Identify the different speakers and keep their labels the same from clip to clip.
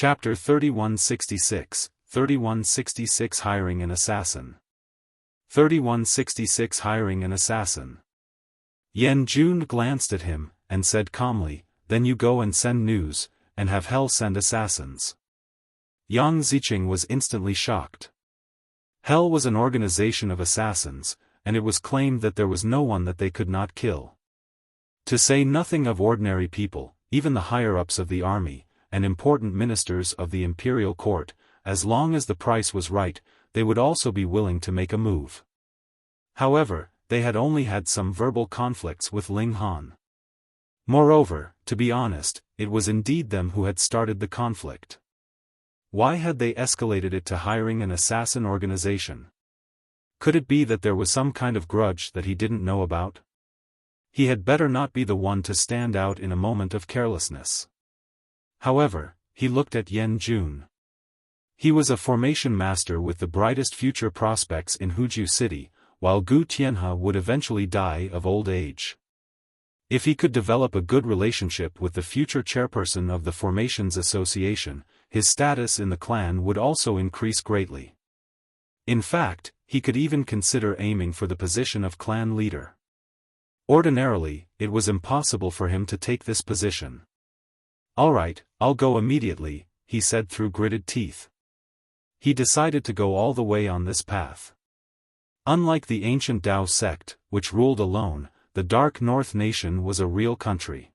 Speaker 1: Chapter 3166 Hiring an Assassin. 3166 Hiring an Assassin. Yan Jun glanced at him, and said calmly, "Then you go and send news, and have Hell send assassins." Yang Ziqing was instantly shocked. Hell was an organization of assassins, and it was claimed that there was no one that they could not kill. To say nothing of ordinary people, even the higher-ups of the army, and important ministers of the imperial court, as long as the price was right, they would also be willing to make a move. However, they had only had some verbal conflicts with Ling Han. Moreover, to be honest, it was indeed them who had started the conflict. Why had they escalated it to hiring an assassin organization? Could it be that there was some kind of grudge that he didn't know about? He had better not be the one to stand out in a moment of carelessness. However, he looked at Yan Jun. He was a formation master with the brightest future prospects in Huju City, while Gu Tianhe would eventually die of old age. If he could develop a good relationship with the future chairperson of the Formations Association, his status in the clan would also increase greatly. In fact, he could even consider aiming for the position of clan leader. Ordinarily, it was impossible for him to take this position. "All right, I'll go immediately," he said through gritted teeth. He decided to go all the way on this path. Unlike the ancient Tao sect, which ruled alone, the Dark North nation was a real country.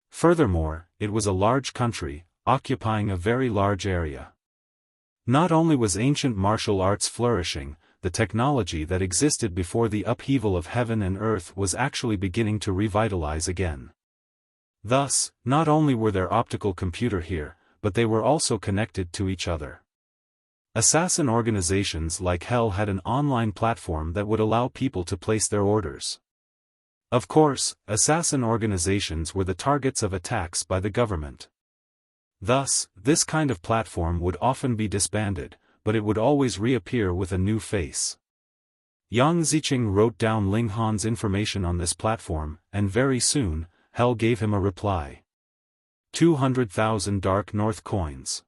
Speaker 1: Furthermore, it was a large country, occupying a very large area. Not only was ancient martial arts flourishing, the technology that existed before the upheaval of heaven and earth was actually beginning to revitalize again. Thus, not only were there optical computer here, but they were also connected to each other. Assassin organizations like Hell had an online platform that would allow people to place their orders. Of course, assassin organizations were the targets of attacks by the government. Thus, this kind of platform would often be disbanded, but it would always reappear with a new face. Yang Ziqing wrote down Ling Han's information on this platform, and very soon, Hell gave him a reply. 200,000 Dark North coins.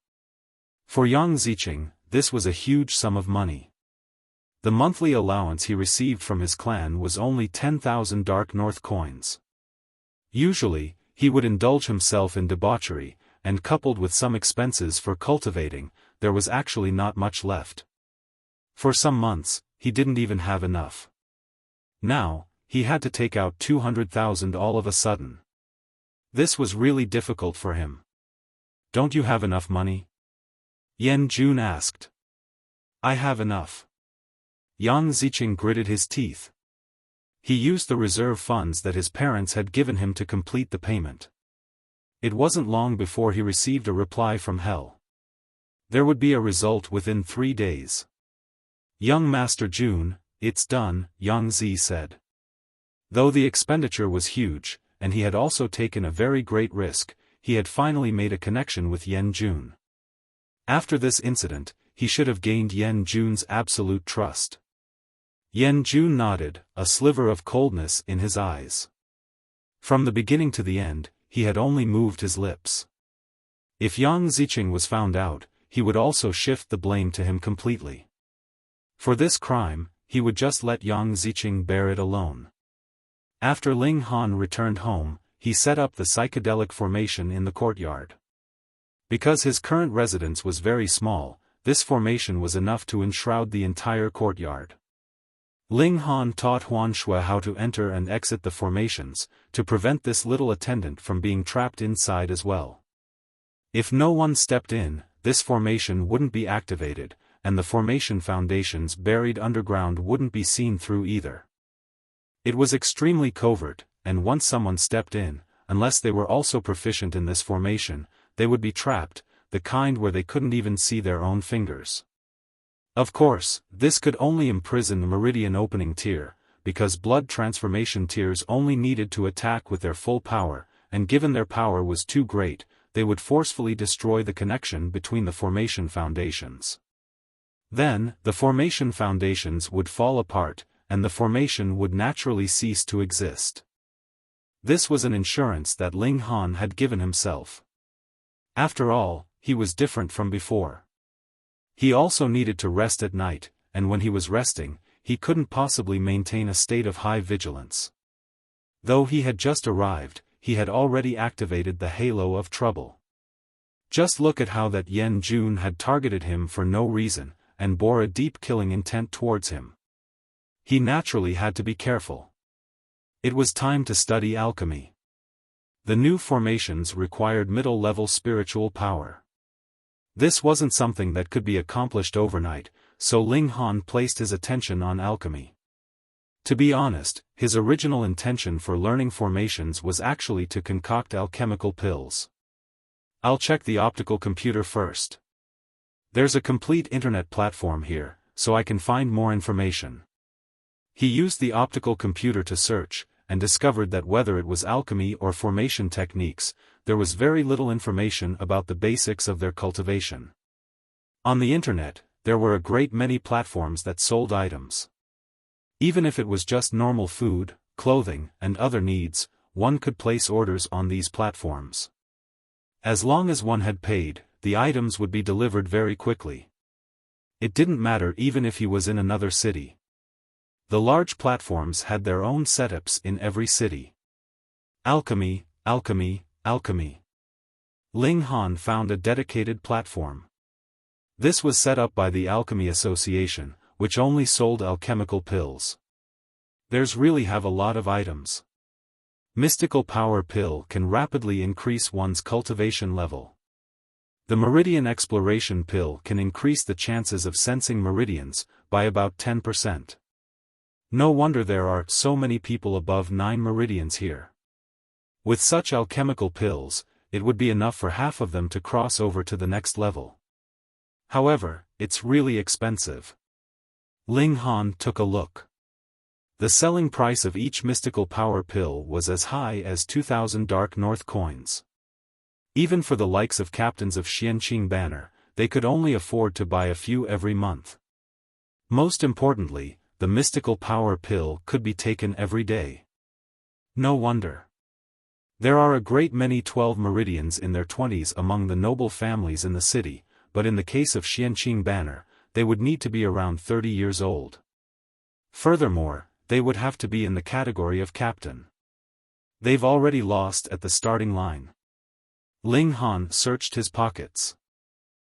Speaker 1: For Yang Ziqing, this was a huge sum of money. The monthly allowance he received from his clan was only 10,000 Dark North coins. Usually, he would indulge himself in debauchery, and coupled with some expenses for cultivating, there was actually not much left. For some months, he didn't even have enough. Now, he had to take out 200,000 all of a sudden. This was really difficult for him. "Don't you have enough money?" Yan Jun asked. "I have enough." Yang Ziqing gritted his teeth. He used the reserve funds that his parents had given him to complete the payment. It wasn't long before he received a reply from Hell. There would be a result within 3 days. "Young Master Jun, it's done," Yang Zi said. Though the expenditure was huge, and he had also taken a very great risk, he had finally made a connection with Yan Jun. After this incident, he should have gained Yan Jun's absolute trust. Yan Jun nodded, a sliver of coldness in his eyes. From the beginning to the end, he had only moved his lips. If Yang Ziqing was found out, he would also shift the blame to him completely. For this crime, he would just let Yang Ziqing bear it alone. After Ling Han returned home, he set up the psychedelic formation in the courtyard. Because his current residence was very small, this formation was enough to enshroud the entire courtyard. Ling Han taught Huan Shui how to enter and exit the formations, to prevent this little attendant from being trapped inside as well. If no one stepped in, this formation wouldn't be activated, and the formation foundations buried underground wouldn't be seen through either. It was extremely covert, and once someone stepped in, unless they were also proficient in this formation, they would be trapped, the kind where they couldn't even see their own fingers. Of course, this could only imprison the Meridian opening tier, because blood transformation tiers only needed to attack with their full power, and given their power was too great, they would forcefully destroy the connection between the formation foundations. Then, the formation foundations would fall apart, and the formation would naturally cease to exist. This was an insurance that Ling Han had given himself. After all, he was different from before. He also needed to rest at night, and when he was resting, he couldn't possibly maintain a state of high vigilance. Though he had just arrived, he had already activated the halo of trouble. Just look at how that Yan Jun had targeted him for no reason, and bore a deep killing intent towards him. He naturally had to be careful. It was time to study alchemy. The new formations required middle-level spiritual power. This wasn't something that could be accomplished overnight, so Ling Han placed his attention on alchemy. To be honest, his original intention for learning formations was actually to concoct alchemical pills. I'll check the optical computer first. There's a complete internet platform here, so I can find more information. He used the optical computer to search, and discovered that whether it was alchemy or formation techniques, there was very little information about the basics of their cultivation. On the internet, there were a great many platforms that sold items. Even if it was just normal food, clothing, and other needs, one could place orders on these platforms. As long as one had paid, the items would be delivered very quickly. It didn't matter even if he was in another city. The large platforms had their own setups in every city. Alchemy, alchemy, alchemy. Ling Han found a dedicated platform. This was set up by the Alchemy Association, which only sold alchemical pills. There's really have a lot of items. Mystical Power Pill can rapidly increase one's cultivation level. The Meridian Exploration Pill can increase the chances of sensing meridians by about 10%. No wonder there are so many people above 9 meridians here. With such alchemical pills, it would be enough for half of them to cross over to the next level. However, it's really expensive. Ling Han took a look. The selling price of each mystical power pill was as high as 2,000 Dark North coins. Even for the likes of captains of Xianqing Banner, they could only afford to buy a few every month. Most importantly, the mystical power pill could be taken every day. No wonder. There are a great many 12 meridians in their 20s among the noble families in the city, but in the case of Xianqing Banner, they would need to be around 30 years old. Furthermore, they would have to be in the category of captain. They've already lost at the starting line. Ling Han searched his pockets.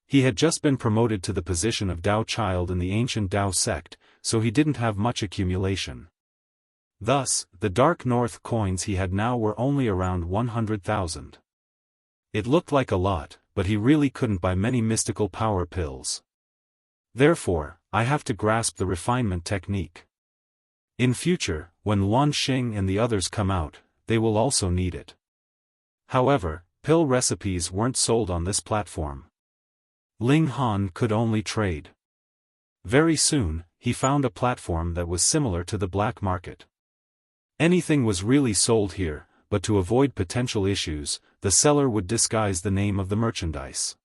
Speaker 1: He had just been promoted to the position of Dao Child in the ancient Dao sect, so he didn't have much accumulation. Thus, the Dark North coins he had now were only around 100,000. It looked like a lot, but he really couldn't buy many mystical power pills. Therefore, I have to grasp the refinement technique. In future, when Luan Xing and the others come out, they will also need it. However, pill recipes weren't sold on this platform. Ling Han could only trade. Very soon, he found a platform that was similar to the black market. Anything was really sold here, but to avoid potential issues, the seller would disguise the name of the merchandise.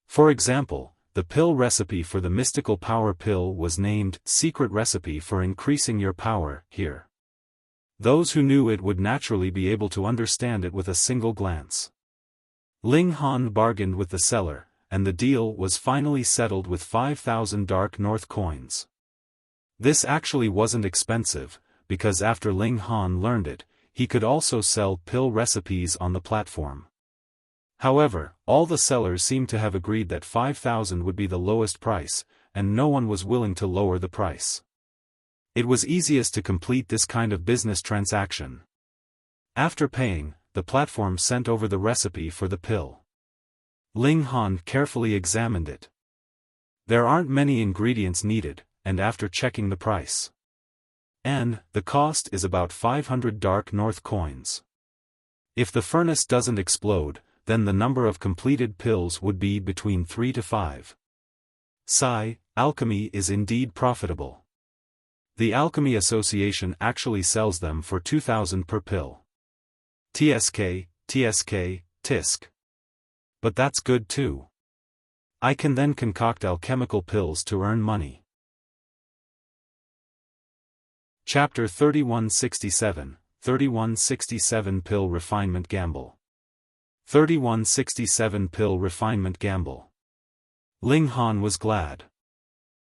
Speaker 1: For example, the pill recipe for the mystical power pill was named Secret Recipe for Increasing Your Power here. Those who knew it would naturally be able to understand it with a single glance. Ling Han bargained with the seller, and the deal was finally settled with 5,000 Dark North coins. This actually wasn't expensive, because after Ling Han learned it, he could also sell pill recipes on the platform. However, all the sellers seemed to have agreed that 5,000 would be the lowest price, and no one was willing to lower the price. It was easiest to complete this kind of business transaction. After paying, the platform sent over the recipe for the pill. Ling Han carefully examined it. There aren't many ingredients needed, and after checking the price, the cost is about 500 Dark North coins. If the furnace doesn't explode, then the number of completed pills would be between 3 to 5. Alchemy is indeed profitable. The Alchemy Association actually sells them for 2,000 per pill. TSK, TSK. But that's good too. I can then concoct alchemical pills to earn money. Chapter 3167, 3167 Pill Refinement Gamble. 3167 Pill Refinement Gamble. Ling Han was glad.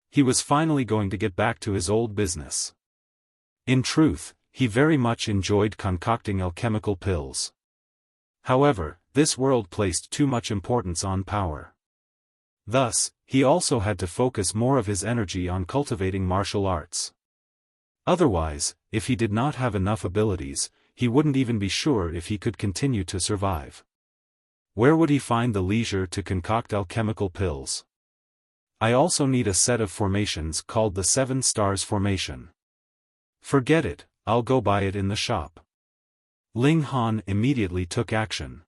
Speaker 1: He was finally going to get back to his old business. In truth, he very much enjoyed concocting alchemical pills. However, this world placed too much importance on power. Thus, he also had to focus more of his energy on cultivating martial arts. Otherwise, if he did not have enough abilities, he wouldn't even be sure if he could continue to survive. Where would he find the leisure to concoct alchemical pills? I also need a set of formations called the 7 Stars Formation. Forget it, I'll go buy it in the shop. Ling Han immediately took action.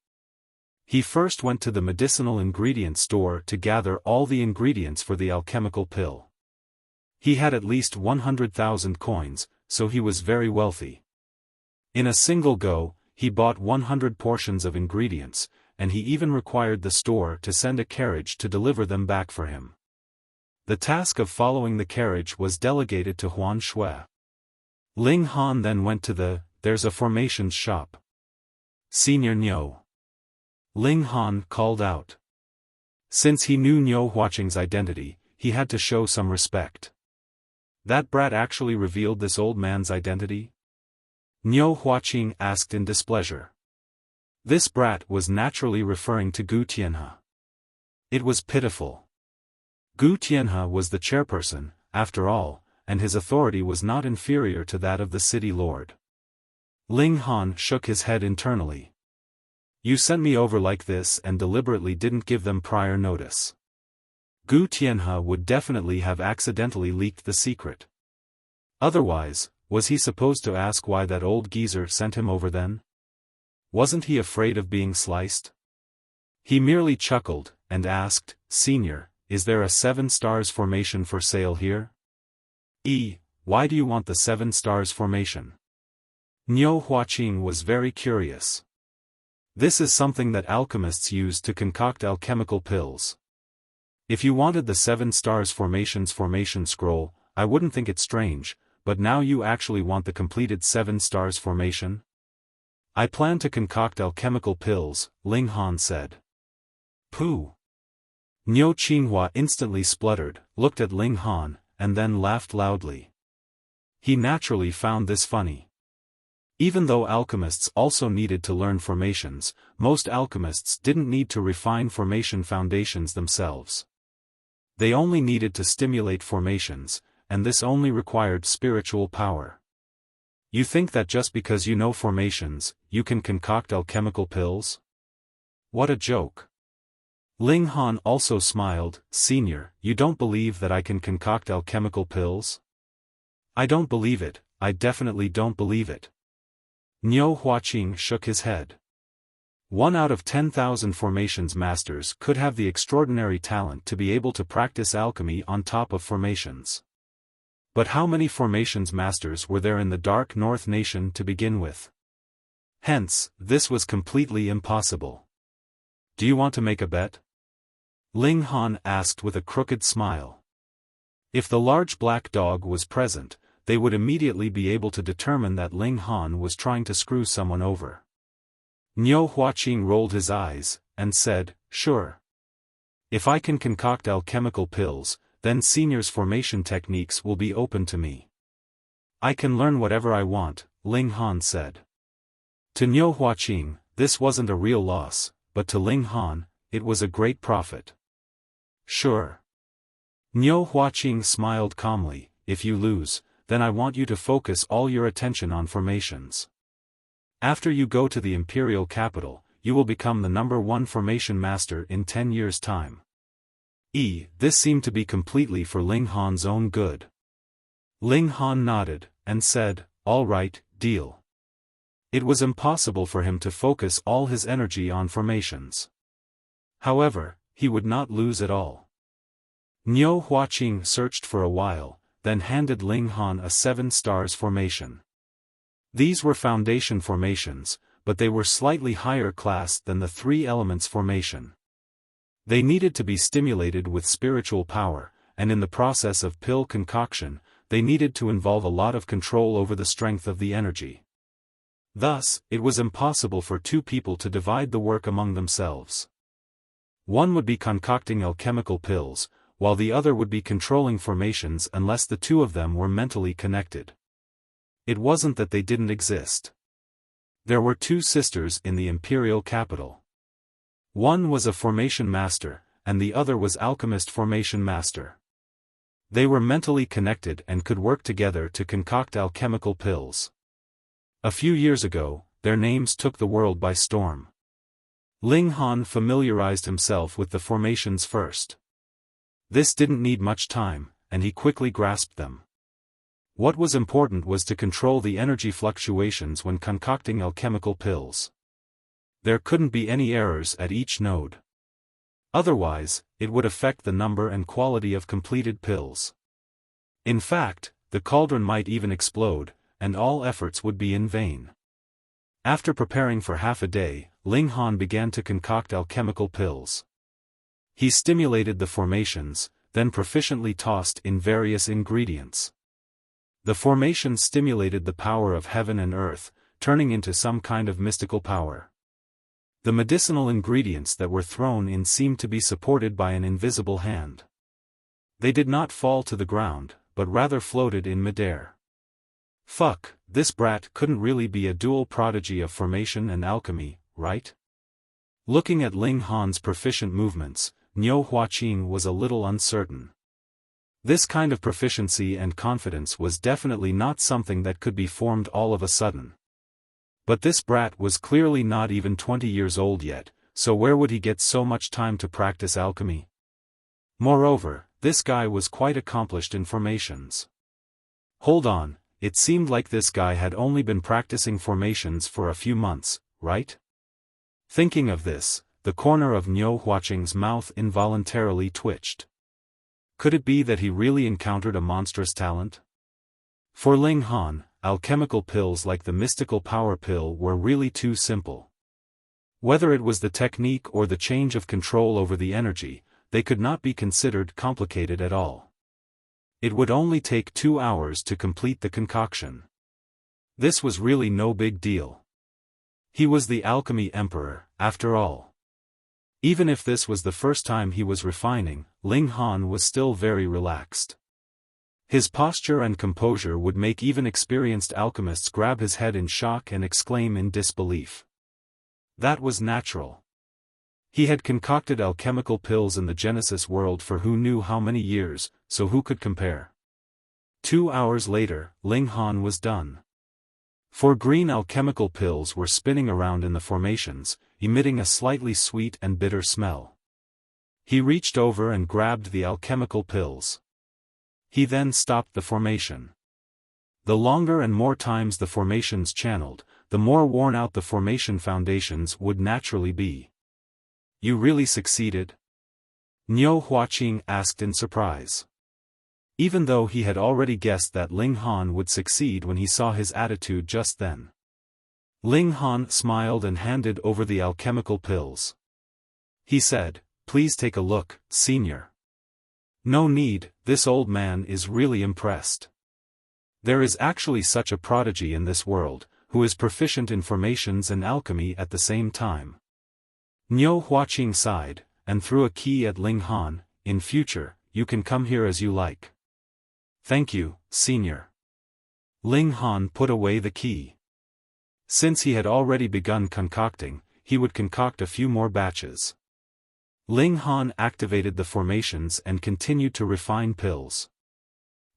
Speaker 1: He first went to the medicinal ingredient store to gather all the ingredients for the alchemical pill. He had at least 100,000 coins, so he was very wealthy. In a single go, he bought 100 portions of ingredients, and he even required the store to send a carriage to deliver them back for him. The task of following the carriage was delegated to Huan Shui. Ling Han then went to the "There's a formations shop." "Senior Niu." Ling Han called out. Since he knew Niu Huaqing's identity, he had to show some respect. That brat actually revealed this old man's identity? Niu Huaqing asked in displeasure. This brat was naturally referring to Gu Tianhe. It was pitiful. Gu Tianhe was the chairperson, after all, and his authority was not inferior to that of the city lord. Ling Han shook his head internally. You sent me over like this and deliberately didn't give them prior notice. Gu Tianhe would definitely have accidentally leaked the secret. Otherwise, was he supposed to ask why that old geezer sent him over then? Wasn't he afraid of being sliced? He merely chuckled, and asked, "Senior, is there a 7 Stars Formation for sale here?" Why do you want the 7 Stars Formation? Niu Huaqing was very curious. This is something that alchemists use to concoct alchemical pills. If you wanted the 7 Stars Formation's formation scroll, I wouldn't think it strange, but now you actually want the completed 7 Stars Formation? I plan to concoct alchemical pills, Ling Han said. Pooh! Niu Qinghua instantly spluttered, looked at Ling Han, and then laughed loudly. He naturally found this funny. Even though alchemists also needed to learn formations, most alchemists didn't need to refine formation foundations themselves. They only needed to stimulate formations, and this only required spiritual power. You think that just because you know formations, you can concoct alchemical pills? What a joke. Ling Han also smiled. Senior, you don't believe that I can concoct alchemical pills? I don't believe it, I definitely don't believe it. Niu Huaqing shook his head. 1 out of 10,000 formations masters could have the extraordinary talent to be able to practice alchemy on top of formations. But how many formations masters were there in the Dark North Nation to begin with? Hence, this was completely impossible. Do you want to make a bet? Ling Han asked with a crooked smile. If the large black dog was present, they would immediately be able to determine that Ling Han was trying to screw someone over. Niu Huaqing rolled his eyes, and said, "Sure. If I can concoct alchemical pills, then Senior's formation techniques will be open to me. I can learn whatever I want," Ling Han said. To Niu Huaqing, this wasn't a real loss, but to Ling Han, it was a great profit. Sure. Niu Huaqing smiled calmly. If you lose, then I want you to focus all your attention on formations. After you go to the imperial capital, you will become the #1 formation master in 10 years' time. This seemed to be completely for Ling Han's own good. Ling Han nodded, and said, "All right, deal." It was impossible for him to focus all his energy on formations. However, he would not lose at all. Niu Huaqing searched for a while, then handed Ling Han a 7 Stars Formation. These were foundation formations, but they were slightly higher class than the 3 Elements Formation. They needed to be stimulated with spiritual power, and in the process of pill concoction, they needed to involve a lot of control over the strength of the energy. Thus, it was impossible for two people to divide the work among themselves. One would be concocting alchemical pills, while the other would be controlling formations unless the two of them were mentally connected. It wasn't that they didn't exist. There were two sisters in the imperial capital. One was a formation master, and the other was alchemist formation master. They were mentally connected and could work together to concoct alchemical pills. A few years ago, their names took the world by storm. Ling Han familiarized himself with the formations first. This didn't need much time, and he quickly grasped them. What was important was to control the energy fluctuations when concocting alchemical pills. There couldn't be any errors at each node. Otherwise, it would affect the number and quality of completed pills. In fact, the cauldron might even explode, and all efforts would be in vain. After preparing for half a day, Ling Han began to concoct alchemical pills. He stimulated the formations, then proficiently tossed in various ingredients. The formations stimulated the power of heaven and earth, turning into some kind of mystical power. The medicinal ingredients that were thrown in seemed to be supported by an invisible hand. They did not fall to the ground, but rather floated in midair. Fuck, this brat couldn't really be a dual prodigy of formation and alchemy, right? Looking at Ling Han's proficient movements, Niu Huaqing was a little uncertain. This kind of proficiency and confidence was definitely not something that could be formed all of a sudden. But this brat was clearly not even 20 years old yet, so where would he get so much time to practice alchemy? Moreover, this guy was quite accomplished in formations. Hold on, it seemed like this guy had only been practicing formations for a few months, right? Thinking of this, the corner of Niu Huaqing's mouth involuntarily twitched. Could it be that he really encountered a monstrous talent? For Ling Han, alchemical pills like the mystical power pill were really too simple. Whether it was the technique or the change of control over the energy, they could not be considered complicated at all. It would only take 2 hours to complete the concoction. This was really no big deal. He was the alchemy emperor, after all. Even if this was the first time he was refining, Ling Han was still very relaxed. His posture and composure would make even experienced alchemists grab his head in shock and exclaim in disbelief. That was natural. He had concocted alchemical pills in the Genesis world for who knew how many years, so who could compare? 2 hours later, Ling Han was done. 4 green alchemical pills were spinning around in the formations, emitting a slightly sweet and bitter smell. He reached over and grabbed the alchemical pills. He then stopped the formation. The longer and more times the formations channeled, the more worn out the formation foundations would naturally be. You really succeeded? Niu Huaqing asked in surprise. Even though he had already guessed that Ling Han would succeed when he saw his attitude just then. Ling Han smiled and handed over the alchemical pills. He said, "Please take a look, senior." "No need, this old man is really impressed. There is actually such a prodigy in this world, who is proficient in formations and alchemy at the same time." Niu Huaqing sighed, and threw a key at Ling Han. "In future, you can come here as you like." "Thank you, senior." Ling Han put away the key. Since he had already begun concocting, he would concoct a few more batches. Ling Han activated the formations and continued to refine pills.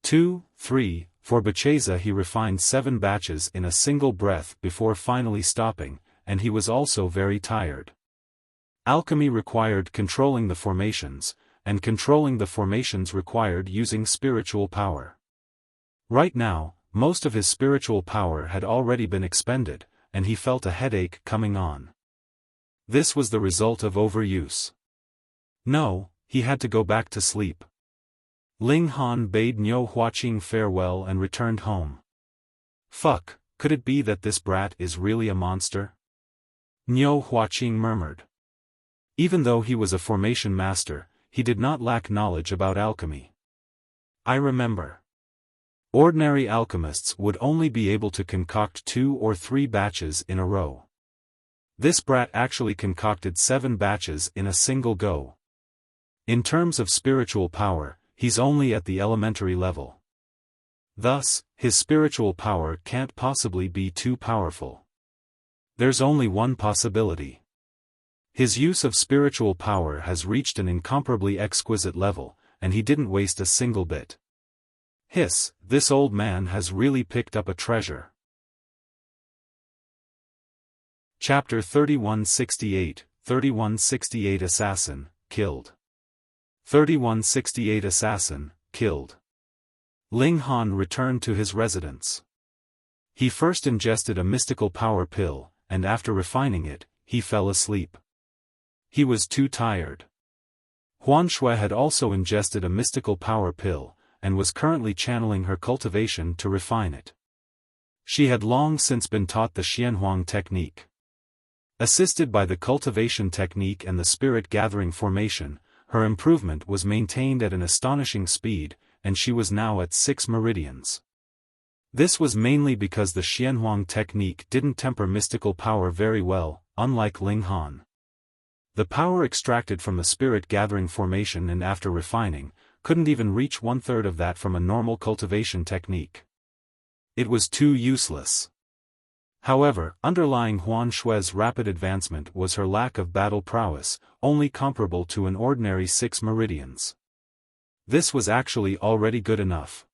Speaker 1: 2, 3, for Bacheza he refined 7 batches in a single breath before finally stopping, and he was also very tired. Alchemy required controlling the formations, and controlling the formations required using spiritual power. Right now, most of his spiritual power had already been expended, and he felt a headache coming on. This was the result of overuse. No, he had to go back to sleep. Ling Han bade Niu Huaqing farewell and returned home. Fuck, could it be that this brat is really a monster? Niu Huaqing murmured. Even though he was a formation master, he did not lack knowledge about alchemy. "I remember. Ordinary alchemists would only be able to concoct 2 or 3 batches in a row. This brat actually concocted 7 batches in a single go. In terms of spiritual power, he's only at the elementary level. Thus, his spiritual power can't possibly be too powerful. There's only one possibility. His use of spiritual power has reached an incomparably exquisite level, and he didn't waste a single bit. Hiss, this old man has really picked up a treasure. Chapter 3168, 3168 Assassin, killed. 3168 Assassin, killed. Ling Han returned to his residence. He first ingested a mystical power pill, and after refining it, he fell asleep. He was too tired. Huan Shui had also ingested a mystical power pill, and was currently channeling her cultivation to refine it. She had long since been taught the Xianhuang technique. Assisted by the cultivation technique and the spirit-gathering formation, her improvement was maintained at an astonishing speed, and she was now at 6 meridians. This was mainly because the Xianhuang technique didn't temper mystical power very well, unlike Ling Han. The power extracted from the spirit-gathering formation and after refining, couldn't even reach 1/3 of that from a normal cultivation technique. It was too useless. However, underlying Huan Shui's rapid advancement was her lack of battle prowess, only comparable to an ordinary 6 meridians. This was actually already good enough.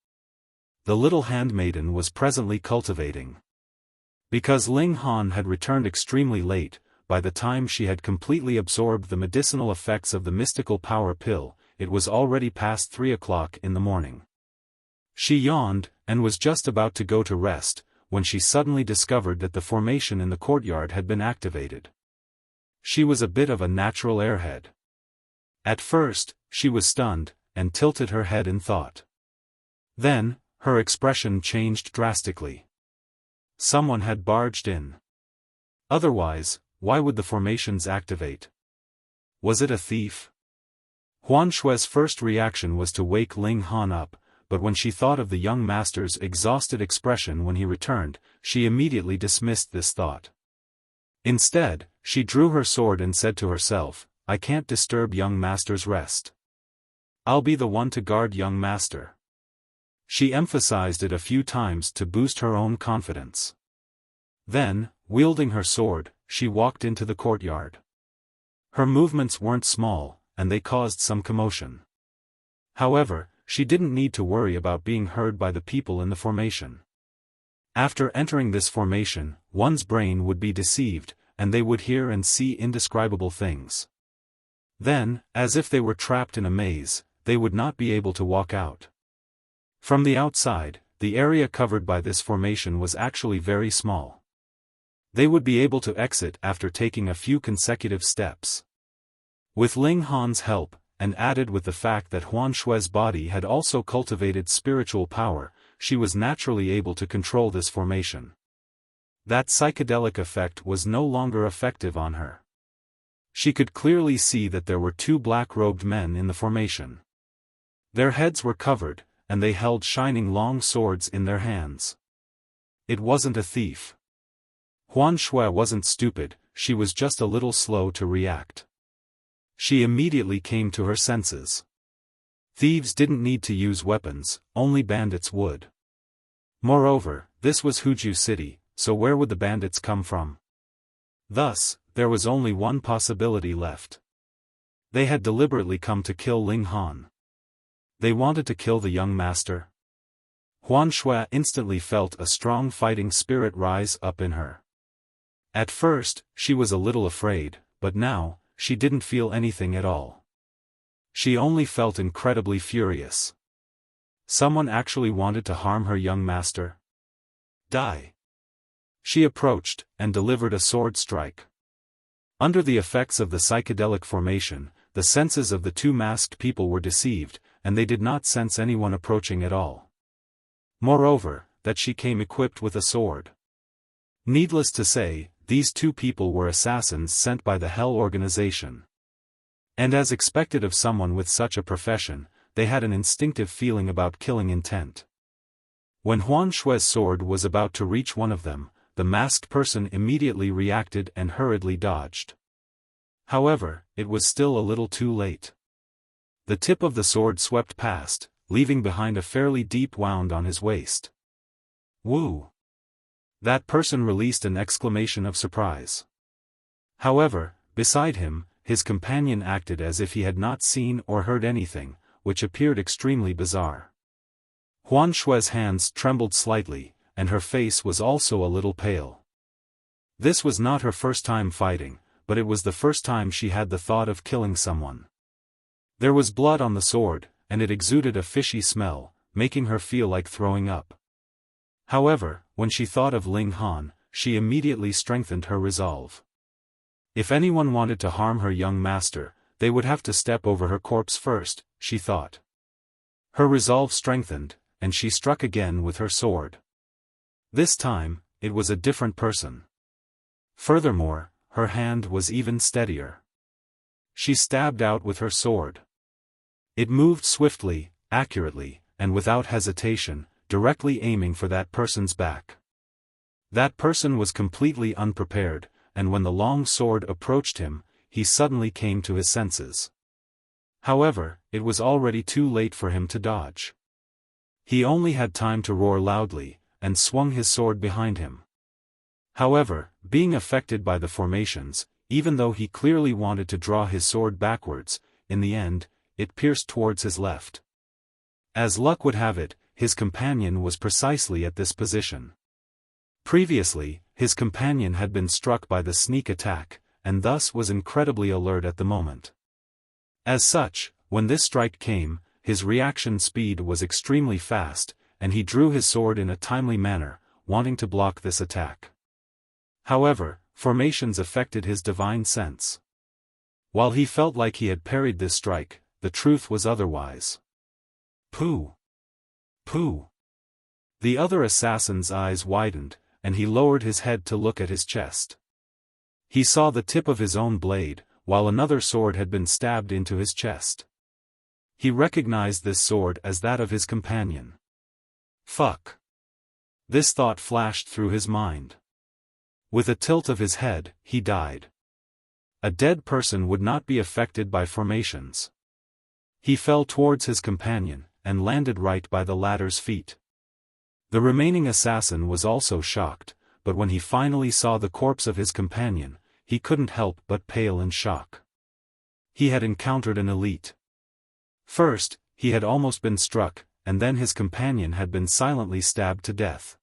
Speaker 1: The little handmaiden was presently cultivating. Because Ling Han had returned extremely late, by the time she had completely absorbed the medicinal effects of the mystical power pill, it was already past 3 o'clock in the morning. She yawned, and was just about to go to rest, when she suddenly discovered that the formation in the courtyard had been activated. She was a bit of a natural airhead. At first, she was stunned, and tilted her head in thought. Then, her expression changed drastically. Someone had barged in. Otherwise, why would the formations activate? Was it a thief? Huan Shui's first reaction was to wake Ling Han up, but when she thought of the young master's exhausted expression when he returned, she immediately dismissed this thought. Instead, she drew her sword and said to herself, "I can't disturb young master's rest. I'll be the one to guard young master." She emphasized it a few times to boost her own confidence. Then, wielding her sword, she walked into the courtyard. Her movements weren't small, and they caused some commotion. However, she didn't need to worry about being heard by the people in the formation. After entering this formation, one's brain would be deceived, and they would hear and see indescribable things. Then, as if they were trapped in a maze, they would not be able to walk out. From the outside, the area covered by this formation was actually very small. They would be able to exit after taking a few consecutive steps. With Ling Han's help, and added with the fact that Huan Shui's body had also cultivated spiritual power, she was naturally able to control this formation. That psychedelic effect was no longer effective on her. She could clearly see that there were 2 black-robed men in the formation. Their heads were covered, and they held shining long swords in their hands. It wasn't a thief. Huan Shui wasn't stupid, she was just a little slow to react. She immediately came to her senses. Thieves didn't need to use weapons, only bandits would. Moreover, this was Huju City, so where would the bandits come from? Thus, there was only one possibility left. They had deliberately come to kill Ling Han. They wanted to kill the young master. Huan Shui instantly felt a strong fighting spirit rise up in her. At first, she was a little afraid, but now, she didn't feel anything at all. She only felt incredibly furious. Someone actually wanted to harm her young master. Die. She approached, and delivered a sword strike. Under the effects of the psychedelic formation, the senses of the 2 masked people were deceived, and they did not sense anyone approaching at all. Moreover, that she came equipped with a sword. Needless to say, these 2 people were assassins sent by the Hell organization. And as expected of someone with such a profession, they had an instinctive feeling about killing intent. When Huan Shue's sword was about to reach one of them, the masked person immediately reacted and hurriedly dodged. However, it was still a little too late. The tip of the sword swept past, leaving behind a fairly deep wound on his waist. Woo! That person released an exclamation of surprise. However, beside him, his companion acted as if he had not seen or heard anything, which appeared extremely bizarre. Huan Shue's hands trembled slightly, and her face was also a little pale. This was not her first time fighting, but it was the first time she had the thought of killing someone. There was blood on the sword, and it exuded a fishy smell, making her feel like throwing up. However, when she thought of Ling Han, she immediately strengthened her resolve. If anyone wanted to harm her young master, they would have to step over her corpse first, she thought. Her resolve strengthened, and she struck again with her sword. This time, it was a different person. Furthermore, her hand was even steadier. She stabbed out with her sword. It moved swiftly, accurately, and without hesitation, directly aiming for that person's back. That person was completely unprepared, and when the long sword approached him, he suddenly came to his senses. However, it was already too late for him to dodge. He only had time to roar loudly, and swung his sword behind him. However, being affected by the formations, even though he clearly wanted to draw his sword backwards, in the end, it pierced towards his left. As luck would have it, his companion was precisely at this position. Previously, his companion had been struck by the sneak attack, and thus was incredibly alert at the moment. As such, when this strike came, his reaction speed was extremely fast, and he drew his sword in a timely manner, wanting to block this attack. However, formations affected his divine sense. While he felt like he had parried this strike, the truth was otherwise. Pooh! Pooh! The other assassin's eyes widened, and he lowered his head to look at his chest. He saw the tip of his own blade, while another sword had been stabbed into his chest. He recognized this sword as that of his companion. Fuck! This thought flashed through his mind. With a tilt of his head, he died. A dead person would not be affected by formations. He fell towards his companion, and landed right by the latter's feet. The remaining assassin was also shocked, but when he finally saw the corpse of his companion, he couldn't help but pale in shock. He had encountered an elite. First, he had almost been struck, and then his companion had been silently stabbed to death.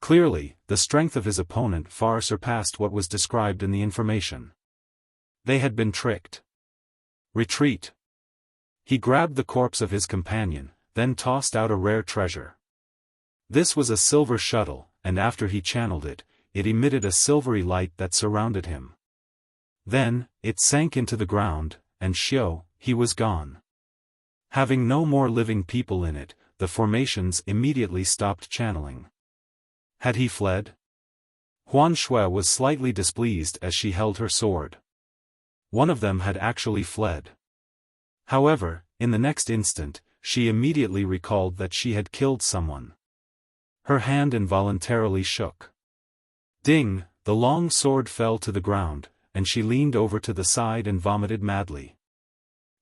Speaker 1: Clearly, the strength of his opponent far surpassed what was described in the information. They had been tricked. Retreat. He grabbed the corpse of his companion, then tossed out a rare treasure. This was a silver shuttle, and after he channeled it, it emitted a silvery light that surrounded him. Then, it sank into the ground, and he was gone. Having no more living people in it, the formations immediately stopped channeling. Had he fled? Huan Shui was slightly displeased as she held her sword. One of them had actually fled. However, in the next instant, she immediately recalled that she had killed someone. Her hand involuntarily shook. Ding! The long sword fell to the ground, and she leaned over to the side and vomited madly.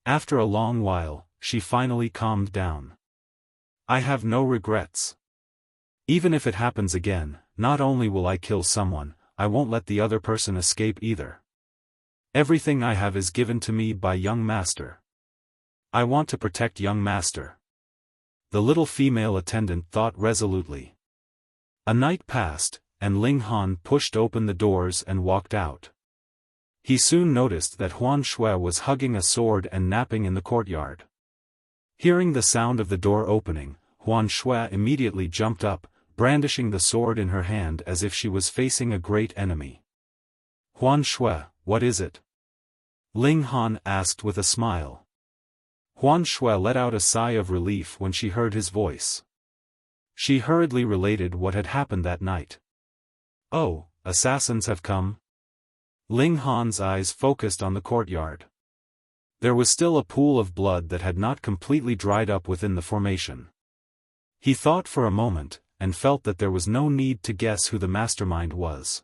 Speaker 1: After a long while, she finally calmed down. I have no regrets. Even if it happens again, not only will I kill someone, I won't let the other person escape either. Everything I have is given to me by young master. I want to protect young master. The little female attendant thought resolutely. A night passed, and Ling Han pushed open the doors and walked out. He soon noticed that Huan Shui was hugging a sword and napping in the courtyard. Hearing the sound of the door opening, Huan Shui immediately jumped up, brandishing the sword in her hand as if she was facing a great enemy. Huan Shui, what is it? Ling Han asked with a smile. Huan Shui let out a sigh of relief when she heard his voice. She hurriedly related what had happened that night. Oh, assassins have come? Ling Han's eyes focused on the courtyard. There was still a pool of blood that had not completely dried up within the formation. He thought for a moment, and felt that there was no need to guess who the mastermind was.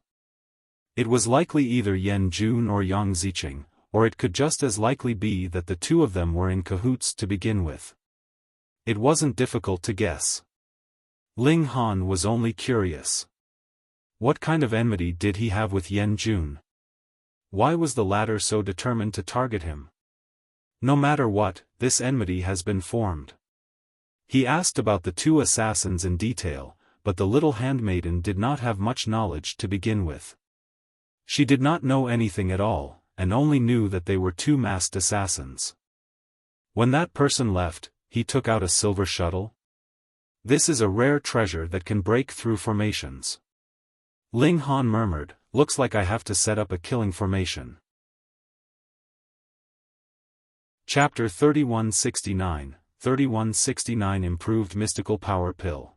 Speaker 1: It was likely either Yan Jun or Yang Ziqing, or it could just as likely be that the two of them were in cahoots to begin with. It wasn't difficult to guess. Ling Han was only curious. What kind of enmity did he have with Yan Jun? Why was the latter so determined to target him? No matter what, this enmity has been formed. He asked about the two assassins in detail, but the little handmaiden did not have much knowledge to begin with. She did not know anything at all, and only knew that they were two masked assassins. When that person left, he took out a silver shuttle. This is a rare treasure that can break through formations. Ling Han murmured, looks like I have to set up a killing formation. Chapter 3169, 3169 Improved Mystical Power Pill.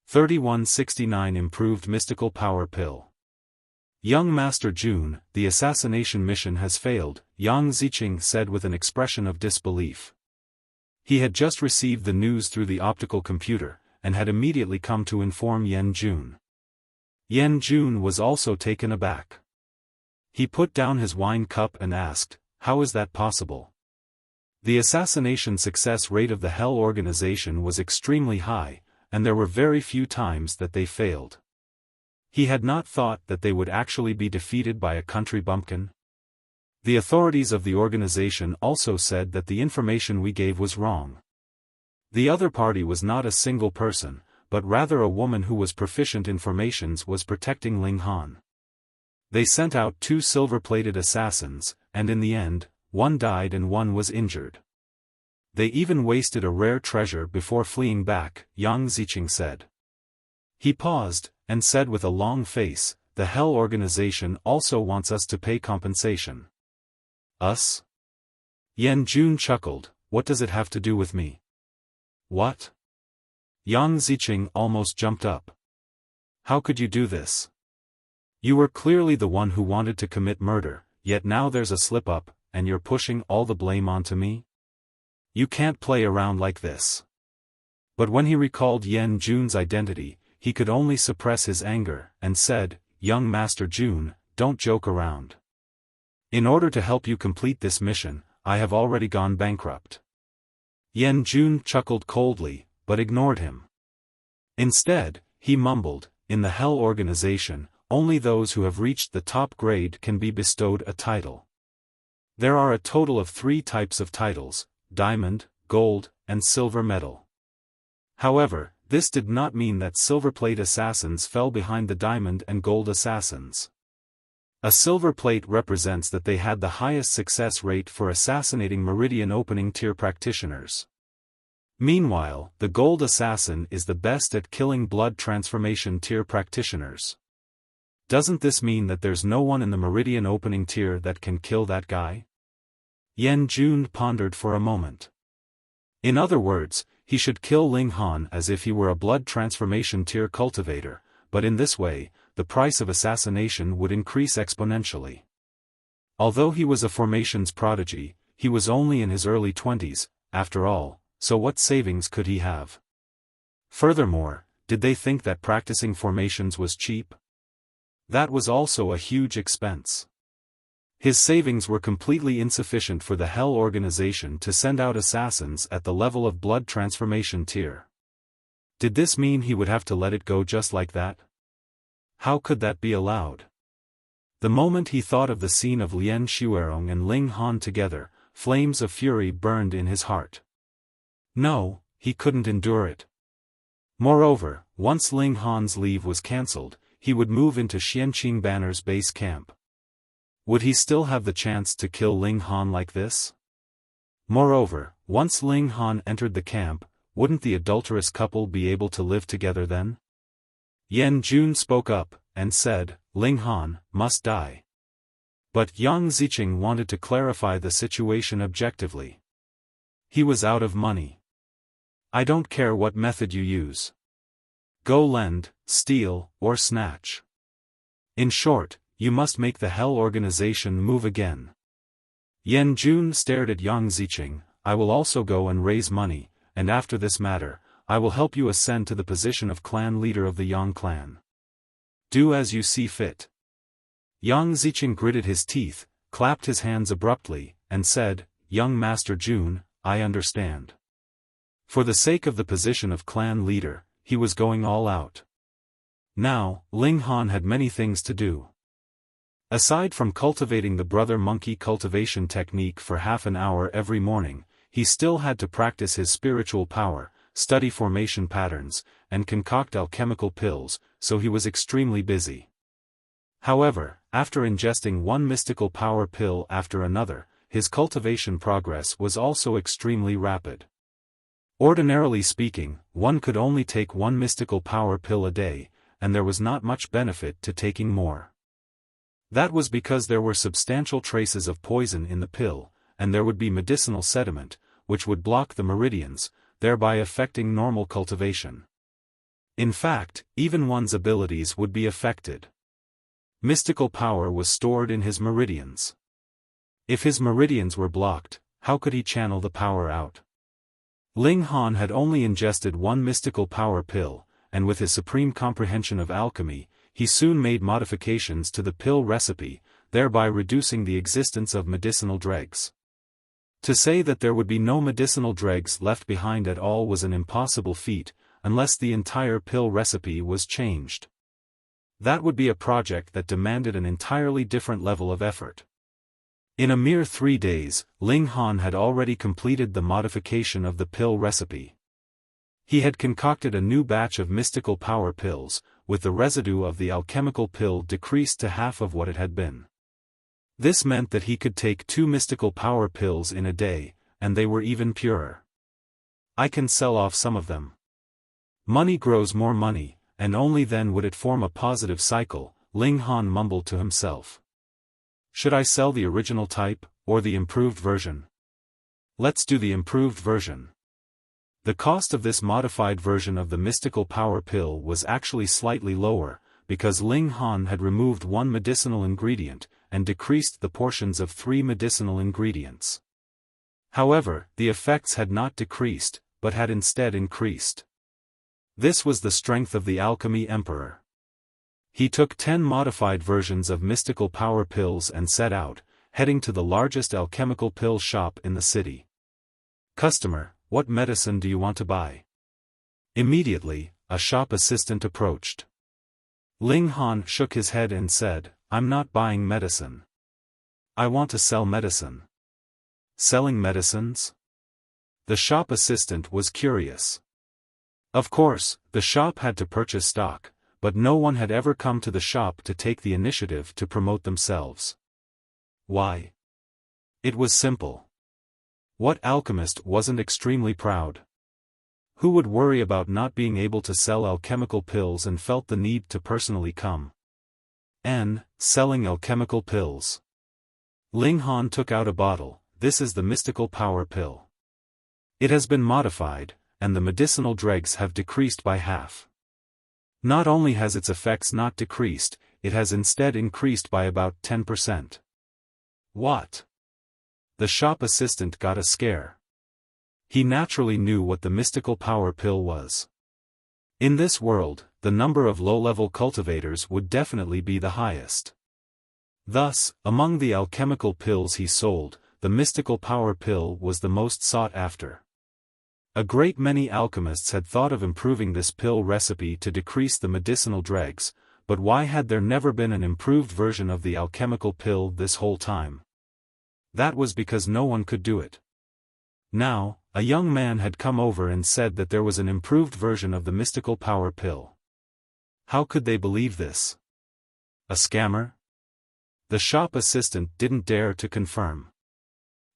Speaker 1: 3169 Improved Mystical Power Pill. Young Master Jun, the assassination mission has failed, Yang Ziqing said with an expression of disbelief. He had just received the news through the optical computer, and had immediately come to inform Yan Jun. Yan Jun was also taken aback. He put down his wine cup and asked, how is that possible? The assassination success rate of the Hell organization was extremely high, and there were very few times that they failed. He had not thought that they would actually be defeated by a country bumpkin. The authorities of the organization also said that the information we gave was wrong. The other party was not a single person, but rather a woman who was proficient in formations was protecting Ling Han. They sent out two silver-plated assassins, and in the end, one died and one was injured. They even wasted a rare treasure before fleeing back, Yang Ziqing said. He paused, and said with a long face, the Hell organization also wants us to pay compensation. Us? Yan Jun chuckled, what does it have to do with me? What? Yang Ziqing almost jumped up. How could you do this? You were clearly the one who wanted to commit murder, yet now there's a slip-up, and you're pushing all the blame onto me? You can't play around like this. But when he recalled Yan Jun's identity, he could only suppress his anger, and said, Young Master Jun, don't joke around. In order to help you complete this mission, I have already gone bankrupt. Yan Jun chuckled coldly, but ignored him. Instead, he mumbled, in the Hell organization, only those who have reached the top grade can be bestowed a title. There are a total of 3 types of titles, diamond, gold, and silver medal. However, this did not mean that silver plate assassins fell behind the diamond and gold assassins. A silver plate represents that they had the highest success rate for assassinating Meridian opening tier practitioners. Meanwhile, the gold assassin is the best at killing blood transformation tier practitioners. Doesn't this mean that there's no one in the Meridian opening tier that can kill that guy? Yan Jun pondered for a moment. In other words, he should kill Ling Han as if he were a blood transformation tier cultivator, but in this way, the price of assassination would increase exponentially. Although he was a formations prodigy, he was only in his early 20s, after all, so what savings could he have? Furthermore, did they think that practicing formations was cheap? That was also a huge expense. His savings were completely insufficient for the Hell organization to send out assassins at the level of blood transformation tier. Did this mean he would have to let it go just like that? How could that be allowed? The moment he thought of the scene of Lian Xuerong and Ling Han together, flames of fury burned in his heart. No, he couldn't endure it. Moreover, once Ling Han's leave was cancelled, he would move into Xianqing Banner's base camp. Would he still have the chance to kill Ling Han like this? Moreover, once Ling Han entered the camp, wouldn't the adulterous couple be able to live together then? Yan Jun spoke up, and said, Ling Han must die. But Yang Ziqing wanted to clarify the situation objectively. He was out of money. I don't care what method you use. Go lend, steal, or snatch. In short, you must make the Hell organization move again. Yan Jun stared at Yang Ziqing, I will also go and raise money, and after this matter, I will help you ascend to the position of clan leader of the Yang clan. Do as you see fit. Yang Ziqing gritted his teeth, clapped his hands abruptly, and said, Young Master Jun, I understand. For the sake of the position of clan leader, he was going all out. Now, Ling Han had many things to do. Aside from cultivating the brother monkey cultivation technique for half an hour every morning, he still had to practice his spiritual power, study formation patterns, and concoct alchemical pills, so he was extremely busy. However, after ingesting one mystical power pill after another, his cultivation progress was also extremely rapid. Ordinarily speaking, one could only take one mystical power pill a day, and there was not much benefit to taking more. That was because there were substantial traces of poison in the pill, and there would be medicinal sediment, which would block the meridians, thereby affecting normal cultivation. In fact, even one's abilities would be affected. Mystical power was stored in his meridians. If his meridians were blocked, how could he channel the power out? Ling Han had only ingested one mystical power pill, and with his supreme comprehension of alchemy, he soon made modifications to the pill recipe, thereby reducing the existence of medicinal dregs. To say that there would be no medicinal dregs left behind at all was an impossible feat, unless the entire pill recipe was changed. That would be a project that demanded an entirely different level of effort. In a mere 3 days, Ling Han had already completed the modification of the pill recipe. He had concocted a new batch of mystical power pills, with the residue of the alchemical pill decreased to half of what it had been. This meant that he could take 2 mystical power pills in a day, and they were even purer. I can sell off some of them. Money grows more money, and only then would it form a positive cycle, Ling Han mumbled to himself. Should I sell the original type, or the improved version? Let's do the improved version. The cost of this modified version of the mystical power pill was actually slightly lower, because Ling Han had removed one medicinal ingredient, and decreased the portions of 3 medicinal ingredients. However, the effects had not decreased, but had instead increased. This was the strength of the Alchemy Emperor. He took 10 modified versions of mystical power pills and set out, heading to the largest alchemical pill shop in the city. Customer, what medicine do you want to buy? Immediately, a shop assistant approached. Ling Han shook his head and said, I'm not buying medicine. I want to sell medicine. Selling medicines? The shop assistant was curious. Of course, the shop had to purchase stock, but no one had ever come to the shop to take the initiative to promote themselves. Why? It was simple. What alchemist wasn't extremely proud? Who would worry about not being able to sell alchemical pills and felt the need to personally come? Selling alchemical pills. Ling Han took out a bottle. This is the mystical power pill. It has been modified, and the medicinal dregs have decreased by half. Not only has its effects not decreased, it has instead increased by about 10%. What? The shop assistant got a scare. He naturally knew what the mystical power pill was. In this world, the number of low-level cultivators would definitely be the highest. Thus, among the alchemical pills he sold, the mystical power pill was the most sought after. A great many alchemists had thought of improving this pill recipe to decrease the medicinal dregs, but why had there never been an improved version of the alchemical pill this whole time? That was because no one could do it. Now, a young man had come over and said that there was an improved version of the mystical power pill. How could they believe this? A scammer? The shop assistant didn't dare to confirm.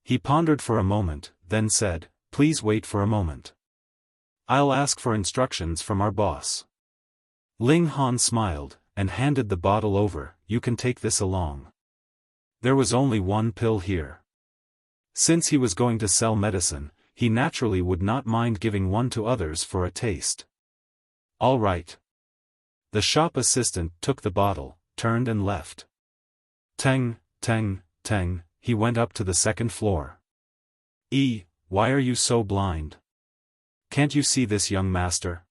Speaker 1: He pondered for a moment, then said, Please wait for a moment. I'll ask for instructions from our boss. Ling Han smiled, and handed the bottle over. You can take this along. There was only one pill here. Since he was going to sell medicine, he naturally would not mind giving one to others for a taste. All right. The shop assistant took the bottle, turned and left. Teng, teng, teng, he went up to the second floor. Why are you so blind? can't you see this young master?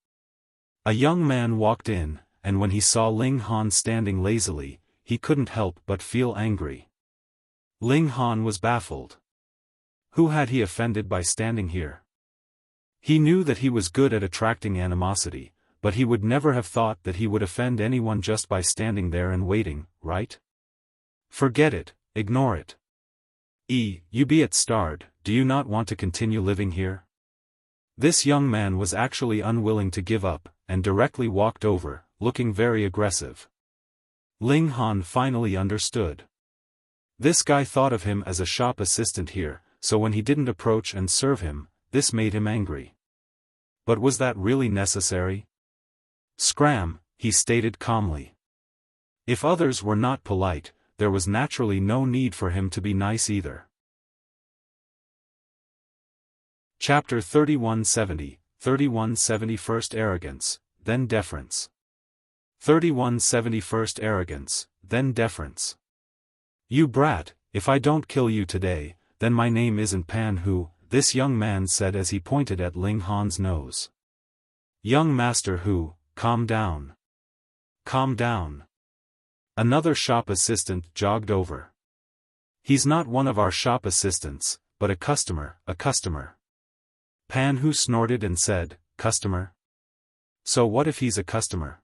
Speaker 1: A young man walked in, and when he saw Ling Han standing lazily, he couldn't help but feel angry. Ling Han was baffled. Who had he offended by standing here? He knew that he was good at attracting animosity, but he would never have thought that he would offend anyone just by standing there and waiting, right? Forget it, ignore it. You be it starred, do you not want to continue living here? This young man was actually unwilling to give up, and directly walked over, looking very aggressive. Ling Han finally understood. This guy thought of him as a shop assistant here, so when he didn't approach and serve him, this made him angry. But was that really necessary? Scram, he stated calmly. If others were not polite, there was naturally no need for him to be nice either. Chapter 3170, 3171st Arrogance, then Deference. 3171st Arrogance, then Deference. You brat, if I don't kill you today, then my name isn't Pan Hu, this young man said as he pointed at Ling Han's nose. Young Master Hu, calm down. Calm down. Another shop assistant jogged over. He's not one of our shop assistants, but a customer, a customer. Pan Hu snorted and said, customer? So what if he's a customer?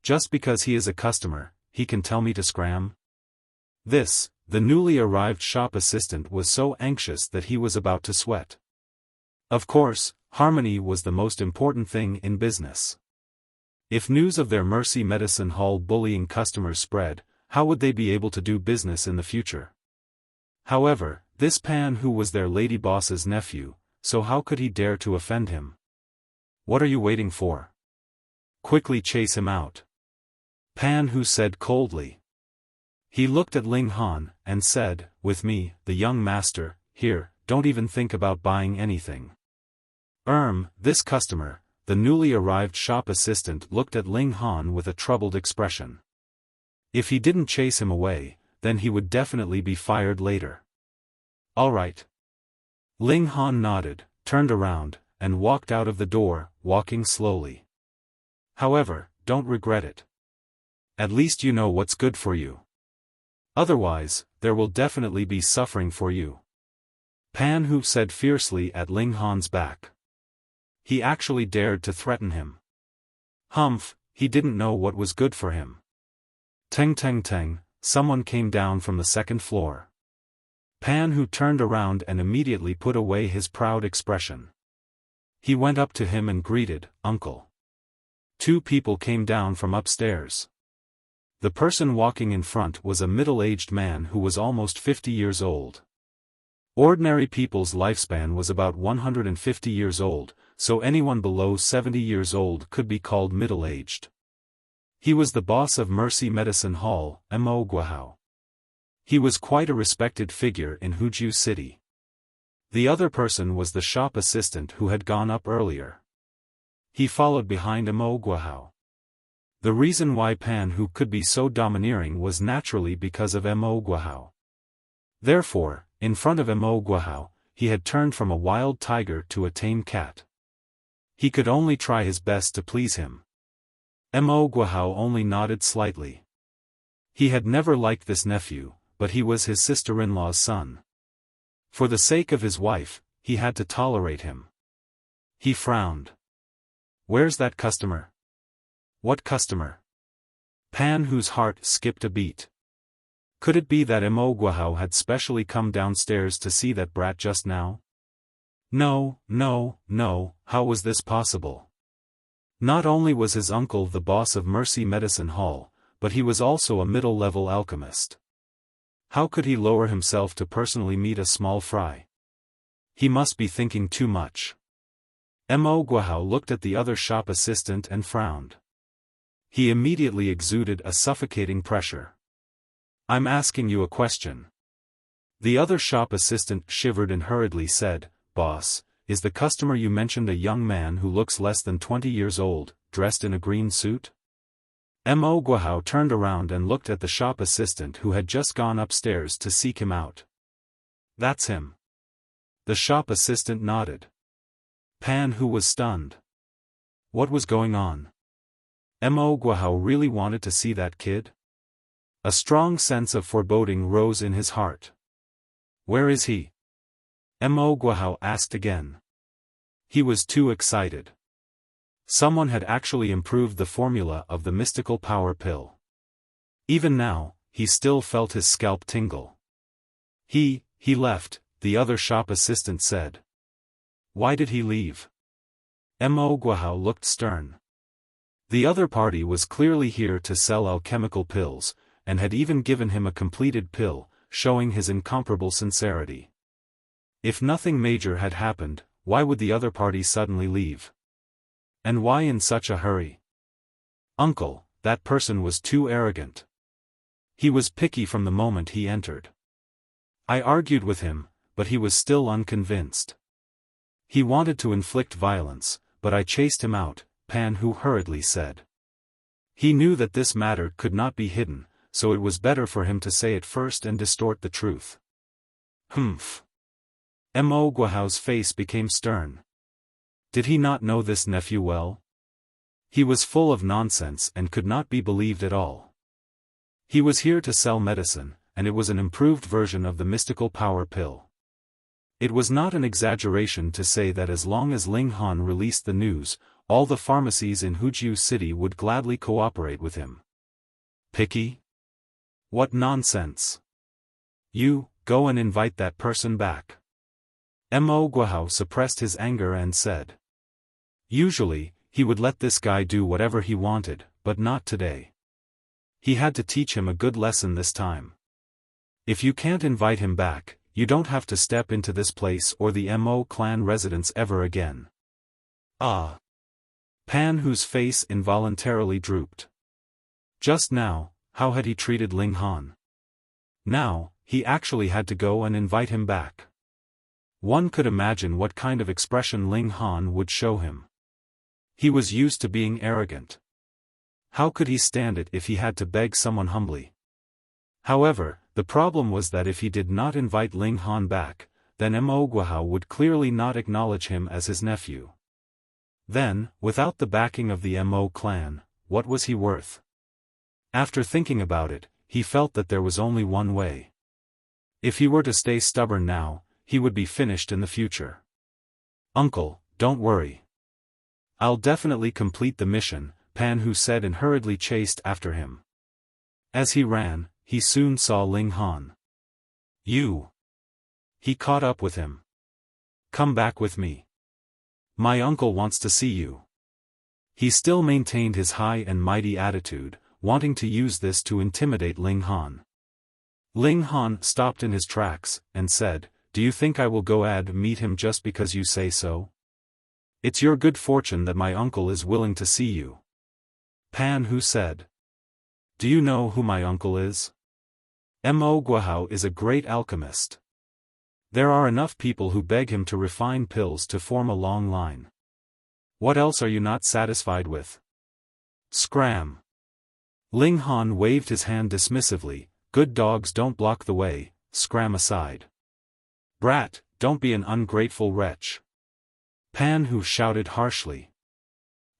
Speaker 1: Just because he is a customer, he can tell me to scram? This, the newly arrived shop assistant was so anxious that he was about to sweat. Of course, harmony was the most important thing in business. If news of their Mercy Medicine Hall bullying customers spread, how would they be able to do business in the future? However, this Pan Hu was their lady boss's nephew, so how could he dare to offend him? What are you waiting for? Quickly chase him out. Pan Hu said coldly. He looked at Ling Han, and said, with me, the young master, here, don't even think about buying anything. This customer, the newly arrived shop assistant looked at Ling Han with a troubled expression. If he didn't chase him away, then he would definitely be fired later. All right. Ling Han nodded, turned around, and walked out of the door, walking slowly. However, don't regret it. At least you know what's good for you. Otherwise, there will definitely be suffering for you. Pan Hu said fiercely at Ling Han's back. He actually dared to threaten him. Humph, he didn't know what was good for him. Teng teng teng, someone came down from the second floor. Pan Hu turned around and immediately put away his proud expression. He went up to him and greeted, Uncle. Two people came down from upstairs. The person walking in front was a middle-aged man who was almost 50 years old. Ordinary people's lifespan was about 150 years old, so anyone below 70 years old could be called middle-aged. He was the boss of Mercy Medicine Hall, Mo Guohao. He was quite a respected figure in Huzhou City. The other person was the shop assistant who had gone up earlier. He followed behind Mo Guohao. The reason why Pan Hu could be so domineering was naturally because of Mo Guohao. Therefore, in front of Mo Guohao, he had turned from a wild tiger to a tame cat. He could only try his best to please him. Mo Guohao only nodded slightly. He had never liked this nephew, but he was his sister-in-law's son. For the sake of his wife, he had to tolerate him. He frowned. Where's that customer? What customer? Pan Hu's heart skipped a beat. Could it be that Mo Guohao had specially come downstairs to see that brat just now? No, how was this possible? Not only was his uncle the boss of Mercy Medicine Hall, but he was also a middle-level alchemist. How could he lower himself to personally meet a small fry? He must be thinking too much. Mo Guohao looked at the other shop assistant and frowned. He immediately exuded a suffocating pressure. I'm asking you a question. The other shop assistant shivered and hurriedly said, Boss, is the customer you mentioned a young man who looks less than 20 years old, dressed in a green suit? Mo Guohao turned around and looked at the shop assistant who had just gone upstairs to seek him out. That's him. The shop assistant nodded. Pan Hu was stunned. What was going on? Mo Guohao really wanted to see that kid? A strong sense of foreboding rose in his heart. Where is he? Mo Guohao asked again. He was too excited. Someone had actually improved the formula of the mystical power pill. Even now, he still felt his scalp tingle. He left, the other shop assistant said. Why did he leave? Mo Guohao looked stern. The other party was clearly here to sell alchemical pills, and had even given him a completed pill, showing his incomparable sincerity. If nothing major had happened, why would the other party suddenly leave? And why in such a hurry? Uncle, that person was too arrogant. He was picky from the moment he entered. I argued with him, but he was still unconvinced. He wanted to inflict violence, but I chased him out, Pan Hu hurriedly said. He knew that this matter could not be hidden, so it was better for him to say it first and distort the truth. Humph. Mo Guohao's face became stern. Did he not know this nephew well? He was full of nonsense and could not be believed at all. He was here to sell medicine, and it was an improved version of the mystical power pill. It was not an exaggeration to say that as long as Ling Han released the news, all the pharmacies in Hujiu City would gladly cooperate with him. Picky? What nonsense! You, go and invite that person back. Mo Guohao suppressed his anger and said. Usually, he would let this guy do whatever he wanted, but not today. He had to teach him a good lesson this time. If you can't invite him back, you don't have to step into this place or the Mo clan residence ever again. Ah! Pan Hu's face involuntarily drooped. Just now, how had he treated Ling Han? Now, he actually had to go and invite him back. One could imagine what kind of expression Ling Han would show him. He was used to being arrogant. How could he stand it if he had to beg someone humbly? However, the problem was that if he did not invite Ling Han back, then Mo Guohao would clearly not acknowledge him as his nephew. Then, without the backing of the Mo clan, what was he worth? After thinking about it, he felt that there was only one way. If he were to stay stubborn now, he would be finished in the future. Uncle, don't worry. I'll definitely complete the mission, Pan Hu said and hurriedly chased after him. As he ran, he soon saw Ling Han. You! He caught up with him. Come back with me. My uncle wants to see you. He still maintained his high and mighty attitude, wanting to use this to intimidate Ling Han. Ling Han stopped in his tracks, and said, Do you think I will go meet him just because you say so? It's your good fortune that my uncle is willing to see you. Pan Hu said. Do you know who my uncle is? Mo Guohao is a great alchemist. There are enough people who beg him to refine pills to form a long line. What else are you not satisfied with? Scram! Ling Han waved his hand dismissively, Good dogs don't block the way, scram aside. Brat, don't be an ungrateful wretch. Pan Hu shouted harshly.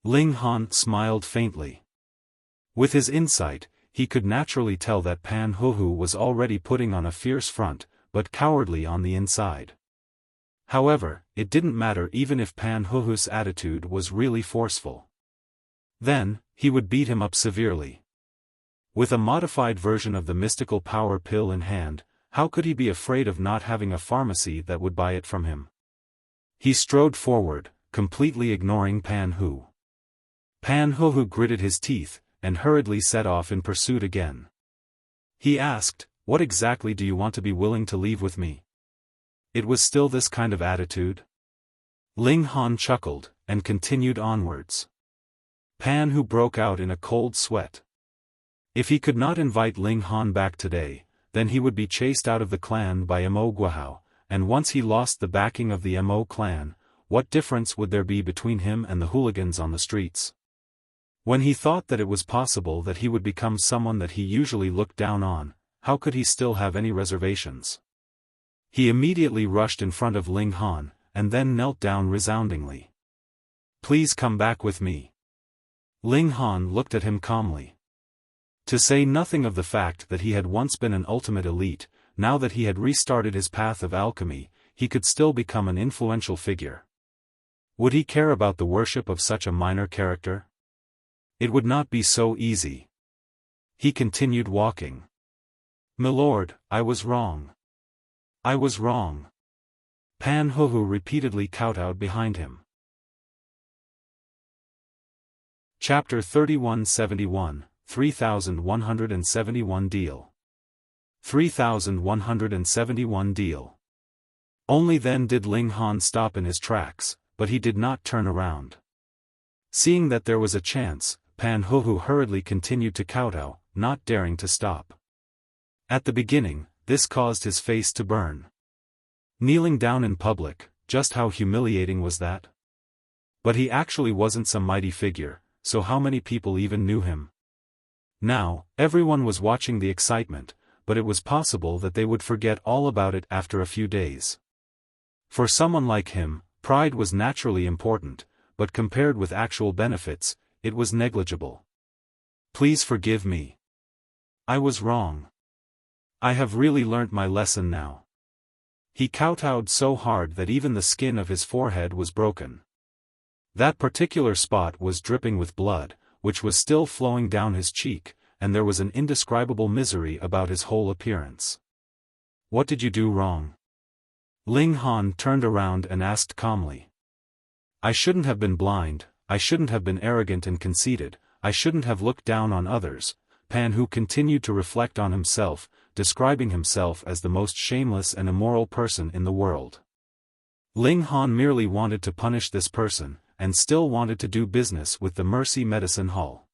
Speaker 1: Ling Han smiled faintly. With his insight, he could naturally tell that Pan Hu was already putting on a fierce front, but cowardly on the inside. However, it didn't matter even if Pan Hu's attitude was really forceful. Then, he would beat him up severely. With a modified version of the mystical power pill in hand, how could he be afraid of not having a pharmacy that would buy it from him? He strode forward, completely ignoring Pan Hu. Pan Hu gritted his teeth, and hurriedly set off in pursuit again. He asked, What exactly do you want to be willing to leave with me? It was still this kind of attitude? Ling Han chuckled, and continued onwards. Pan Hu broke out in a cold sweat. If he could not invite Ling Han back today, then he would be chased out of the clan by Mo Guohao, and once he lost the backing of the Mo clan, what difference would there be between him and the hooligans on the streets? When he thought that it was possible that he would become someone that he usually looked down on, how could he still have any reservations? He immediately rushed in front of Ling Han, and then knelt down resoundingly. please come back with me. Ling Han looked at him calmly. To say nothing of the fact that he had once been an ultimate elite, now that he had restarted his path of alchemy, he could still become an influential figure. Would he care about the worship of such a minor character? It would not be so easy. He continued walking. "Milord, I was wrong. I was wrong." Pan Hu repeatedly kowtowed behind him. Chapter 3171, 3171 Deal. 3171 Deal. Only then did Ling Han stop in his tracks, but he did not turn around. Seeing that there was a chance, Pan Hu hurriedly continued to kowtow, not daring to stop. At the beginning, this caused his face to burn. Kneeling down in public, just how humiliating was that? But he actually wasn't some mighty figure, so how many people even knew him? Now, everyone was watching the excitement, but it was possible that they would forget all about it after a few days. For someone like him, pride was naturally important, but compared with actual benefits, it was negligible. "Please forgive me. I was wrong. I have really learnt my lesson now." He kowtowed so hard that even the skin of his forehead was broken. That particular spot was dripping with blood, which was still flowing down his cheek, and there was an indescribable misery about his whole appearance. "What did you do wrong?" Ling Han turned around and asked calmly. "I shouldn't have been blind, I shouldn't have been arrogant and conceited, I shouldn't have looked down on others." Pan Hu continued to reflect on himself, describing himself as the most shameless and immoral person in the world. Ling Han merely wanted to punish this person, and still wanted to do business with the Mercy Medicine Hall.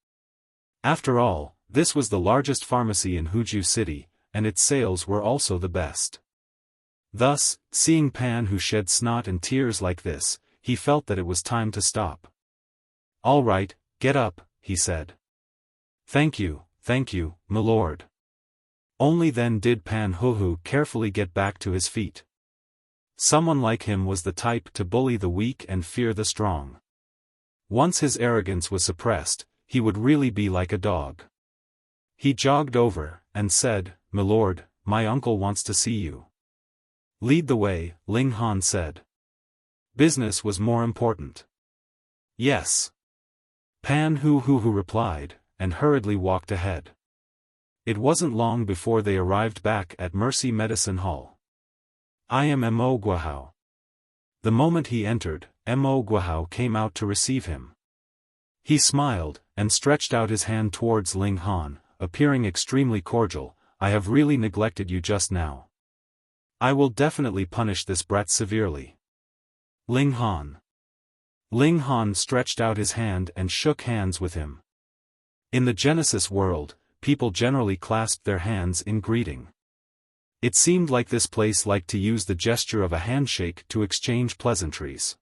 Speaker 1: After all, this was the largest pharmacy in Huju City, and its sales were also the best. Thus, seeing Pan Hu shed snot and tears like this, he felt that it was time to stop. "All right, get up," he said. Thank you, milord." Only then did Pan Hu carefully get back to his feet. Someone like him was the type to bully the weak and fear the strong. Once his arrogance was suppressed, he would really be like a dog. He jogged over, and said, "Milord, my uncle wants to see you." "Lead the way," Ling Han said. Business was more important. "Yes." Pan Hu replied, and hurriedly walked ahead. It wasn't long before they arrived back at Mercy Medicine Hall. "I am Mo Guohao." The moment he entered, Mo Guohao came out to receive him. He smiled, and stretched out his hand towards Ling Han, appearing extremely cordial. "I have really neglected you just now. I will definitely punish this brat severely." Ling Han stretched out his hand and shook hands with him. In the Genesis world, people generally clasped their hands in greeting. It seemed like this place liked to use the gesture of a handshake to exchange pleasantries.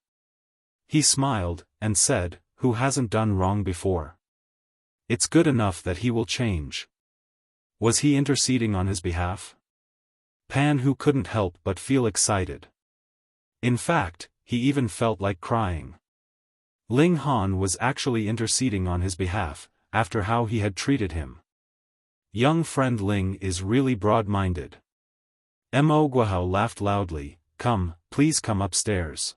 Speaker 1: He smiled, and said, "Who hasn't done wrong before? It's good enough that he will change." Was he interceding on his behalf? Pan Hu couldn't help but feel excited. In fact, he even felt like crying. Ling Han was actually interceding on his behalf, after how he had treated him. Young friend Ling is really broad-minded. Mo Guohao laughed loudly. Please come upstairs.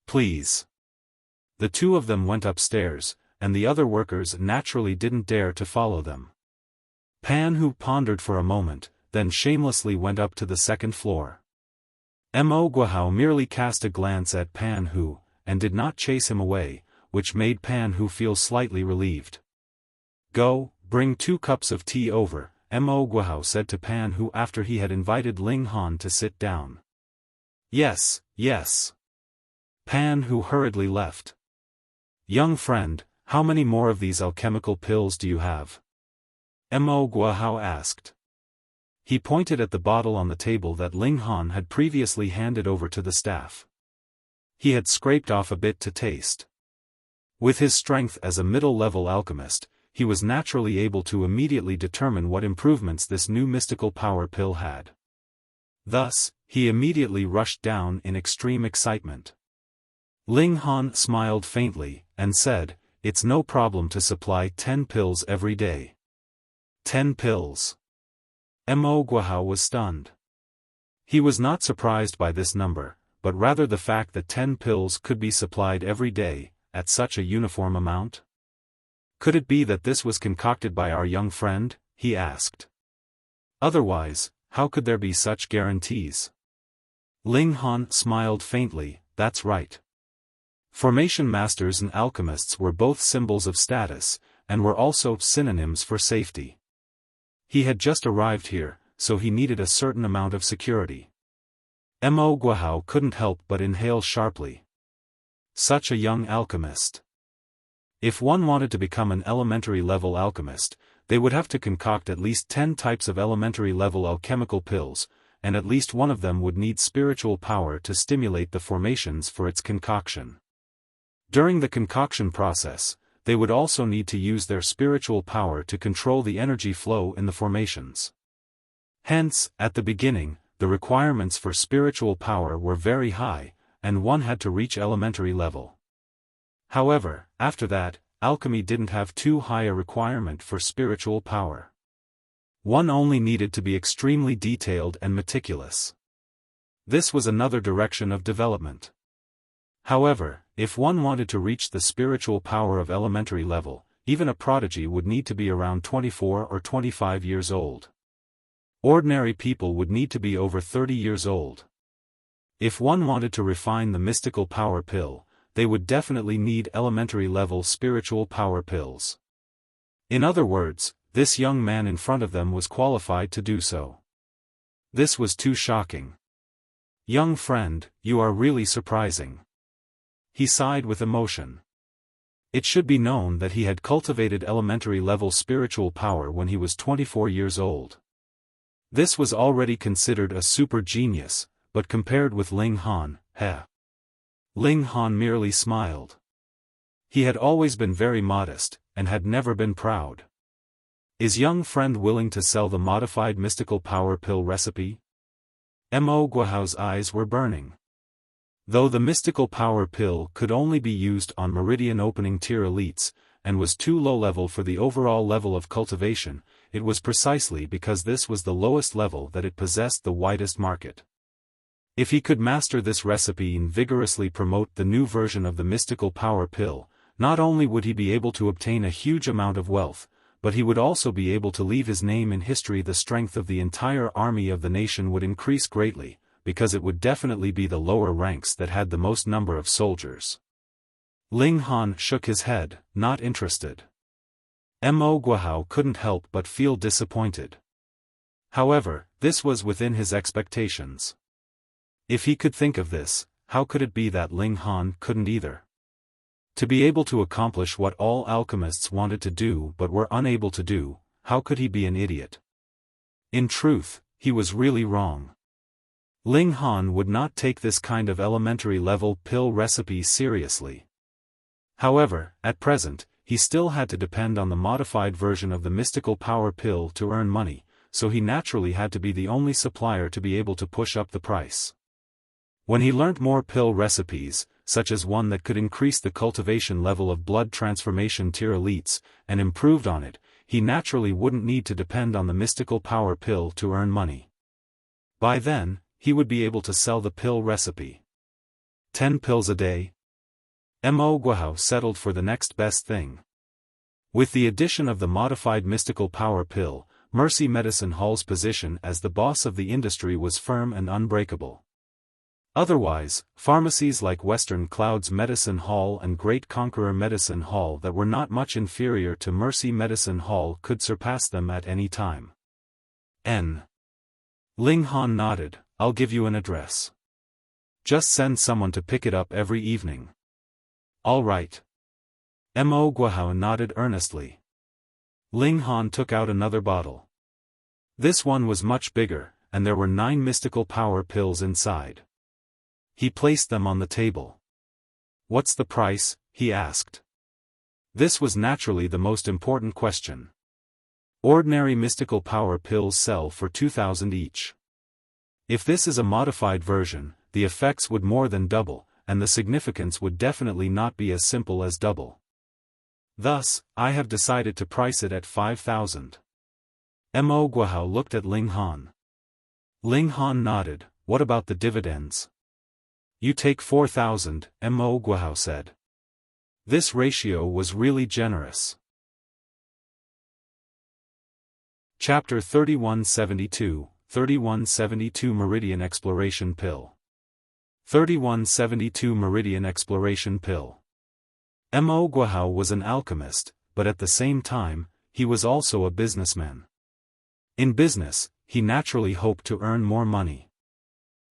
Speaker 1: Please." The two of them went upstairs, and the other workers naturally didn't dare to follow them. Pan Hu pondered for a moment, then shamelessly went up to the second floor. Mo Guohao merely cast a glance at Pan Hu, and did not chase him away, which made Pan Hu feel slightly relieved. "Go, bring 2 cups of tea over," Mo Guohao said to Pan Hu after he had invited Ling Han to sit down. Yes." Pan Hu hurriedly left. "Young friend, how many more of these alchemical pills do you have?" Mo Guohao asked. He pointed at the bottle on the table that Ling Han had previously handed over to the staff. He had scraped off a bit to taste. With his strength as a middle-level alchemist, he was naturally able to immediately determine what improvements this new mystical power pill had. Thus, he immediately rushed down in extreme excitement. Ling Han smiled faintly, and said, "It's no problem to supply 10 pills every day." 10 pills. Mo Guohao was stunned. He was not surprised by this number, but rather the fact that 10 pills could be supplied every day, at such a uniform amount. Could it be that this was concocted by our young friend? He asked. Otherwise, how could there be such guarantees? Ling Han smiled faintly, "That's right. Formation masters and alchemists were both symbols of status, and were also synonyms for safety. He had just arrived here, so he needed a certain amount of security." Mo Guohao couldn't help but inhale sharply. Such a young alchemist. If one wanted to become an elementary level alchemist, they would have to concoct at least 10 types of elementary level alchemical pills, and at least one of them would need spiritual power to stimulate the formations for its concoction. During the concoction process, they would also need to use their spiritual power to control the energy flow in the formations. Hence, at the beginning, the requirements for spiritual power were very high, and one had to reach elementary level. However, after that, alchemy didn't have too high a requirement for spiritual power. One only needed to be extremely detailed and meticulous. This was another direction of development. However, if one wanted to reach the spiritual power of elementary level, even a prodigy would need to be around 24 or 25 years old. Ordinary people would need to be over 30 years old. If one wanted to refine the mystical power pill, they would definitely need elementary level spiritual power pills. In other words, this young man in front of them was qualified to do so. This was too shocking. "Young friend, you are really surprising." He sighed with emotion. It should be known that he had cultivated elementary level spiritual power when he was 24 years old. This was already considered a super genius, but compared with Ling Han, Ling Han merely smiled. He had always been very modest, and had never been proud. Is young friend willing to sell the modified mystical power pill recipe? Mo Guohao's eyes were burning. Though the mystical power pill could only be used on Meridian opening tier elites, and was too low level for the overall level of cultivation, it was precisely because this was the lowest level that it possessed the widest market. If he could master this recipe and vigorously promote the new version of the mystical power pill, not only would he be able to obtain a huge amount of wealth, but he would also be able to leave his name in history. The strength of the entire army of the nation would increase greatly, because it would definitely be the lower ranks that had the most number of soldiers. Ling Han shook his head, not interested. Mo Guohao couldn't help but feel disappointed. However, this was within his expectations. If he could think of this, how could it be that Ling Han couldn't either? To be able to accomplish what all alchemists wanted to do but were unable to do, how could he be an idiot? In truth, he was really wrong. Ling Han would not take this kind of elementary level pill recipe seriously. However, at present, he still had to depend on the modified version of the mystical power pill to earn money, so he naturally had to be the only supplier to be able to push up the price. When he learnt more pill recipes, such as one that could increase the cultivation level of blood transformation tier elites, and improved on it, he naturally wouldn't need to depend on the mystical power pill to earn money. By then, he would be able to sell the pill recipe. 10 pills a day? Mo Guohao settled for the next best thing. With the addition of the modified mystical power pill, Mercy Medicine Hall's position as the boss of the industry was firm and unbreakable. Otherwise, pharmacies like Western Clouds Medicine Hall and Great Conqueror Medicine Hall that were not much inferior to Mercy Medicine Hall could surpass them at any time. Ling Han nodded. "I'll give you an address. Just send someone to pick it up every evening." "All right." Mo Guohao nodded earnestly. Ling Han took out another bottle. This one was much bigger, and there were 9 mystical power pills inside. He placed them on the table. "What's the price?" he asked. This was naturally the most important question. Ordinary mystical power pills sell for 2,000 each. If this is a modified version, the effects would more than double, and the significance would definitely not be as simple as double. Thus, I have decided to price it at 5,000. Mo Guohao looked at Ling Han. Ling Han nodded. What about the dividends? You take 4,000, Mo Guohao said. This ratio was really generous. Chapter 3172, 3172 Meridian Exploration Pill. 3172 Meridian Exploration Pill. Mo Guohao was an alchemist, but at the same time, he was also a businessman. In business, he naturally hoped to earn more money.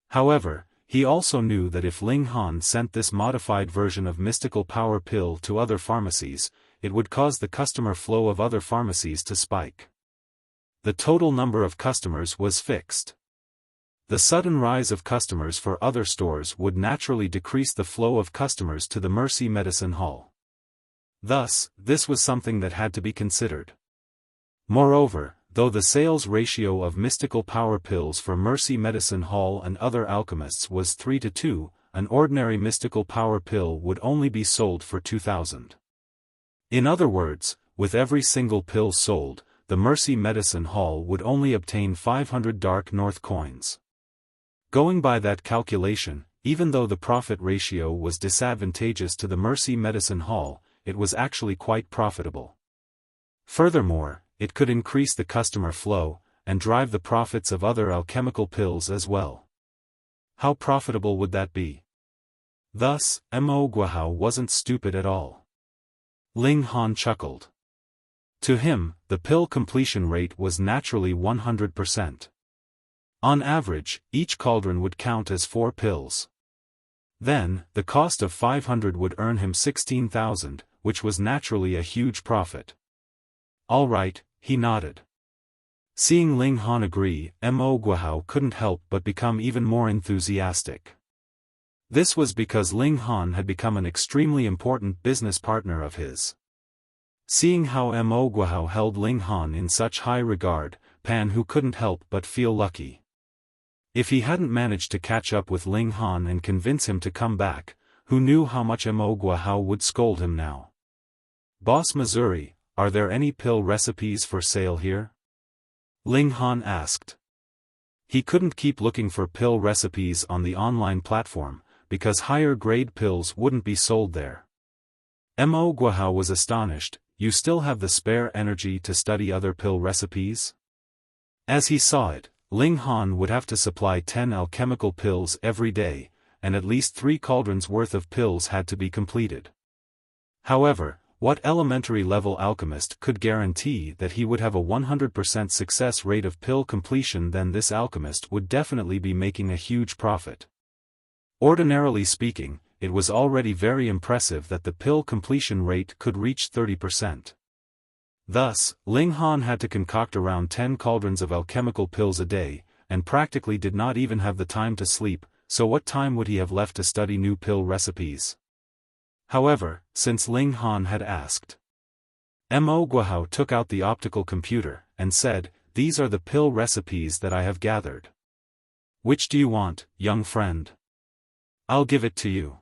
Speaker 1: However, he also knew that if Ling Han sent this modified version of mystical power pill to other pharmacies, it would cause the customer flow of other pharmacies to spike. The total number of customers was fixed. The sudden rise of customers for other stores would naturally decrease the flow of customers to the Mercy Medicine Hall. Thus, this was something that had to be considered. Moreover, though the sales ratio of mystical power pills for Mercy Medicine Hall and other alchemists was 3-2, an ordinary mystical power pill would only be sold for 2,000. In other words, with every single pill sold, the Mercy Medicine Hall would only obtain 500 Dark North coins. Going by that calculation, even though the profit ratio was disadvantageous to the Mercy Medicine Hall, it was actually quite profitable. Furthermore, it could increase the customer flow, and drive the profits of other alchemical pills as well. How profitable would that be? Thus, Mo Guohao wasn't stupid at all. Ling Han chuckled. To him, the pill completion rate was naturally 100%. On average, each cauldron would count as 4 pills. Then, the cost of 500 would earn him 16,000, which was naturally a huge profit. All right, he nodded. Seeing Ling Han agree, Mo Guohao couldn't help but become even more enthusiastic. This was because Ling Han had become an extremely important business partner of his. Seeing how Mo Guohao held Ling Han in such high regard, Pan Hu couldn't help but feel lucky. If he hadn't managed to catch up with Ling Han and convince him to come back, who knew how much Mo Guohao would scold him now? Boss Missouri, are there any pill recipes for sale here? Ling Han asked. He couldn't keep looking for pill recipes on the online platform, because higher-grade pills wouldn't be sold there. Mo Guohao was astonished. You still have the spare energy to study other pill recipes? As he saw it, Ling Han would have to supply 10 alchemical pills every day, and at least 3 cauldrons worth of pills had to be completed. However, what elementary-level alchemist could guarantee that he would have a 100% success rate of pill completion? Then this alchemist would definitely be making a huge profit. Ordinarily speaking, it was already very impressive that the pill completion rate could reach 30%. Thus, Ling Han had to concoct around 10 cauldrons of alchemical pills a day, and practically did not even have the time to sleep, so what time would he have left to study new pill recipes? However, since Ling Han had asked, Mo Guohao took out the optical computer, and said, "These are the pill recipes that I have gathered. Which do you want, young friend? I'll give it to you."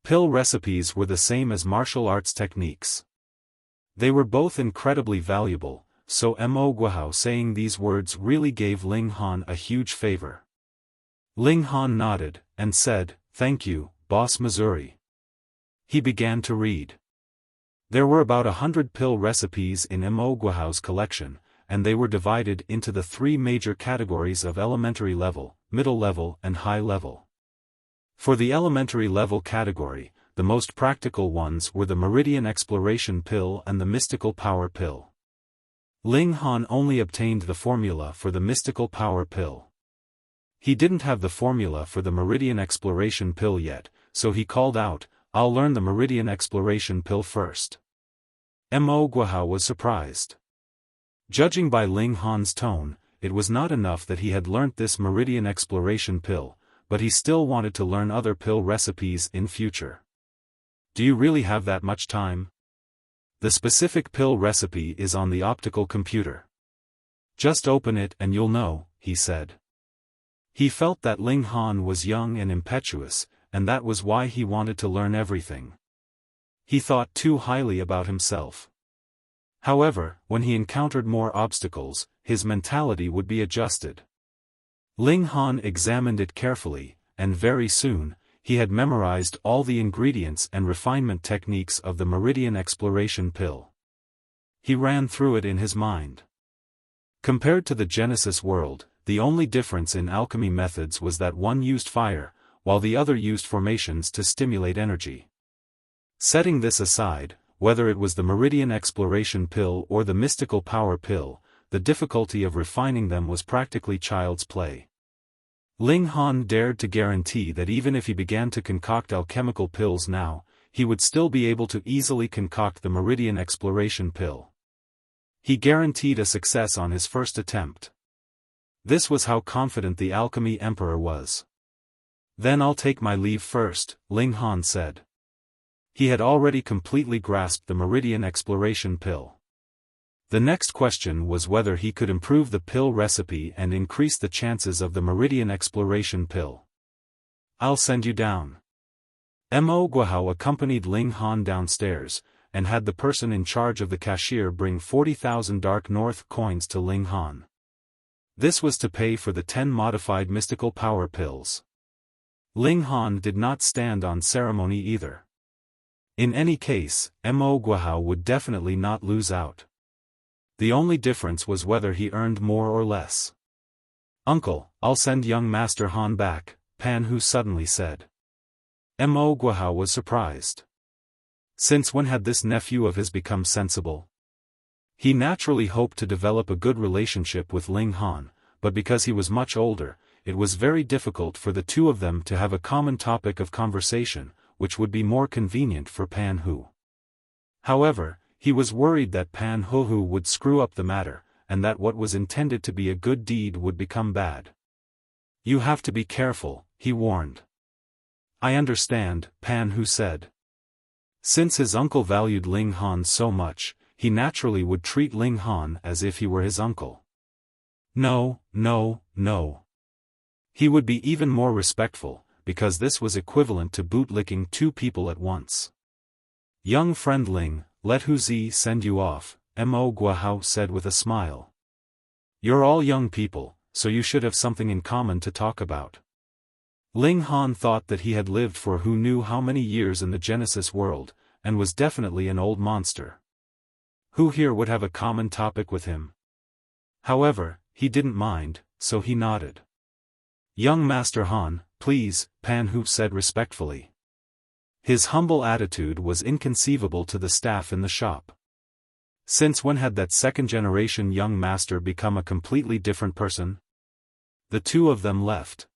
Speaker 1: Pill recipes were the same as martial arts techniques. They were both incredibly valuable, so Mo Guohao saying these words really gave Ling Han a huge favor. Ling Han nodded, and said, "Thank you, Boss Missouri." He began to read. There were about 100 pill recipes in Mo Guohao's collection, and they were divided into the 3 major categories of elementary level, middle level and high level. For the elementary level category, the most practical ones were the Meridian Exploration Pill and the Mystical Power Pill. Ling Han only obtained the formula for the Mystical Power Pill. He didn't have the formula for the Meridian Exploration Pill yet, so he called out, "I'll learn the Meridian Exploration Pill first." Mo Guohao was surprised. Judging by Ling Han's tone, it was not enough that he had learnt this Meridian Exploration Pill, but he still wanted to learn other pill recipes in future. "Do you really have that much time? The specific pill recipe is on the optical computer. Just open it and you'll know," he said. He felt that Ling Han was young and impetuous, and that was why he wanted to learn everything. He thought too highly about himself. However, when he encountered more obstacles, his mentality would be adjusted. Ling Han examined it carefully, and very soon, he had memorized all the ingredients and refinement techniques of the Meridian exploration pill. He ran through it in his mind. Compared to the Genesis world, the only difference in alchemy methods was that one used fire, while the other used formations to stimulate energy. Setting this aside, whether it was the Meridian exploration pill or the mystical power pill, the difficulty of refining them was practically child's play. Ling Han dared to guarantee that even if he began to concoct alchemical pills now, he would still be able to easily concoct the Meridian exploration pill. He guaranteed a success on his first attempt. This was how confident the alchemy emperor was. "Then I'll take my leave first," Ling Han said. He had already completely grasped the Meridian exploration pill. The next question was whether he could improve the pill recipe and increase the chances of the Meridian exploration pill. "I'll send you down." Mo Guohao accompanied Ling Han downstairs, and had the person in charge of the cashier bring 40,000 Dark North coins to Ling Han. This was to pay for the 10 modified mystical power pills. Ling Han did not stand on ceremony either. In any case, Mo Guohao would definitely not lose out. The only difference was whether he earned more or less. "Uncle, I'll send young Master Han back," Pan Hu suddenly said. Mo Guohao was surprised. Since when had this nephew of his become sensible? He naturally hoped to develop a good relationship with Ling Han, but because he was much older, it was very difficult for the two of them to have a common topic of conversation, which would be more convenient for Pan Hu. However, he was worried that Pan Hu would screw up the matter, and that what was intended to be a good deed would become bad. "You have to be careful," he warned. "I understand," Pan Hu said. Since his uncle valued Ling Han so much, he naturally would treat Ling Han as if he were his uncle. No. He would be even more respectful, because this was equivalent to bootlicking two people at once. "Young friend Ling, let Huzi send you off," Mo Guohao said with a smile. "You're all young people, so you should have something in common to talk about." Ling Han thought that he had lived for who knew how many years in the Genesis world, and was definitely an old monster. Who here would have a common topic with him? However, he didn't mind, so he nodded. "Young Master Han, please," Pan Hu said respectfully. His humble attitude was inconceivable to the staff in the shop. Since when had that second-generation young master become a completely different person? The two of them left.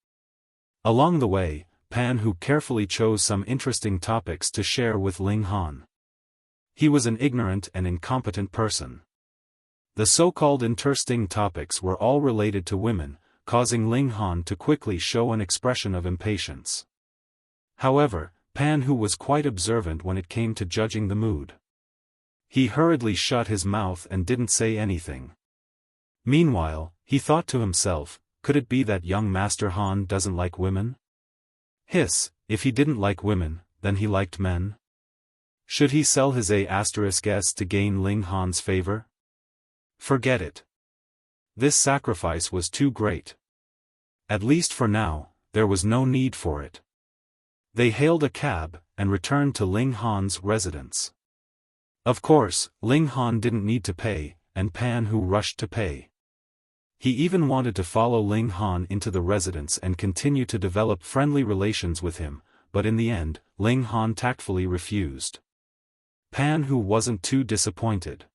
Speaker 1: Along the way, Pan Hu carefully chose some interesting topics to share with Ling Han. He was an ignorant and incompetent person. The so-called interesting topics were all related to women, causing Ling Han to quickly show an expression of impatience. However, Pan Hu was quite observant when it came to judging the mood. He hurriedly shut his mouth and didn't say anything. Meanwhile, he thought to himself, could it be that young Master Han doesn't like women? If he didn't like women, then he liked men? Should he sell his A*s to gain Ling Han's favor? Forget it. This sacrifice was too great. At least for now, there was no need for it. They hailed a cab, and returned to Ling Han's residence. Of course, Ling Han didn't need to pay, and Pan Hu rushed to pay. He even wanted to follow Ling Han into the residence and continue to develop friendly relations with him, but in the end, Ling Han tactfully refused. Pan Hu wasn't too disappointed.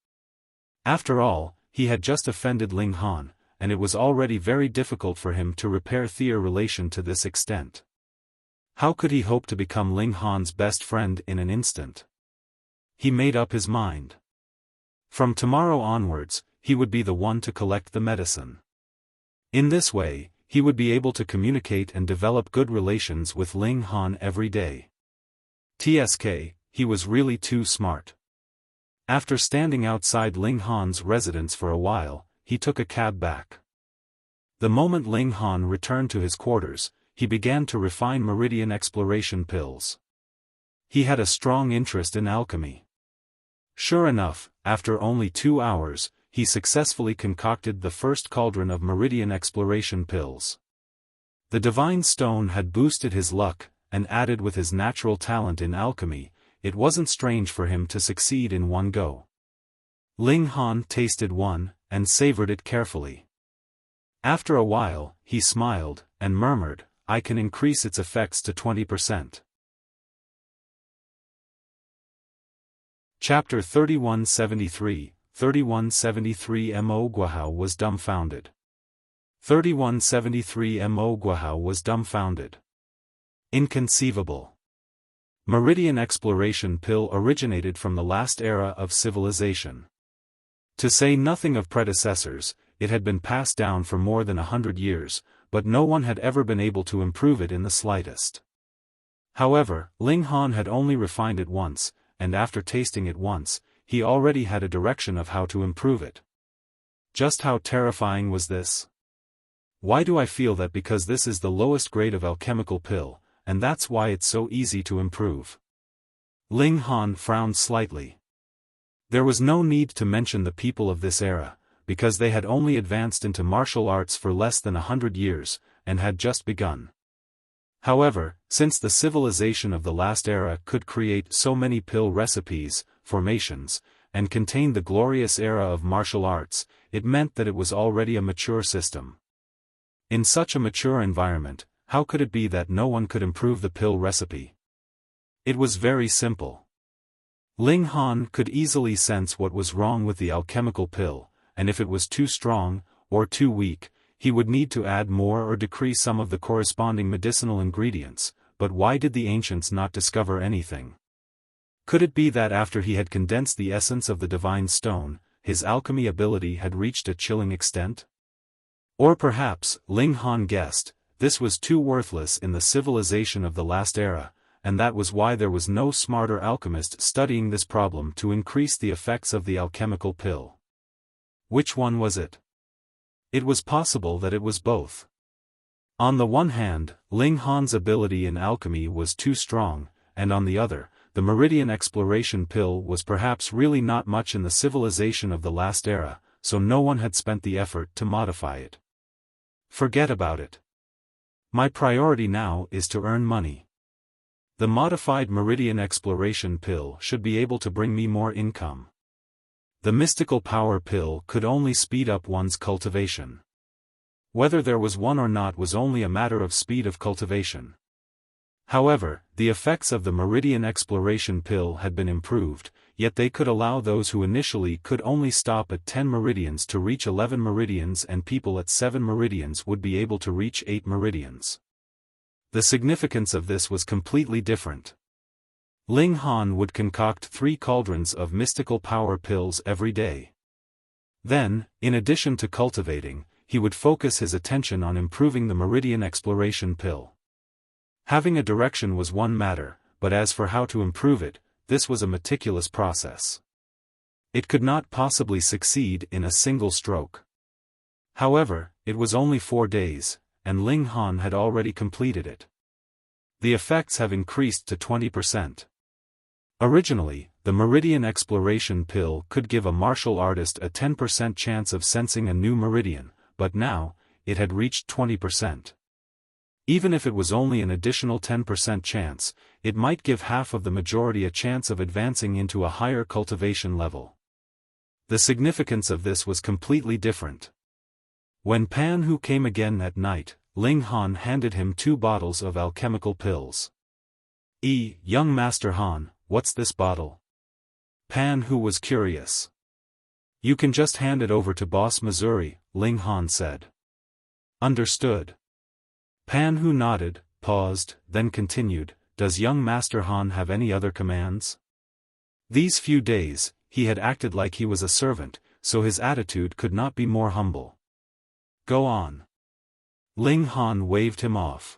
Speaker 1: After all, he had just offended Ling Han, and it was already very difficult for him to repair their relation to this extent. How could he hope to become Ling Han's best friend in an instant? He made up his mind. From tomorrow onwards, he would be the one to collect the medicine. In this way, he would be able to communicate and develop good relations with Ling Han every day. TSK, he was really too smart. After standing outside Ling Han's residence for a while, he took a cab back. The moment Ling Han returned to his quarters, he began to refine Meridian exploration pills. He had a strong interest in alchemy. Sure enough, after only 2 hours, he successfully concocted the first cauldron of Meridian exploration pills. The divine stone had boosted his luck, and added with his natural talent in alchemy, it wasn't strange for him to succeed in one go. Ling Han tasted one, and savored it carefully. After a while, he smiled, and murmured, "I can increase its effects to 20%. Chapter 3173, 3173 Mo Guohao was dumbfounded. 3173 Mo Guohao was dumbfounded. Inconceivable. Meridian exploration pill originated from the last era of civilization. To say nothing of predecessors, it had been passed down for more than 100 years, but no one had ever been able to improve it in the slightest. However, Ling Han had only refined it once, and after tasting it once, he already had a direction of how to improve it. Just how terrifying was this? Why do I feel that because this is the lowest grade of alchemical pill, and that's why it's so easy to improve? Ling Han frowned slightly. There was no need to mention the people of this era, because they had only advanced into martial arts for less than 100 years, and had just begun. However, since the civilization of the last era could create so many pill recipes, formations, and contain the glorious era of martial arts, it meant that it was already a mature system. In such a mature environment, how could it be that no one could improve the pill recipe? It was very simple. Ling Han could easily sense what was wrong with the alchemical pill, and if it was too strong, or too weak, he would need to add more or decrease some of the corresponding medicinal ingredients. But why did the ancients not discover anything? Could it be that after he had condensed the essence of the divine stone, his alchemy ability had reached a chilling extent? Or perhaps, Ling Han guessed, this was too worthless in the civilization of the last era, and that was why there was no smarter alchemist studying this problem to increase the effects of the alchemical pill. Which one was it? It was possible that it was both. On the one hand, Ling Han's ability in alchemy was too strong, and on the other, the Meridian exploration pill was perhaps really not much in the civilization of the last era, so no one had spent the effort to modify it. Forget about it. My priority now is to earn money. The modified Meridian exploration pill should be able to bring me more income. The mystical power pill could only speed up one's cultivation. Whether there was one or not was only a matter of speed of cultivation. However, the effects of the Meridian exploration pill had been improved, yet they could allow those who initially could only stop at 10 meridians to reach 11 meridians, and people at 7 meridians would be able to reach 8 meridians. The significance of this was completely different. Ling Han would concoct 3 cauldrons of mystical power pills every day. Then, in addition to cultivating, he would focus his attention on improving the Meridian exploration pill. Having a direction was one matter, but as for how to improve it, this was a meticulous process. It could not possibly succeed in a single stroke. However, it was only 4 days, and Ling Han had already completed it. The effects have increased to 20%. Originally, the Meridian exploration pill could give a martial artist a 10% chance of sensing a new meridian, but now, it had reached 20%. Even if it was only an additional 10% chance, it might give half of the majority a chance of advancing into a higher cultivation level. The significance of this was completely different. When Pan Hu came again at night, Ling Han handed him 2 bottles of alchemical pills. Young Master Han, what's this bottle? Pan Hu was curious. You can just hand it over to Boss Missouri, Ling Han said. Understood. Pan Hu nodded, paused, then continued, does young Master Han have any other commands? These few days, he had acted like he was a servant, so his attitude could not be more humble. Go on. Ling Han waved him off.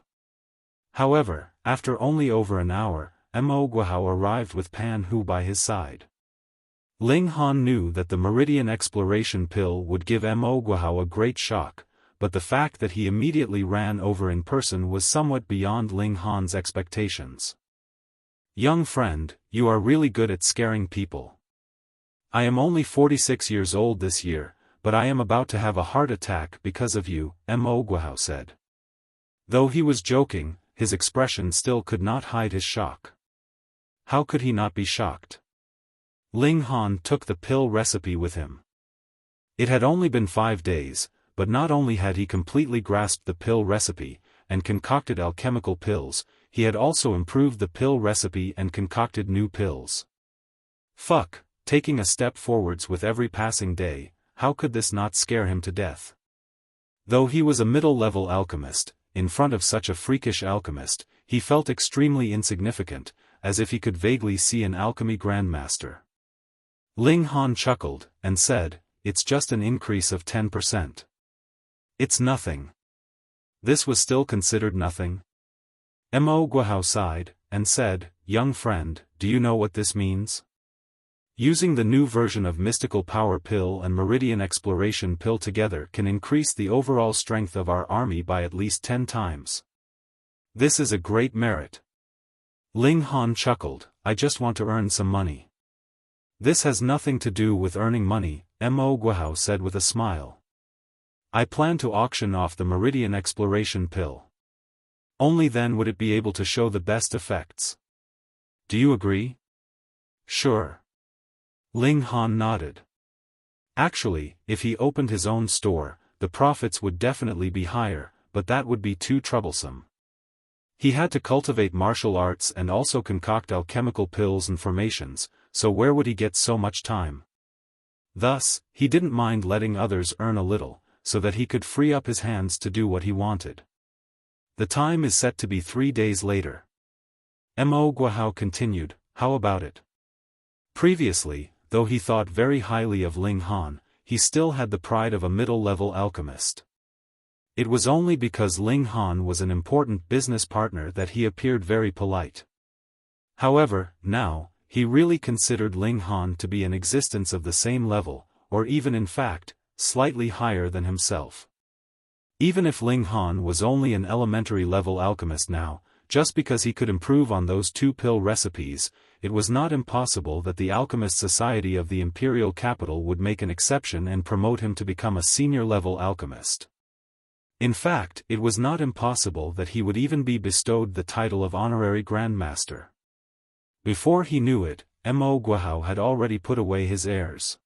Speaker 1: However, after only over an hour, Mo Guohao arrived with Pan Hu by his side. Ling Han knew that the Meridian exploration pill would give Mo Guohao a great shock, but the fact that he immediately ran over in person was somewhat beyond Ling Han's expectations. "Young friend, you are really good at scaring people. I am only 46 years old this year, but I am about to have a heart attack because of you," Mo Guohao said. Though he was joking, his expression still could not hide his shock. How could he not be shocked? Ling Han took the pill recipe with him. It had only been 5 days, but not only had he completely grasped the pill recipe, and concocted alchemical pills, he had also improved the pill recipe and concocted new pills. Fuck, taking a step forwards with every passing day, how could this not scare him to death? Though he was a middle-level alchemist, in front of such a freakish alchemist, he felt extremely insignificant, as if he could vaguely see an alchemy grandmaster. Ling Han chuckled, and said, "It's just an increase of 10%. It's nothing." This was still considered nothing? Mo Guohao sighed, and said, "Young friend, do you know what this means? Using the new version of Mystical Power Pill and Meridian Exploration Pill together can increase the overall strength of our army by at least 10 times. This is a great merit." Ling Han chuckled, "I just want to earn some money." "This has nothing to do with earning money," Mo Guohao said with a smile. "I plan to auction off the Meridian Exploration Pill. Only then would it be able to show the best effects. Do you agree?" "Sure." Ling Han nodded. Actually, if he opened his own store, the profits would definitely be higher, but that would be too troublesome. He had to cultivate martial arts and also concoct alchemical pills and formations, so where would he get so much time? Thus, he didn't mind letting others earn a little, so that he could free up his hands to do what he wanted. The time is set to be 3 days later. Mo Guohao continued, "How about it?" Previously, though he thought very highly of Ling Han, he still had the pride of a middle-level alchemist. It was only because Ling Han was an important business partner that he appeared very polite. However, now, he really considered Ling Han to be an existence of the same level, or even in fact, slightly higher than himself. Even if Ling Han was only an elementary-level alchemist now, just because he could improve on those 2 pill recipes, it was not impossible that the Alchemist Society of the Imperial Capital would make an exception and promote him to become a senior-level alchemist. In fact, it was not impossible that he would even be bestowed the title of Honorary Grandmaster. Before he knew it, Mo Guohao had already put away his airs.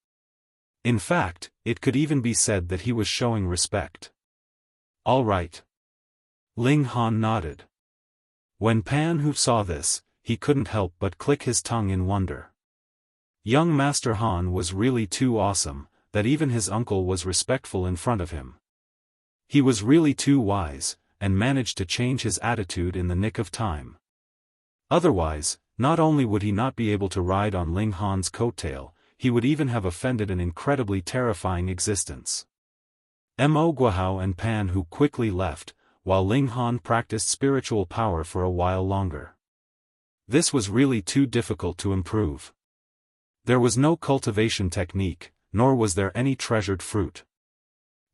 Speaker 1: In fact, it could even be said that he was showing respect. "All right." Ling Han nodded. When Pan Hu saw this, he couldn't help but click his tongue in wonder. Young Master Han was really too awesome, that even his uncle was respectful in front of him. He was really too wise, and managed to change his attitude in the nick of time. Otherwise, not only would he not be able to ride on Ling Han's coattail, he would even have offended an incredibly terrifying existence. Mo Guohao and Pan Hu quickly left, while Ling Han practiced spiritual power for a while longer. This was really too difficult to improve. There was no cultivation technique, nor was there any treasured fruit.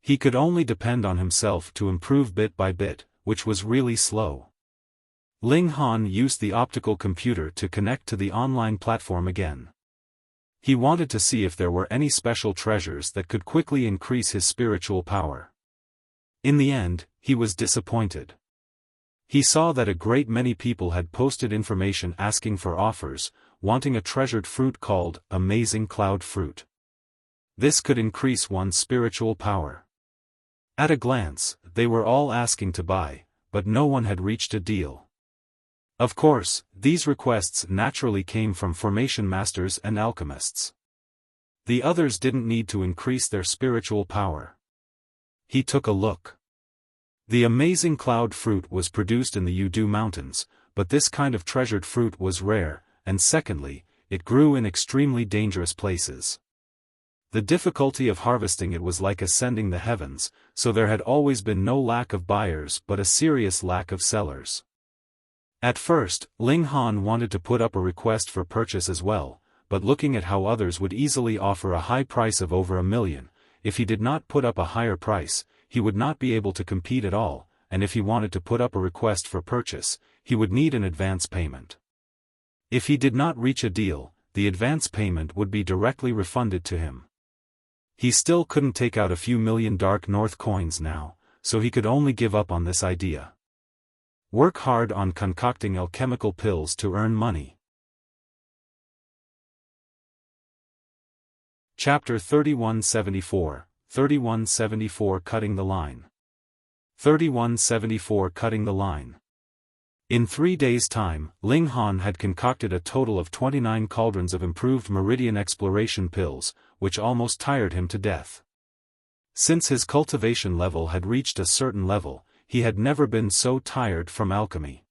Speaker 1: He could only depend on himself to improve bit by bit, which was really slow. Ling Han used the optical computer to connect to the online platform again. He wanted to see if there were any special treasures that could quickly increase his spiritual power. In the end, he was disappointed. He saw that a great many people had posted information asking for offers, wanting a treasured fruit called Amazing Cloud Fruit. This could increase one's spiritual power. At a glance, they were all asking to buy, but no one had reached a deal. Of course, these requests naturally came from formation masters and alchemists. The others didn't need to increase their spiritual power. He took a look. The amazing cloud fruit was produced in the Yudu Mountains, but this kind of treasured fruit was rare, and secondly, it grew in extremely dangerous places. The difficulty of harvesting it was like ascending the heavens, so there had always been no lack of buyers but a serious lack of sellers. At first, Ling Han wanted to put up a request for purchase as well, but looking at how others would easily offer a high price of over $1 million, if he did not put up a higher price, he would not be able to compete at all, and if he wanted to put up a request for purchase, he would need an advance payment. If he did not reach a deal, the advance payment would be directly refunded to him. He still couldn't take out a few million Dark North coins now, so he could only give up on this idea. Work hard on concocting alchemical pills to earn money. Chapter 3174, 3174 Cutting the Line. 3174 Cutting the Line. In 3 days' time, Ling Han had concocted a total of 29 cauldrons of improved Meridian exploration pills, which almost tired him to death. Since his cultivation level had reached a certain level, he had never been so tired from alchemy.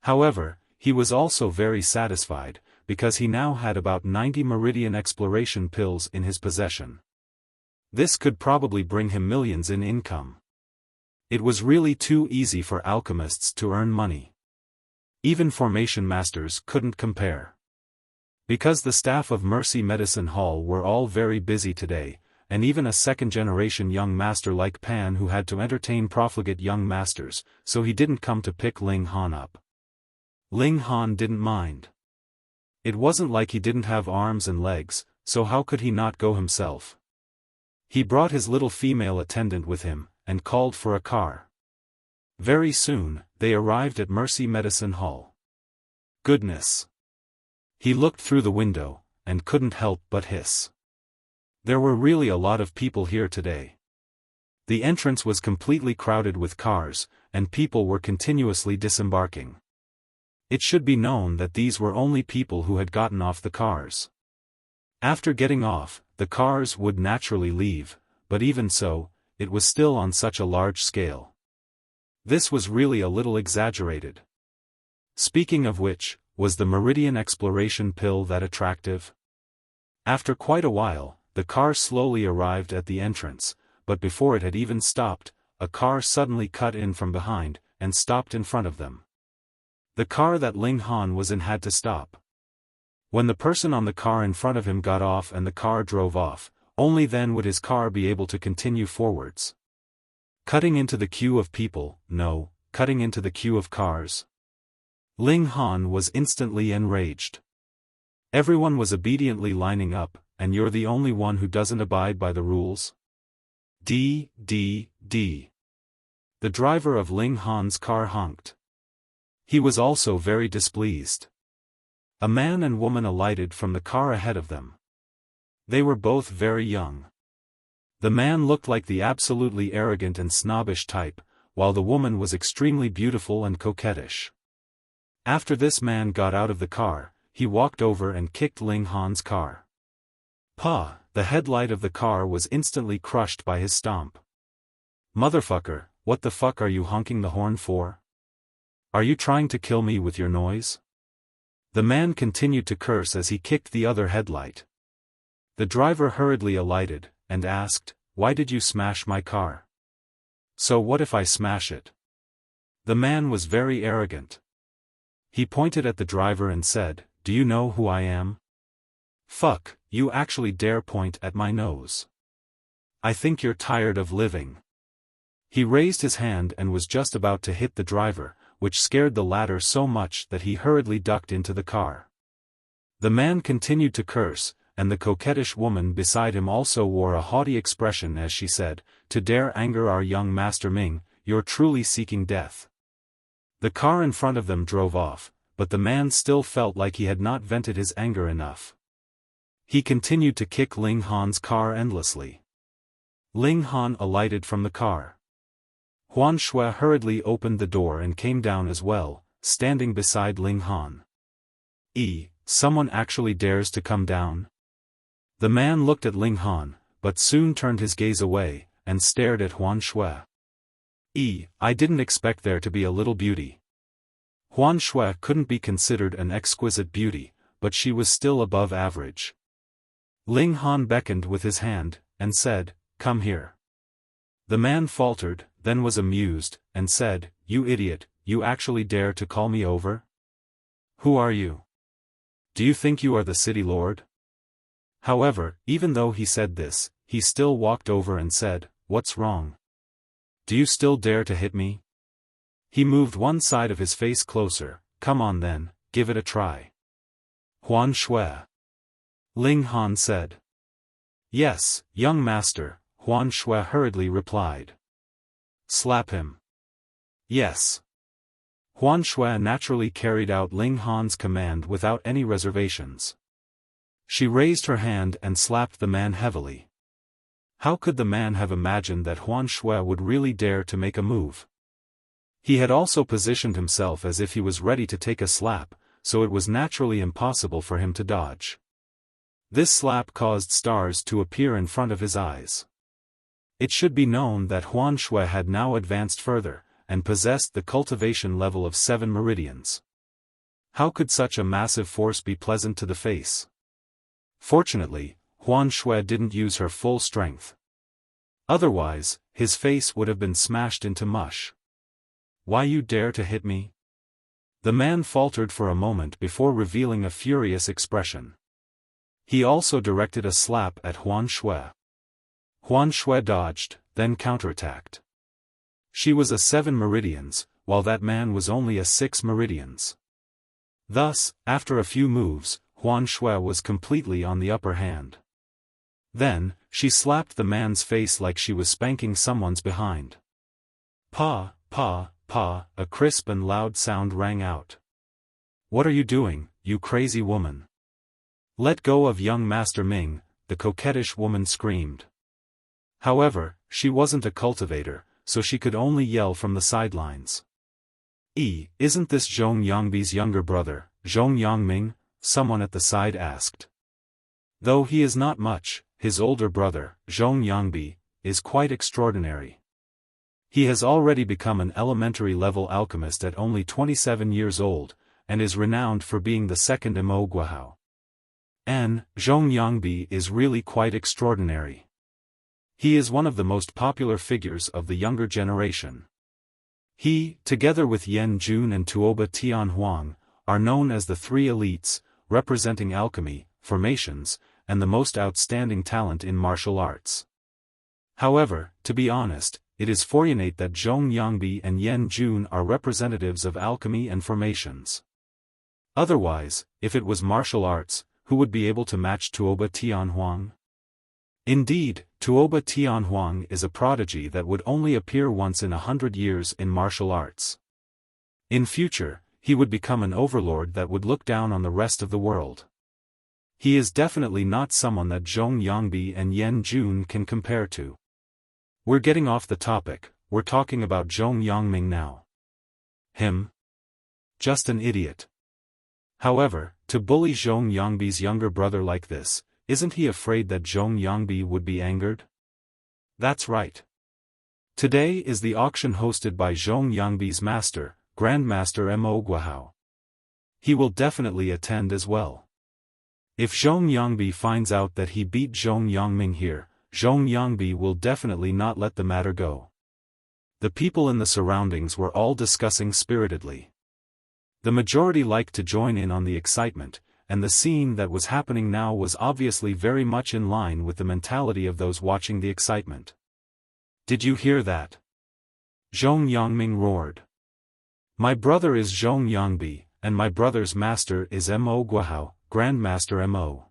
Speaker 1: However, he was also very satisfied, because he now had about 90 Meridian exploration pills in his possession. This could probably bring him millions in income. It was really too easy for alchemists to earn money. Even formation masters couldn't compare. Because the staff of Mercy Medicine Hall were all very busy today, and even a second-generation young master like Pan who had to entertain profligate young masters, so he didn't come to pick Ling Han up. Ling Han didn't mind. It wasn't like he didn't have arms and legs, so how could he not go himself? He brought his little female attendant with him, and called for a car. Very soon, they arrived at Mercy Medicine Hall. Goodness! He looked through the window, and couldn't help but hiss. There were really a lot of people here today. The entrance was completely crowded with cars, and people were continuously disembarking. It should be known that these were only people who had gotten off the cars. After getting off, the cars would naturally leave, but even so, it was still on such a large scale. This was really a little exaggerated. Speaking of which, was the Meridian exploration pill that attractive? After quite a while, the car slowly arrived at the entrance, but before it had even stopped, a car suddenly cut in from behind, and stopped in front of them. The car that Ling Han was in had to stop. When the person on the car in front of him got off and the car drove off, only then would his car be able to continue forwards. Cutting into the queue of people, no, cutting into the queue of cars. Ling Han was instantly enraged. Everyone was obediently lining up, and you're the only one who doesn't abide by the rules? D. The driver of Ling Han's car honked. He was also very displeased. A man and woman alighted from the car ahead of them. They were both very young. The man looked like the absolutely arrogant and snobbish type, while the woman was extremely beautiful and coquettish. After this man got out of the car, he walked over and kicked Ling Han's car. Pah! The headlight of the car was instantly crushed by his stomp. Motherfucker, what the fuck are you honking the horn for? Are you trying to kill me with your noise? The man continued to curse as he kicked the other headlight. The driver hurriedly alighted, and asked, "Why did you smash my car?" "So what if I smash it?" The man was very arrogant. He pointed at the driver and said, "Do you know who I am?" "Fuck, you actually dare point at my nose. I think you're tired of living." He raised his hand and was just about to hit the driver, which scared the latter so much that he hurriedly ducked into the car. The man continued to curse, and the coquettish woman beside him also wore a haughty expression as she said, "To dare anger our young Master Ming, you're truly seeking death." The car in front of them drove off, but the man still felt like he had not vented his anger enough. He continued to kick Ling Han's car endlessly. Ling Han alighted from the car. Huan Shui hurriedly opened the door and came down as well, standing beside Ling Han. Someone actually dares to come down? The man looked at Ling Han, but soon turned his gaze away, and stared at Huan Shui. I didn't expect there to be a little beauty. Huan Shui couldn't be considered an exquisite beauty, but she was still above average. Ling Han beckoned with his hand, and said, "Come here." The man faltered, then was amused, and said, "You idiot, you actually dare to call me over? Who are you? Do you think you are the city lord?" However, even though he said this, he still walked over and said, "What's wrong? Do you still dare to hit me? He moved one side of his face closer. Come on then, give it a try. Huan Shui. Ling Han said. Yes, young master, Huan Shui hurriedly replied. Slap him. Yes. Huan Shui naturally carried out Ling Han's command without any reservations. She raised her hand and slapped the man heavily. How could the man have imagined that Huan Shui would really dare to make a move? He had also positioned himself as if he was ready to take a slap, so it was naturally impossible for him to dodge. This slap caused stars to appear in front of his eyes. It should be known that Huan Shui had now advanced further, and possessed the cultivation level of 7 meridians. How could such a massive force be pleasant to the face? Fortunately, Huan Shui didn't use her full strength. Otherwise, his face would have been smashed into mush. Why you dare to hit me? The man faltered for a moment before revealing a furious expression. He also directed a slap at Huan Shui. Huan Shui dodged, then counterattacked. She was a 7 meridians, while that man was only a 6 meridians. Thus, after a few moves, Huan Shui was completely on the upper hand. Then, she slapped the man's face like she was spanking someone's behind. Pa, pa, pa, a crisp and loud sound rang out. What are you doing, you crazy woman? Let go of young Master Ming, the coquettish woman screamed. However, she wasn't a cultivator, so she could only yell from the sidelines. Isn't this Zhong Yangbi's younger brother, Zhong Yangming? Someone at the side asked. Though he is not much, his older brother, Zhong Yangbi, is quite extraordinary. He has already become an elementary-level alchemist at only 27 years old, and is renowned for being the second Mo Guohao. And Zhong Yangbi is really quite extraordinary. He is one of the most popular figures of the younger generation. He, together with Yan Jun and Tuoba Tianhuang, are known as the 3 elites, representing alchemy, formations, and the most outstanding talent in martial arts. However, to be honest, it is fortunate that Zhong Yangbi and Yan Jun are representatives of alchemy and formations. Otherwise, if it was martial arts, who would be able to match Tuoba Tianhuang? Indeed, Tuoba Tianhuang is a prodigy that would only appear once in 100 years in martial arts. In future, he would become an overlord that would look down on the rest of the world. He is definitely not someone that Zhong Yangbi and Yan Jun can compare to. We're getting off the topic, we're talking about Zhong Yangming now. Him? Just an idiot. However, to bully Zhong Yangbi's younger brother like this, isn't he afraid that Zhong Yangbi would be angered? That's right. Today is the auction hosted by Zhong Yangbi's master, Grandmaster Mo Guohao. He will definitely attend as well. If Zhong Yangbi finds out that he beat Zhong Yangming here, Zhong Yangbi will definitely not let the matter go. The people in the surroundings were all discussing spiritedly. The majority liked to join in on the excitement, and the scene that was happening now was obviously very much in line with the mentality of those watching the excitement. Did you hear that? Zhong Yangming roared. My brother is Zhong Yangbi, and my brother's master is Mo Guohao, Grandmaster Mo.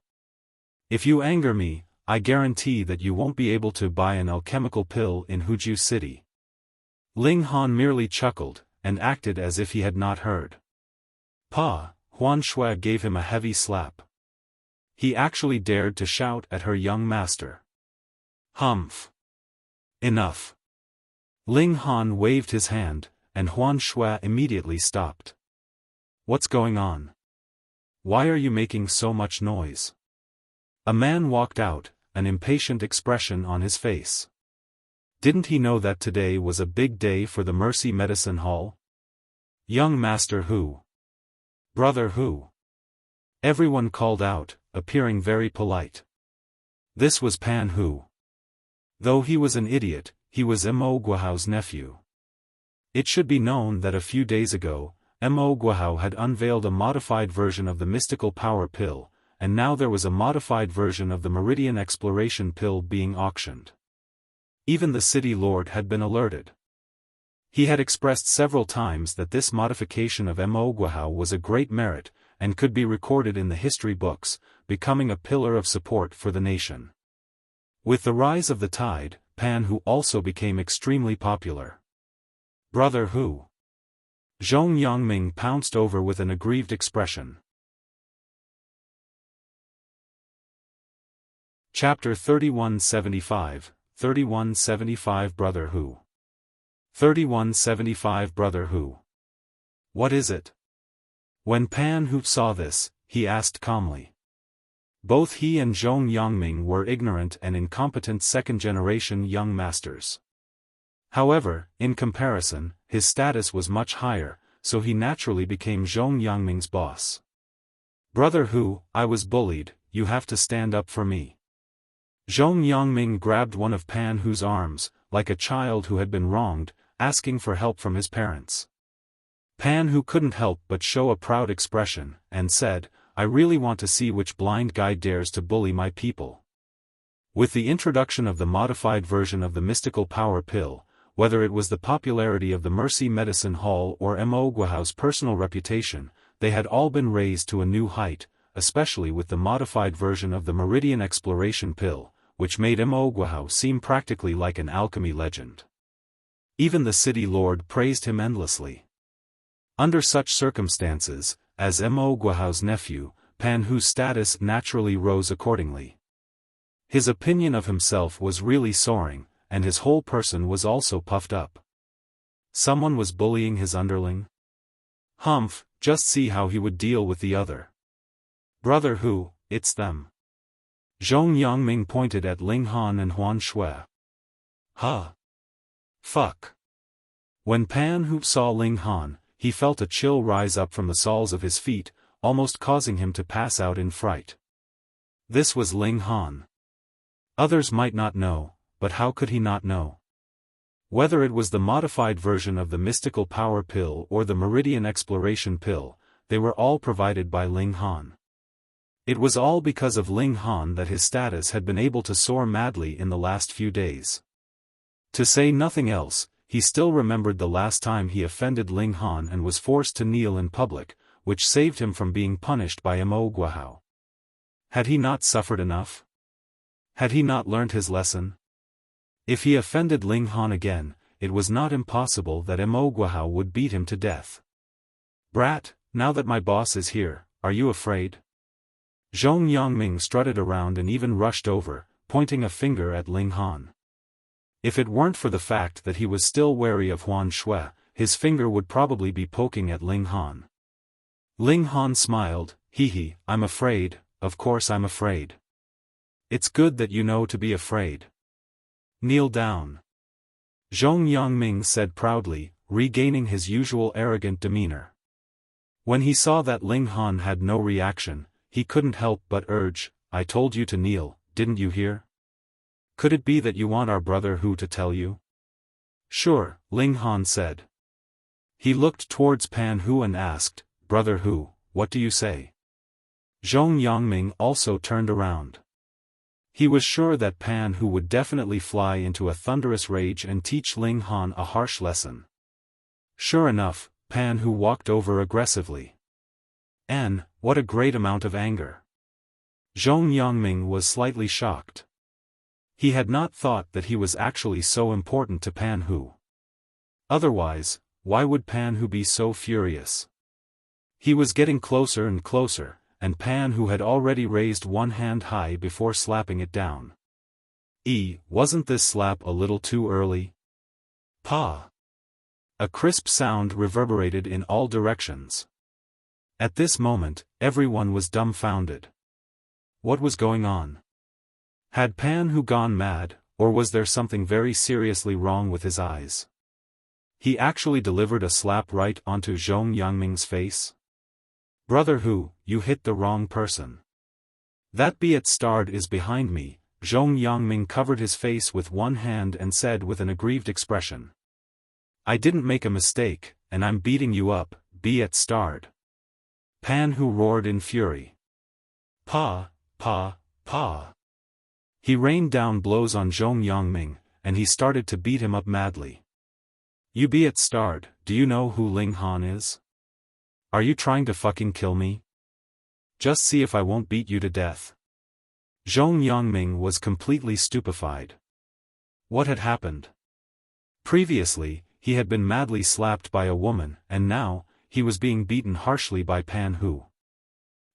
Speaker 1: If you anger me, I guarantee that you won't be able to buy an alchemical pill in Huju City. Ling Han merely chuckled, and acted as if he had not heard. Pa, Huan Shui gave him a heavy slap. He actually dared to shout at her young master. Humph. Enough. Ling Han waved his hand, and Huan Shui immediately stopped. What's going on? Why are you making so much noise? A man walked out, an impatient expression on his face. Didn't he know that today was a big day for the Mercy Medicine Hall? Young master who? Brother who? Everyone called out, appearing very polite. This was Pan Hu. Though he was an idiot, he was Mo Guohao's nephew. It should be known that a few days ago, Mo Guohao had unveiled a modified version of the mystical power pill, and now there was a modified version of the Meridian exploration pill being auctioned. Even the city lord had been alerted. He had expressed several times that this modification of Mo Guohao was a great merit, and could be recorded in the history books, becoming a pillar of support for the nation. With the rise of the tide, Pan Hu also became extremely popular. Brother Hu. Zhong Yangming pounced over with an aggrieved expression. Chapter 3175, 3175 Brother Hu. 3175 Brother Hu. What is it? When Pan Hu saw this, he asked calmly. Both he and Zhong Yangming were ignorant and incompetent second-generation young masters. However, in comparison, his status was much higher, so he naturally became Zhong Yangming's boss. Brother Hu, I was bullied, you have to stand up for me. Zhong Yangming grabbed one of Pan Hu's arms, like a child who had been wronged, asking for help from his parents. Pan Hu couldn't help but show a proud expression, and said, I really want to see which blind guy dares to bully my people. With the introduction of the modified version of the mystical power pill, whether it was the popularity of the Mercy Medicine Hall or Mo Guohao's personal reputation, they had all been raised to a new height, especially with the modified version of the Meridian exploration pill, which made Mo Guohao seem practically like an alchemy legend. Even the city lord praised him endlessly. Under such circumstances, as Mo Guohao's nephew, Pan Hu's status naturally rose accordingly. His opinion of himself was really soaring, and his whole person was also puffed up. Someone was bullying his underling? Humph, just see how he would deal with the other. Brother Hu, it's them. Zhong Yangming pointed at Ling Han and Huan Shui. Huh. Fuck. When Pan Hu saw Ling Han, he felt a chill rise up from the soles of his feet, almost causing him to pass out in fright. This was Ling Han. Others might not know, but how could he not know? Whether it was the modified version of the mystical power pill or the Meridian exploration pill, they were all provided by Ling Han. It was all because of Ling Han that his status had been able to soar madly in the last few days. To say nothing else, he still remembered the last time he offended Ling Han and was forced to kneel in public, which saved him from being punished by Mo Guohao. Had he not suffered enough? Had he not learned his lesson? If he offended Ling Han again, it was not impossible that Mo Guohao would beat him to death. Brat, now that my boss is here, are you afraid? Zhong Yangming strutted around and even rushed over, pointing a finger at Ling Han. If it weren't for the fact that he was still wary of Huan Shui, his finger would probably be poking at Ling Han. Ling Han smiled, hee, I'm afraid, of course I'm afraid. It's good that you know to be afraid. Kneel down. Zhong Yangming said proudly, regaining his usual arrogant demeanor. When he saw that Ling Han had no reaction, he couldn't help but urge, I told you to kneel, didn't you hear? Could it be that you want our brother Hu to tell you? Sure, Ling Han said. He looked towards Pan Hu and asked, Brother Hu, what do you say? Zhong Yangming also turned around. He was sure that Pan Hu would definitely fly into a thunderous rage and teach Ling Han a harsh lesson. Sure enough, Pan Hu walked over aggressively. And, what a great amount of anger. Zhong Yangming was slightly shocked. He had not thought that he was actually so important to Pan Hu. Otherwise, why would Pan Hu be so furious? He was getting closer and closer, and Pan Hu had already raised one hand high before slapping it down. Wasn't this slap a little too early? Pa! A crisp sound reverberated in all directions. At this moment, everyone was dumbfounded. What was going on? Had Pan Hu gone mad, or was there something very seriously wrong with his eyes? He actually delivered a slap right onto Zhong Yangming's face? Brother Hu, you hit the wrong person. That be starred is behind me. Zhong Yangming covered his face with one hand and said with an aggrieved expression. I didn't make a mistake, and I'm beating you up, be starred. Pan Hu roared in fury. Pa! He rained down blows on Zhong Yangming, and he started to beat him up madly. You be it starred, do you know who Ling Han is? Are you trying to fucking kill me? Just see if I won't beat you to death. Zhong Yongming was completely stupefied. What had happened? Previously, he had been madly slapped by a woman, and now, he was being beaten harshly by Pan Hu.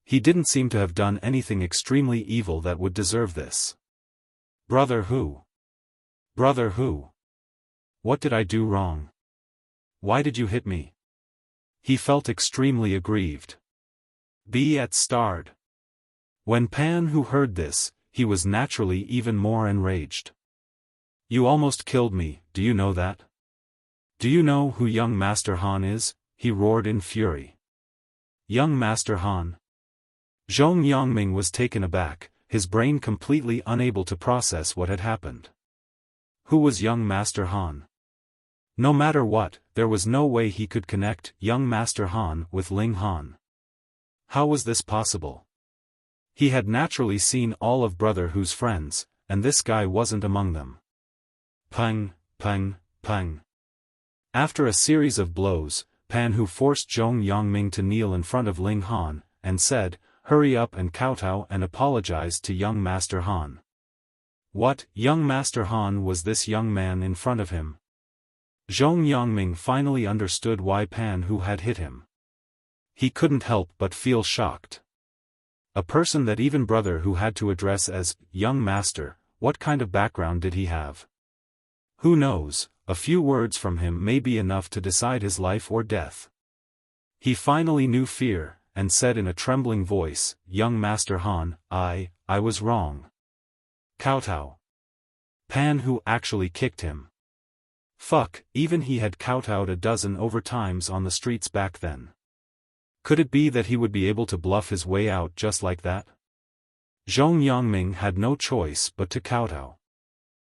Speaker 1: He didn't seem to have done anything extremely evil that would deserve this. Brother Hu. Brother Hu. What did I do wrong? Why did you hit me? He felt extremely aggrieved. Be it starred. When Pan Hu heard this, he was naturally even more enraged. You almost killed me, do you know that? Do you know who young Master Han is? He roared in fury. Young Master Han. Zhong Yongming was taken aback, his brain completely unable to process what had happened. Who was young Master Han? No matter what, there was no way he could connect young Master Han with Ling Han. How was this possible? He had naturally seen all of Brother Hu's friends, and this guy wasn't among them. Pang, pang, pang. After a series of blows, Pan Hu forced Zhong Yongming to kneel in front of Ling Han, and said, "Hurry up and kowtow and apologize to young Master Han." What, young Master Han was this young man in front of him? Zhong Yongming finally understood why Pan Hu had hit him. He couldn't help but feel shocked. A person that even Brother Hu had to address as, young master, what kind of background did he have? Who knows, a few words from him may be enough to decide his life or death. He finally knew fear, and said in a trembling voice, "Young Master Han, I was wrong." Kowtow. Pan Hu actually kicked him. Fuck, even he had kowtowed a dozen over times on the streets back then. Could it be that he would be able to bluff his way out just like that? Zhong Yongming had no choice but to kowtow.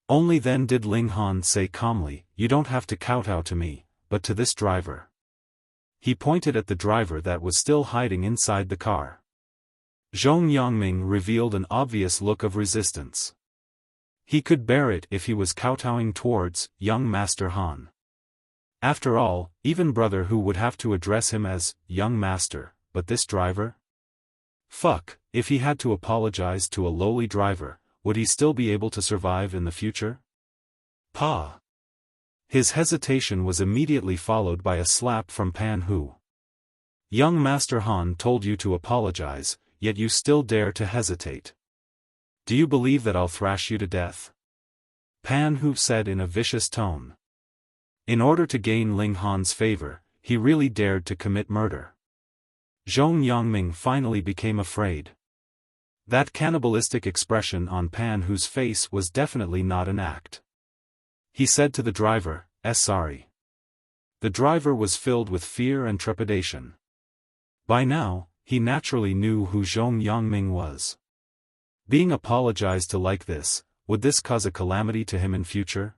Speaker 1: Only then did Ling Han say calmly, "You don't have to kowtow to me, but to this driver." He pointed at the driver that was still hiding inside the car. Zhong Yongming revealed an obvious look of resistance. He could bear it if he was kowtowing towards young Master Han. After all, even Brother Hu would have to address him as young master, but this driver? Fuck, if he had to apologize to a lowly driver, would he still be able to survive in the future? Pa! His hesitation was immediately followed by a slap from Pan Hu. Young Master Han told you to apologize, yet you still dare to hesitate. Do you believe that I'll thrash you to death? Pan Hu said in a vicious tone. In order to gain Ling Han's favor, he really dared to commit murder. Zhong Yongming finally became afraid. That cannibalistic expression on Pan Hu's face was definitely not an act. He said to the driver, "Sorry." The driver was filled with fear and trepidation. By now, he naturally knew who Zhong Yongming was. Being apologized to like this, would this cause a calamity to him in future?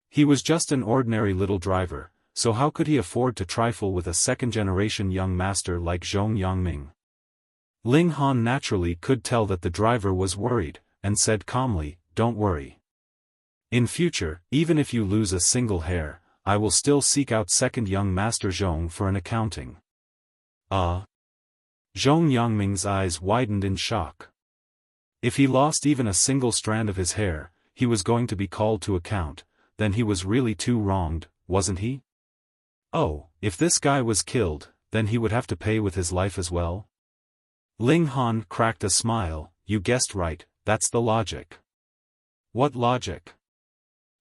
Speaker 1: He was just an ordinary little driver, so how could he afford to trifle with a second-generation young master like Zhong Yongming? Ling Han naturally could tell that the driver was worried, and said calmly, "Don't worry. In future, even if you lose a single hair, I will still seek out second young Master Zhong for an accounting." Zhong Yongming's eyes widened in shock. If he lost even a single strand of his hair, he was going to be called to account, then he was really too wronged, wasn't he? Oh, if this guy was killed, then he would have to pay with his life as well? Ling Han cracked a smile. "You guessed right, that's the logic." What logic?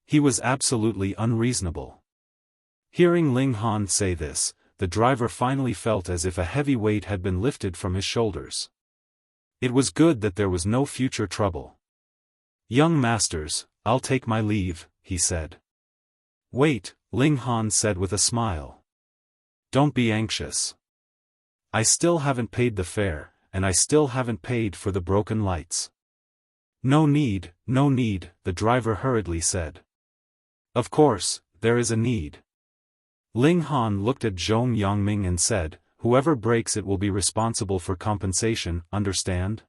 Speaker 1: He was absolutely unreasonable. Hearing Ling Han say this, the driver finally felt as if a heavy weight had been lifted from his shoulders. It was good that there was no future trouble. "Young masters, I'll take my leave," he said. "Wait," Ling Han said with a smile. "Don't be anxious. I still haven't paid the fare, and I still haven't paid for the broken lights." No need, the driver hurriedly said. "Of course, there is a need." Ling Han looked at Zhong Yongming and said, "Whoever breaks it will be responsible for compensation, understand?"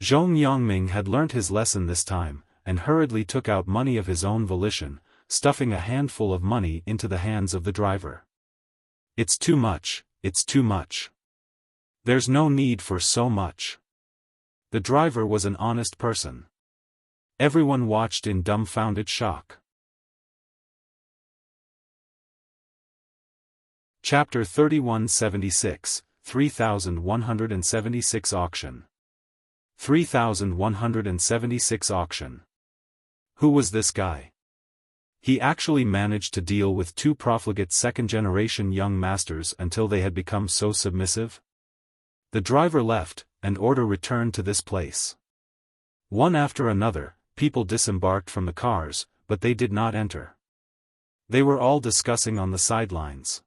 Speaker 1: Zhong Yongming had learnt his lesson this time, and hurriedly took out money of his own volition, stuffing a handful of money into the hands of the driver. "It's too much, it's too much. There's no need for so much." The driver was an honest person. Everyone watched in dumbfounded shock. Chapter 3176, 3176 Auction. 3176 Auction. Who was this guy? He actually managed to deal with two profligate second-generation young masters until they had become so submissive? The driver left, and order returned to this place. One after another, people disembarked from the cars, but they did not enter. They were all discussing on the sidelines.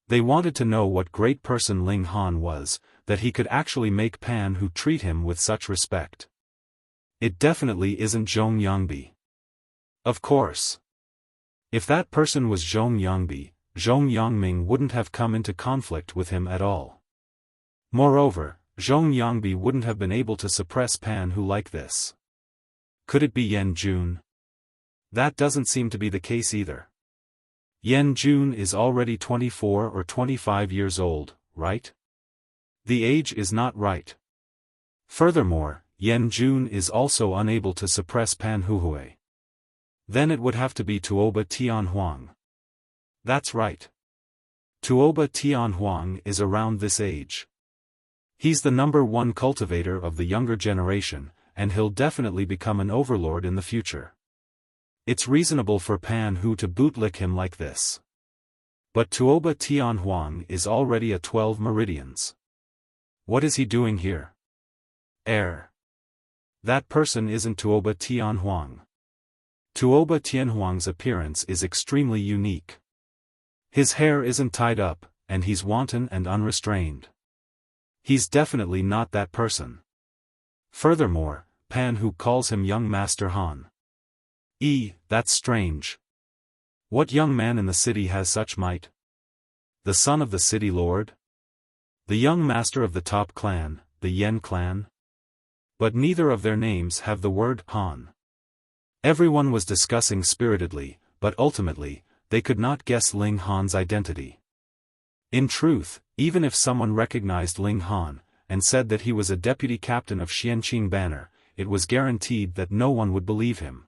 Speaker 1: They wanted to know what great person Ling Han was, that he could actually make Pan Hu treat him with such respect. It definitely isn't Zhong Yangbi. Of course. If that person was Zhong Yangbi, Zhong Yangming wouldn't have come into conflict with him at all. Moreover, Zhong Yangbi wouldn't have been able to suppress Pan Hu like this. Could it be Yan Jun? That doesn't seem to be the case either. Yan Jun is already 24 or 25 years old, right? The age is not right. Furthermore, Yan Jun is also unable to suppress Pan Huhui. Then it would have to be Tuoba Tianhuang. That's right. Tuoba Tianhuang is around this age. He's the #1 cultivator of the younger generation, and he'll definitely become an overlord in the future. It's reasonable for Pan Hu to bootlick him like this. But Tuoba Tianhuang is already at 12 Meridians. What is he doing here? That person isn't Tuoba Tianhuang. Tuoba Tianhuang's appearance is extremely unique. His hair isn't tied up, and he's wanton and unrestrained. He's definitely not that person. Furthermore, Pan Hu calls him young Master Han. That's strange. What young man in the city has such might? The son of the city lord? The young master of the top clan, the Yen clan? But neither of their names have the word Han. Everyone was discussing spiritedly, but ultimately, they could not guess Ling Han's identity. In truth, even if someone recognized Ling Han, and said that he was a deputy captain of Xianqing Banner, it was guaranteed that no one would believe him.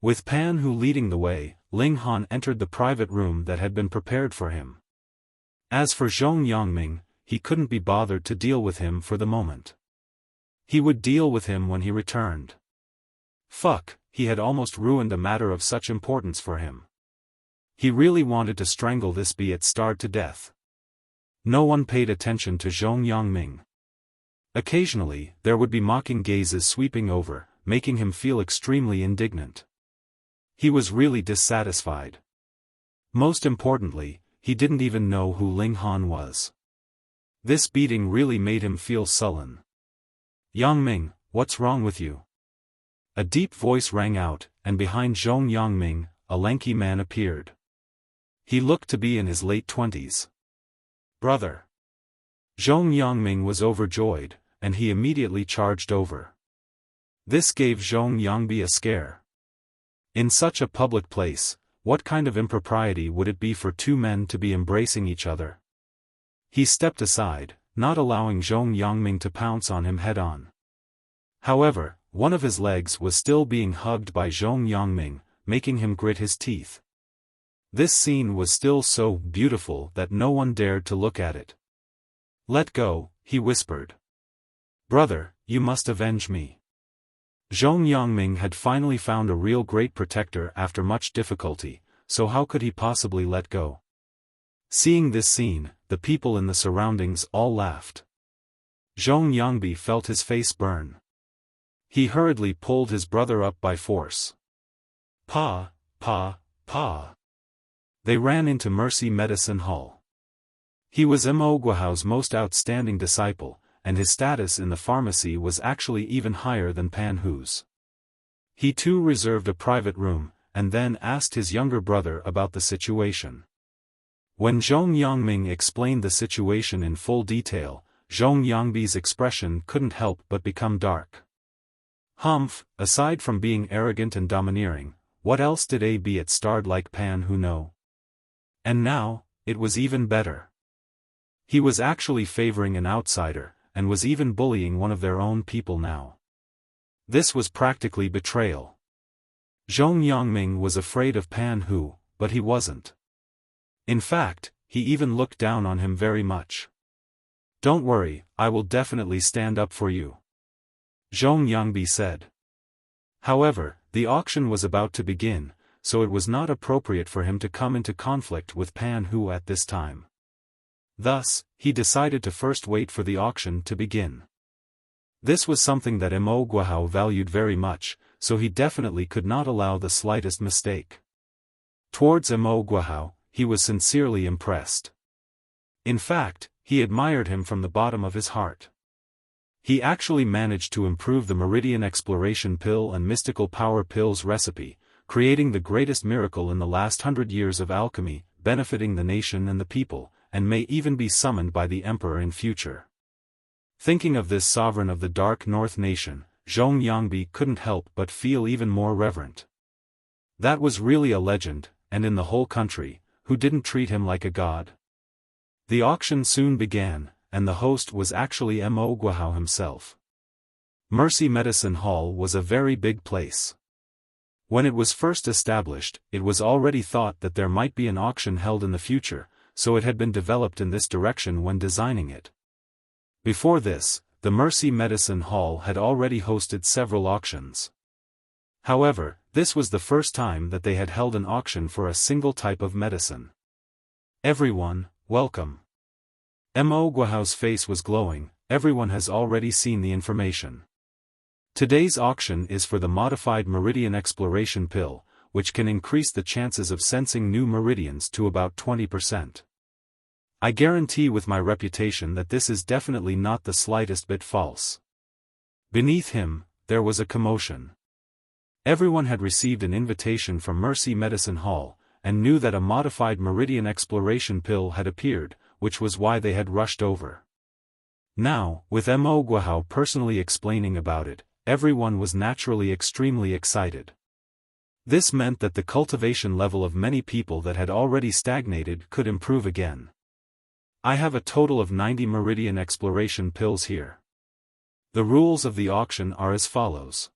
Speaker 1: With Pan Hu leading the way, Ling Han entered the private room that had been prepared for him. As for Zhong Yangming, he couldn't be bothered to deal with him for the moment. He would deal with him when he returned. Fuck, he had almost ruined a matter of such importance for him. He really wanted to strangle this be-it starved to death. No one paid attention to Zhong Yangming. Occasionally, there would be mocking gazes sweeping over, making him feel extremely indignant. He was really dissatisfied. Most importantly, he didn't even know who Ling Han was. This beating really made him feel sullen. "Yangming, what's wrong with you?" A deep voice rang out, and behind Zhong Yangming, a lanky man appeared. He looked to be in his late 20s. "Brother." Zhong Yangming was overjoyed, and he immediately charged over. This gave Zhong Yangbi a scare. In such a public place, what kind of impropriety would it be for two men to be embracing each other? He stepped aside, not allowing Zhong Yangming to pounce on him head-on. However, one of his legs was still being hugged by Zhong Yangming, making him grit his teeth. This scene was still so beautiful that no one dared to look at it. "Let go," he whispered. "Brother, you must avenge me." Zhong Yangming had finally found a real great protector after much difficulty, so how could he possibly let go? Seeing this scene, the people in the surroundings all laughed. Zhong Yangbi felt his face burn. He hurriedly pulled his brother up by force. Pa. They ran into Mercy Medicine Hall. He was Mo Guohao's most outstanding disciple, and his status in the pharmacy was actually even higher than Pan Hu's. He too reserved a private room, and then asked his younger brother about the situation. When Zhong Yangming explained the situation in full detail, Zhong Yangbi's expression couldn't help but become dark. Humph, aside from being arrogant and domineering, what else did a be it starred like Pan who know? And now, it was even better. He was actually favoring an outsider, and was even bullying one of their own people now. This was practically betrayal. Zhong Yongming was afraid of Pan Hu, but he wasn't. In fact, he even looked down on him very much. "Don't worry, I will definitely stand up for you," Zhong Yongbi said. However, the auction was about to begin, so it was not appropriate for him to come into conflict with Pan Hu at this time. Thus, he decided to first wait for the auction to begin. This was something that Mo Guohao valued very much, so he definitely could not allow the slightest mistake. Towards Mo Guohao, he was sincerely impressed. In fact, he admired him from the bottom of his heart. He actually managed to improve the Meridian Exploration Pill and Mystical Power Pills recipe, creating the greatest miracle in the last 100 years of alchemy, benefiting the nation and the people, and may even be summoned by the emperor in future. Thinking of this sovereign of the Dark North nation, Zhong Yongbi couldn't help but feel even more reverent. That was really a legend, and in the whole country, who didn't treat him like a god? The auction soon began, and the host was actually Mo Guohao himself. Mercy Medicine Hall was a very big place. When it was first established, it was already thought that there might be an auction held in the future, so it had been developed in this direction when designing it. Before this, the Mercy Medicine Hall had already hosted several auctions. However, this was the first time that they had held an auction for a single type of medicine. "Everyone, welcome." Mo Guohao's face was glowing. "Everyone has already seen the information. Today's auction is for the modified Meridian Exploration Pill, which can increase the chances of sensing new meridians to about 20%. I guarantee with my reputation that this is definitely not the slightest bit false." Beneath him, there was a commotion. Everyone had received an invitation from Mercy Medicine Hall, and knew that a modified Meridian Exploration Pill had appeared, which was why they had rushed over. Now, with Mo Guohao personally explaining about it, everyone was naturally extremely excited. This meant that the cultivation level of many people that had already stagnated could improve again. "I have a total of 90 Meridian Exploration Pills here. The rules of the auction are as follows.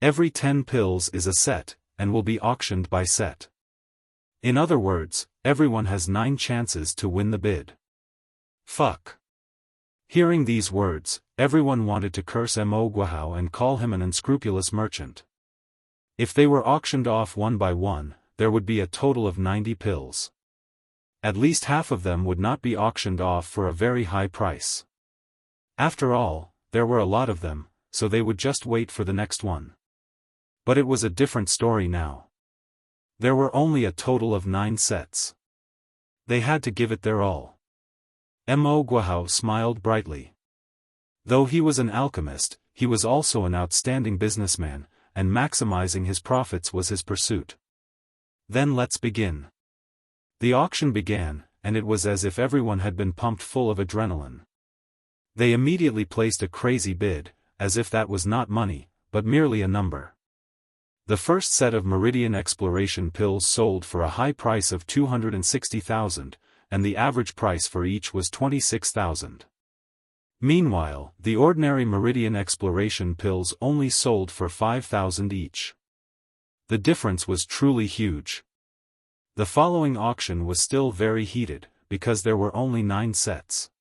Speaker 1: Every 10 pills is a set, and will be auctioned by set. In other words, everyone has 9 chances to win the bid." Fuck. Hearing these words, everyone wanted to curse Mo Guohao and call him an unscrupulous merchant. If they were auctioned off one by one, there would be a total of 90 pills. At least half of them would not be auctioned off for a very high price. After all, there were a lot of them, so they would just wait for the next one. But it was a different story now. There were only a total of 9 sets. They had to give it their all. Mo Guohao smiled brightly. Though he was an alchemist, he was also an outstanding businessman, and maximizing his profits was his pursuit. "Then let's begin." The auction began, and it was as if everyone had been pumped full of adrenaline. They immediately placed a crazy bid, as if that was not money, but merely a number. The first set of Meridian Exploration Pills sold for a high price of 260,000, and the average price for each was 26,000. Meanwhile, the ordinary Meridian Exploration Pills only sold for 5,000 each. The difference was truly huge. The following auction was still very heated, because there were only 9 sets.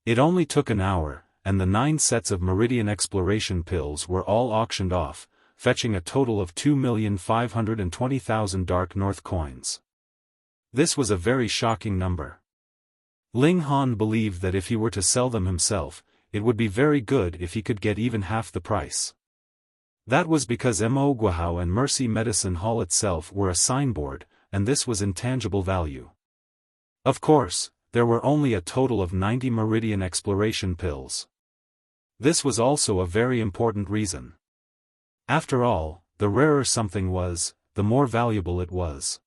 Speaker 1: It only took an hour, and the 9 sets of Meridian Exploration Pills were all auctioned off, fetching a total of 2,520,000 Dark North coins. This was a very shocking number. Ling Han believed that if he were to sell them himself, it would be very good if he could get even half the price. That was because Mo Guohao and Mercy Medicine Hall itself were a signboard, and this was intangible value. Of course, there were only a total of 90 Meridian Exploration Pills. This was also a very important reason. After all, the rarer something was, the more valuable it was.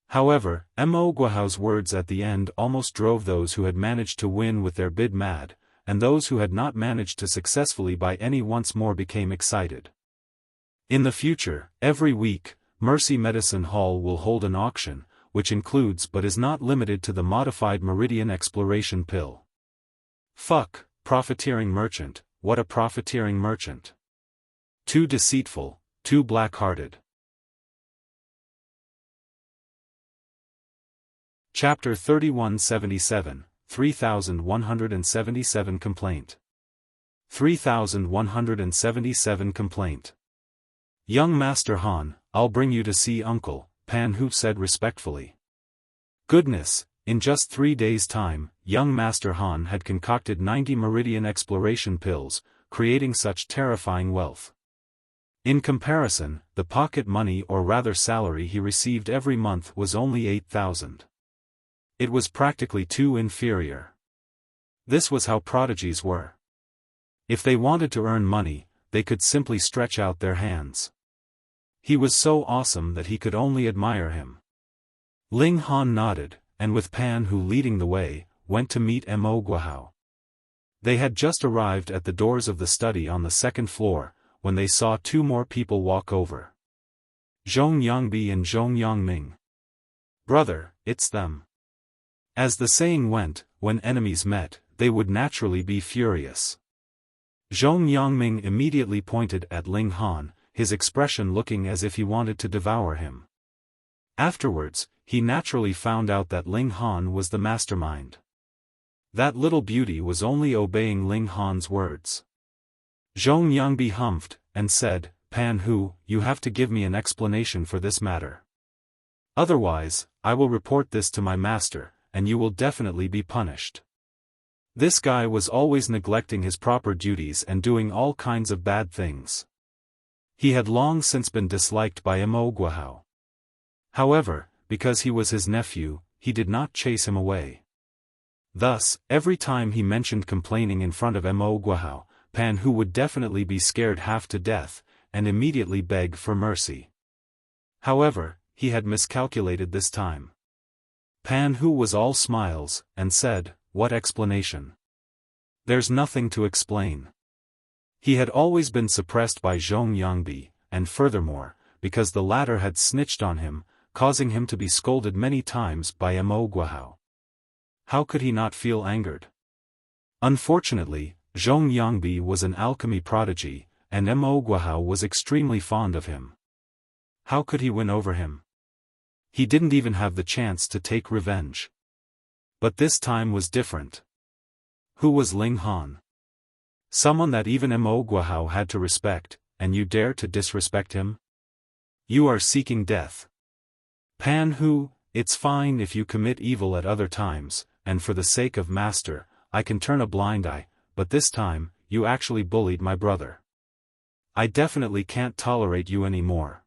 Speaker 1: However, Mo Guohao's words at the end almost drove those who had managed to win with their bid mad, and those who had not managed to successfully buy any once more became excited. In the future, every week, Mercy Medicine Hall will hold an auction, which includes but is not limited to the modified Meridian exploration pill. Fuck, profiteering merchant, what a profiteering merchant. Too deceitful, too black-hearted. Chapter 3177, 3177 Complaint. 3177 Complaint. Young Master Han, I'll bring you to see Uncle, Pan Hu said respectfully. Goodness, in just 3 days' time, young Master Han had concocted 90 Meridian exploration pills, creating such terrifying wealth. In comparison, the pocket money or rather salary he received every month was only 8,000. It was practically too inferior. This was how prodigies were. If they wanted to earn money, they could simply stretch out their hands. He was so awesome that he could only admire him. Ling Han nodded, and with Pan Hu leading the way, went to meet Mo Guohao. They had just arrived at the doors of the study on the second floor, when they saw 2 more people walk over. Zhong Yangbi and Zhong Yangming. Brother, it's them. As the saying went, when enemies met, they would naturally be furious. Zhong Yangming immediately pointed at Ling Han, his expression looking as if he wanted to devour him. Afterwards, he naturally found out that Ling Han was the mastermind. That little beauty was only obeying Ling Han's words. Zhong Yangbi humphed, and said, Pan Hu, you have to give me an explanation for this matter. Otherwise, I will report this to my master, and you will definitely be punished. This guy was always neglecting his proper duties and doing all kinds of bad things. He had long since been disliked by Mo Guohao. However, because he was his nephew, he did not chase him away. Thus, every time he mentioned complaining in front of Mo Guohao, Pan Hu would definitely be scared half to death, and immediately beg for mercy. However, he had miscalculated this time. Pan Hu was all smiles, and said, what explanation? There's nothing to explain. He had always been suppressed by Zhong Yangbi, and furthermore, because the latter had snitched on him, causing him to be scolded many times by Mo Guohao. How could he not feel angered? Unfortunately, Zhong Yangbi was an alchemy prodigy, and Mo Guohao was extremely fond of him. How could he win over him? He didn't even have the chance to take revenge. But this time was different. Who was Ling Han? Someone that even Mo Guohao had to respect, and you dare to disrespect him? You are seeking death. Pan Hu, it's fine if you commit evil at other times, and for the sake of master, I can turn a blind eye, but this time, you actually bullied my brother. I definitely can't tolerate you anymore.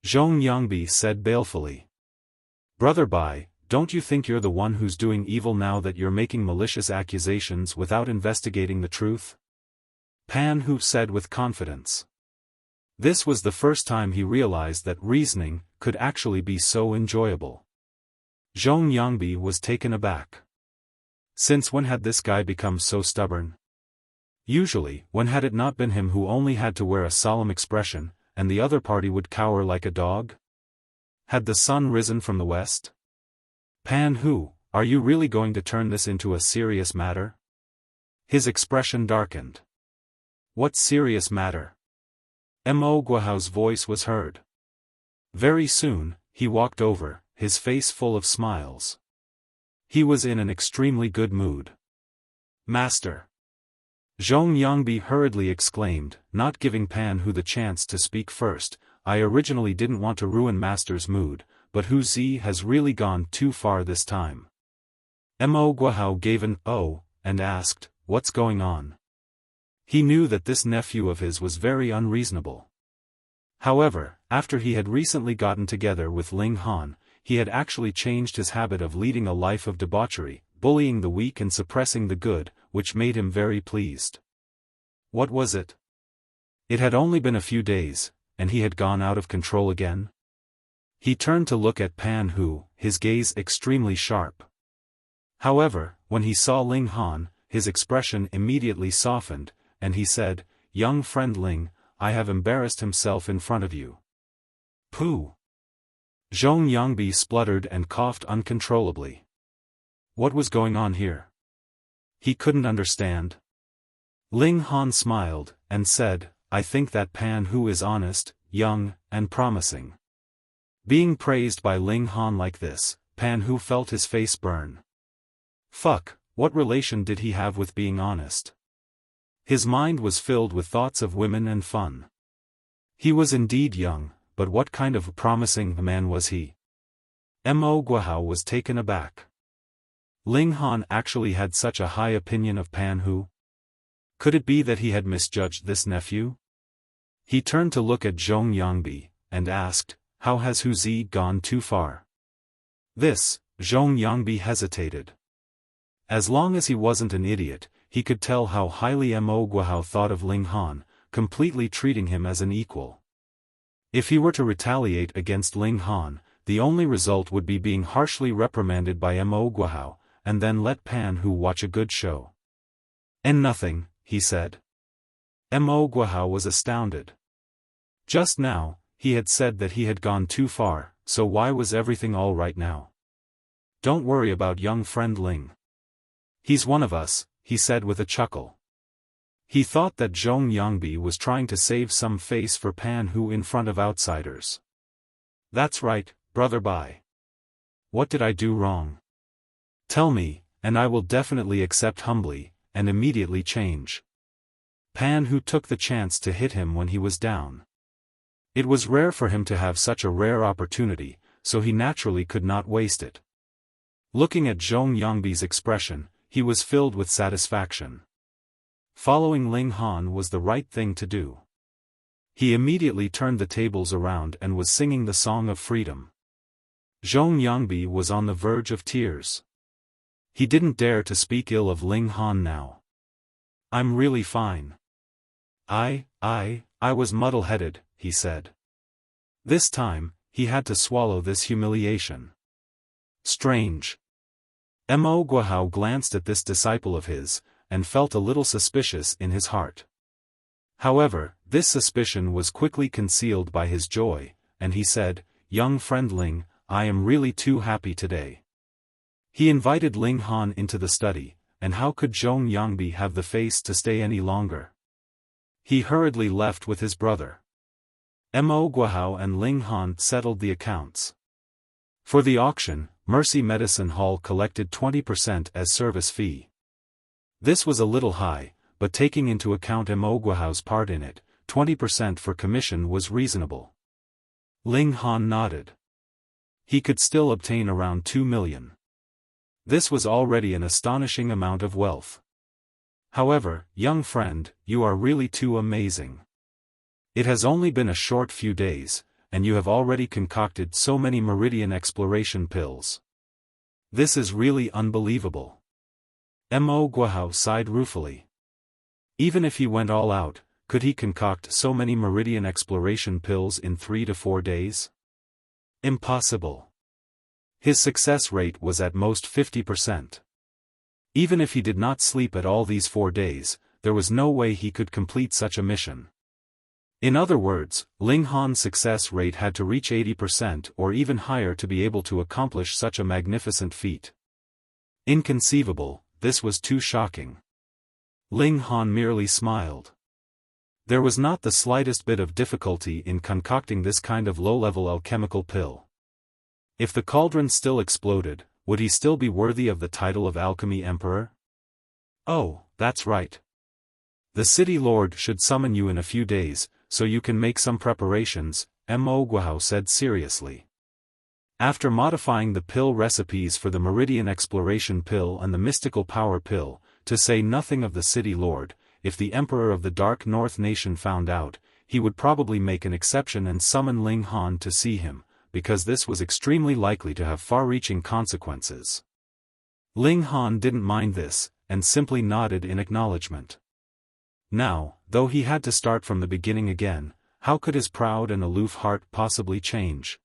Speaker 1: Zhong Yangbi said balefully. Brother Bai, don't you think you're the one who's doing evil now that you're making malicious accusations without investigating the truth? Pan Hu said with confidence. This was the first time he realized that reasoning could actually be so enjoyable. Zhong Yangbi was taken aback. Since when had this guy become so stubborn? Usually, when had it not been him who only had to wear a solemn expression, and the other party would cower like a dog? Had the sun risen from the west? Pan Hu, are you really going to turn this into a serious matter? His expression darkened. What serious matter? Mo Guohao's voice was heard. Very soon, he walked over, his face full of smiles. He was in an extremely good mood. Master! Zhong Yangbi hurriedly exclaimed, not giving Pan Hu the chance to speak first, I originally didn't want to ruin Master's mood, but Hu Zi has really gone too far this time. Mo Guohao gave an "oh," and asked, what's going on? He knew that this nephew of his was very unreasonable. However, after he had recently gotten together with Ling Han, he had actually changed his habit of leading a life of debauchery, bullying the weak and suppressing the good, which made him very pleased. What was it? It had only been a few days, and he had gone out of control again? He turned to look at Pan Hu, his gaze extremely sharp. However, when he saw Ling Han, his expression immediately softened, and he said, young friend Ling, I have embarrassed himself in front of you. Pooh! Zhong Yangbi spluttered and coughed uncontrollably. What was going on here? He couldn't understand. Ling Han smiled, and said, I think that Pan Hu is honest, young, and promising. Being praised by Ling Han like this, Pan Hu felt his face burn. Fuck, what relation did he have with being honest? His mind was filled with thoughts of women and fun. He was indeed young, but what kind of promising man was he? Mo Guohao was taken aback. Ling Han actually had such a high opinion of Pan Hu? Could it be that he had misjudged this nephew? He turned to look at Zhong Yangbi, and asked, how has Hu Zi gone too far? This, Zhong Yangbi hesitated. As long as he wasn't an idiot, he could tell how highly Mo Guohao thought of Ling Han, completely treating him as an equal. If he were to retaliate against Ling Han, the only result would be being harshly reprimanded by Mo Guohao, and then let Pan Hu watch a good show. And nothing, he said. Mo Guohao was astounded. Just now, he had said that he had gone too far, so why was everything all right now? Don't worry about young friend Ling. He's one of us, he said with a chuckle. He thought that Zhong Yangbi was trying to save some face for Pan Hu in front of outsiders. That's right, brother Bai. What did I do wrong? Tell me, and I will definitely accept humbly, and immediately change. Pan Hu took the chance to hit him when he was down. It was rare for him to have such a rare opportunity, so he naturally could not waste it. Looking at Zhong Yangbi's expression, he was filled with satisfaction. Following Ling Han was the right thing to do. He immediately turned the tables around and was singing the song of freedom. Zhong Yangbi was on the verge of tears. He didn't dare to speak ill of Ling Han now. I'm really fine. I was muddle-headed, he said. This time, he had to swallow this humiliation. Strange. Mo Guohao glanced at this disciple of his, and felt a little suspicious in his heart. However, this suspicion was quickly concealed by his joy, and he said, young friend Ling, I am really too happy today. He invited Ling Han into the study, and how could Zhong Yangbi have the face to stay any longer? He hurriedly left with his brother. Mo Guohao and Ling Han settled the accounts. For the auction, Mercy Medicine Hall collected 20% as service fee. This was a little high, but taking into account Mo Guohao's part in it, 20% for commission was reasonable. Ling Han nodded. He could still obtain around 2 million. This was already an astonishing amount of wealth. However, young friend, you are really too amazing. It has only been a short few days, and you have already concocted so many Meridian exploration pills. This is really unbelievable. Mo Guohao sighed ruefully. Even if he went all out, could he concoct so many Meridian exploration pills in 3 to 4 days? Impossible. His success rate was at most 50%. Even if he did not sleep at all these 4 days, there was no way he could complete such a mission. In other words, Ling Han's success rate had to reach 80% or even higher to be able to accomplish such a magnificent feat. Inconceivable, this was too shocking. Ling Han merely smiled. There was not the slightest bit of difficulty in concocting this kind of low-level alchemical pill. If the cauldron still exploded, would he still be worthy of the title of Alchemy Emperor? Oh, that's right. The city lord should summon you in a few days, so you can make some preparations, Mo Guohao said seriously. After modifying the pill recipes for the Meridian Exploration Pill and the Mystical Power Pill, to say nothing of the city lord, if the Emperor of the Dark North Nation found out, he would probably make an exception and summon Ling Han to see him, because this was extremely likely to have far-reaching consequences. Ling Han didn't mind this, and simply nodded in acknowledgement. Now, though he had to start from the beginning again, how could his proud and aloof heart possibly change?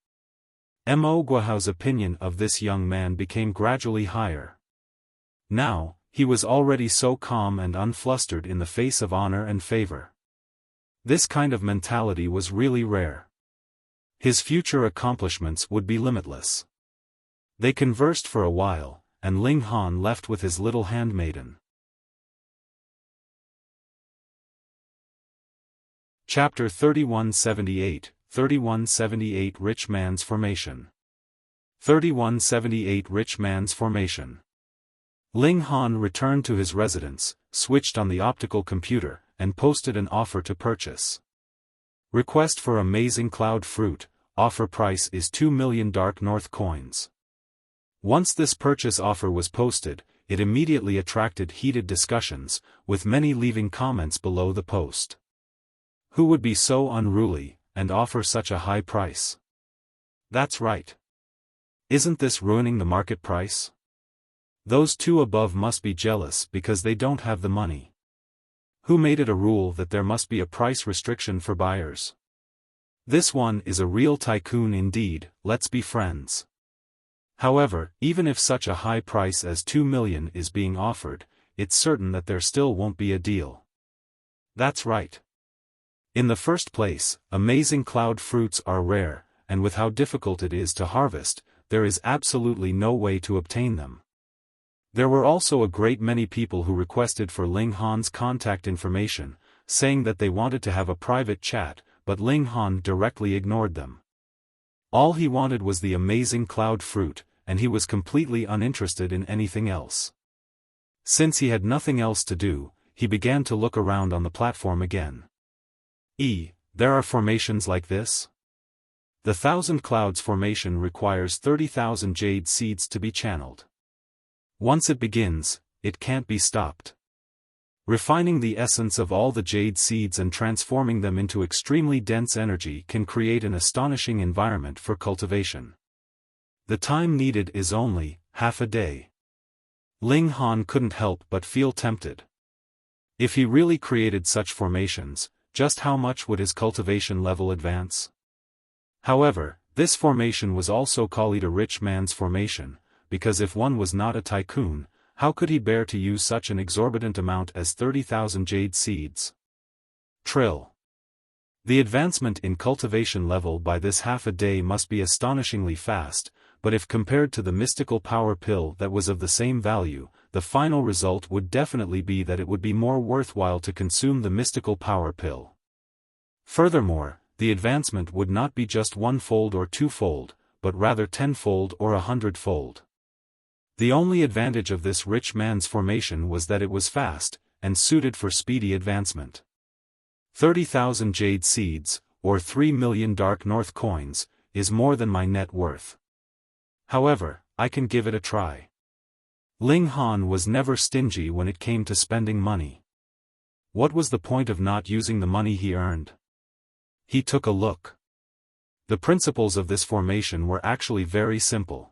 Speaker 1: Mo Guohao's opinion of this young man became gradually higher. Now, he was already so calm and unflustered in the face of honor and favor. This kind of mentality was really rare. His future accomplishments would be limitless. They conversed for a while, and Ling Han left with his little handmaiden. Chapter 3178, 3178 Rich Man's Formation. 3178 Rich Man's Formation. Ling Han returned to his residence, switched on the optical computer, and posted an offer to purchase. Request for amazing cloud fruit, offer price is 2 million Dark North coins. Once this purchase offer was posted, it immediately attracted heated discussions, with many leaving comments below the post. Who would be so unruly, and offer such a high price? That's right. Isn't this ruining the market price? Those two above must be jealous because they don't have the money. Who made it a rule that there must be a price restriction for buyers? This one is a real tycoon indeed, let's be friends. However, even if such a high price as 2 million is being offered, it's certain that there still won't be a deal. That's right. In the first place, amazing cloud fruits are rare, and with how difficult it is to harvest, there is absolutely no way to obtain them. There were also a great many people who requested for Ling Han's contact information, saying that they wanted to have a private chat, but Ling Han directly ignored them. All he wanted was the amazing cloud fruit, and he was completely uninterested in anything else. Since he had nothing else to do, he began to look around on the platform again. There are formations like this? The Thousand Clouds formation requires 30,000 jade seeds to be channeled. Once it begins, it can't be stopped. Refining the essence of all the jade seeds and transforming them into extremely dense energy can create an astonishing environment for cultivation. The time needed is only half a day. Ling Han couldn't help but feel tempted. If he really created such formations, just how much would his cultivation level advance? However, this formation was also called a rich man's formation, because if one was not a tycoon, how could he bear to use such an exorbitant amount as 30,000 jade seeds? Trill. The advancement in cultivation level by this half a day must be astonishingly fast, but if compared to the mystical power pill that was of the same value, the final result would definitely be that it would be more worthwhile to consume the mystical power pill. Furthermore, the advancement would not be just 1-fold or 2-fold, but rather 10-fold or 100-fold. The only advantage of this rich man's formation was that it was fast, and suited for speedy advancement. 30,000 jade seeds, or 3 million Dark North coins, is more than my net worth. However, I can give it a try. Ling Han was never stingy when it came to spending money. What was the point of not using the money he earned? He took a look. The principles of this formation were actually very simple.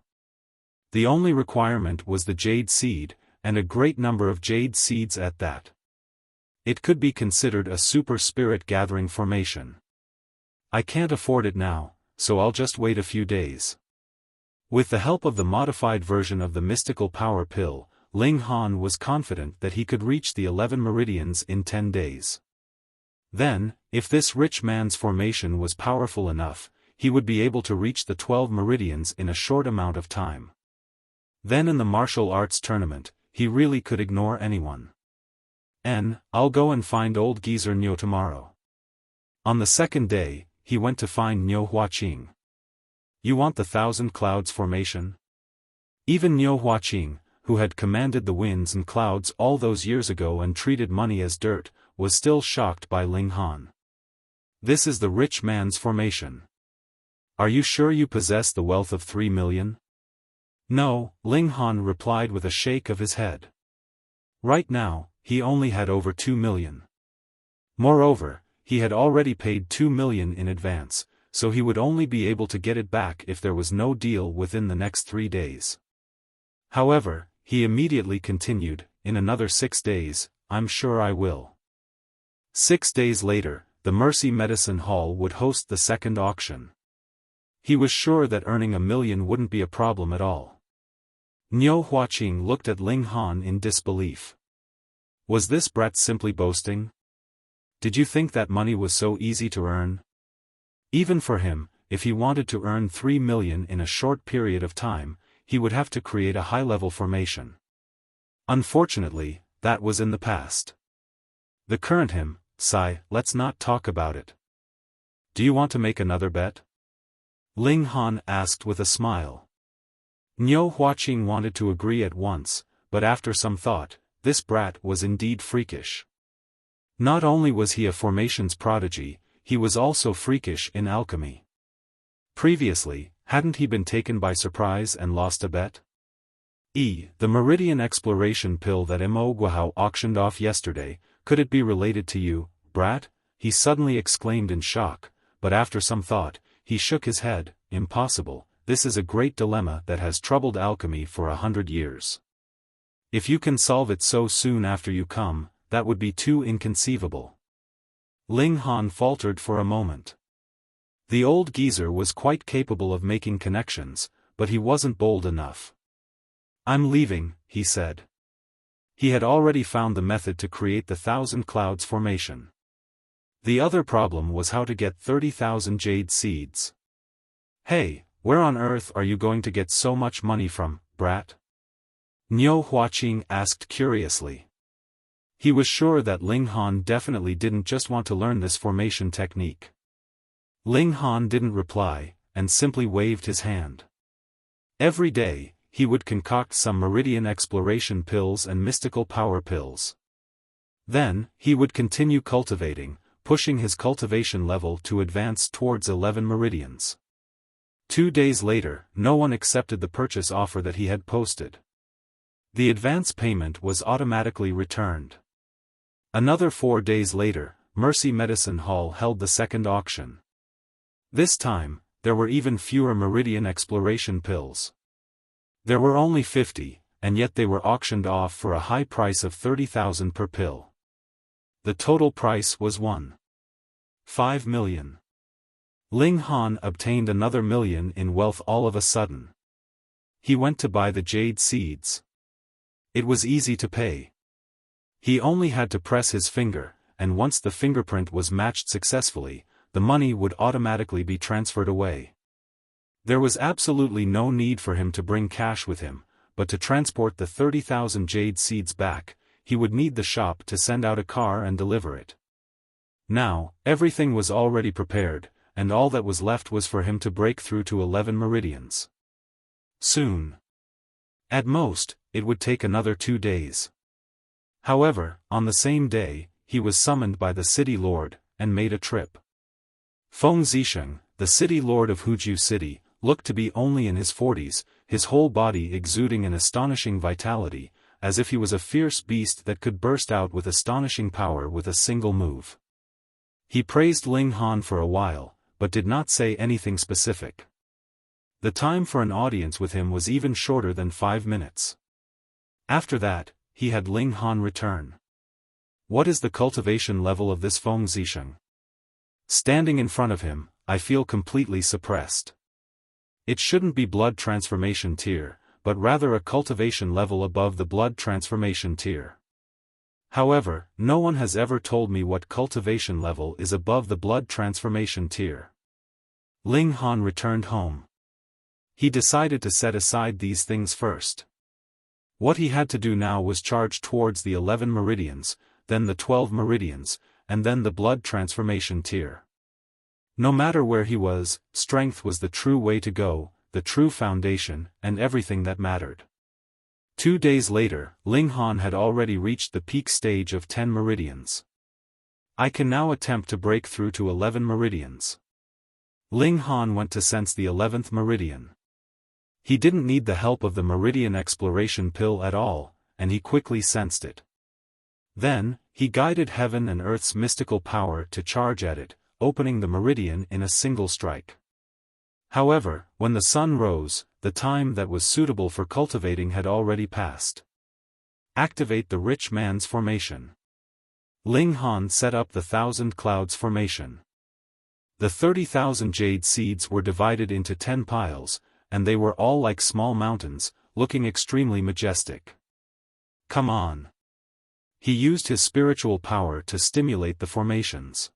Speaker 1: The only requirement was the jade seed, and a great number of jade seeds at that. It could be considered a super spirit gathering formation. I can't afford it now, so I'll just wait a few days. With the help of the modified version of the mystical power pill, Ling Han was confident that he could reach the 11 meridians in 10 days. Then, if this rich man's formation was powerful enough, he would be able to reach the 12 meridians in a short amount of time. Then in the martial arts tournament, he really could ignore anyone. I'll go and find old geezer Niu tomorrow. On the second day, he went to find Niu Huaqing. You want the Thousand Clouds formation? Even Niu Huaqing, who had commanded the winds and clouds all those years ago and treated money as dirt, was still shocked by Ling Han. This is the rich man's formation. Are you sure you possess the wealth of 3 million? No, Ling Han replied with a shake of his head. Right now, he only had over 2 million. Moreover, he had already paid 2 million in advance, so he would only be able to get it back if there was no deal within the next 3 days. However, he immediately continued, in another 6 days, I'm sure I will. 6 days later, the Mercy Medicine Hall would host the second auction. He was sure that earning 1 million wouldn't be a problem at all. Niu Huaqing looked at Ling Han in disbelief. Was this brat simply boasting? Did you think that money was so easy to earn? Even for him, if he wanted to earn 3 million in a short period of time, he would have to create a high-level formation. Unfortunately, that was in the past. The current him, sigh, let's not talk about it. Do you want to make another bet? Ling Han asked with a smile. Niu Huaqing wanted to agree at once, but after some thought, this brat was indeed freakish. Not only was he a formations prodigy, he was also freakish in alchemy. Previously, hadn't he been taken by surprise and lost a bet? The Meridian exploration pill that Mo Guohao auctioned off yesterday, could it be related to you, brat? He suddenly exclaimed in shock, but after some thought, he shook his head. Impossible, this is a great dilemma that has troubled alchemy for 100 years. If you can solve it so soon after you come, that would be too inconceivable. Ling Han faltered for a moment. The old geezer was quite capable of making connections, but he wasn't bold enough. I'm leaving, he said. He had already found the method to create the 1,000 clouds formation. The other problem was how to get 30,000 jade seeds. Hey, where on earth are you going to get so much money from, brat? Niu Huaqing asked curiously. He was sure that Ling Han definitely didn't just want to learn this formation technique. Ling Han didn't reply, and simply waved his hand. Every day, he would concoct some Meridian exploration pills and mystical power pills. Then, he would continue cultivating, pushing his cultivation level to advance towards 11 Meridians. 2 days later, no one accepted the purchase offer that he had posted. The advance payment was automatically returned. Another 4 days later, Mercy Medicine Hall held the second auction. This time, there were even fewer Meridian exploration pills. There were only 50, and yet they were auctioned off for a high price of 30,000 per pill. The total price was 1.5 million. Ling Han obtained another million in wealth all of a sudden. He went to buy the jade seeds. It was easy to pay. He only had to press his finger, and once the fingerprint was matched successfully, the money would automatically be transferred away. There was absolutely no need for him to bring cash with him, but to transport the 30,000 jade seeds back, he would need the shop to send out a car and deliver it. Now, everything was already prepared, and all that was left was for him to break through to 11 Meridians. Soon. At most, it would take another 2 days. However, on the same day, he was summoned by the city lord, and made a trip. Feng Zisheng, the city lord of Huju City, looked to be only in his 40s, his whole body exuding an astonishing vitality, as if he was a fierce beast that could burst out with astonishing power with a single move. He praised Ling Han for a while, but did not say anything specific. The time for an audience with him was even shorter than 5 minutes. After that, he had Ling Han return. What is the cultivation level of this Feng Zisheng? Standing in front of him, I feel completely suppressed. It shouldn't be blood transformation tier, but rather a cultivation level above the blood transformation tier. However, no one has ever told me what cultivation level is above the blood transformation tier. Ling Han returned home. He decided to set aside these things first. What he had to do now was charge towards the 11 Meridians, then the 12 Meridians, and then the blood transformation tier. No matter where he was, strength was the true way to go, the true foundation, and everything that mattered. 2 days later, Ling Han had already reached the peak stage of 10 Meridians. I can now attempt to break through to 11 Meridians. Ling Han went to sense the 11th Meridian. He didn't need the help of the Meridian exploration pill at all, and he quickly sensed it. Then, he guided heaven and earth's mystical power to charge at it, opening the Meridian in a single strike. However, when the sun rose, the time that was suitable for cultivating had already passed. Activate the rich man's formation. Ling Han set up the 1,000 clouds formation. The 30,000 jade seeds were divided into 10 piles, and they were all like small mountains, looking extremely majestic. Come on. He used his spiritual power to stimulate the formations.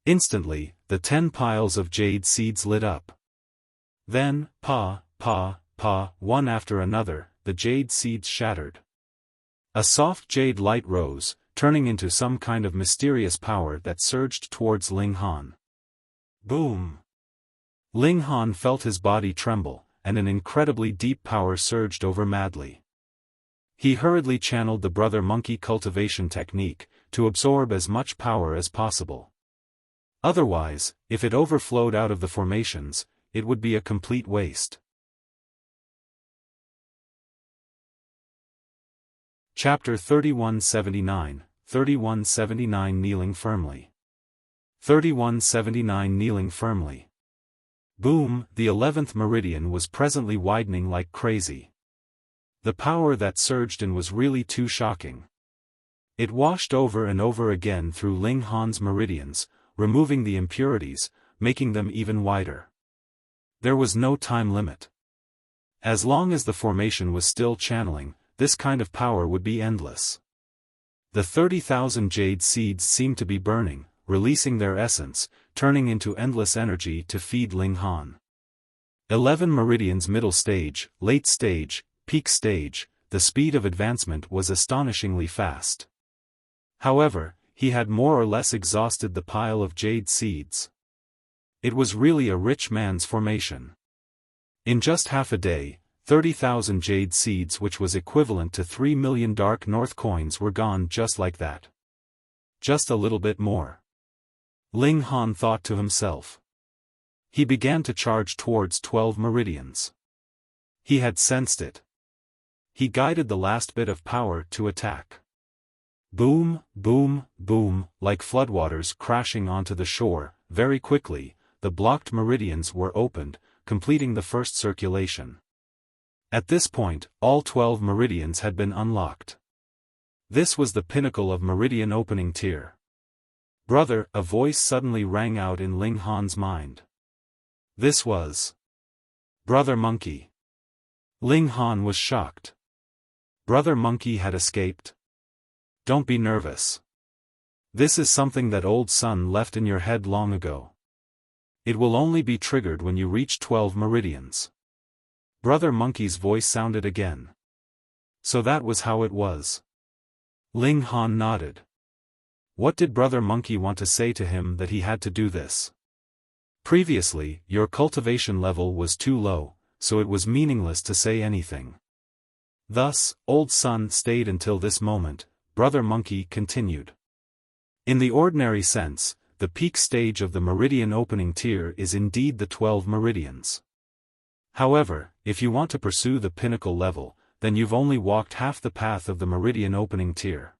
Speaker 1: Instantly, the 10 piles of jade seeds lit up. Then, one after another, the jade seeds shattered. A soft jade light rose, turning into some kind of mysterious power that surged towards Ling Han. Boom! Ling Han felt his body tremble, and an incredibly deep power surged over madly. He hurriedly channeled the brother monkey cultivation technique, to absorb as much power as possible. Otherwise, if it overflowed out of the formations, it would be a complete waste. Chapter 3179, 3179 Kneeling Firmly. 3179 Kneeling Firmly. Boom, the 11th meridian was presently widening like crazy. The power that surged in was really too shocking. It washed over and over again through Ling Han's meridians, removing the impurities, making them even wider. There was no time limit. As long as the formation was still channeling, this kind of power would be endless. The 30,000 jade seeds seemed to be burning, releasing their essence, turning into endless energy to feed Ling Han. 11 meridians middle stage, late stage, peak stage, the speed of advancement was astonishingly fast. However, he had more or less exhausted the pile of jade seeds. It was really a rich man's formation. In just half a day, 30,000 jade seeds, which was equivalent to 3 million dark north coins, were gone just like that. Just a little bit more. Ling Han thought to himself. He began to charge towards 12 meridians. He had sensed it. He guided the last bit of power to attack. Boom, boom, boom, like floodwaters crashing onto the shore. Very quickly, the blocked meridians were opened, completing the first circulation. At this point, all 12 meridians had been unlocked. This was the pinnacle of meridian opening tier. Brother, a voice suddenly rang out in Ling Han's mind. This was Brother Monkey. Ling Han was shocked. Brother Monkey had escaped? Don't be nervous. This is something that old Sun left in your head long ago. It will only be triggered when you reach 12 meridians. Brother Monkey's voice sounded again. So that was how it was. Ling Han nodded. What did Brother Monkey want to say to him that he had to do this? Previously, your cultivation level was too low, so it was meaningless to say anything. Thus, Old Sun stayed until this moment. Brother Monkey continued. In the ordinary sense, the peak stage of the meridian opening tier is indeed the 12 meridians. However, if you want to pursue the pinnacle level, then you've only walked half the path of the meridian opening tier.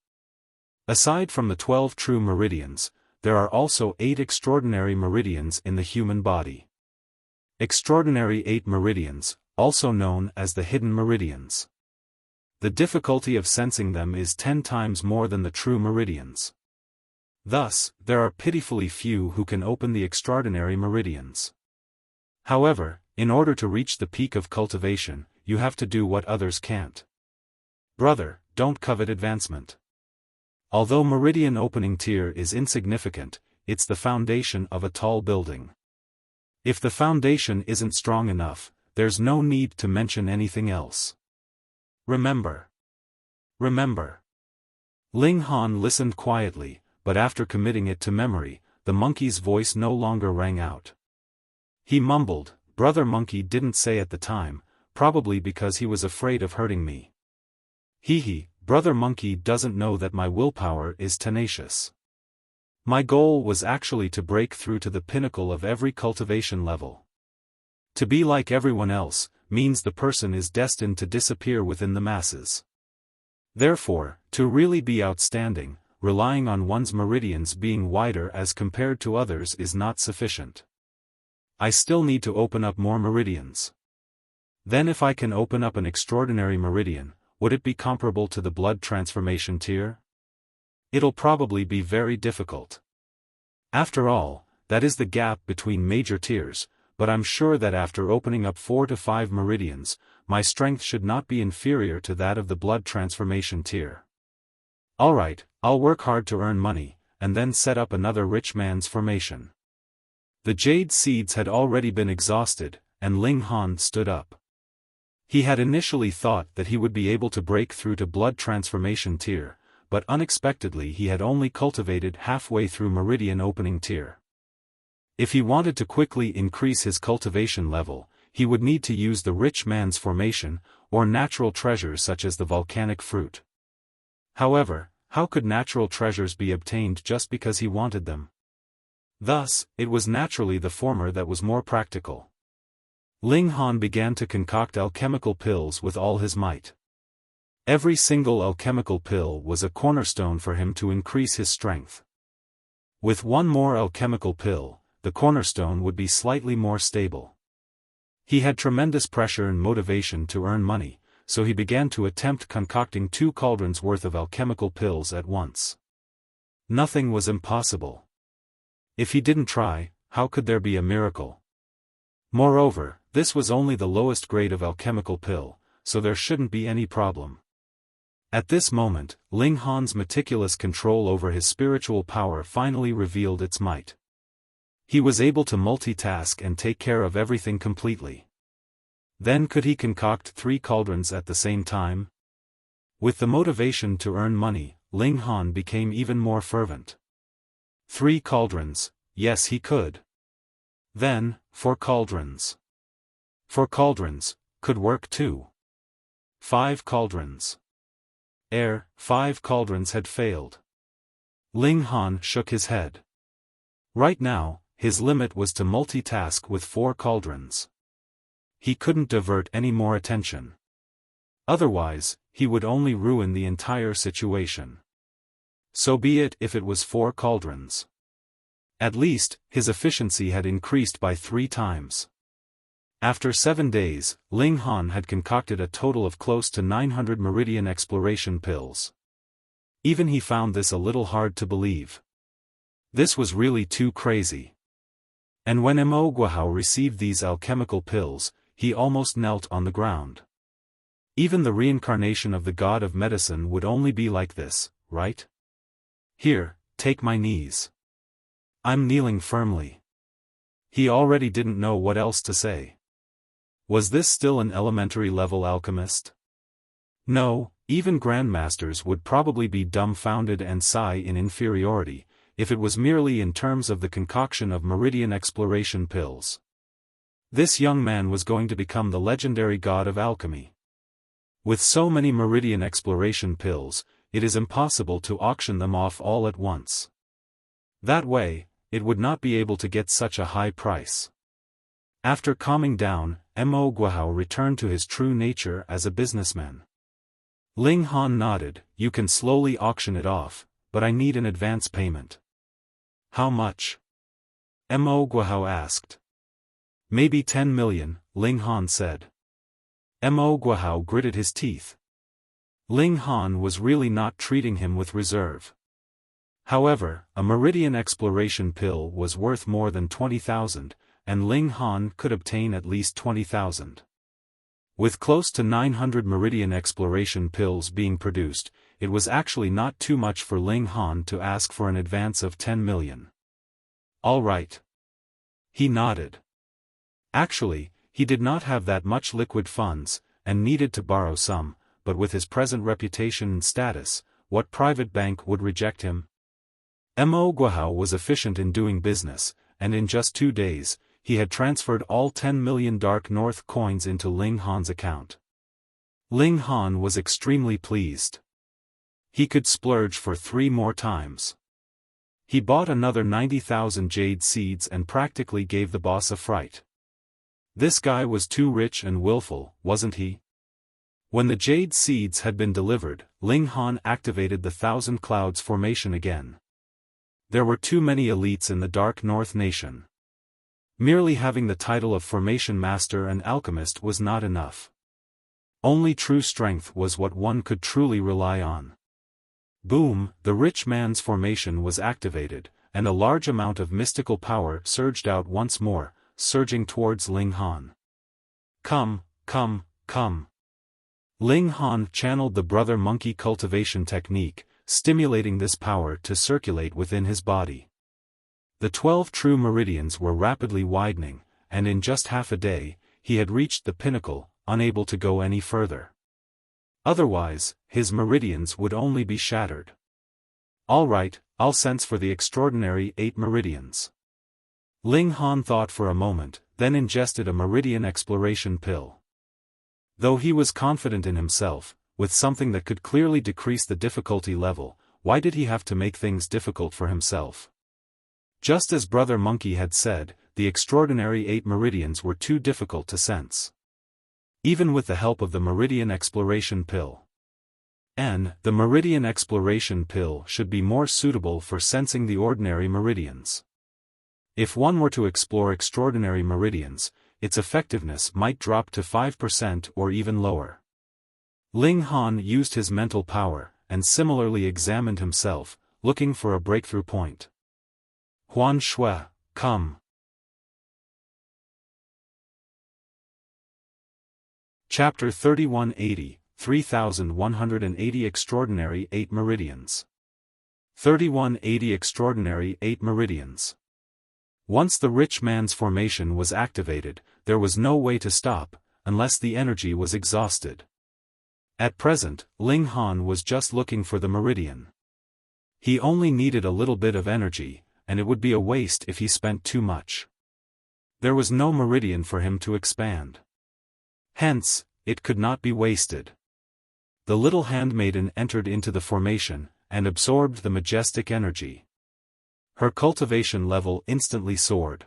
Speaker 1: Aside from the 12 true meridians, there are also 8 extraordinary meridians in the human body. Extraordinary 8 meridians, also known as the hidden meridians. The difficulty of sensing them is 10 times more than the true meridians. Thus, there are pitifully few who can open the extraordinary meridians. However, in order to reach the peak of cultivation, you have to do what others can't. Brother, don't covet advancement. Although meridian opening tier is insignificant, it's the foundation of a tall building. If the foundation isn't strong enough, there's no need to mention anything else. Remember. Remember. Ling Han listened quietly, but after committing it to memory, the monkey's voice no longer rang out. He mumbled, Brother Monkey didn't say at the time, probably because he was afraid of hurting me. Brother Monkey doesn't know that my willpower is tenacious. My goal was actually to break through to the pinnacle of every cultivation level. To be like everyone else, means the person is destined to disappear within the masses. Therefore, to really be outstanding, relying on one's meridians being wider as compared to others is not sufficient. I still need to open up more meridians. Then if I can open up an extraordinary meridian, would it be comparable to the blood transformation tier? It'll probably be very difficult. After all, that is the gap between major tiers, but I'm sure that after opening up 4 to 5 meridians, my strength should not be inferior to that of the blood transformation tier. Alright, I'll work hard to earn money, and then set up another rich man's formation. The jade seeds had already been exhausted, and Ling Han stood up. He had initially thought that he would be able to break through to blood transformation tier, but unexpectedly he had only cultivated halfway through Meridian opening tier. If he wanted to quickly increase his cultivation level, he would need to use the rich man's formation, or natural treasures such as the volcanic fruit. However, how could natural treasures be obtained just because he wanted them? Thus, it was naturally the former that was more practical. Ling Han began to concoct alchemical pills with all his might. Every single alchemical pill was a cornerstone for him to increase his strength. With one more alchemical pill, the cornerstone would be slightly more stable. He had tremendous pressure and motivation to earn money, so he began to attempt concocting 2 cauldrons worth of alchemical pills at once. Nothing was impossible. If he didn't try, how could there be a miracle? Moreover, this was only the lowest grade of alchemical pill, so there shouldn't be any problem. At this moment, Ling Han's meticulous control over his spiritual power finally revealed its might. He was able to multitask and take care of everything completely. Then could he concoct 3 cauldrons at the same time? With the motivation to earn money, Ling Han became even more fervent. 3 cauldrons, yes he could. Then, 4 cauldrons. 4 cauldrons, could work too. 5 cauldrons. 5 cauldrons had failed. Ling Han shook his head. Right now, his limit was to multitask with 4 cauldrons. He couldn't divert any more attention. Otherwise, he would only ruin the entire situation. So be it if it was 4 cauldrons. At least, his efficiency had increased by 3 times. After 7 days, Ling Han had concocted a total of close to 900 Meridian exploration pills. Even he found this a little hard to believe. This was really too crazy. And when Mo Guohao received these alchemical pills, he almost knelt on the ground. Even the reincarnation of the god of medicine would only be like this, right? Here, take my knees. I'm kneeling firmly. He already didn't know what else to say. Was this still an elementary level alchemist? No, even grandmasters would probably be dumbfounded and sigh in inferiority, if it was merely in terms of the concoction of Meridian exploration pills. This young man was going to become the legendary god of alchemy. With so many Meridian exploration pills, it is impossible to auction them off all at once. That way, it would not be able to get such a high price. After calming down, Mo Guohao returned to his true nature as a businessman. Ling Han nodded, you can slowly auction it off, but I need an advance payment. How much? Mo Guohao asked. Maybe 10 million, Ling Han said. Mo Guohao gritted his teeth. Ling Han was really not treating him with reserve. However, a Meridian exploration pill was worth more than 20,000, and Ling Han could obtain at least 20,000. With close to 900 Meridian exploration pills being produced, it was actually not too much for Ling Han to ask for an advance of 10 million. All right. He nodded. Actually, he did not have that much liquid funds, and needed to borrow some, but with his present reputation and status, what private bank would reject him? Mo Guohao was efficient in doing business, and in just 2 days, he had transferred all 10 million Dark North coins into Ling Han's account. Ling Han was extremely pleased. He could splurge for 3 more times. He bought another 90,000 jade seeds and practically gave the boss a fright. This guy was too rich and willful, wasn't he? When the jade seeds had been delivered, Ling Han activated the Thousand Clouds formation again. There were too many elites in the Dark North nation. Merely having the title of Formation Master and Alchemist was not enough. Only true strength was what one could truly rely on. Boom, the rich man's formation was activated, and a large amount of mystical power surged out once more, surging towards Ling Han. Come, come, come. Ling Han channeled the brother monkey cultivation technique, stimulating this power to circulate within his body. The 12 true meridians were rapidly widening, and in just half a day, he had reached the pinnacle, unable to go any further. Otherwise, his meridians would only be shattered. All right, I'll sense for the extraordinary 8 meridians. Ling Han thought for a moment, then ingested a meridian exploration pill. Though he was confident in himself, with something that could clearly decrease the difficulty level, why did he have to make things difficult for himself? Just as Brother Monkey had said, the extraordinary 8 meridians were too difficult to sense. Even with the help of the Meridian Exploration Pill. The Meridian Exploration Pill should be more suitable for sensing the ordinary meridians. If one were to explore extraordinary meridians, its effectiveness might drop to 5% or even lower. Ling Han used his mental power, and similarly examined himself, looking for a breakthrough point. Huan Shui, come. Chapter 3180, 3180 Extraordinary 8 Meridians. 3180 Extraordinary 8 Meridians. Once the rich man's formation was activated, there was no way to stop, unless the energy was exhausted. At present, Ling Han was just looking for the meridian. He only needed a little bit of energy, and it would be a waste if he spent too much. There was no meridian for him to expand. Hence, it could not be wasted. The little handmaiden entered into the formation, and absorbed the majestic energy. Her cultivation level instantly soared.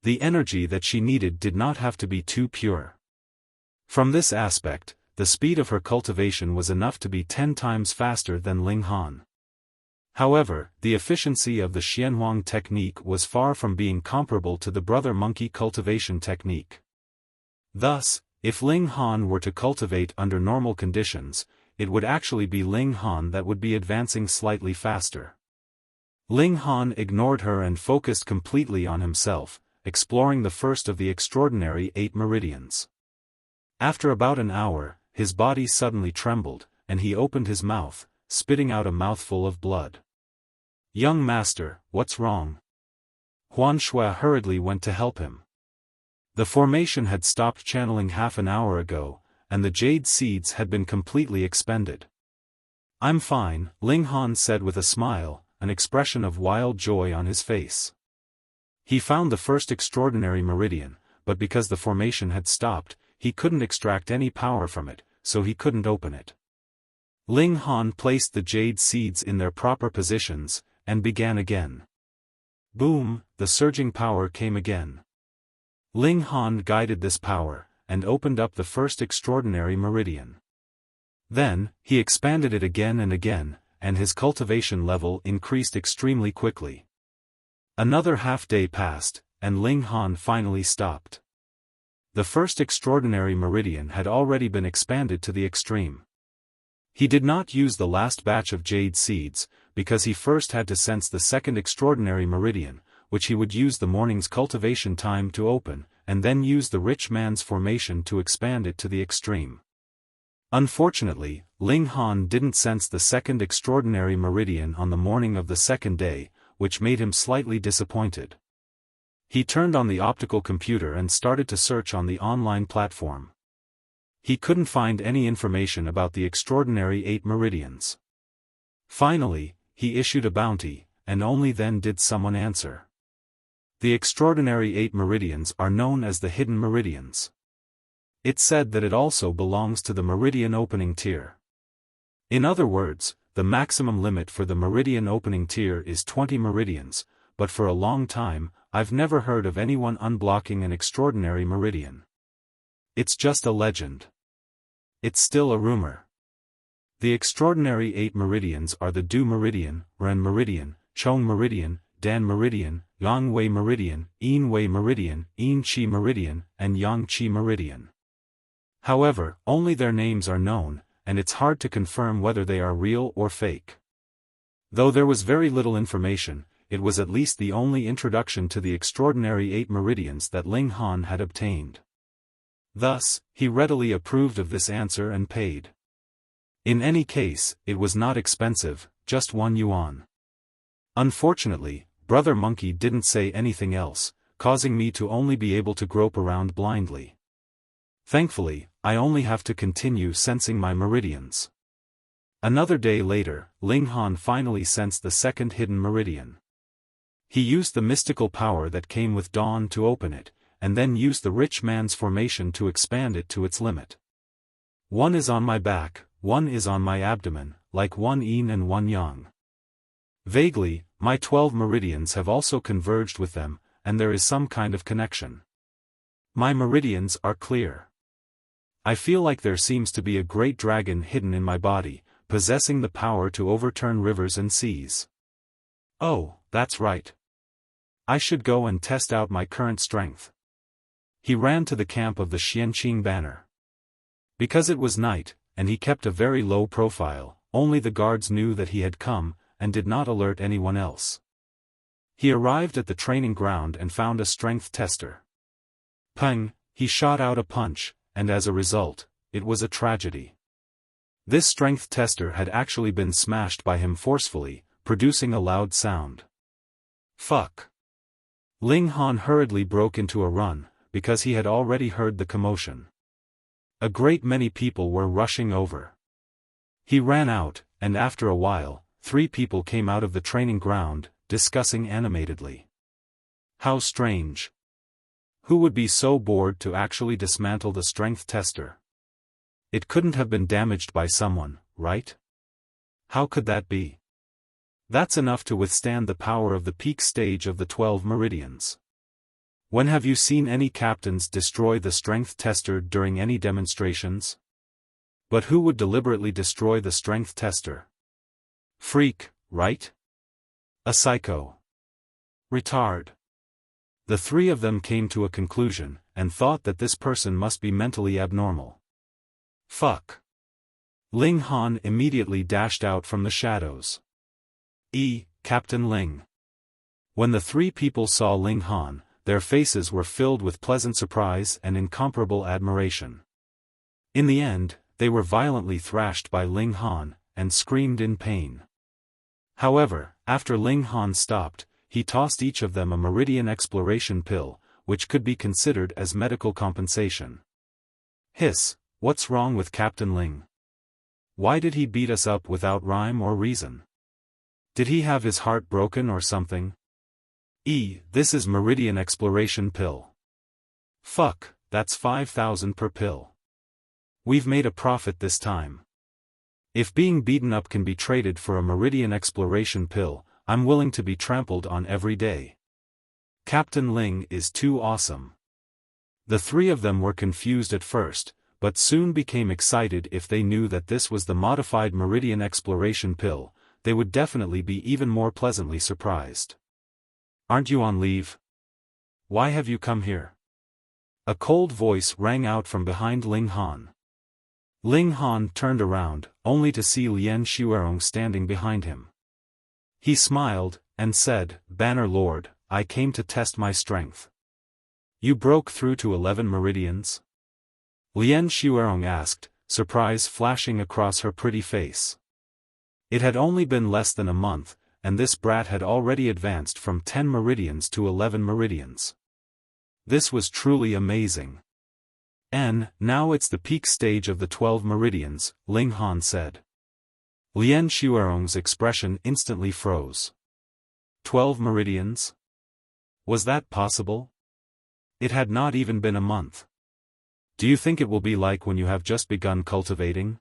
Speaker 1: The energy that she needed did not have to be too pure. From this aspect, the speed of her cultivation was enough to be 10 times faster than Ling Han. However, the efficiency of the Xianhuang technique was far from being comparable to the Brother Monkey cultivation technique. Thus, if Ling Han were to cultivate under normal conditions, it would actually be Ling Han that would be advancing slightly faster. Ling Han ignored her and focused completely on himself, exploring the first of the extraordinary 8 meridians. After about an hour, his body suddenly trembled, and he opened his mouth, spitting out a mouthful of blood. "Young master, what's wrong?" Huan Shui hurriedly went to help him. The formation had stopped channeling half an hour ago, and the jade seeds had been completely expended. "I'm fine," Ling Han said with a smile, an expression of wild joy on his face. He found the first extraordinary meridian, but because the formation had stopped, he couldn't extract any power from it, so he couldn't open it. Ling Han placed the jade seeds in their proper positions, and began again. Boom, the surging power came again. Ling Han guided this power, and opened up the first extraordinary meridian. Then, he expanded it again and again, and his cultivation level increased extremely quickly. Another half-day passed, and Ling Han finally stopped. The first extraordinary meridian had already been expanded to the extreme. He did not use the last batch of jade seeds, because he first had to sense the second extraordinary meridian, which he would use the morning's cultivation time to open, and then use the rich man's formation to expand it to the extreme. Unfortunately, Ling Han didn't sense the second extraordinary meridian on the morning of the second day, which made him slightly disappointed. He turned on the optical computer and started to search on the online platform. He couldn't find any information about the extraordinary 8 meridians. Finally, he issued a bounty, and only then did someone answer. The extraordinary 8 meridians are known as the hidden meridians. It's said that it also belongs to the meridian opening tier. In other words, the maximum limit for the meridian opening tier is 20 meridians, but for a long time, I've never heard of anyone unblocking an extraordinary meridian. It's just a legend. It's still a rumor. The extraordinary 8 meridians are the Du Meridian, Ren Meridian, Chong Meridian, Dan Meridian, Yang Wei Meridian, Yin Wei Meridian, Yin Qi Meridian, and Yang Qi Meridian. However, only their names are known, and it's hard to confirm whether they are real or fake. Though there was very little information, it was at least the only introduction to the extraordinary 8 meridians that Ling Han had obtained. Thus, he readily approved of this answer and paid. In any case, it was not expensive, just 1 yuan. Unfortunately, Brother Monkey didn't say anything else, causing me to only be able to grope around blindly. Thankfully, I only have to continue sensing my meridians. Another day later, Ling Han finally sensed the second hidden meridian. He used the mystical power that came with dawn to open it, and then used the rich man's formation to expand it to its limit. One is on my back, one is on my abdomen, like one yin and one yang. Vaguely, my 12 meridians have also converged with them, and there is some kind of connection. My meridians are clear. I feel like there seems to be a great dragon hidden in my body, possessing the power to overturn rivers and seas. Oh, that's right. I should go and test out my current strength. He ran to the camp of the Xianqing banner. Because it was night, and he kept a very low profile, only the guards knew that he had come, and did not alert anyone else. He arrived at the training ground and found a strength tester. Peng, he shot out a punch, and as a result, it was a tragedy. This strength tester had actually been smashed by him forcefully, producing a loud sound. Fuck. Ling Han hurriedly broke into a run, because he had already heard the commotion. A great many people were rushing over. He ran out, and after a while, 3 people came out of the training ground, discussing animatedly. How strange. Who would be so bored to actually dismantle the strength tester? It couldn't have been damaged by someone, right? How could that be? That's enough to withstand the power of the peak stage of the 12 meridians. When have you seen any captains destroy the strength tester during any demonstrations? But who would deliberately destroy the strength tester? Freak, right? A psycho. Retard. The 3 of them came to a conclusion, and thought that this person must be mentally abnormal. Fuck. Ling Han immediately dashed out from the shadows. Captain Ling. When the 3 people saw Ling Han, their faces were filled with pleasant surprise and incomparable admiration. In the end, they were violently thrashed by Ling Han, and screamed in pain. However, after Ling Han stopped, he tossed each of them a Meridian exploration pill, which could be considered as medical compensation. Hiss, what's wrong with Captain Ling? Why did he beat us up without rhyme or reason? Did he have his heart broken or something? This is Meridian exploration pill. Fuck, that's 5,000 per pill. We've made a profit this time. If being beaten up can be traded for a Meridian exploration pill, I'm willing to be trampled on every day. Captain Ling is too awesome. The 3 of them were confused at first, but soon became excited. If they knew that this was the modified Meridian exploration pill, they would definitely be even more pleasantly surprised. Aren't you on leave? Why have you come here? A cold voice rang out from behind Ling Han. Ling Han turned around, only to see Lian Xuerong standing behind him. He smiled, and said, Banner Lord, I came to test my strength. You broke through to 11 meridians? Lian Xuerong asked, surprise flashing across her pretty face. It had only been less than a month, and this brat had already advanced from 10 meridians to 11 meridians. This was truly amazing. Now it's the peak stage of the 12 meridians, Ling Han said. Lian Xuerong's expression instantly froze. 12 meridians? Was that possible? It had not even been a month. Do you think it will be like when you have just begun cultivating?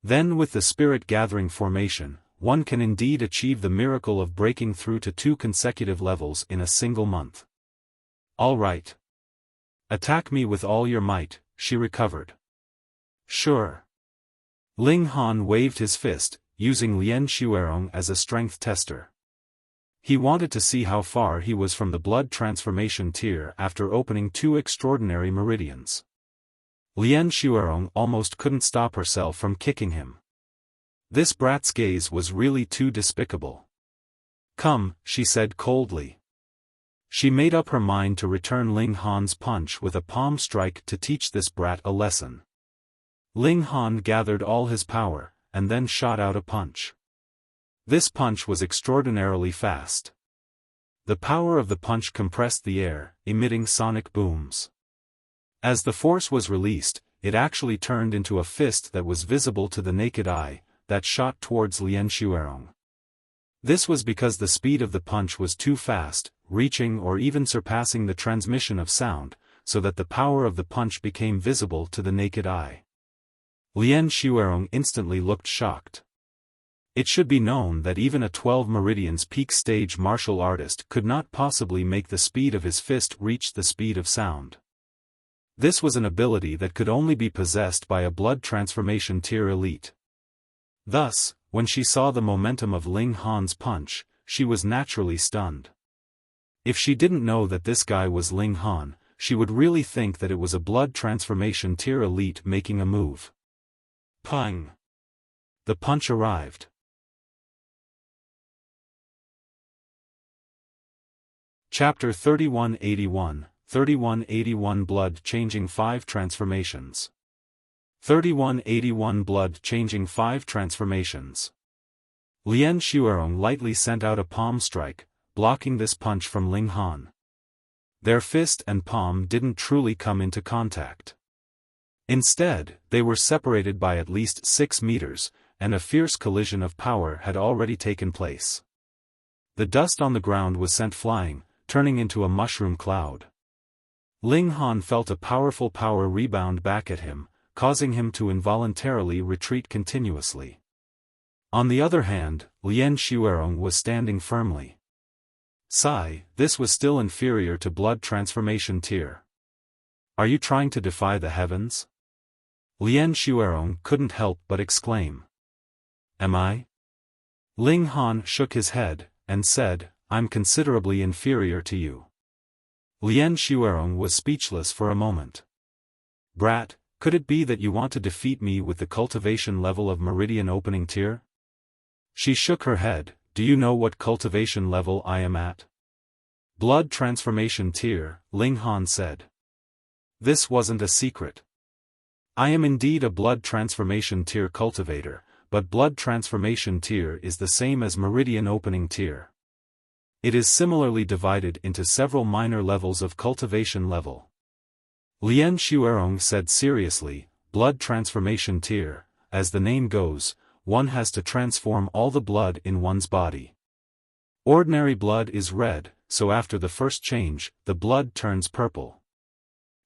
Speaker 1: Then with the spirit gathering formation, one can indeed achieve the miracle of breaking through to 2 consecutive levels in a single month. All right. Attack me with all your might, she recovered. Sure. Ling Han waved his fist, using Lian Xuerong as a strength tester. He wanted to see how far he was from the blood transformation tier after opening 2 extraordinary meridians. Lian Xuerong almost couldn't stop herself from kicking him. This brat's gaze was really too despicable. Come, she said coldly. She made up her mind to return Ling Han's punch with a palm strike to teach this brat a lesson. Ling Han gathered all his power, and then shot out a punch. This punch was extraordinarily fast. The power of the punch compressed the air, emitting sonic booms. As the force was released, it actually turned into a fist that was visible to the naked eye, that shot towards Lien Xuerong. This was because the speed of the punch was too fast, reaching or even surpassing the transmission of sound, so that the power of the punch became visible to the naked eye. Lien Xuerong instantly looked shocked. It should be known that even a 12 Meridians peak stage martial artist could not possibly make the speed of his fist reach the speed of sound. This was an ability that could only be possessed by a blood transformation tier elite. Thus, when she saw the momentum of Ling Han's punch, she was naturally stunned. If she didn't know that this guy was Ling Han, she would really think that it was a blood transformation tier elite making a move. Pang! The punch arrived. Chapter 3181, 3181 Blood Changing 5 Transformations. 3181 Blood Changing 5 Transformations. Lien Xuerong lightly sent out a palm strike, blocking this punch from Ling Han. Their fist and palm didn't truly come into contact. Instead, they were separated by at least 6 meters, and a fierce collision of power had already taken place. The dust on the ground was sent flying, turning into a mushroom cloud. Ling Han felt a powerful power rebound back at him, causing him to involuntarily retreat continuously. On the other hand, Lien Xuerong was standing firmly. Sigh, this was still inferior to blood transformation tier. Are you trying to defy the heavens? Lien Xuerong couldn't help but exclaim. Am I? Ling Han shook his head, and said, I'm considerably inferior to you. Lien Xuerong was speechless for a moment. Brat, could it be that you want to defeat me with the cultivation level of Meridian opening tier? She shook her head. Do you know what cultivation level I am at? Blood transformation tier, Ling Han said. This wasn't a secret. I am indeed a blood transformation tier cultivator, but blood transformation tier is the same as Meridian opening tier. It is similarly divided into several minor levels of cultivation level. Lien Xuerong said seriously, blood transformation tier, as the name goes, one has to transform all the blood in one's body. Ordinary blood is red, so after the first change, the blood turns purple.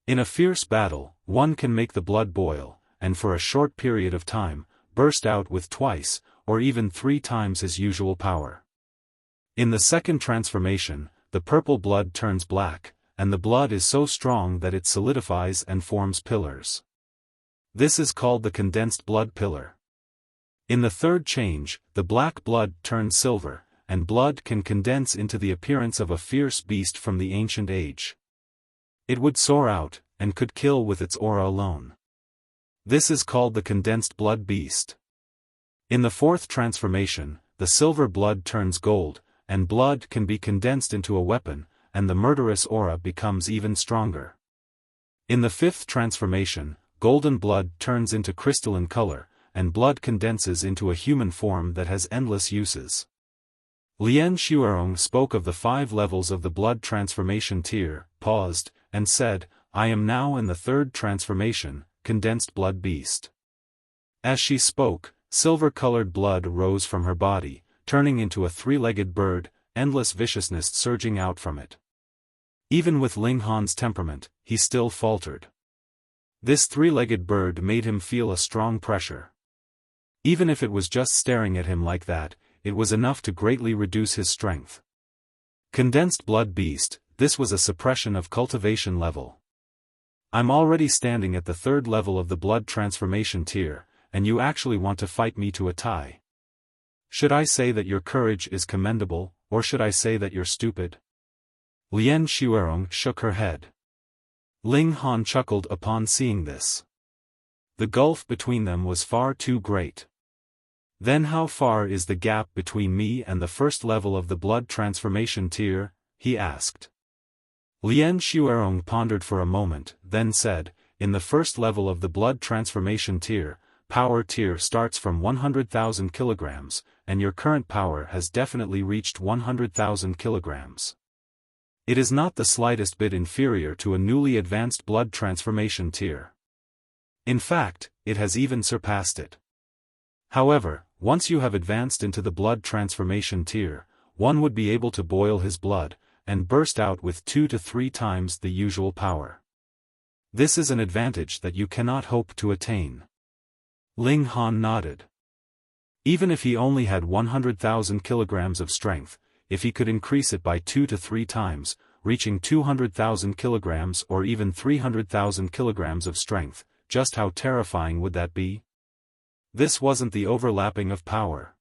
Speaker 1: In a fierce battle, one can make the blood boil, and for a short period of time, burst out with twice, or even 3 times his usual power. In the second transformation, the purple blood turns black, and the blood is so strong that it solidifies and forms pillars. This is called the condensed blood pillar. In the third change, the black blood turns silver, and blood can condense into the appearance of a fierce beast from the ancient age. It would soar out, and could kill with its aura alone. This is called the condensed blood beast. In the fourth transformation, the silver blood turns gold, and blood can be condensed into a weapon, and the murderous aura becomes even stronger. In the fifth transformation, golden blood turns into crystalline color, and blood condenses into a human form that has endless uses. Lien Xuerong spoke of the 5 levels of the blood transformation tier, paused, and said, I am now in the third transformation, condensed blood beast. As she spoke, silver-colored blood rose from her body, turning into a 3-legged bird, endless viciousness surging out from it. Even with Ling Han's temperament, he still faltered. This 3-legged bird made him feel a strong pressure. Even if it was just staring at him like that, it was enough to greatly reduce his strength. Condensed blood beast, this was a suppression of cultivation level. I'm already standing at the 3rd level of the blood transformation tier, and you actually want to fight me to a tie. Should I say that your courage is commendable, or should I say that you're stupid? Lien Xuerong shook her head. Ling Han chuckled upon seeing this. The gulf between them was far too great. Then how far is the gap between me and the 1st level of the blood transformation tier? He asked. Lien Xuerong pondered for a moment, then said, in the first level of the blood transformation tier, power tier starts from 100,000 kilograms, and your current power has definitely reached 100,000 kilograms. It is not the slightest bit inferior to a newly advanced blood transformation tier. In fact, it has even surpassed it. However, once you have advanced into the blood transformation tier, one would be able to boil his blood, and burst out with 2 to 3 times the usual power. This is an advantage that you cannot hope to attain. Ling Han nodded. Even if he only had 100,000 kilograms of strength, if he could increase it by 2 to 3 times, reaching 200,000 kilograms or even 300,000 kilograms of strength, just how terrifying would that be? This wasn't the overlapping of power.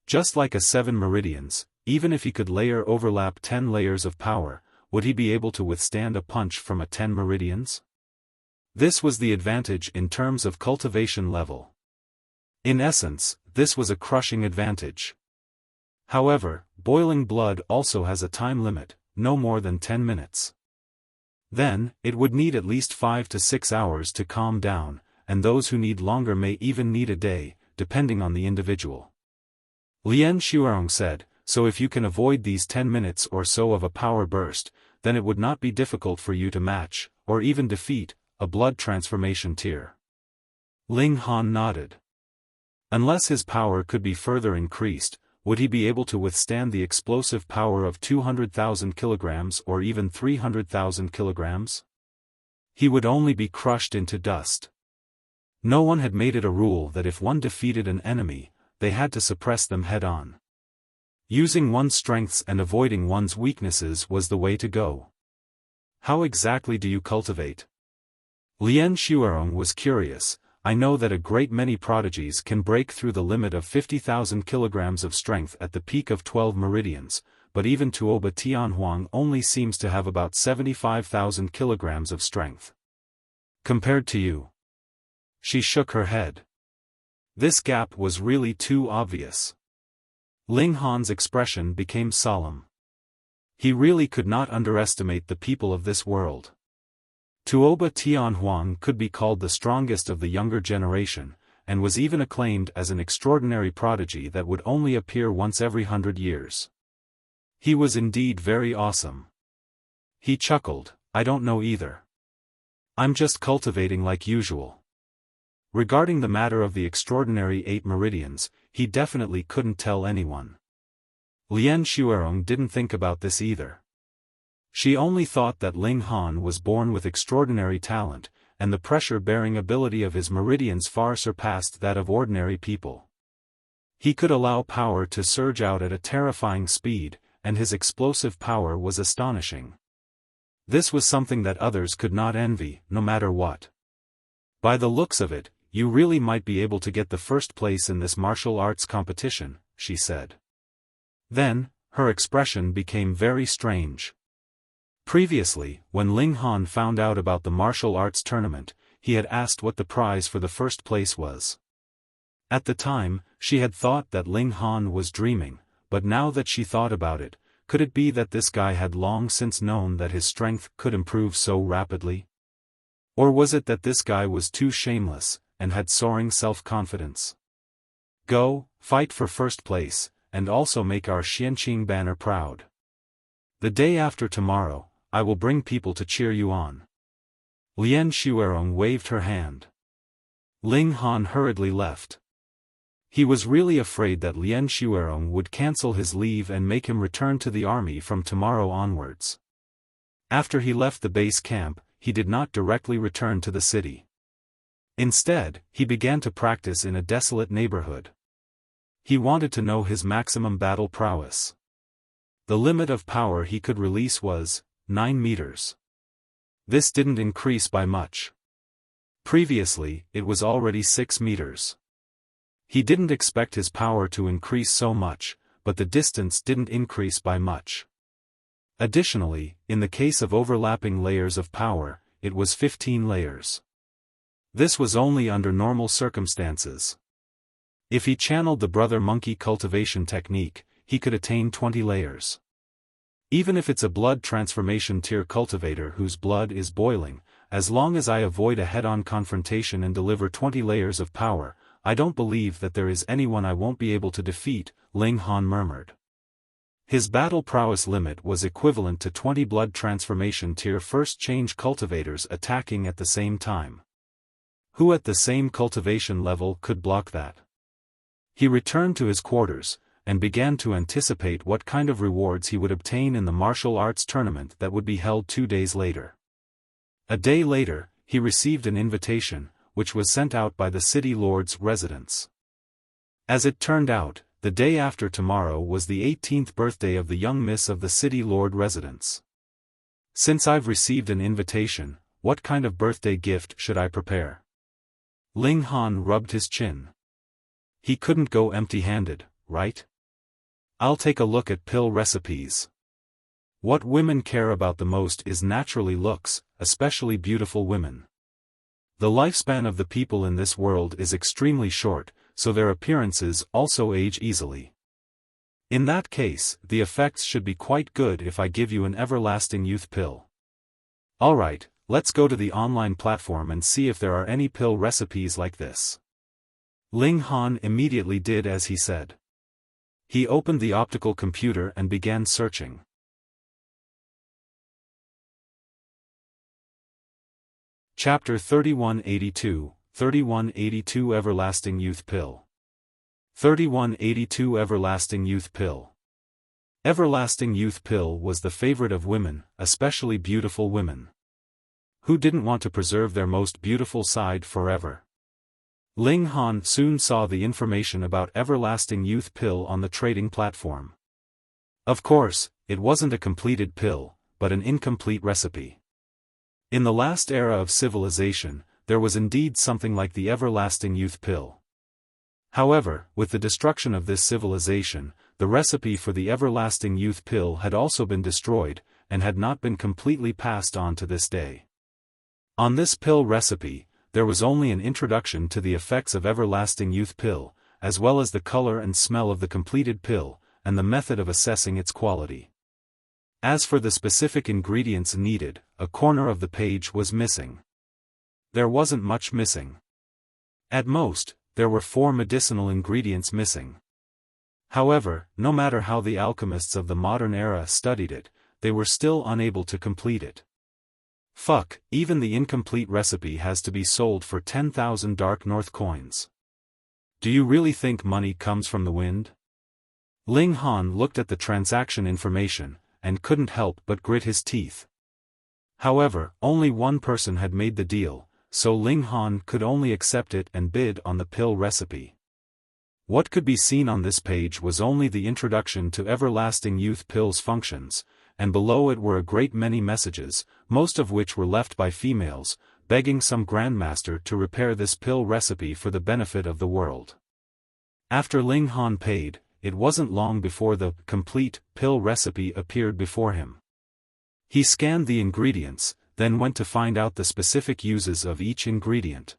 Speaker 1: Just like a 7 meridians, even if he could overlap 10 layers of power, would he be able to withstand a punch from a 10 meridians? This was the advantage in terms of cultivation level. In essence, this was a crushing advantage. However, boiling blood also has a time limit, no more than 10 minutes. Then, it would need at least 5 to 6 hours to calm down, and those who need longer may even need a day, depending on the individual. Lian Xuerong said, so if you can avoid these 10 minutes or so of a power burst, then it would not be difficult for you to match, or even defeat, a blood transformation tier. Ling Han nodded. Unless his power could be further increased, would he be able to withstand the explosive power of 200,000 kilograms or even 300,000 kilograms? He would only be crushed into dust. No one had made it a rule that if one defeated an enemy, they had to suppress them head-on. Using one's strengths and avoiding one's weaknesses was the way to go. How exactly do you cultivate? Lian Xuerong was curious. I know that a great many prodigies can break through the limit of 50,000 kilograms of strength at the peak of 12 meridians, but even Tuoba Tianhuang only seems to have about 75,000 kilograms of strength. Compared to you. She shook her head. This gap was really too obvious. Ling Han's expression became solemn. He really could not underestimate the people of this world. Tuoba Tianhuang could be called the strongest of the younger generation, and was even acclaimed as an extraordinary prodigy that would only appear once every 100 years. He was indeed very awesome. He chuckled, I don't know either. I'm just cultivating like usual. Regarding the matter of the extraordinary 8 meridians, he definitely couldn't tell anyone. Lian Xuerong didn't think about this either. She only thought that Ling Han was born with extraordinary talent, and the pressure-bearing ability of his meridians far surpassed that of ordinary people. He could allow power to surge out at a terrifying speed, and his explosive power was astonishing. This was something that others could not envy, no matter what. By the looks of it, you really might be able to get the first place in this martial arts competition, she said. Then, her expression became very strange. Previously, when Ling Han found out about the martial arts tournament, he had asked what the prize for the first place was. At the time, she had thought that Ling Han was dreaming, but now that she thought about it, could it be that this guy had long since known that his strength could improve so rapidly? Or was it that this guy was too shameless, and had soaring self-confidence? Go, fight for first place, and also make our Xianqing banner proud. The day after tomorrow, I will bring people to cheer you on. Lian Xuerong waved her hand. Ling Han hurriedly left. He was really afraid that Lian Xuerong would cancel his leave and make him return to the army from tomorrow onwards. After he left the base camp, he did not directly return to the city. Instead, he began to practice in a desolate neighborhood. He wanted to know his maximum battle prowess. The limit of power he could release was 9 meters. This didn't increase by much. Previously, it was already 6 meters. He didn't expect his power to increase so much, but the distance didn't increase by much. Additionally, in the case of overlapping layers of power, it was 15 layers. This was only under normal circumstances. If he channeled the brother monkey cultivation technique, he could attain 20 layers. Even if it's a blood transformation tier cultivator whose blood is boiling, as long as I avoid a head-on confrontation and deliver 20 layers of power, I don't believe that there is anyone I won't be able to defeat, Ling Han murmured. His battle prowess limit was equivalent to 20 blood transformation tier first change cultivators attacking at the same time. Who at the same cultivation level could block that? He returned to his quarters, and began to anticipate what kind of rewards he would obtain in the martial arts tournament that would be held 2 days later. A day later, he received an invitation, which was sent out by the city lord's residence. As it turned out, the day after tomorrow was the 18th birthday of the young miss of the city lord residence. Since I've received an invitation, what kind of birthday gift should I prepare? Ling Han rubbed his chin. He couldn't go empty-handed, right? I'll take a look at pill recipes. What women care about the most is naturally looks, especially beautiful women. The lifespan of the people in this world is extremely short, so their appearances also age easily. In that case, the effects should be quite good if I give you an everlasting youth pill. Alright, let's go to the online platform and see if there are any pill recipes like this. Ling Han immediately did as he said. He opened the optical computer and began searching. Chapter 3182, 3182 Everlasting Youth Pill. 3182 Everlasting Youth Pill. Everlasting Youth Pill was the favorite of women, especially beautiful women. Who didn't want to preserve their most beautiful side forever? Ling Han soon saw the information about Everlasting Youth Pill on the trading platform. Of course, it wasn't a completed pill, but an incomplete recipe. In the last era of civilization, there was indeed something like the Everlasting Youth Pill. However, with the destruction of this civilization, the recipe for the Everlasting Youth Pill had also been destroyed, and had not been completely passed on to this day. On this pill recipe, there was only an introduction to the effects of Everlasting Youth Pill, as well as the color and smell of the completed pill, and the method of assessing its quality. As for the specific ingredients needed, a corner of the page was missing. There wasn't much missing. At most, there were 4 medicinal ingredients missing. However, no matter how the alchemists of the modern era studied it, they were still unable to complete it. Fuck, even the incomplete recipe has to be sold for 10,000 Dark North coins. Do you really think money comes from the wind? Ling Han looked at the transaction information, and couldn't help but grit his teeth. However, only one person had made the deal, so Ling Han could only accept it and bid on the pill recipe. What could be seen on this page was only the introduction to Everlasting Youth Pill's functions, and below it were a great many messages, most of which were left by females, begging some grandmaster to repair this pill recipe for the benefit of the world. After Ling Han paid, it wasn't long before the complete pill recipe appeared before him. He scanned the ingredients, then went to find out the specific uses of each ingredient.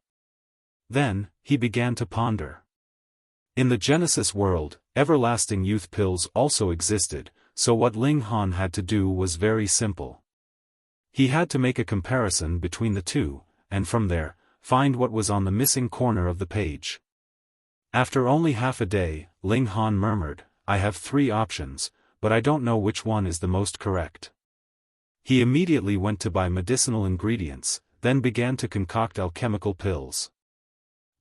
Speaker 1: Then, he began to ponder. In the Genesis world, Everlasting Youth Pills also existed, so what Ling Han had to do was very simple. He had to make a comparison between the two, and from there, find what was on the missing corner of the page. After only half a day, Ling Han murmured, I have 3 options, but I don't know which one is the most correct. He immediately went to buy medicinal ingredients, then began to concoct alchemical pills.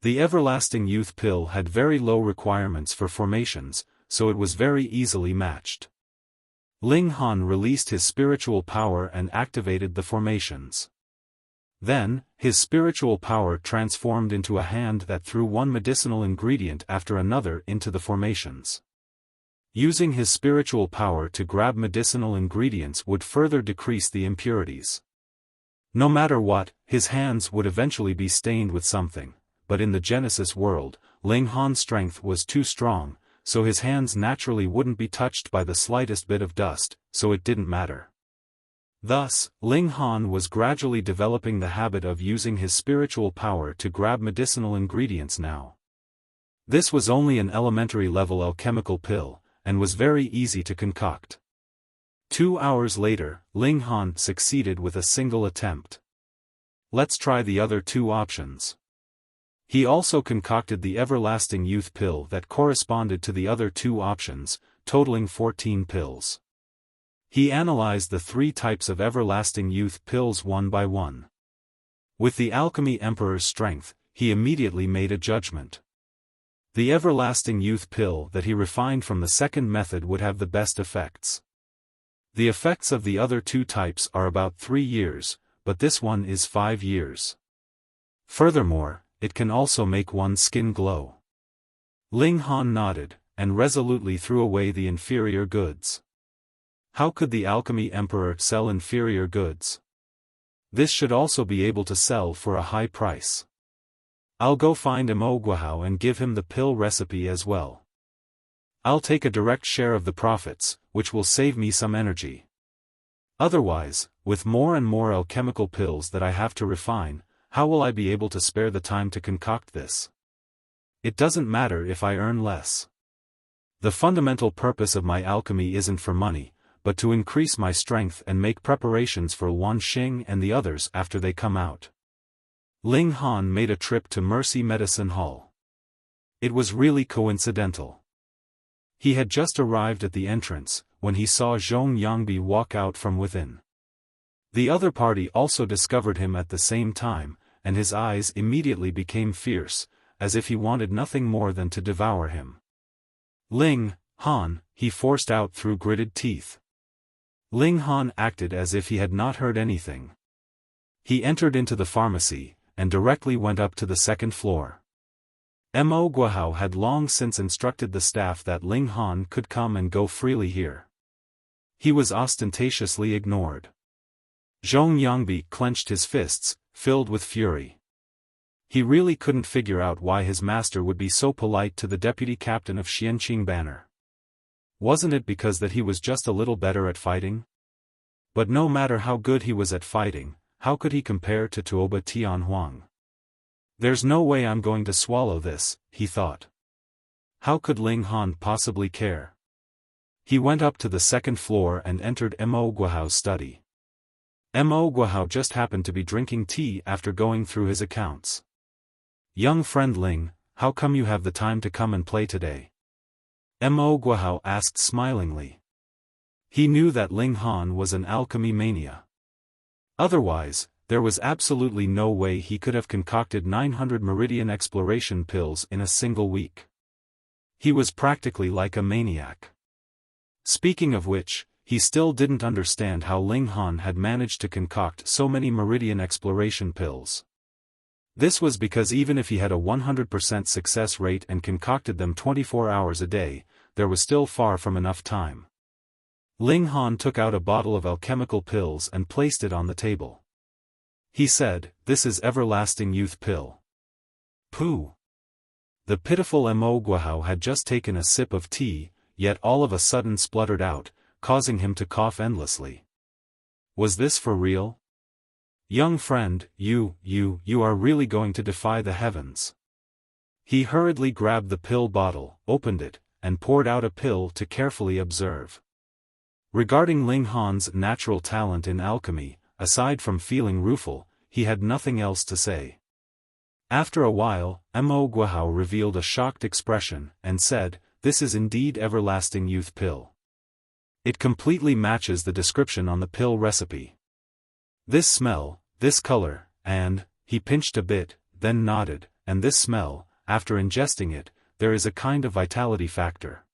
Speaker 1: The Everlasting Youth Pill had very low requirements for formations, so it was very easily matched. Ling Han released his spiritual power and activated the formations. Then, his spiritual power transformed into a hand that threw one medicinal ingredient after another into the formations. Using his spiritual power to grab medicinal ingredients would further decrease the impurities. No matter what, his hands would eventually be stained with something, but in the Genesis world, Ling Han's strength was too strong, so his hands naturally wouldn't be touched by the slightest bit of dust, so it didn't matter. Thus, Ling Han was gradually developing the habit of using his spiritual power to grab medicinal ingredients now. This was only an elementary level alchemical pill, and was very easy to concoct. 2 hours later, Ling Han succeeded with a single attempt. Let's try the other 2 options. He also concocted the everlasting youth pill that corresponded to the other 2 options, totaling 14 pills. He analyzed the 3 types of everlasting youth pills one by one. With the Alchemy Emperor's strength, he immediately made a judgment. The everlasting youth pill that he refined from the second method would have the best effects. The effects of the other 2 types are about 3 years, but this one is 5 years. Furthermore, it can also make one's skin glow. Ling Han nodded, and resolutely threw away the inferior goods. How could the Alchemy Emperor sell inferior goods? This should also be able to sell for a high price. I'll go find Mo Guohao and give him the pill recipe as well. I'll take a direct share of the profits, which will save me some energy. Otherwise, with more and more alchemical pills that I have to refine, how will I be able to spare the time to concoct this? It doesn't matter if I earn less. The fundamental purpose of my alchemy isn't for money, but to increase my strength and make preparations for Wan Xing and the others after they come out. Ling Han made a trip to Mercy Medicine Hall. It was really coincidental. He had just arrived at the entrance, when he saw Zhong Yangbi walk out from within. The other party also discovered him at the same time, and his eyes immediately became fierce, as if he wanted nothing more than to devour him. Ling Han, he forced out through gritted teeth. Ling Han acted as if he had not heard anything. He entered into the pharmacy, and directly went up to the second floor. Mo Guohao had long since instructed the staff that Ling Han could come and go freely here. He was ostentatiously ignored. Zhong Yangbi clenched his fists, filled with fury. He really couldn't figure out why his master would be so polite to the deputy captain of Xianqing Banner. Wasn't it because that he was just a little better at fighting? But no matter how good he was at fighting, how could he compare to Tuoba Tianhuang? There's no way I'm going to swallow this, he thought. How could Ling Han possibly care? He went up to the second floor and entered Mo Guohao's study. Mo Guohao just happened to be drinking tea after going through his accounts. Young friend Ling, how come you have the time to come and play today? Mo Guohao asked smilingly. He knew that Ling Han was an alchemy mania. Otherwise, there was absolutely no way he could have concocted 900 Meridian exploration pills in a single week. He was practically like a maniac. Speaking of which, he still didn't understand how Ling Han had managed to concoct so many Meridian exploration pills. This was because even if he had a 100% success rate and concocted them 24 hours a day, there was still far from enough time. Ling Han took out a bottle of alchemical pills and placed it on the table. He said, "This is everlasting youth pill." Pooh! The pitiful Mo Guohao had just taken a sip of tea, yet all of a sudden spluttered out, causing him to cough endlessly. Was this for real? Young friend, you are really going to defy the heavens. He hurriedly grabbed the pill bottle, opened it, and poured out a pill to carefully observe. Regarding Ling Han's natural talent in alchemy, aside from feeling rueful, he had nothing else to say. After a while, Mo Guohao revealed a shocked expression, and said, "This is indeed everlasting youth pill. It completely matches the description on the pill recipe. This smell, this color, and," he pinched a bit, then nodded, "and this smell, after ingesting it, there is a kind of vitality factor."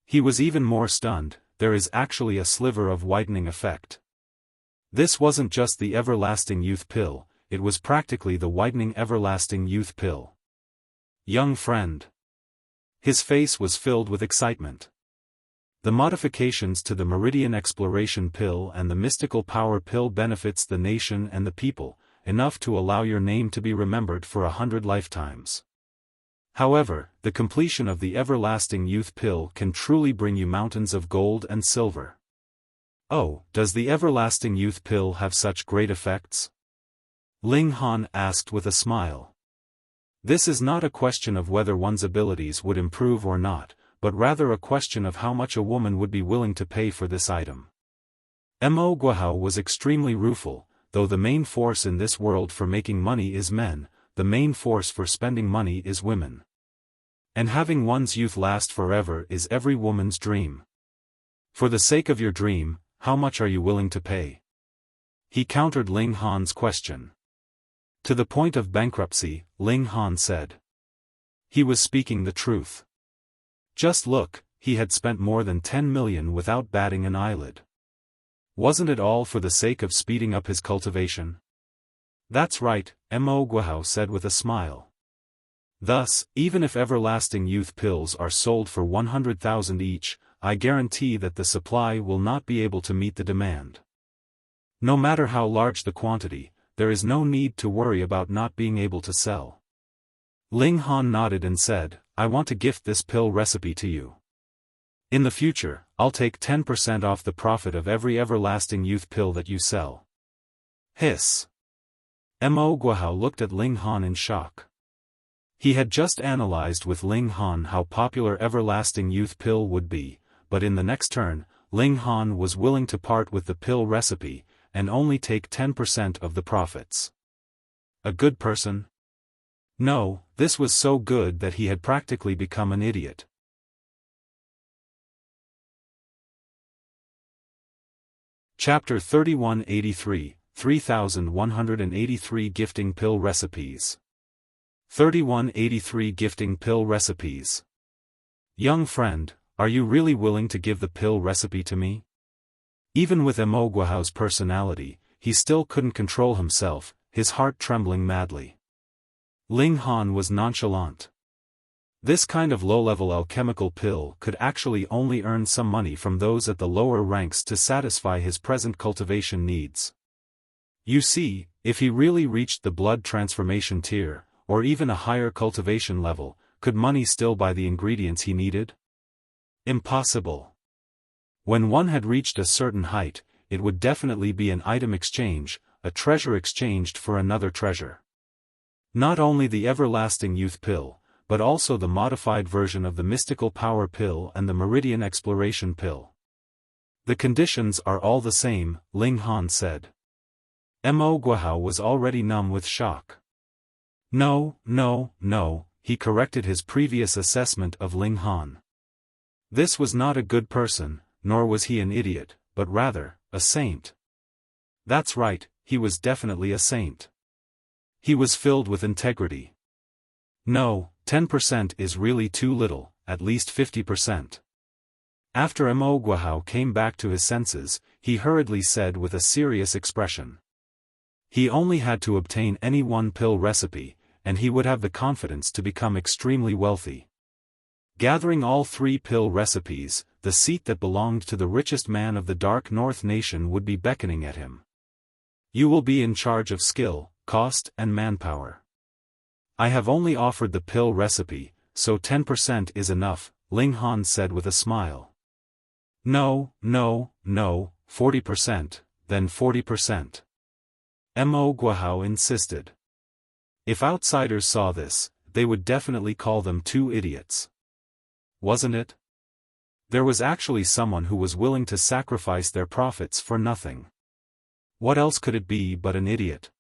Speaker 1: He was even more stunned, there is actually a sliver of whitening effect. This wasn't just the everlasting youth pill, it was practically the whitening everlasting youth pill. Young friend. His face was filled with excitement. The modifications to the Meridian Exploration Pill and the Mystical Power Pill benefits the nation and the people, enough to allow your name to be remembered for 100 lifetimes. However, the completion of the Everlasting Youth Pill can truly bring you mountains of gold and silver. Oh, does the Everlasting Youth Pill have such great effects? Ling Han asked with a smile. This is not a question of whether one's abilities would improve or not, but rather a question of how much a woman would be willing to pay for this item. Mo Guohao was extremely rueful. Though the main force in this world for making money is men, the main force for spending money is women. And having one's youth last forever is every woman's dream. For the sake of your dream, how much are you willing to pay? He countered Ling Han's question. To the point of bankruptcy, Ling Han said. He was speaking the truth. Just look, he had spent more than 10 million without batting an eyelid. Wasn't it all for the sake of speeding up his cultivation? That's right, Mo Guohao said with a smile. Thus, even if everlasting youth pills are sold for 100,000 each, I guarantee that the supply will not be able to meet the demand. No matter how large the quantity, there is no need to worry about not being able to sell. Ling Han nodded and said, I want to gift this pill recipe to you. In the future, I'll take 10% off the profit of every everlasting youth pill that you sell. Hiss. Mo Guohao looked at Ling Han in shock. He had just analyzed with Ling Han how popular everlasting youth pill would be, but in the next turn, Ling Han was willing to part with the pill recipe, and only take 10% of the profits. A good person? No, this was so good that he had practically become an idiot. Chapter 3183, 3183 Gifting Pill Recipes. 3183 Gifting Pill Recipes. Young friend, are you really willing to give the pill recipe to me? Even with Mo Guohao's personality, he still couldn't control himself, his heart trembling madly. Ling Han was nonchalant. This kind of low-level alchemical pill could actually only earn some money from those at the lower ranks to satisfy his present cultivation needs. You see, if he really reached the blood transformation tier, or even a higher cultivation level, could money still buy the ingredients he needed? Impossible. When one had reached a certain height, it would definitely be an item exchange, a treasure exchanged for another treasure. Not only the everlasting youth pill, but also the modified version of the mystical power pill and the Meridian exploration pill. The conditions are all the same, Ling Han said. Mo Guohao was already numb with shock. No, he corrected his previous assessment of Ling Han. This was not a good person, nor was he an idiot, but rather, a saint. That's right, he was definitely a saint. He was filled with integrity. No, 10% is really too little, at least 50%. After Mo Guohao came back to his senses, he hurriedly said with a serious expression. He only had to obtain any one pill recipe, and he would have the confidence to become extremely wealthy. Gathering all 3 pill recipes, the seat that belonged to the richest man of the Dark North nation would be beckoning at him. You will be in charge of skill, cost and manpower. I have only offered the pill recipe, so 10% is enough, Ling Han said with a smile. No, 40%, then 40%. Mo Guohao insisted. If outsiders saw this, they would definitely call them 2 idiots. Wasn't it? There was actually someone who was willing to sacrifice their profits for nothing. What else could it be but an idiot?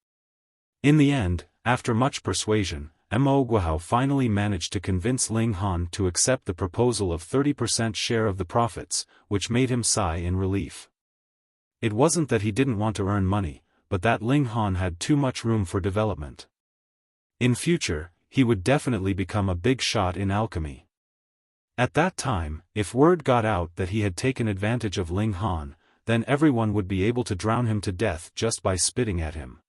Speaker 1: In the end, after much persuasion, Mo Guohao finally managed to convince Ling Han to accept the proposal of 30% share of the profits, which made him sigh in relief. It wasn't that he didn't want to earn money, but that Ling Han had too much room for development. In future, he would definitely become a big shot in alchemy. At that time, if word got out that he had taken advantage of Ling Han, then everyone would be able to drown him to death just by spitting at him.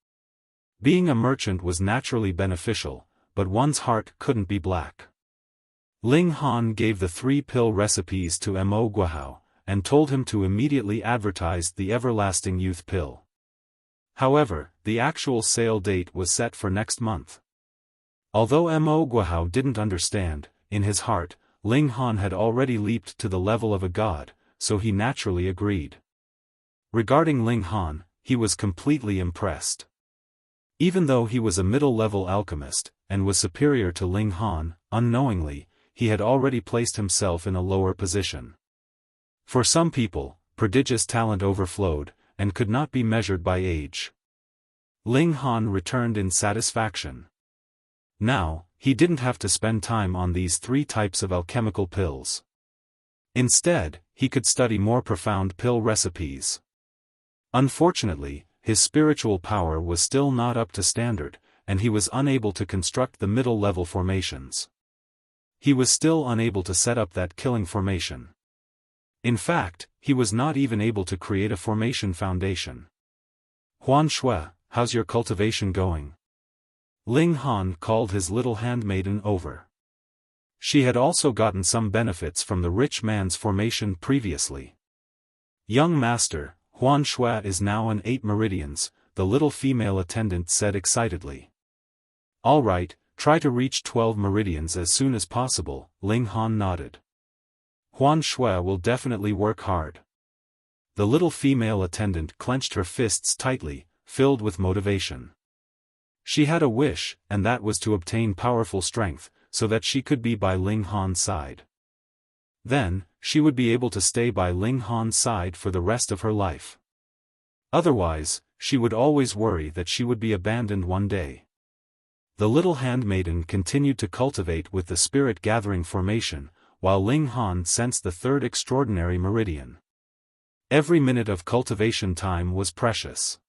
Speaker 1: Being a merchant was naturally beneficial, but one's heart couldn't be black. Ling Han gave the 3 pill recipes to Mo Guohao, and told him to immediately advertise the everlasting youth pill. However, the actual sale date was set for next month. Although Mo Guohao didn't understand, in his heart, Ling Han had already leaped to the level of a god, so he naturally agreed. Regarding Ling Han, he was completely impressed. Even though he was a middle-level alchemist, and was superior to Ling Han, unknowingly, he had already placed himself in a lower position. For some people, prodigious talent overflowed, and could not be measured by age. Ling Han returned in satisfaction. Now, he didn't have to spend time on these 3 types of alchemical pills. Instead, he could study more profound pill recipes. Unfortunately, his spiritual power was still not up to standard, and he was unable to construct the middle-level formations. He was still unable to set up that killing formation. In fact, he was not even able to create a formation foundation. Huan Shui, how's your cultivation going? Ling Han called his little handmaiden over. She had also gotten some benefits from the rich man's formation previously. Young master, Huan Shui is now in 8 meridians, the little female attendant said excitedly. All right, try to reach 12 meridians as soon as possible, Ling Han nodded. Huan Shui will definitely work hard. The little female attendant clenched her fists tightly, filled with motivation. She had a wish, and that was to obtain powerful strength, so that she could be by Ling Han's side. Then, she would be able to stay by Ling Han's side for the rest of her life. Otherwise, she would always worry that she would be abandoned one day. The little handmaiden continued to cultivate with the spirit-gathering formation, while Ling Han sensed the 3rd extraordinary meridian. Every minute of cultivation time was precious.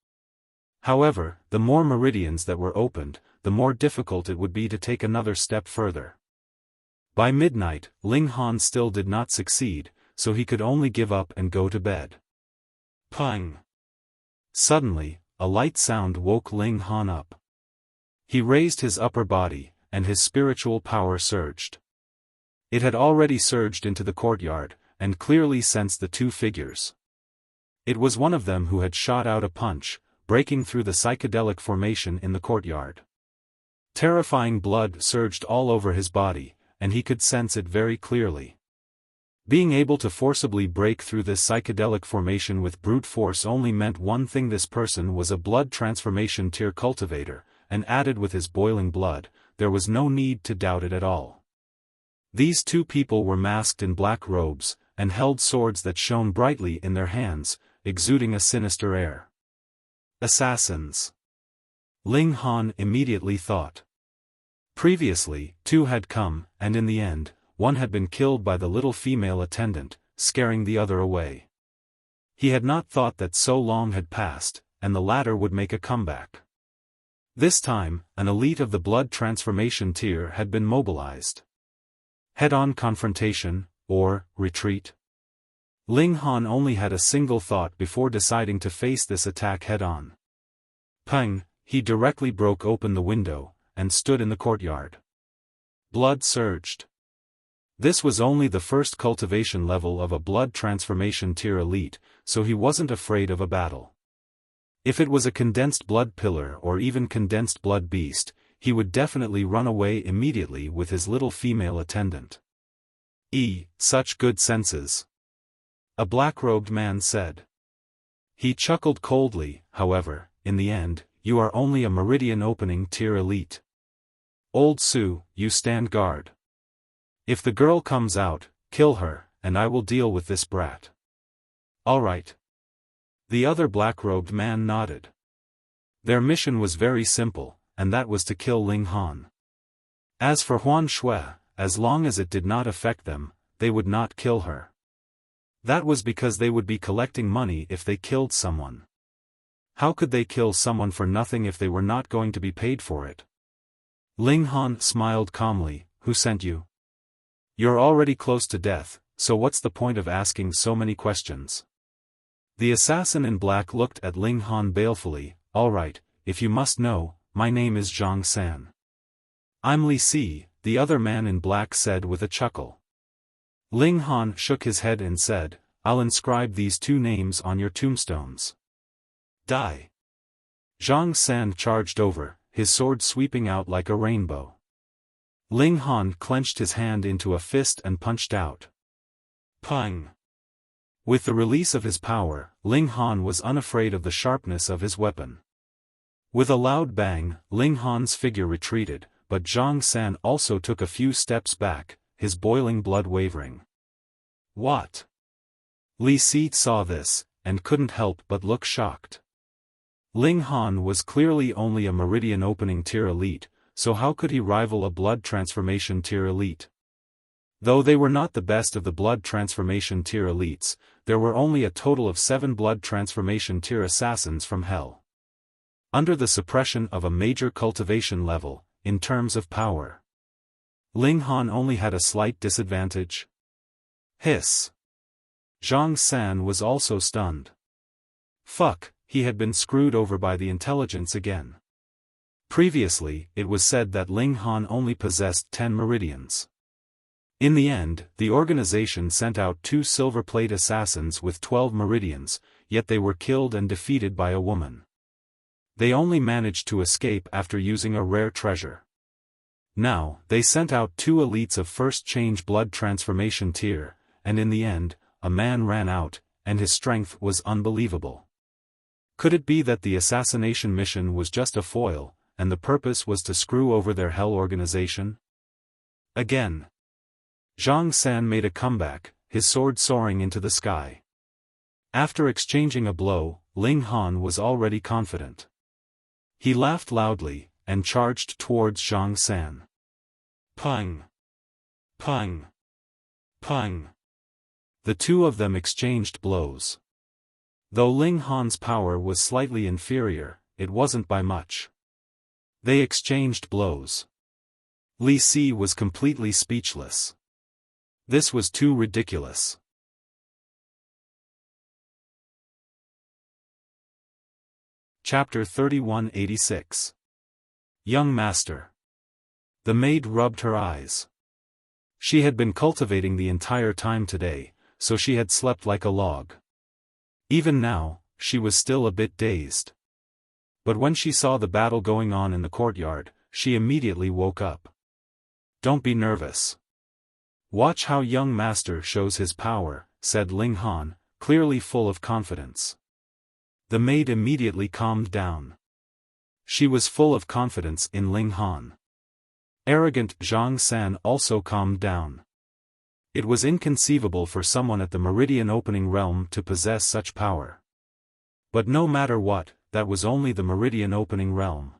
Speaker 1: However, the more meridians that were opened, the more difficult it would be to take another step further. By midnight, Ling Han still did not succeed, so he could only give up and go to bed. Pang! Suddenly, a light sound woke Ling Han up. He raised his upper body, and his spiritual power surged. It had already surged into the courtyard, and clearly sensed the 2 figures. It was one of them who had shot out a punch, breaking through the psychedelic formation in the courtyard. Terrifying blood surged all over his body, and he could sense it very clearly. Being able to forcibly break through this psychedelic formation with brute force only meant one thing: this person was a blood transformation tier cultivator, and added with his boiling blood, there was no need to doubt it at all. These 2 people were masked in black robes, and held swords that shone brightly in their hands, exuding a sinister air. Assassins. Ling Han immediately thought. Previously, 2 had come, and in the end, one had been killed by the little female attendant, scaring the other away. He had not thought that so long had passed, and the latter would make a comeback. This time, an elite of the blood transformation tier had been mobilized. Head-on confrontation, or retreat? Ling Han only had a single thought before deciding to face this attack head-on. Pang! He directly broke open the window, and stood in the courtyard. Blood surged. This was only the first cultivation level of a blood transformation tier elite, so he wasn't afraid of a battle. If it was a condensed blood pillar or even condensed blood beast, he would definitely run away immediately with his little female attendant. Such good senses. A black-robed man said. He chuckled coldly, however, in the end, you are only a meridian opening tier elite. Old Su, you stand guard. If the girl comes out, kill her, and I will deal with this brat. All right. The other black-robed man nodded. Their mission was very simple, and that was to kill Ling Han. As for Huan Shui, as long as it did not affect them, they would not kill her. That was because they would be collecting money if they killed someone. How could they kill someone for nothing if they were not going to be paid for it? Ling Han smiled calmly. Who sent you? You're already close to death, so what's the point of asking so many questions? The assassin in black looked at Ling Han balefully. All right, if you must know, my name is Zhang San. I'm Li Si, the other man in black said with a chuckle. Ling Han shook his head and said, I'll inscribe these 2 names on your tombstones. Die. Zhang San charged over, his sword sweeping out like a rainbow. Ling Han clenched his hand into a fist and punched out. Pang! With the release of his power, Ling Han was unafraid of the sharpness of his weapon. With a loud bang, Ling Han's figure retreated, but Zhang San also took a few steps back, his boiling blood wavering. What? Li Si saw this, and couldn't help but look shocked. Ling Han was clearly only a Meridian opening tier elite, so how could he rival a blood transformation tier elite? Though they were not the best of the blood transformation tier elites, there were only a total of 7 blood transformation tier assassins from Hell. Under the suppression of a major cultivation level, in terms of power, Ling Han only had a slight disadvantage. Hiss. Zhang San was also stunned. Fuck, he had been screwed over by the intelligence again. Previously, it was said that Ling Han only possessed 10 meridians. In the end, the organization sent out 2 silver plate assassins with 12 meridians, yet they were killed and defeated by a woman. They only managed to escape after using a rare treasure. Now, they sent out 2 elites of first change blood transformation tier, and in the end, a man ran out, and his strength was unbelievable. Could it be that the assassination mission was just a foil, and the purpose was to screw over their Hell organization? Again. Zhang San made a comeback, his sword soaring into the sky. After exchanging a blow, Ling Han was already confident. He laughed loudly, and charged towards Zhang San. Pung! Pung! Pung! The two of them exchanged blows. Though Ling Han's power was slightly inferior, it wasn't by much. They exchanged blows. Li Si was completely speechless. This was too ridiculous. Chapter 3186. Young Master. The maid rubbed her eyes. She had been cultivating the entire time today, so she had slept like a log. Even now, she was still a bit dazed. But when she saw the battle going on in the courtyard, she immediately woke up. Don't be nervous. Watch how young master shows his power, said Ling Han, clearly full of confidence. The maid immediately calmed down. She was full of confidence in Ling Han. Arrogant Zhang San also calmed down. It was inconceivable for someone at the Meridian opening realm to possess such power. But no matter what, that was only the Meridian opening realm.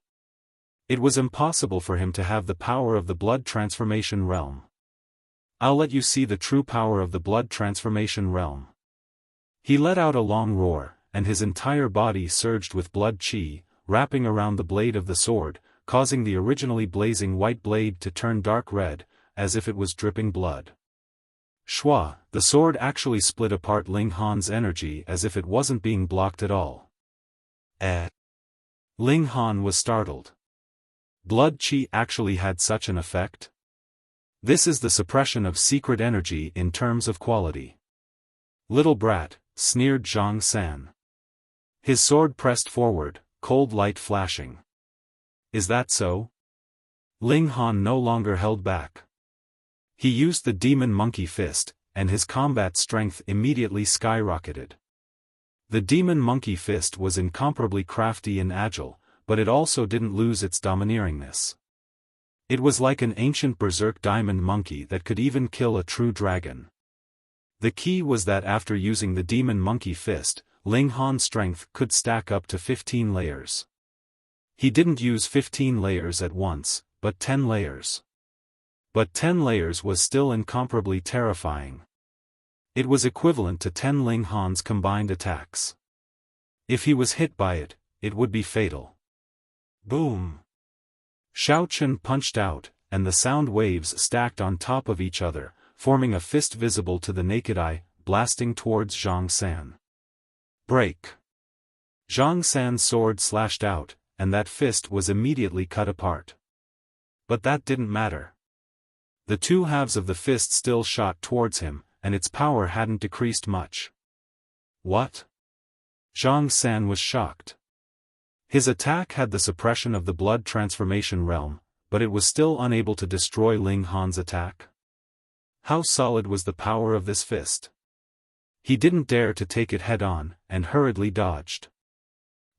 Speaker 1: It was impossible for him to have the power of the blood transformation realm. I'll let you see the true power of the blood transformation realm. He let out a long roar, and his entire body surged with blood chi, wrapping around the blade of the sword, causing the originally blazing white blade to turn dark red, as if it was dripping blood. Shua, the sword actually split apart Ling Han's energy as if it wasn't being blocked at all. Ling Han was startled. Blood chi actually had such an effect? This is the suppression of secret energy in terms of quality. Little brat, sneered Zhang San. His sword pressed forward, cold light flashing. Is that so? Ling Han no longer held back. He used the demon monkey fist, and his combat strength immediately skyrocketed. The demon monkey fist was incomparably crafty and agile, but it also didn't lose its domineeringness. It was like an ancient berserk diamond monkey that could even kill a true dragon. The key was that after using the demon monkey fist, Ling Han's strength could stack up to 15 layers. He didn't use 15 layers at once, but 10 layers. But 10 layers was still incomparably terrifying. It was equivalent to 10 Ling Han's combined attacks. If he was hit by it, it would be fatal. Boom! Xiao Chen punched out, and the sound waves stacked on top of each other, forming a fist visible to the naked eye, blasting towards Zhang San. Break! Zhang San's sword slashed out, and that fist was immediately cut apart. But that didn't matter. The two halves of the fist still shot towards him, and its power hadn't decreased much. What? Zhang San was shocked. His attack had the suppression of the blood transformation realm, but it was still unable to destroy Ling Han's attack. How solid was the power of this fist? He didn't dare to take it head-on, and hurriedly dodged.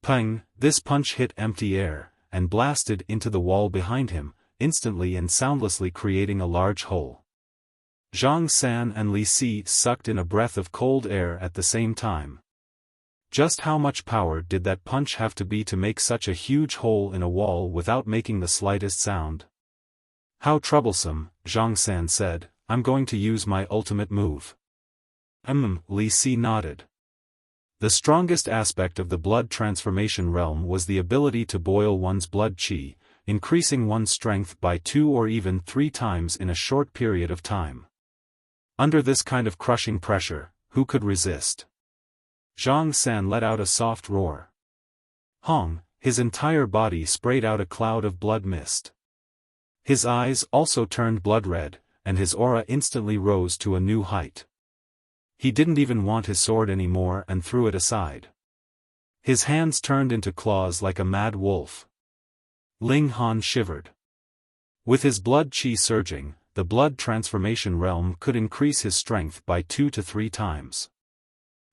Speaker 1: Pang! This punch hit empty air, and blasted into the wall behind him, instantly and soundlessly creating a large hole. Zhang San and Li Si sucked in a breath of cold air at the same time. Just how much power did that punch have to be to make such a huge hole in a wall without making the slightest sound? How troublesome, Zhang San said. I'm going to use my ultimate move. Li Si nodded. The strongest aspect of the blood transformation realm was the ability to boil one's blood qi, increasing one's strength by 2 or even 3 times in a short period of time. Under this kind of crushing pressure, who could resist? Zhang San let out a soft roar. Hong, his entire body sprayed out a cloud of blood mist. His eyes also turned blood red, and his aura instantly rose to a new height. He didn't even want his sword anymore and threw it aside. His hands turned into claws like a mad wolf. Ling Han shivered. With his blood qi surging, the blood transformation realm could increase his strength by 2 to 3 times.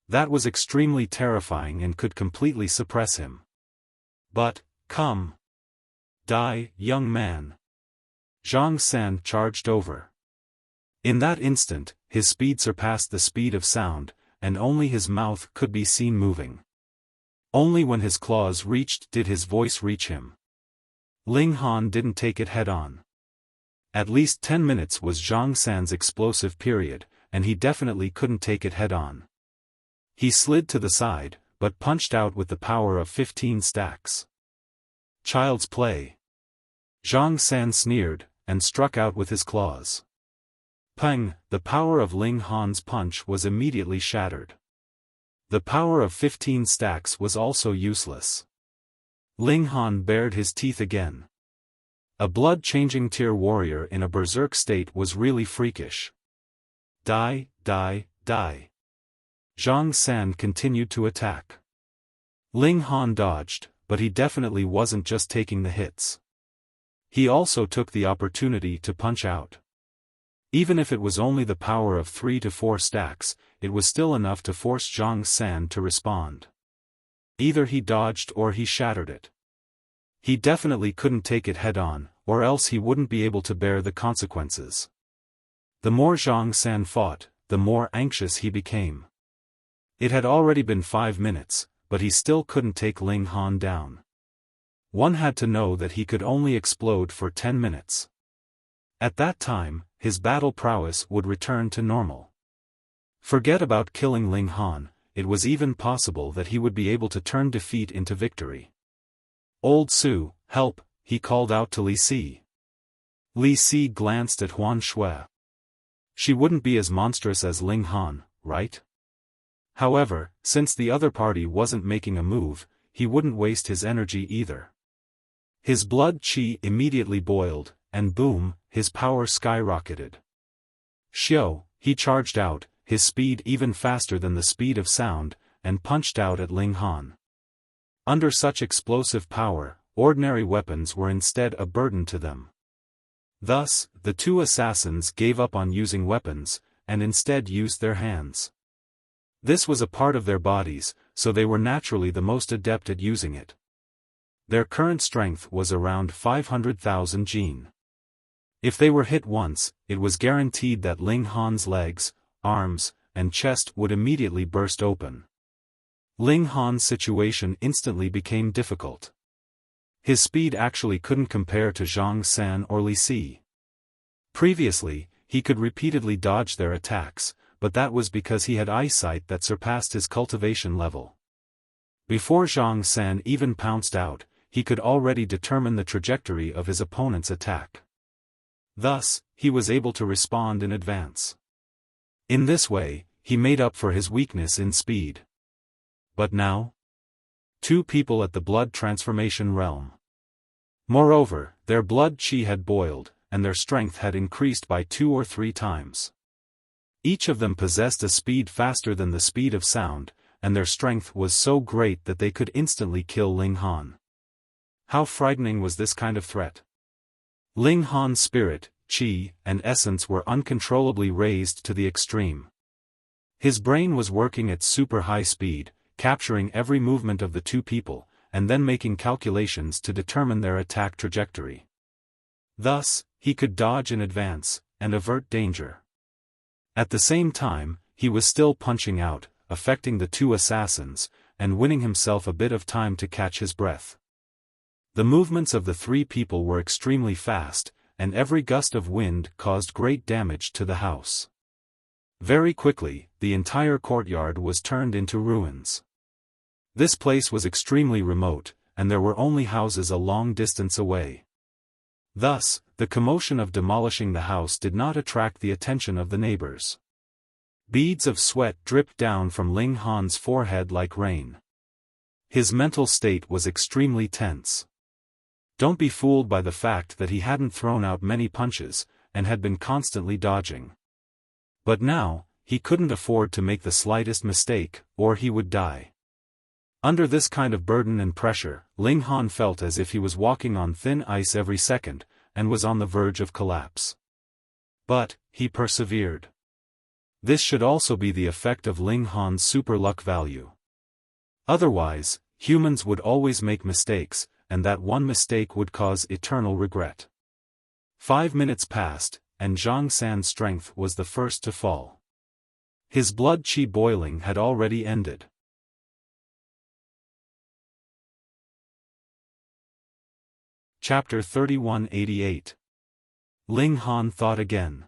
Speaker 1: That was extremely terrifying and could completely suppress him. But, come. Die, young man. Zhang San charged over. In that instant, his speed surpassed the speed of sound, and only his mouth could be seen moving. Only when his claws reached did his voice reach him. Ling Han didn't take it head-on. At least 10 minutes was Zhang San's explosive period, and he definitely couldn't take it head-on. He slid to the side, but punched out with the power of 15 stacks. Child's play. Zhang San sneered, and struck out with his claws. Pang! The power of Ling Han's punch was immediately shattered. The power of 15 stacks was also useless. Ling Han bared his teeth again. A blood-changing tier warrior in a berserk state was really freakish. Die, die, die. Zhang San continued to attack. Ling Han dodged, but he definitely wasn't just taking the hits. He also took the opportunity to punch out. Even if it was only the power of 3 to 4 stacks, it was still enough to force Zhang San to respond. Either he dodged or he shattered it. He definitely couldn't take it head-on, or else he wouldn't be able to bear the consequences. The more Zhang San fought, the more anxious he became. It had already been 5 minutes, but he still couldn't take Ling Han down. One had to know that he could only explode for 10 minutes. At that time, his battle prowess would return to normal. Forget about killing Ling Han, it was even possible that he would be able to turn defeat into victory. Old Su, help, he called out to Li Si. Li Si glanced at Huan Shui. She wouldn't be as monstrous as Ling Han, right? However, since the other party wasn't making a move, he wouldn't waste his energy either. His blood qi immediately boiled, and boom, his power skyrocketed. Xiao, he charged out, his speed even faster than the speed of sound, and punched out at Ling Han. Under such explosive power, ordinary weapons were instead a burden to them. Thus, the two assassins gave up on using weapons, and instead used their hands. This was a part of their bodies, so they were naturally the most adept at using it. Their current strength was around 500,000 jin. If they were hit once, it was guaranteed that Ling Han's legs, arms, and chest would immediately burst open. Ling Han's situation instantly became difficult. His speed actually couldn't compare to Zhang San or Li Si. Previously, he could repeatedly dodge their attacks, but that was because he had eyesight that surpassed his cultivation level. Before Zhang San even pounced out, he could already determine the trajectory of his opponent's attack. Thus, he was able to respond in advance. In this way, he made up for his weakness in speed. But now? Two people at the blood transformation realm. Moreover, their blood qi had boiled, and their strength had increased by 2 or 3 times. Each of them possessed a speed faster than the speed of sound, and their strength was so great that they could instantly kill Ling Han. How frightening was this kind of threat? Ling Han's spirit, qi, and essence were uncontrollably raised to the extreme. His brain was working at super high speed, capturing every movement of the two people, and then making calculations to determine their attack trajectory. Thus, he could dodge in advance, and avert danger. At the same time, he was still punching out, affecting the two assassins, and winning himself a bit of time to catch his breath. The movements of the three people were extremely fast, and every gust of wind caused great damage to the house. Very quickly, the entire courtyard was turned into ruins. This place was extremely remote, and there were only houses a long distance away. Thus, the commotion of demolishing the house did not attract the attention of the neighbors. Beads of sweat dripped down from Ling Han's forehead like rain. His mental state was extremely tense. Don't be fooled by the fact that he hadn't thrown out many punches, and had been constantly dodging. But now, he couldn't afford to make the slightest mistake, or he would die. Under this kind of burden and pressure, Ling Han felt as if he was walking on thin ice every second, and was on the verge of collapse. But, he persevered. This should also be the effect of Ling Han's super luck value. Otherwise, humans would always make mistakes, and that one mistake would cause eternal regret. 5 minutes passed, and Zhang San's strength was the first to fall. His blood qi boiling had already ended. Chapter 3188. Ling Han thought again.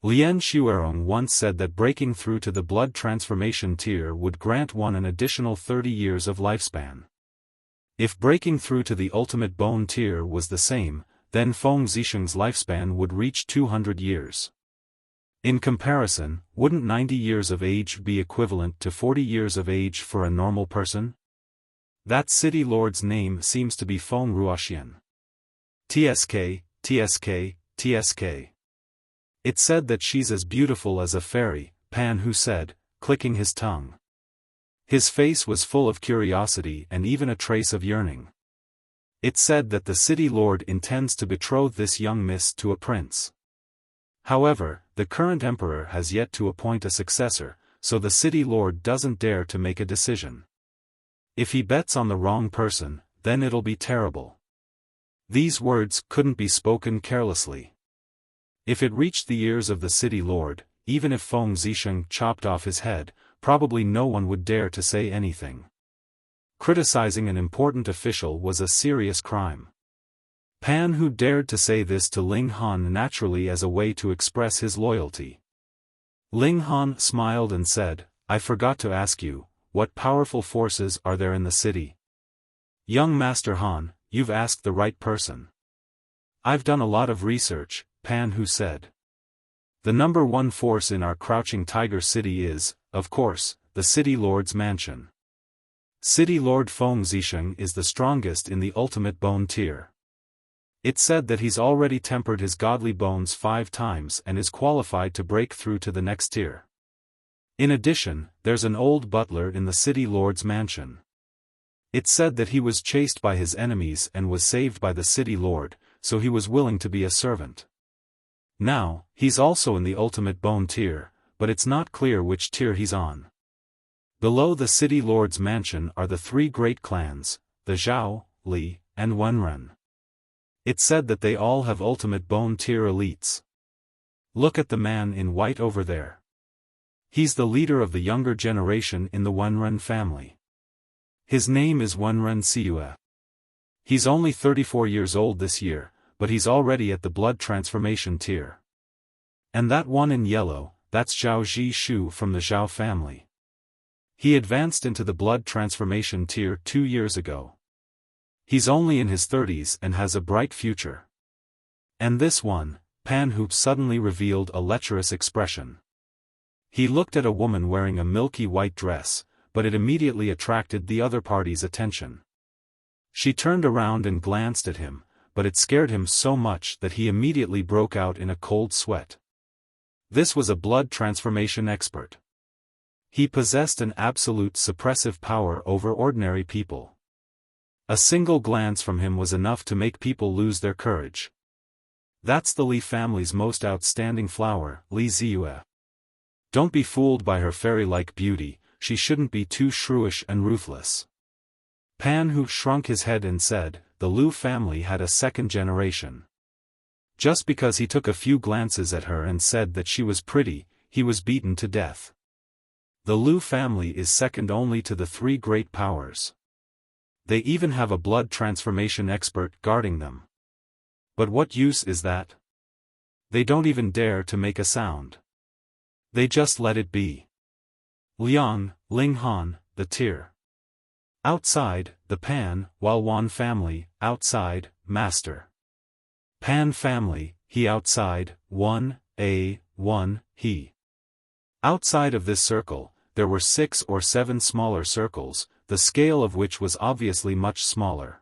Speaker 1: Lian Xuerong once said that breaking through to the blood transformation tier would grant one an additional 30 years of lifespan. If breaking through to the ultimate bone tier was the same, then Feng Zisheng's lifespan would reach 200 years. In comparison, wouldn't 90 years of age be equivalent to 40 years of age for a normal person? That city lord's name seems to be Feng Ruoxian. TSK, TSK, TSK. It said that she's as beautiful as a fairy, Pan Hu said, clicking his tongue. His face was full of curiosity and even a trace of yearning. It said that the city lord intends to betroth this young miss to a prince. However, the current emperor has yet to appoint a successor, so the city lord doesn't dare to make a decision. If he bets on the wrong person, then it'll be terrible. These words couldn't be spoken carelessly. If it reached the ears of the city lord, even if Feng Zisheng chopped off his head, probably no one would dare to say anything. Criticizing an important official was a serious crime. Pan Hu dared to say this to Ling Han naturally as a way to express his loyalty. Ling Han smiled and said, "I forgot to ask you, what powerful forces are there in the city?" "Young Master Han, you've asked the right person. I've done a lot of research," Pan Hu said. "The number one force in our Crouching Tiger City is, of course, the City Lord's mansion. City Lord Feng Zisheng is the strongest in the ultimate bone tier. It's said that he's already tempered his godly bones 5 times and is qualified to break through to the next tier. In addition, there's an old butler in the City Lord's mansion. It's said that he was chased by his enemies and was saved by the City Lord, so he was willing to be a servant. Now, he's also in the ultimate bone tier, but it's not clear which tier he's on. Below the City Lord's mansion are the 3 great clans, the Zhao, Li, and Wenren. It's said that they all have ultimate bone tier elites. Look at the man in white over there. He's the leader of the younger generation in the Wenren family. His name is Wenren Siue. He's only 34 years old this year, but he's already at the blood transformation tier. And that one in yellow, that's Zhao Zhishu from the Zhao family. He advanced into the blood transformation tier 2 years ago. He's only in his 30s and has a bright future. And this one," Pan Hu suddenly revealed a lecherous expression. He looked at a woman wearing a milky white dress, but it immediately attracted the other party's attention. She turned around and glanced at him, but it scared him so much that he immediately broke out in a cold sweat. This was a blood transformation expert. He possessed an absolute suppressive power over ordinary people. A single glance from him was enough to make people lose their courage. That's the Li family's most outstanding flower, Li Ziyue. Don't be fooled by her fairy-like beauty, she shouldn't be too shrewish and ruthless. Pan Hu shrunk his head and said, the Liu family had a second generation. Just because he took a few glances at her and said that she was pretty, he was beaten to death. The Liu family is second only to the three great powers. They even have a blood transformation expert guarding them. But what use is that? They don't even dare to make a sound. They just let it be. Liang, Ling Han, the Tier. Outside, the Pan, Walwan family, outside, Master. Pan family, he outside, 1, A, 1, he. Outside of this circle, there were 6 or 7 smaller circles, the scale of which was obviously much smaller.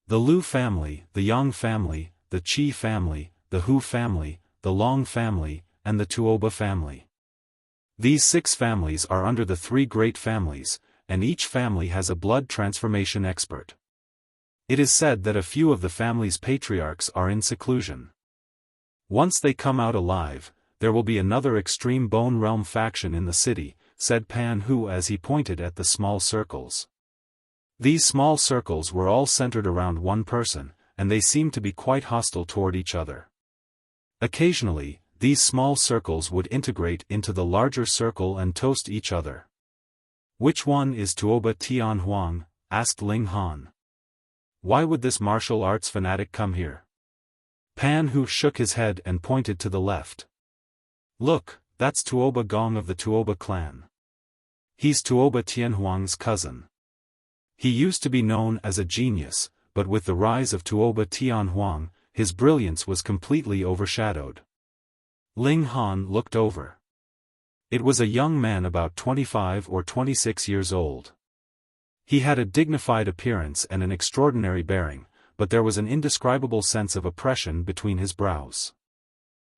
Speaker 1: The Liu family, the Yang family, the Qi family, the Hu family, the Long family, and the Tuoba family. These 6 families are under the 3 great families, and each family has a blood transformation expert. It is said that a few of the family's patriarchs are in seclusion. Once they come out alive, there will be another extreme Bone Realm faction in the city, said Pan Hu as he pointed at the small circles. These small circles were all centered around one person, and they seemed to be quite hostile toward each other. Occasionally, these small circles would integrate into the larger circle and toast each other. Which one is Tuoba Tian Huang? Asked Ling Han. Why would this martial arts fanatic come here? Pan Hu shook his head and pointed to the left. Look, that's Tuoba Gong of the Tuoba clan. He's Tuoba Tianhuang's cousin. He used to be known as a genius, but with the rise of Tuoba Tianhuang, his brilliance was completely overshadowed. Ling Han looked over. It was a young man about 25 or 26 years old. He had a dignified appearance and an extraordinary bearing, but there was an indescribable sense of oppression between his brows.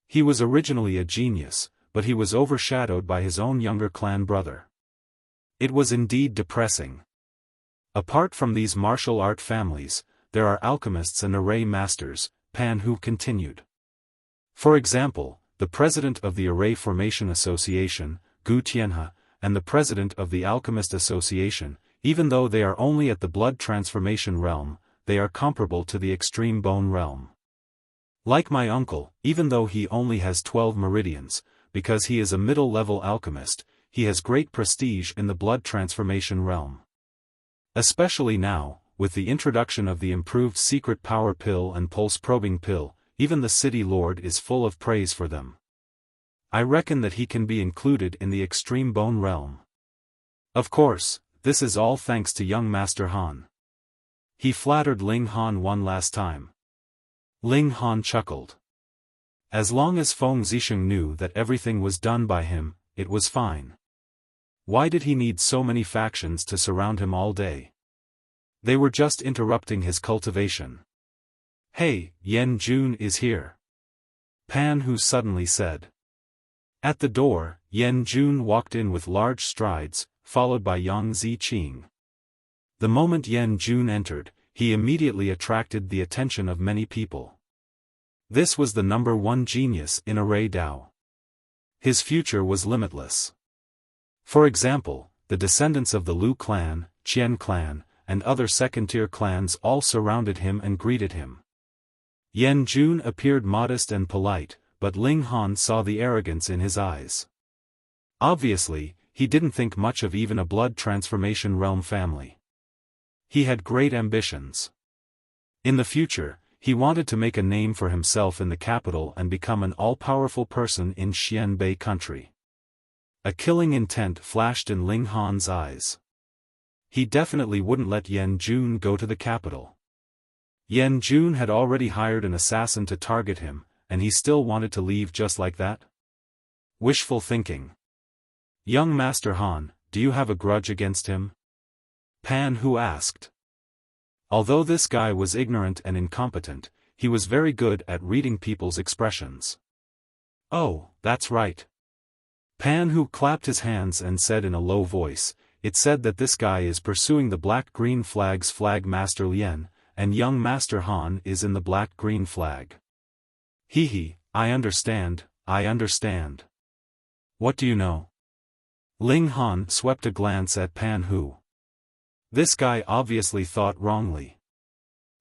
Speaker 1: He was originally a genius, but he was overshadowed by his own younger clan brother. It was indeed depressing. Apart from these martial art families, there are alchemists and array masters, Pan Hu continued. For example, the president of the Array Formation Association, Gu Tianhe, and the president of the Alchemist Association, even though they are only at the blood transformation realm, they are comparable to the extreme bone realm. Like my uncle, even though he only has 12 meridians, because he is a middle-level alchemist, he has great prestige in the blood transformation realm. Especially now, with the introduction of the improved secret power pill and pulse-probing pill, even the city lord is full of praise for them. I reckon that he can be included in the extreme bone realm. Of course, this is all thanks to young Master Han. He flattered Ling Han one last time. Ling Han chuckled. As long as Feng Zixing knew that everything was done by him, it was fine. Why did he need so many factions to surround him all day? They were just interrupting his cultivation. Hey, Yan Jun is here. Pan Hu suddenly said. At the door, Yan Jun walked in with large strides, followed by Yang Ziqing. The moment Yan Jun entered, he immediately attracted the attention of many people. This was the #1 genius in Array Dao. His future was limitless. For example, the descendants of the Liu clan, Qian clan, and other second-tier clans all surrounded him and greeted him. Yan Jun appeared modest and polite, but Ling Han saw the arrogance in his eyes. Obviously, he didn't think much of even a blood transformation realm family. He had great ambitions. In the future, he wanted to make a name for himself in the capital and become an all-powerful person in Xianbei country. A killing intent flashed in Ling Han's eyes. He definitely wouldn't let Yan Jun go to the capital. Yan Jun had already hired an assassin to target him, and he still wanted to leave just like that? Wishful thinking. Young Master Han, do you have a grudge against him? Pan Hu asked. Although this guy was ignorant and incompetent, he was very good at reading people's expressions. Oh, that's right. Pan Hu clapped his hands and said in a low voice, it's said that this guy is pursuing the black-green flag's flag Master Lien, and young Master Han is in the black-green flag. Hee, I understand. What do you know? Ling Han swept a glance at Pan Hu. This guy obviously thought wrongly.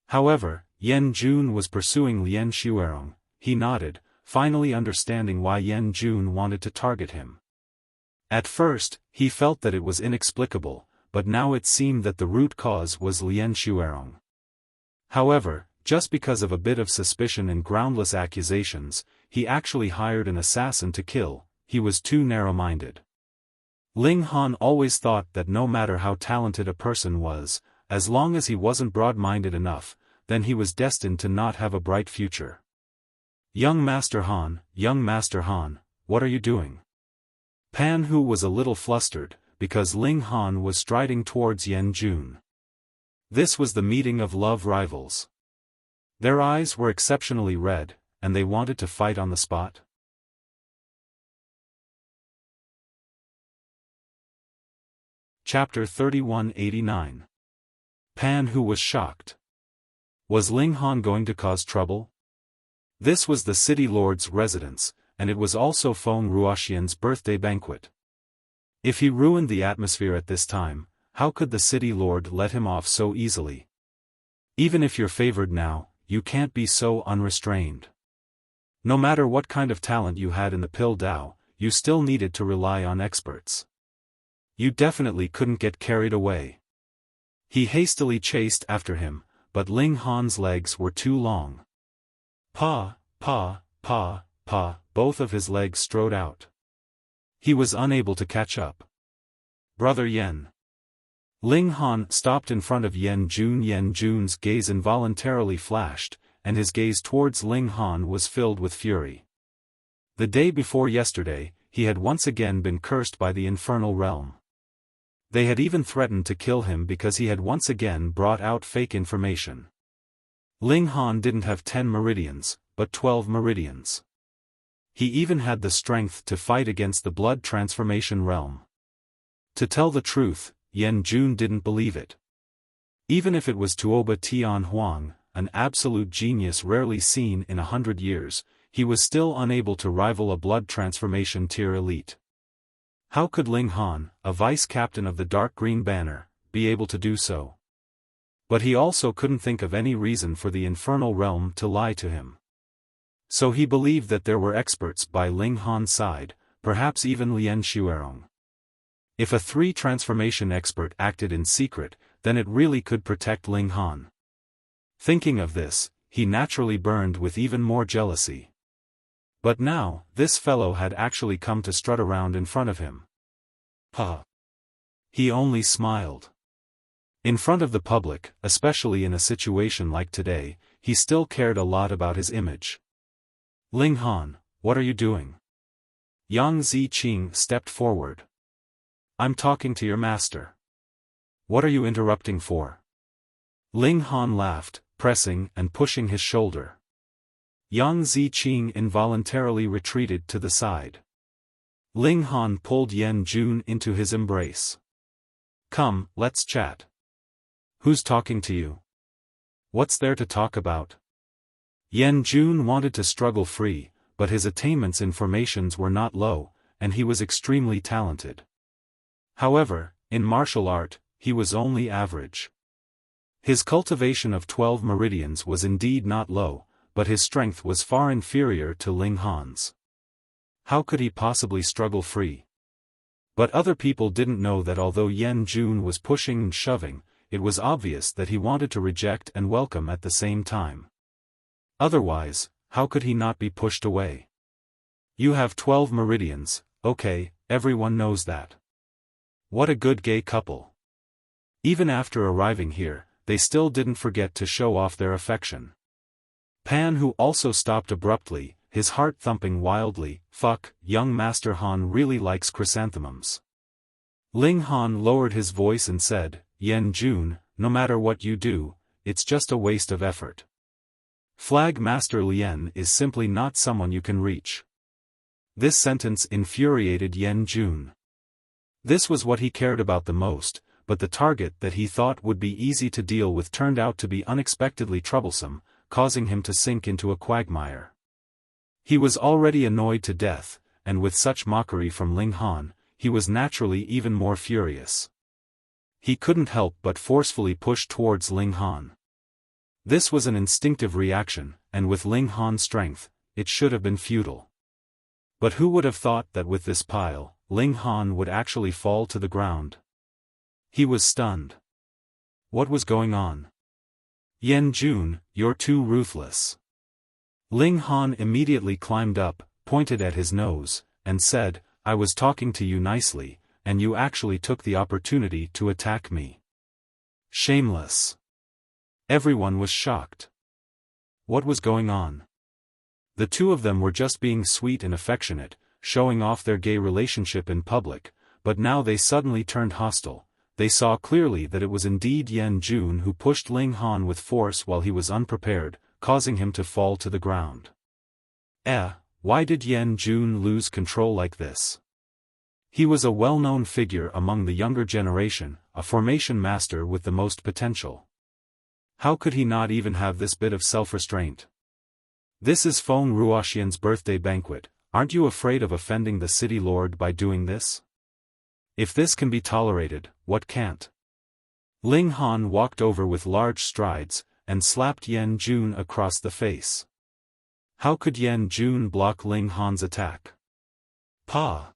Speaker 1: However, Yan Jun was pursuing Lien Xuerong, he nodded, finally understanding why Yan Jun wanted to target him. At first, he felt that it was inexplicable, but now it seemed that the root cause was Lien Xuerong. However, just because of a bit of suspicion and groundless accusations, he actually hired an assassin to kill. He was too narrow-minded. Ling Han always thought that no matter how talented a person was, as long as he wasn't broad-minded enough, then he was destined to not have a bright future. Young Master Han, what are you doing? Pan Hu was a little flustered, because Ling Han was striding towards Yan Jun. This was the meeting of love rivals. Their eyes were exceptionally red, and they wanted to fight on the spot. Chapter 3189. Pan Hu was shocked. Was Ling Han going to cause trouble? This was the city lord's residence, and it was also Feng Ruoxian's birthday banquet. If he ruined the atmosphere at this time, how could the city lord let him off so easily? Even if you're favored now, you can't be so unrestrained. No matter what kind of talent you had in the Pill Dao, you still needed to rely on experts. You definitely couldn't get carried away. He hastily chased after him, but Ling Han's legs were too long. Pa, both of his legs strode out. He was unable to catch up. Brother Yen. Ling Han stopped in front of Yan Jun. Yan Jun's gaze involuntarily flashed, and his gaze towards Ling Han was filled with fury. The day before yesterday, he had once again been cursed by the infernal realm. They had even threatened to kill him because he had once again brought out fake information. Ling Han didn't have 10 meridians, but 12 meridians. He even had the strength to fight against the blood transformation realm. To tell the truth, Yan Jun didn't believe it. Even if it was Tuoba Tian Huang, an absolute genius rarely seen in 100 years, he was still unable to rival a blood transformation tier elite. How could Ling Han, a vice-captain of the Dark Green Banner, be able to do so? But he also couldn't think of any reason for the infernal realm to lie to him. So he believed that there were experts by Ling Han's side, perhaps even Lien Xuerong. If a 3-transformation expert acted in secret, then it really could protect Ling Han. Thinking of this, he naturally burned with even more jealousy. But now, this fellow had actually come to strut around in front of him. He only smiled. In front of the public, especially in a situation like today, he still cared a lot about his image. Ling Han, what are you doing? Yang Ziqing stepped forward. I'm talking to your master. What are you interrupting for? Ling Han laughed, pressing and pushing his shoulder. Yang Ziqing involuntarily retreated to the side. Ling Han pulled Yan Jun into his embrace. Come, let's chat. Who's talking to you? What's there to talk about? Yan Jun wanted to struggle free, but his attainments in formations were not low, and he was extremely talented. However, in martial art, he was only average. His cultivation of 12 meridians was indeed not low, but his strength was far inferior to Ling Han's. How could he possibly struggle free? But other people didn't know that although Yan Jun was pushing and shoving, it was obvious that he wanted to reject and welcome at the same time. Otherwise, how could he not be pushed away? You have 12 meridians, okay, everyone knows that. What a good gay couple. Even after arriving here, they still didn't forget to show off their affection. Pan Hu also stopped abruptly, his heart thumping wildly. Fuck, young Master Han really likes chrysanthemums. Ling Han lowered his voice and said, Yan Jun, no matter what you do, it's just a waste of effort. Flag Master Lien is simply not someone you can reach. This sentence infuriated Yan Jun. This was what he cared about the most, but the target that he thought would be easy to deal with turned out to be unexpectedly troublesome, causing him to sink into a quagmire. He was already annoyed to death, and with such mockery from Ling Han, he was naturally even more furious. He couldn't help but forcefully push towards Ling Han. This was an instinctive reaction, and with Ling Han's strength, it should have been futile. But who would have thought that with this pile, Ling Han would actually fall to the ground? He was stunned. What was going on? Yan Jun, you're too ruthless. Ling Han immediately climbed up, pointed at his nose, and said, I was talking to you nicely, and you actually took the opportunity to attack me. Shameless. Everyone was shocked. What was going on? The two of them were just being sweet and affectionate, showing off their gay relationship in public, but now they suddenly turned hostile. They saw clearly that it was indeed Yan Jun who pushed Ling Han with force while he was unprepared, causing him to fall to the ground. Why did Yan Jun lose control like this? He was a well-known figure among the younger generation, a formation master with the most potential. How could he not even have this bit of self-restraint? This is Feng Ruoxian's birthday banquet, aren't you afraid of offending the city lord by doing this? If this can be tolerated, what can't? Ling Han walked over with large strides, and slapped Yan Jun across the face. How could Yan Jun block Ling Han's attack? Pa!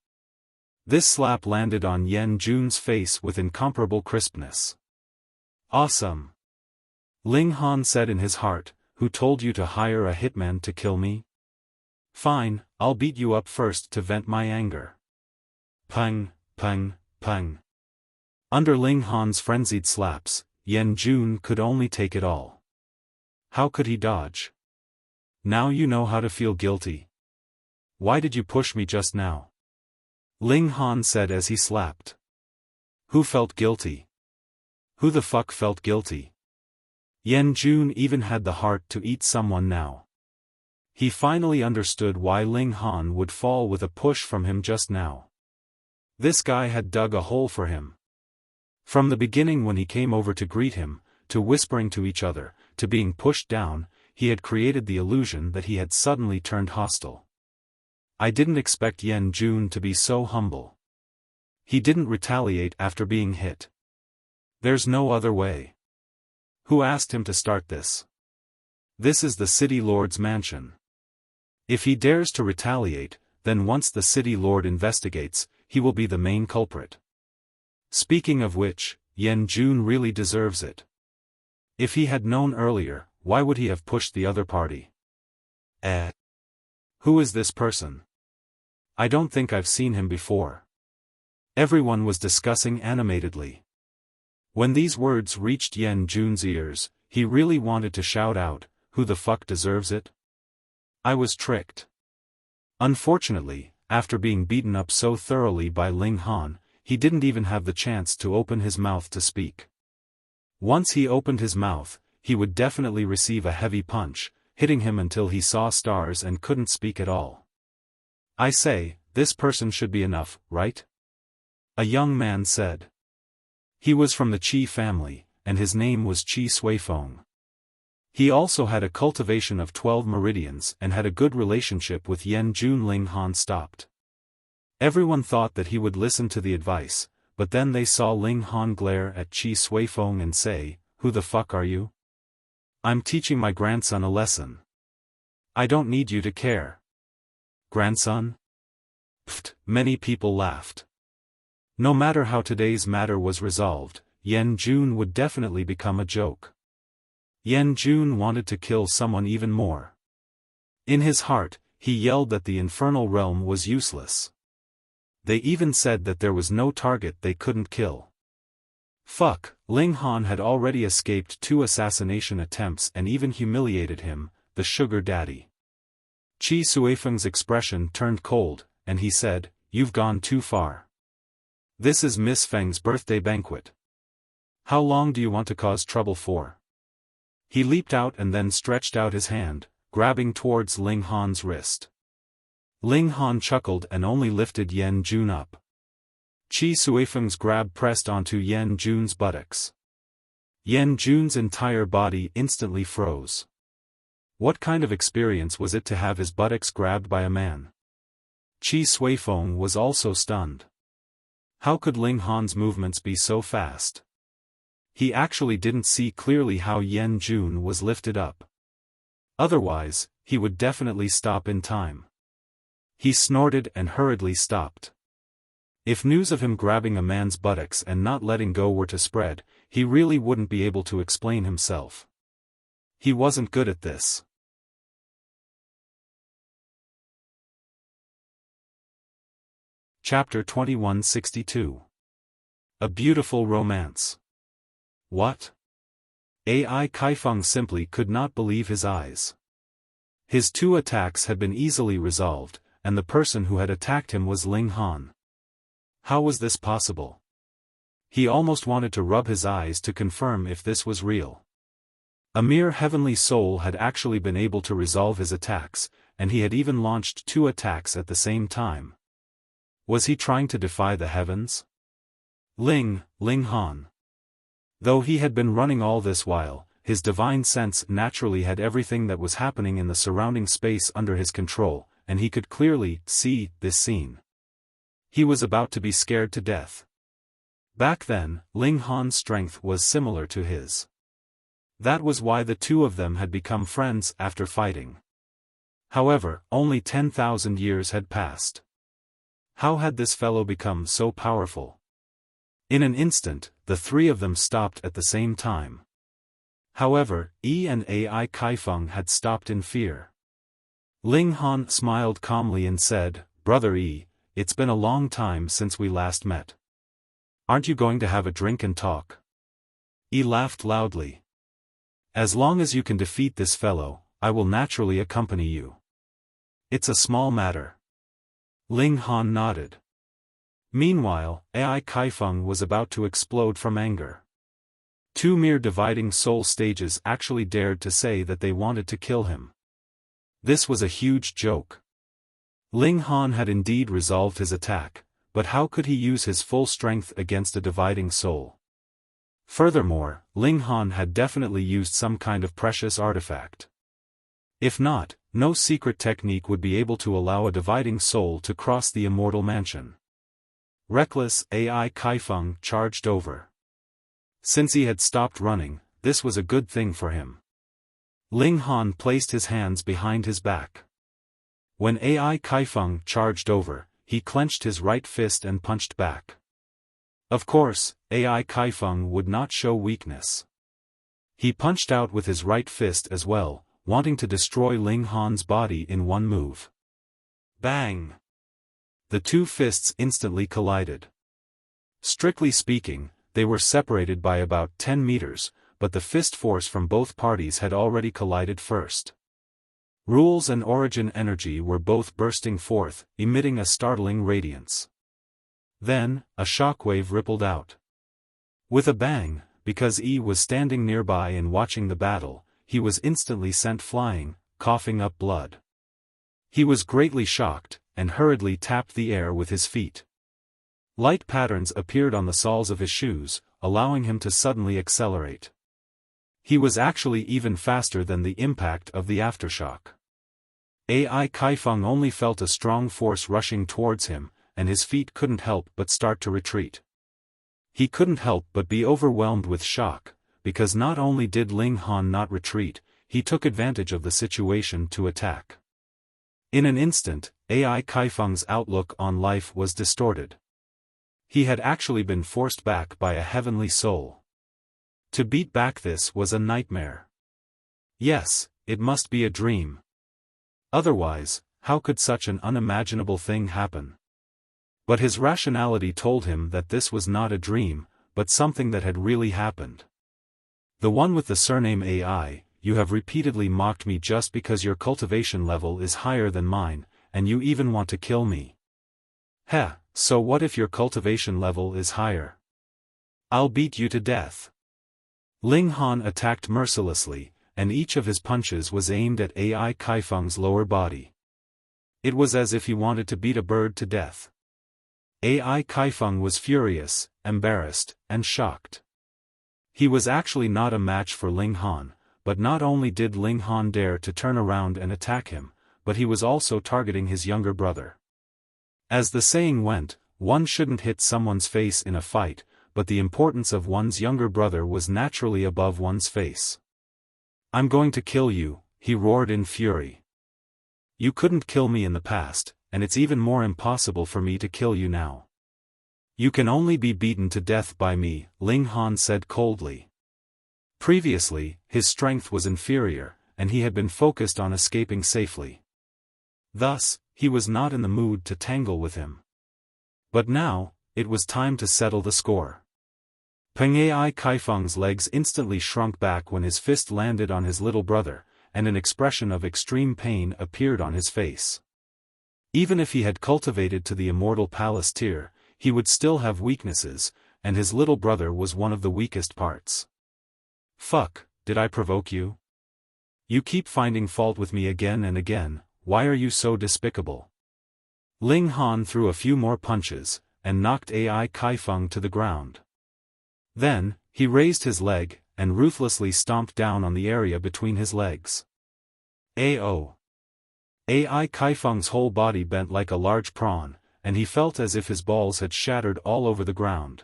Speaker 1: This slap landed on Yan Jun's face with incomparable crispness. Awesome! Ling Han said in his heart, who told you to hire a hitman to kill me? Fine, I'll beat you up first to vent my anger. Pung, pung, pung. Under Ling Han's frenzied slaps, Yan Jun could only take it all. How could he dodge? Now you know how to feel guilty. Why did you push me just now? Ling Han said as he slapped. Who felt guilty? Who the fuck felt guilty? Yan Jun even had the heart to eat someone now. He finally understood why Ling Han would fall with a push from him just now. This guy had dug a hole for him. From the beginning when he came over to greet him, to whispering to each other, to being pushed down, he had created the illusion that he had suddenly turned hostile. I didn't expect Yan Jun to be so humble. He didn't retaliate after being hit. There's no other way. Who asked him to start this? This is the city lord's mansion. If he dares to retaliate, then once the city lord investigates, he will be the main culprit. Speaking of which, Yan Jun really deserves it. If he had known earlier, why would he have pushed the other party? Who is this person? I don't think I've seen him before. Everyone was discussing animatedly. When these words reached Yan Jun's ears, he really wanted to shout out, who the fuck deserves it? I was tricked. Unfortunately, after being beaten up so thoroughly by Ling Han, he didn't even have the chance to open his mouth to speak. Once he opened his mouth, he would definitely receive a heavy punch, hitting him until he saw stars and couldn't speak at all. I say, this person should be enough, right? A young man said. He was from the Qi family, and his name was Qi Suifeng. He also had a cultivation of 12 meridians and had a good relationship with Yan Jun. Ling Han stopped. Everyone thought that he would listen to the advice, but then they saw Ling Han glare at Qi Suifeng and say, who the fuck are you? I'm teaching my grandson a lesson. I don't need you to care. Grandson? Pfft, many people laughed. No matter how today's matter was resolved, Yan Jun would definitely become a joke. Yan Jun wanted to kill someone even more. In his heart, he yelled that the infernal realm was useless. They even said that there was no target they couldn't kill. Fuck, Ling Han had already escaped 2 assassination attempts and even humiliated him, the sugar daddy. Qi Suifeng's expression turned cold, and he said, you've gone too far. This is Miss Feng's birthday banquet. How long do you want to cause trouble for? He leaped out and then stretched out his hand, grabbing towards Ling Han's wrist. Ling Han chuckled and only lifted Yan Jun up. Qi Suifeng's grab pressed onto Yan Jun's buttocks. Yan Jun's entire body instantly froze. What kind of experience was it to have his buttocks grabbed by a man? Qi Suifeng was also stunned. How could Ling Han's movements be so fast? He actually didn't see clearly how Yan Jun was lifted up. Otherwise, he would definitely stop in time. He snorted and hurriedly stopped. If news of him grabbing a man's buttocks and not letting go were to spread, he really wouldn't be able to explain himself. He wasn't good at this. Chapter 2162. A Beautiful Romance. What? AI Kaifeng simply could not believe his eyes. His 2 attacks had been easily resolved, and the person who had attacked him was Ling Han. How was this possible? He almost wanted to rub his eyes to confirm if this was real. A mere heavenly soul had actually been able to resolve his attacks, and he had even launched 2 attacks at the same time. Was he trying to defy the heavens? Ling Han. Though he had been running all this while, his divine sense naturally had everything that was happening in the surrounding space under his control, and he could clearly see this scene. He was about to be scared to death. Back then, Ling Han's strength was similar to his. That was why the 2 of them had become friends after fighting. However, only 10,000 years had passed. How had this fellow become so powerful? In an instant, the 3 of them stopped at the same time. However, Yi and AI Kaifeng had stopped in fear. Ling Han smiled calmly and said, "Brother Yi, it's been a long time since we last met. Aren't you going to have a drink and talk?" Yi laughed loudly. "As long as you can defeat this fellow, I will naturally accompany you. It's a small matter." Ling Han nodded. Meanwhile, AI Kaifeng was about to explode from anger. 2 mere dividing soul stages actually dared to say that they wanted to kill him. This was a huge joke. Ling Han had indeed resolved his attack, but how could he use his full strength against a dividing soul? Furthermore, Ling Han had definitely used some kind of precious artifact. If not, no secret technique would be able to allow a dividing soul to cross the immortal mansion. Reckless AI Kaifeng charged over. Since he had stopped running, this was a good thing for him. Ling Han placed his hands behind his back. When AI Kaifeng charged over, he clenched his right fist and punched back. Of course, AI Kaifeng would not show weakness. He punched out with his right fist as well, wanting to destroy Ling Han's body in one move. Bang! The 2 fists instantly collided. Strictly speaking, they were separated by about 10 meters, but the fist force from both parties had already collided first. Rules and origin energy were both bursting forth, emitting a startling radiance. Then, a shockwave rippled out. With a bang, because Yi was standing nearby and watching the battle, he was instantly sent flying, coughing up blood. He was greatly shocked, and hurriedly tapped the air with his feet. Light patterns appeared on the soles of his shoes, allowing him to suddenly accelerate. He was actually even faster than the impact of the aftershock. AI Kaifeng only felt a strong force rushing towards him, and his feet couldn't help but start to retreat. He couldn't help but be overwhelmed with shock, because not only did Ling Han not retreat, he took advantage of the situation to attack. In an instant, AI Kaifeng's outlook on life was distorted. He had actually been forced back by a heavenly soul. To beat back this was a nightmare. Yes, it must be a dream. Otherwise, how could such an unimaginable thing happen? But his rationality told him that this was not a dream, but something that had really happened. The one with the surname AI, you have repeatedly mocked me just because your cultivation level is higher than mine, and you even want to kill me. Heh, so what if your cultivation level is higher? I'll beat you to death. Ling Han attacked mercilessly, and each of his punches was aimed at AI Kaifeng's lower body. It was as if he wanted to beat a bird to death. AI Kaifeng was furious, embarrassed, and shocked. He was actually not a match for Ling Han, but not only did Ling Han dare to turn around and attack him, but he was also targeting his younger brother. As the saying went, one shouldn't hit someone's face in a fight, but the importance of one's younger brother was naturally above one's face. I'm going to kill you, he roared in fury. You couldn't kill me in the past, and it's even more impossible for me to kill you now. You can only be beaten to death by me, Ling Han said coldly. Previously, his strength was inferior, and he had been focused on escaping safely. Thus, he was not in the mood to tangle with him. But now, it was time to settle the score. Peng Ai Kaifeng's legs instantly shrunk back when his fist landed on his little brother, and an expression of extreme pain appeared on his face. Even if he had cultivated to the immortal palace tier, he would still have weaknesses, and his little brother was one of the weakest parts. Fuck, did I provoke you? You keep finding fault with me again and again, why are you so despicable? Ling Han threw a few more punches, and knocked Ai Kaifeng to the ground. Then, he raised his leg, and ruthlessly stomped down on the area between his legs. Ao. Ai Kaifeng's whole body bent like a large prawn, and he felt as if his balls had shattered all over the ground.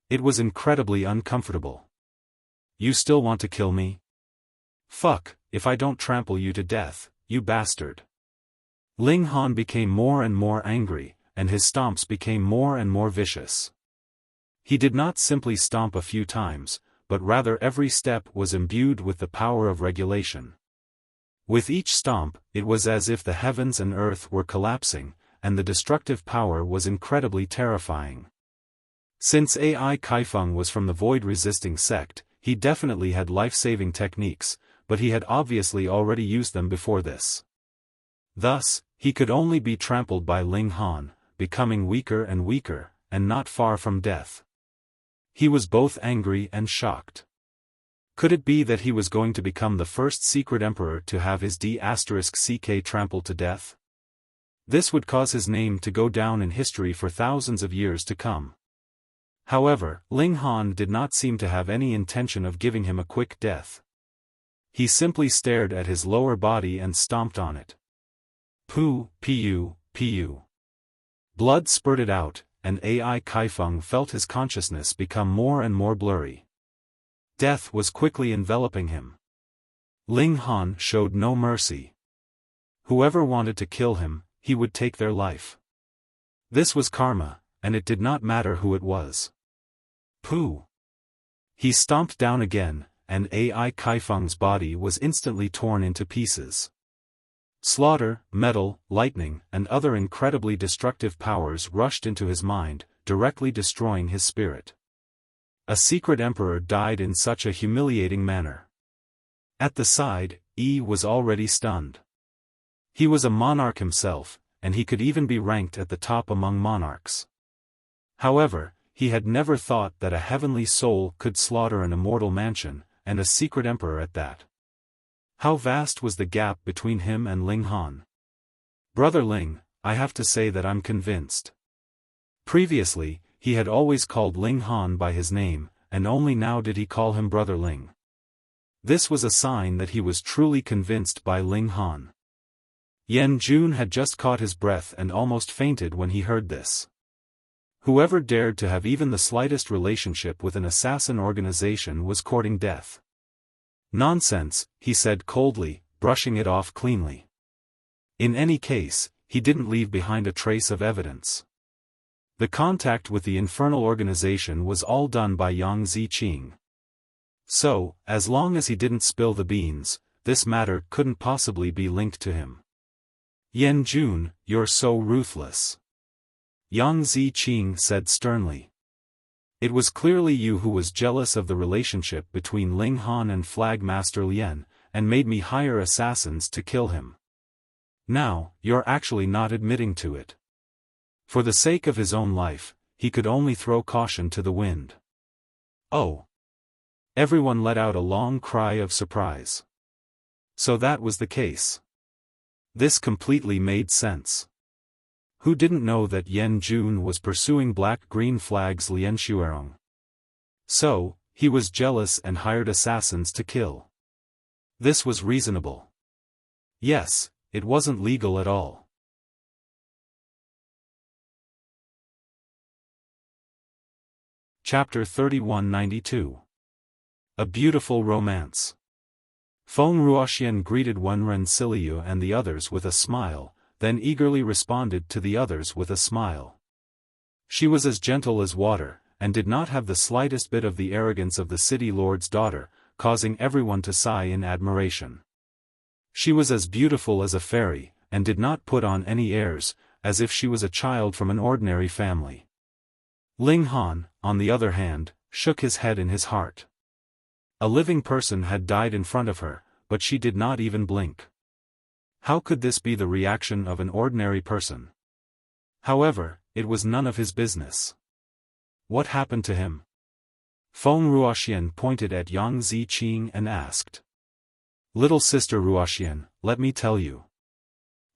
Speaker 1: It was incredibly uncomfortable. You still want to kill me? Fuck, if I don't trample you to death, you bastard. Ling Han became more and more angry, and his stomps became more and more vicious. He did not simply stomp a few times, but rather every step was imbued with the power of regulation. With each stomp, it was as if the heavens and earth were collapsing, and the destructive power was incredibly terrifying. Since Ai Kaifeng was from the void-resisting sect, he definitely had life-saving techniques, but he had obviously already used them before this. Thus, he could only be trampled by Ling Han, becoming weaker and weaker, and not far from death. He was both angry and shocked. Could it be that he was going to become the first secret emperor to have his D***ck trampled to death? This would cause his name to go down in history for thousands of years to come. However, Ling Han did not seem to have any intention of giving him a quick death. He simply stared at his lower body and stomped on it. Pu. Blood spurted out, and Ai Kaifeng felt his consciousness become more and more blurry. Death was quickly enveloping him. Ling Han showed no mercy. Whoever wanted to kill him, he would take their life. This was karma, and it did not matter who it was. Pooh! He stomped down again, and Ai Kaifeng's body was instantly torn into pieces. Slaughter, metal, lightning, and other incredibly destructive powers rushed into his mind, directly destroying his spirit. A secret emperor died in such a humiliating manner. At the side, Yi was already stunned. He was a monarch himself, and he could even be ranked at the top among monarchs. However, he had never thought that a heavenly soul could slaughter an immortal mansion, and a secret emperor at that. How vast was the gap between him and Ling Han? Brother Ling, I have to say that I'm convinced. Previously, he had always called Ling Han by his name, and only now did he call him Brother Ling. This was a sign that he was truly convinced by Ling Han. Yan Jun had just caught his breath and almost fainted when he heard this. Whoever dared to have even the slightest relationship with an assassin organization was courting death. Nonsense, he said coldly, brushing it off cleanly. In any case, he didn't leave behind a trace of evidence. The contact with the infernal organization was all done by Yang Ziqing. So, as long as he didn't spill the beans, this matter couldn't possibly be linked to him. Yan Jun, you're so ruthless. Yang Ziqing said sternly. It was clearly you who was jealous of the relationship between Ling Han and Flag Master Lien, and made me hire assassins to kill him. Now, you're actually not admitting to it. For the sake of his own life, he could only throw caution to the wind. Oh! Everyone let out a long cry of surprise. So that was the case. This completely made sense. Who didn't know that Yan Jun was pursuing Black-Green Flag's Lien Shuerong? So, he was jealous and hired assassins to kill. This was reasonable. Yes, it wasn't legal at all. Chapter 3192. A Beautiful Romance. Feng Ruoxian greeted Wenren Siliu and the others with a smile, then eagerly responded to the others with a smile. She was as gentle as water, and did not have the slightest bit of the arrogance of the city lord's daughter, causing everyone to sigh in admiration. She was as beautiful as a fairy, and did not put on any airs, as if she was a child from an ordinary family. Ling Han, on the other hand, shook his head in his heart. A living person had died in front of her, but she did not even blink. How could this be the reaction of an ordinary person? However, it was none of his business. What happened to him? Feng Ruoxian pointed at Yang Ziqing and asked. Little sister Ruoxian, let me tell you.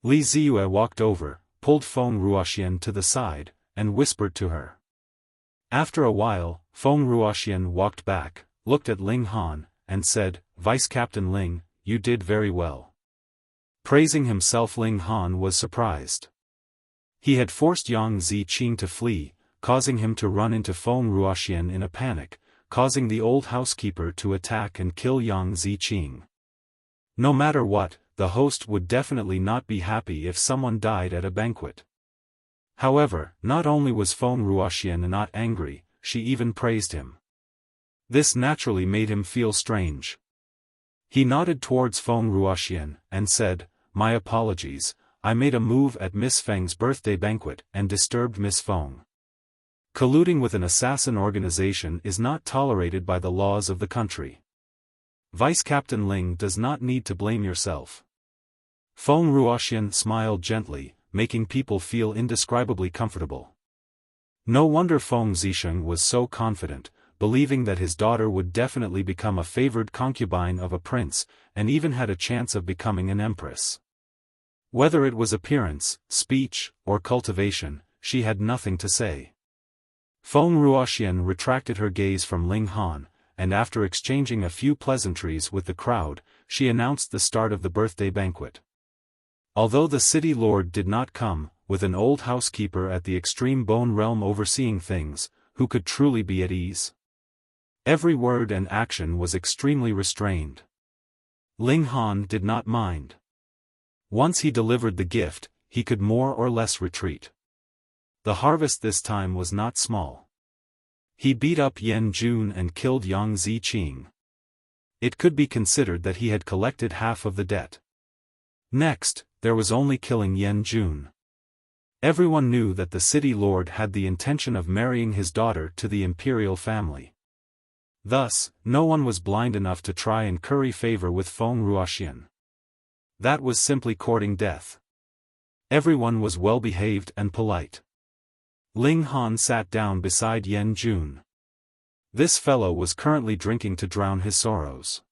Speaker 1: Li Ziyue walked over, pulled Feng Ruoxian to the side, and whispered to her. After a while, Feng Ruoxian walked back, looked at Ling Han, and said, Vice Captain Ling, you did very well. Praising himself, Ling Han was surprised. He had forced Yang Ziqing to flee, causing him to run into Feng Ruoxian in a panic, causing the old housekeeper to attack and kill Yang Ziqing. No matter what, the host would definitely not be happy if someone died at a banquet. However, not only was Feng Ruoxian not angry, she even praised him. This naturally made him feel strange. He nodded towards Feng Ruoxian, and said, My apologies, I made a move at Miss Feng's birthday banquet and disturbed Miss Feng. Colluding with an assassin organization is not tolerated by the laws of the country. Vice Captain Ling does not need to blame yourself. Feng Ruoxian smiled gently, making people feel indescribably comfortable. No wonder Feng Zisheng was so confident, believing that his daughter would definitely become a favored concubine of a prince, and even had a chance of becoming an empress. Whether it was appearance, speech, or cultivation, she had nothing to say. Feng Ruoxian retracted her gaze from Ling Han, and after exchanging a few pleasantries with the crowd, she announced the start of the birthday banquet. Although the city lord did not come, with an old housekeeper at the extreme bone realm overseeing things, who could truly be at ease? Every word and action was extremely restrained. Ling Han did not mind. Once he delivered the gift, he could more or less retreat. The harvest this time was not small. He beat up Yan Jun and killed Yang Ziqing. It could be considered that he had collected half of the debt. Next, there was only killing Yan Jun. Everyone knew that the city lord had the intention of marrying his daughter to the imperial family. Thus, no one was blind enough to try and curry favor with Feng Ruoxian. That was simply courting death. Everyone was well-behaved and polite. Ling Han sat down beside Yan Jun. This fellow was currently drinking to drown his sorrows.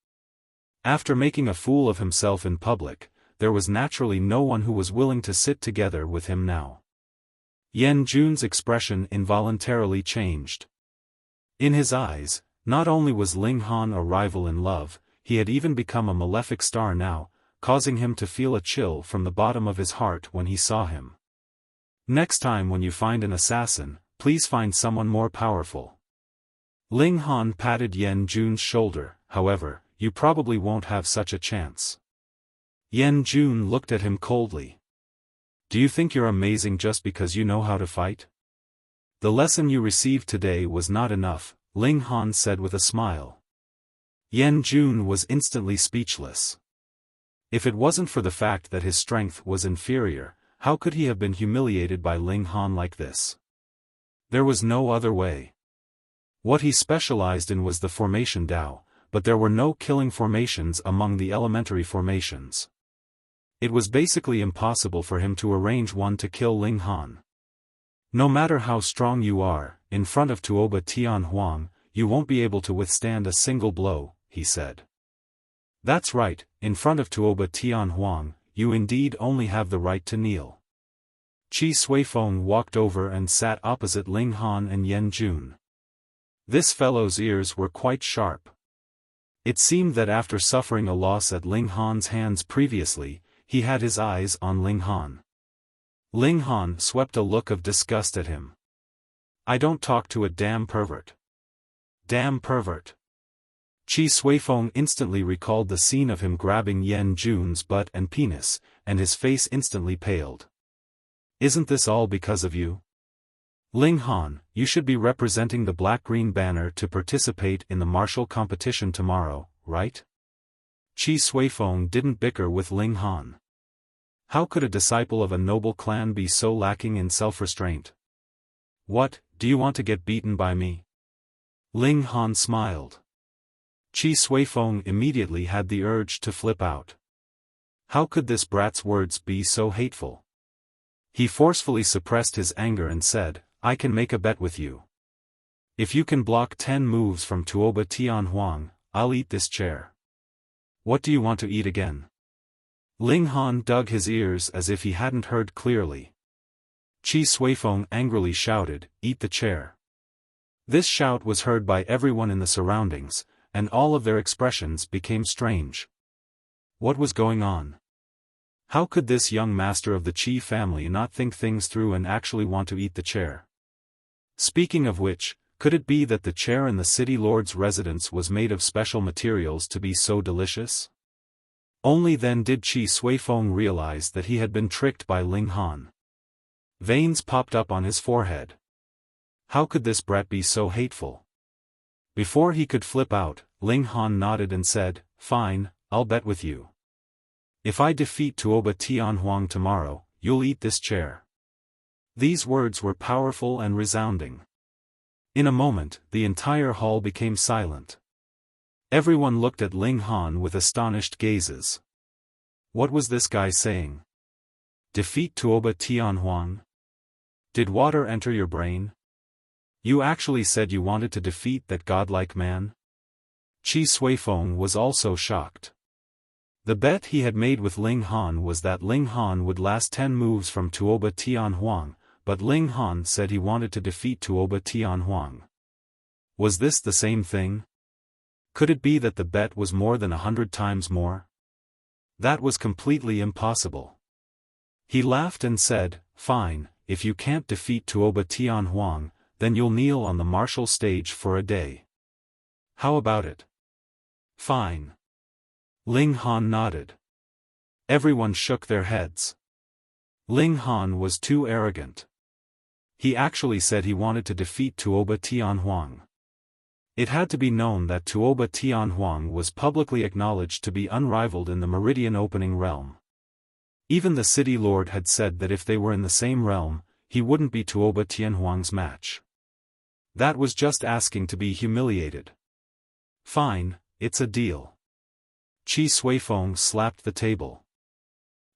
Speaker 1: After making a fool of himself in public, there was naturally no one who was willing to sit together with him now. Yan Jun's expression involuntarily changed. In his eyes, not only was Ling Han a rival in love, he had even become a malefic star now, causing him to feel a chill from the bottom of his heart when he saw him. Next time when you find an assassin, please find someone more powerful. Ling Han patted Yan Jun's shoulder, however, you probably won't have such a chance. Yan Jun looked at him coldly. Do you think you're amazing just because you know how to fight? The lesson you received today was not enough, Ling Han said with a smile. Yan Jun was instantly speechless. If it wasn't for the fact that his strength was inferior, how could he have been humiliated by Ling Han like this? There was no other way. What he specialized in was the formation Dao, but there were no killing formations among the elementary formations. It was basically impossible for him to arrange one to kill Ling Han. No matter how strong you are, in front of Tuoba Tian Huang, you won't be able to withstand a single blow, he said. That's right, in front of Tuoba Tian Huang, you indeed only have the right to kneel. Qi Suifeng walked over and sat opposite Ling Han and Yan Jun. This fellow's ears were quite sharp. It seemed that after suffering a loss at Ling Han's hands previously, he had his eyes on Ling Han. Ling Han swept a look of disgust at him. I don't talk to a damn pervert. Damn pervert. Qi Suifeng instantly recalled the scene of him grabbing Yan Jun's butt and penis, and his face instantly paled. Isn't this all because of you? Ling Han, you should be representing the black-green banner to participate in the martial competition tomorrow, right? Qi Suifeng didn't bicker with Ling Han. How could a disciple of a noble clan be so lacking in self-restraint? What, do you want to get beaten by me? Ling Han smiled. Qi Suifeng immediately had the urge to flip out. How could this brat's words be so hateful? He forcefully suppressed his anger and said, I can make a bet with you. If you can block 10 moves from Tuoba Tianhuang, I'll eat this chair. What do you want to eat again? Ling Han dug his ears as if he hadn't heard clearly. Qi Suifeng angrily shouted, eat the chair. This shout was heard by everyone in the surroundings, and all of their expressions became strange. What was going on? How could this young master of the Qi family not think things through and actually want to eat the chair? Speaking of which, could it be that the chair in the city lord's residence was made of special materials to be so delicious? Only then did Qi Suifeng realize that he had been tricked by Ling Han. Veins popped up on his forehead. How could this brat be so hateful? Before he could flip out, Ling Han nodded and said, fine, I'll bet with you. If I defeat Tuoba Tianhuang tomorrow, you'll eat this chair. These words were powerful and resounding. In a moment, the entire hall became silent. Everyone looked at Ling Han with astonished gazes. What was this guy saying? Defeat Tuoba Tianhuang? Did water enter your brain? You actually said you wanted to defeat that godlike man? Qi Suifeng was also shocked. The bet he had made with Ling Han was that Ling Han would last 10 moves from Tuoba Tianhuang, but Ling Han said he wanted to defeat Tuoba Tianhuang. Was this the same thing? Could it be that the bet was more than 100 times more? That was completely impossible. He laughed and said, fine, if you can't defeat Tuoba Tianhuang, then you'll kneel on the martial stage for a day. How about it? Fine. Ling Han nodded. Everyone shook their heads. Ling Han was too arrogant. He actually said he wanted to defeat Tuoba Tianhuang. It had to be known that Tuoba Tianhuang was publicly acknowledged to be unrivaled in the Meridian opening realm. Even the city lord had said that if they were in the same realm, he wouldn't be Tuoba Tianhuang's match. That was just asking to be humiliated. Fine, it's a deal. Qi Suifeng slapped the table.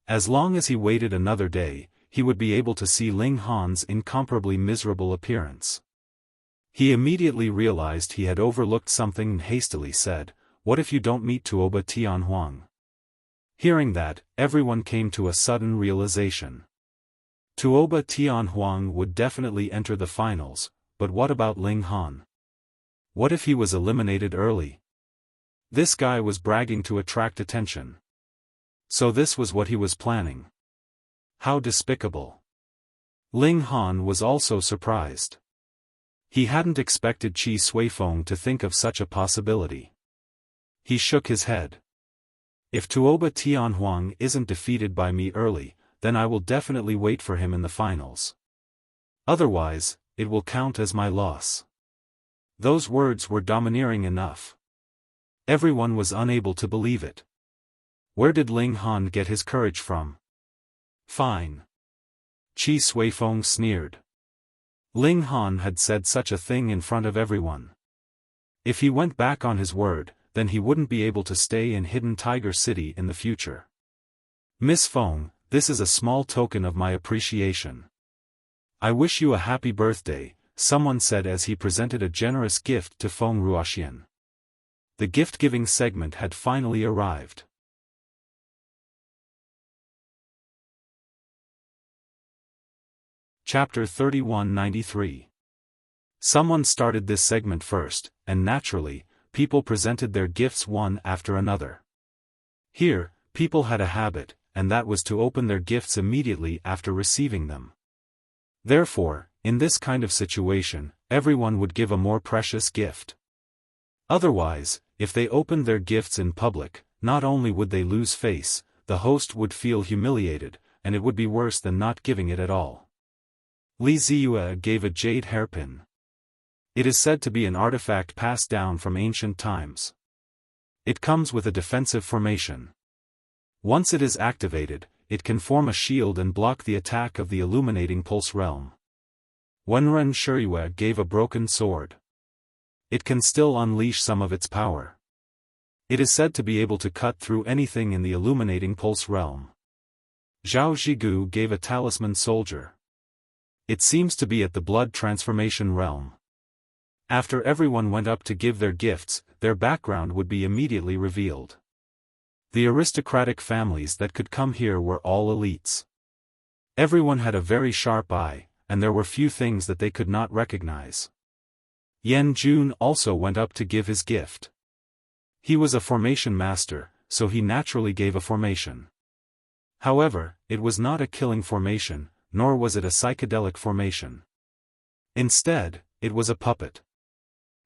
Speaker 1: As long as he waited another day, he would be able to see Ling Han's incomparably miserable appearance. He immediately realized he had overlooked something and hastily said, what if you don't meet Tuoba Tianhuang? Hearing that, everyone came to a sudden realization. Tuoba Tianhuang would definitely enter the finals, but what about Ling Han? What if he was eliminated early? This guy was bragging to attract attention. So this was what he was planning. How despicable. Ling Han was also surprised. He hadn't expected Qi Suifeng to think of such a possibility. He shook his head. If Tuoba Tianhuang isn't defeated by me early, then I will definitely wait for him in the finals. Otherwise, it will count as my loss. Those words were domineering enough. Everyone was unable to believe it. Where did Ling Han get his courage from? Fine. Qi Suifeng sneered. Ling Han had said such a thing in front of everyone. If he went back on his word, then he wouldn't be able to stay in Hidden Tiger City in the future. Miss Feng, this is a small token of my appreciation. I wish you a happy birthday, someone said as he presented a generous gift to Feng Ruoxian. The gift-giving segment had finally arrived. Chapter 3193. Someone started this segment first, and naturally, people presented their gifts one after another. Here, people had a habit, and that was to open their gifts immediately after receiving them. Therefore, in this kind of situation, everyone would give a more precious gift. Otherwise, if they opened their gifts in public, not only would they lose face, the host would feel humiliated, and it would be worse than not giving it at all. Li Ziyue gave a jade hairpin. It is said to be an artifact passed down from ancient times. It comes with a defensive formation. Once it is activated, it can form a shield and block the attack of the illuminating pulse realm. Wenren Shiyue gave a broken sword. It can still unleash some of its power. It is said to be able to cut through anything in the illuminating pulse realm. Zhao Zhigu gave a talisman soldier. It seems to be at the blood transformation realm. After everyone went up to give their gifts, their background would be immediately revealed. The aristocratic families that could come here were all elites. Everyone had a very sharp eye, and there were few things that they could not recognize. Yan Jun also went up to give his gift. He was a formation master, so he naturally gave a formation. However, it was not a killing formation, nor was it a psychedelic formation. Instead, it was a puppet.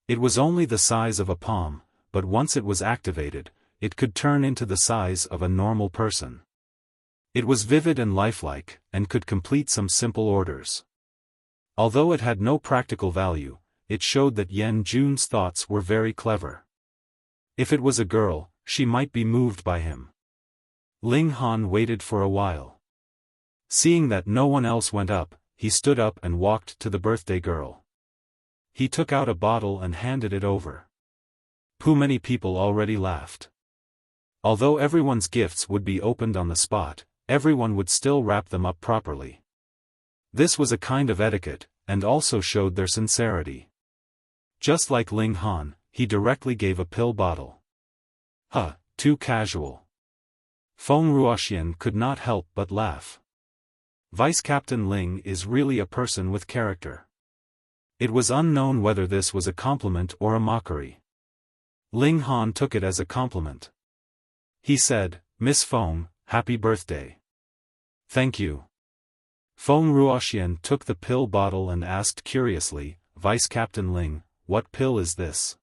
Speaker 1: It was only the size of a palm, but once it was activated, it could turn into the size of a normal person. It was vivid and lifelike, and could complete some simple orders. Although it had no practical value, it showed that Yan Jun's thoughts were very clever. If it was a girl, she might be moved by him. Ling Han waited for a while. Seeing that no one else went up, he stood up and walked to the birthday girl. He took out a bottle and handed it over. Many people already laughed. Although everyone's gifts would be opened on the spot, everyone would still wrap them up properly. This was a kind of etiquette, and also showed their sincerity. Just like Ling Han, he directly gave a pill bottle. Too casual. Feng Ruoxian could not help but laugh. Vice Captain Ling is really a person with character. It was unknown whether this was a compliment or a mockery. Ling Han took it as a compliment. He said, "Miss Feng, happy birthday." "Thank you." Feng Ruoxian took the pill bottle and asked curiously, "Vice Captain Ling, what pill is this?"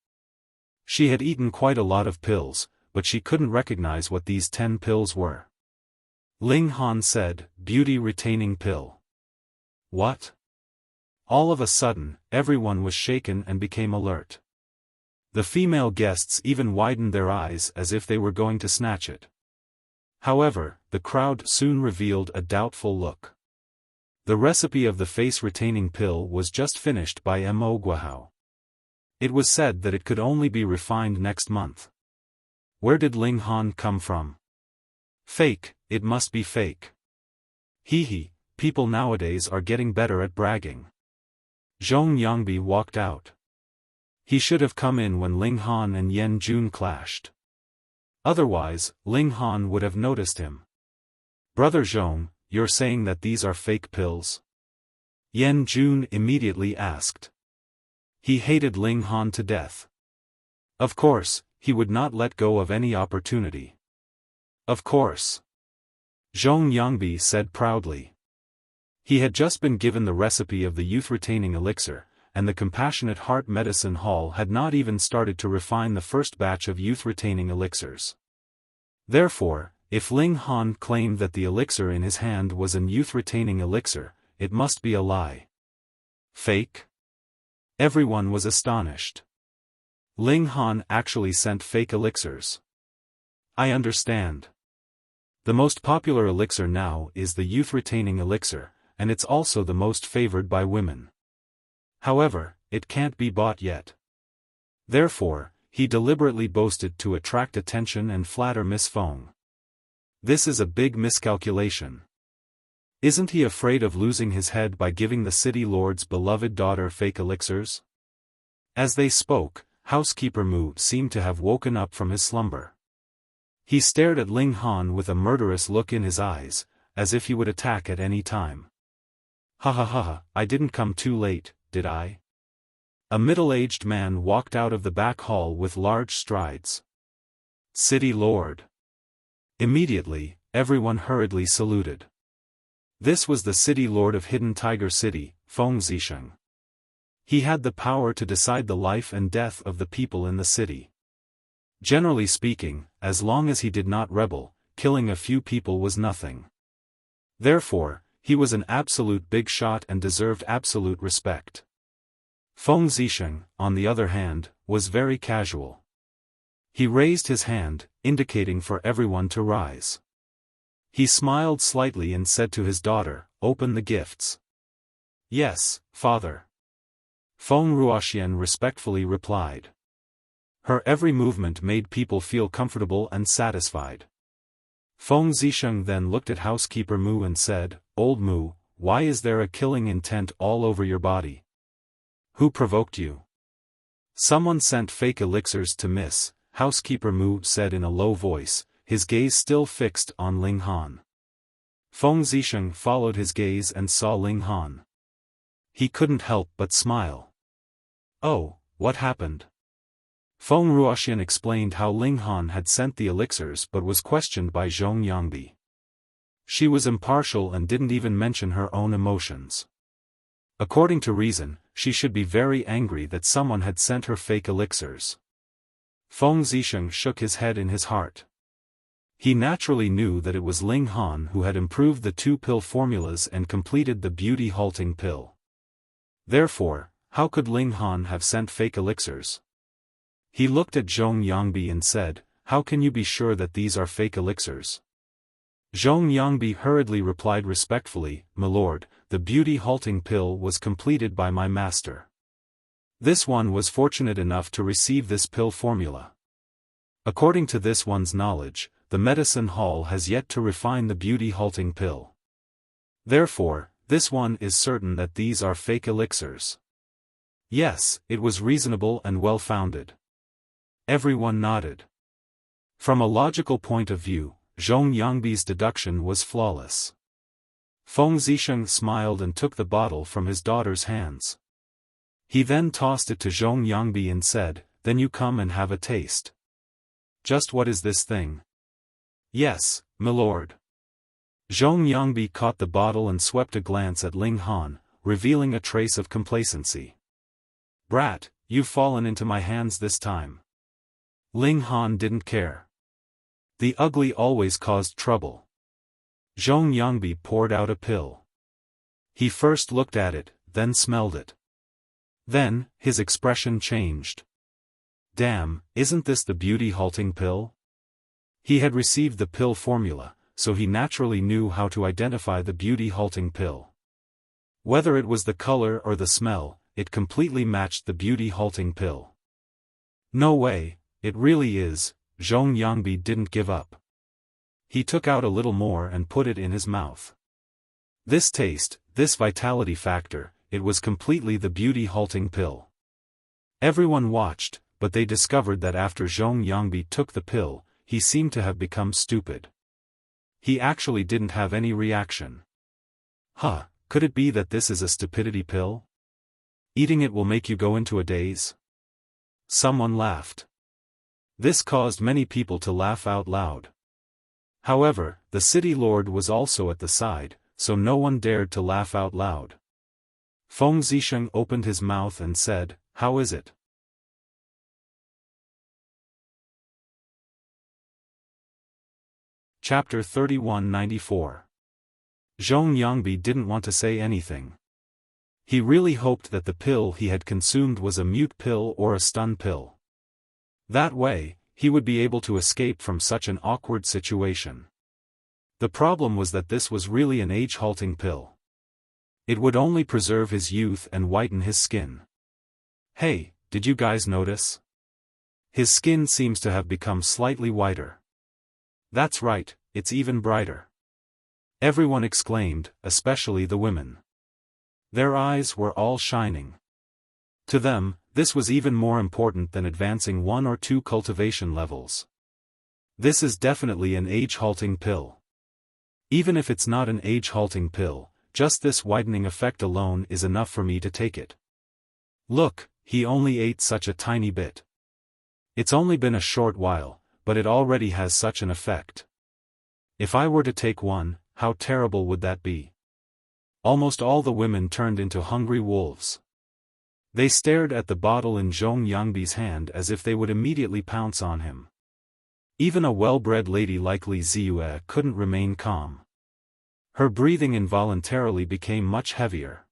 Speaker 1: She had eaten quite a lot of pills, but she couldn't recognize what these 10 pills were. Ling Han said, "Beauty retaining pill." What? All of a sudden, everyone was shaken and became alert. The female guests even widened their eyes as if they were going to snatch it. However, the crowd soon revealed a doubtful look. The recipe of the face-retaining pill was just finished by Mo Guohao. It was said that it could only be refined next month. Where did Ling Han come from? Fake, it must be fake. Hee, people nowadays are getting better at bragging. Zhong Yangbi walked out. He should have come in when Ling Han and Yan Jun clashed. Otherwise, Ling Han would have noticed him. "Brother Zhong, you're saying that these are fake pills?" Yan Jun immediately asked. He hated Ling Han to death. Of course, he would not let go of any opportunity. Of course. Zhong Yangbi said proudly. He had just been given the recipe of the youth-retaining elixir, and the Compassionate Heart Medicine Hall had not even started to refine the first batch of youth-retaining elixirs. Therefore, if Ling Han claimed that the elixir in his hand was an youth-retaining elixir, it must be a lie. Fake? Everyone was astonished. Ling Han actually sent fake elixirs. I understand. The most popular elixir now is the youth-retaining elixir, and it's also the most favored by women. However, it can't be bought yet. Therefore, he deliberately boasted to attract attention and flatter Miss Feng. This is a big miscalculation. Isn't he afraid of losing his head by giving the city lord's beloved daughter fake elixirs? As they spoke, housekeeper Mu seemed to have woken up from his slumber. He stared at Ling Han with a murderous look in his eyes, as if he would attack at any time. Ha, I didn't come too late, did I? A middle-aged man walked out of the back hall with large strides. City Lord. Immediately, everyone hurriedly saluted. This was the City Lord of Hidden Tiger City, Feng Zisheng. He had the power to decide the life and death of the people in the city. Generally speaking, as long as he did not rebel, killing a few people was nothing. Therefore, he was an absolute big shot and deserved absolute respect. Feng Zisheng, on the other hand, was very casual. He raised his hand, indicating for everyone to rise. He smiled slightly and said to his daughter, "Open the gifts." "Yes, father." Feng Ruoxian respectfully replied. Her every movement made people feel comfortable and satisfied. Feng Zisheng then looked at housekeeper Mu and said, "Old Mu, why is there a killing intent all over your body? Who provoked you?" "Someone sent fake elixirs to Miss," housekeeper Mu said in a low voice, his gaze still fixed on Ling Han. Feng Zisheng followed his gaze and saw Ling Han. He couldn't help but smile. "Oh, what happened?" Feng Ruoxian explained how Ling Han had sent the elixirs but was questioned by Zhong Yangbi. She was impartial and didn't even mention her own emotions. According to reason, she should be very angry that someone had sent her fake elixirs. Feng Zisheng shook his head in his heart. He naturally knew that it was Ling Han who had improved the 2-pill formulas and completed the beauty-halting pill. Therefore, how could Ling Han have sent fake elixirs? He looked at Zhong Yangbi and said, "How can you be sure that these are fake elixirs?" Zhong Yangbi hurriedly replied respectfully, "My lord, the beauty-halting pill was completed by my master. This one was fortunate enough to receive this pill formula. According to this one's knowledge, the medicine hall has yet to refine the beauty-halting pill. Therefore, this one is certain that these are fake elixirs." Yes, it was reasonable and well-founded. Everyone nodded. From a logical point of view, Zhong Yangbi's deduction was flawless. Feng Zisheng smiled and took the bottle from his daughter's hands. He then tossed it to Zhong Yangbi and said, "Then you come and have a taste." "Just what is this thing?" "Yes, my lord." Zhong Yangbi caught the bottle and swept a glance at Ling Han, revealing a trace of complacency. "Brat, you've fallen into my hands this time." Ling Han didn't care. The ugly always caused trouble. Zhong Yangbi poured out a pill. He first looked at it, then smelled it. Then, his expression changed. "Damn, isn't this the beauty-halting pill?" He had received the pill formula, so he naturally knew how to identify the beauty-halting pill. Whether it was the color or the smell, it completely matched the beauty-halting pill. "No way, it really is." Zhong Yangbi didn't give up. He took out a little more and put it in his mouth. This taste, this vitality factor, it was completely the beauty-halting pill. Everyone watched, but they discovered that after Zhong Yangbi took the pill, he seemed to have become stupid. He actually didn't have any reaction. Huh, could it be that this is a stupidity pill? Eating it will make you go into a daze? Someone laughed. This caused many people to laugh out loud. However, the city lord was also at the side, so no one dared to laugh out loud. Feng Zisheng opened his mouth and said, "How is it?" Chapter 3194. Zhong Yangbi didn't want to say anything. He really hoped that the pill he had consumed was a mute pill or a stun pill. That way, he would be able to escape from such an awkward situation. The problem was that this was really an age-halting pill. It would only preserve his youth and whiten his skin. Hey, did you guys notice? His skin seems to have become slightly whiter. That's right, it's even brighter. Everyone exclaimed, especially the women. Their eyes were all shining. To them, this was even more important than advancing 1 or 2 cultivation levels. This is definitely an age-halting pill. Even if it's not an age-halting pill, just this whitening effect alone is enough for me to take it. Look, he only ate such a tiny bit. It's only been a short while, but it already has such an effect. If I were to take one, how terrible would that be? Almost all the women turned into hungry wolves. They stared at the bottle in Zhong Yangbi's hand as if they would immediately pounce on him. Even a well-bred lady like Li Ziyue couldn't remain calm. Her breathing involuntarily became much heavier.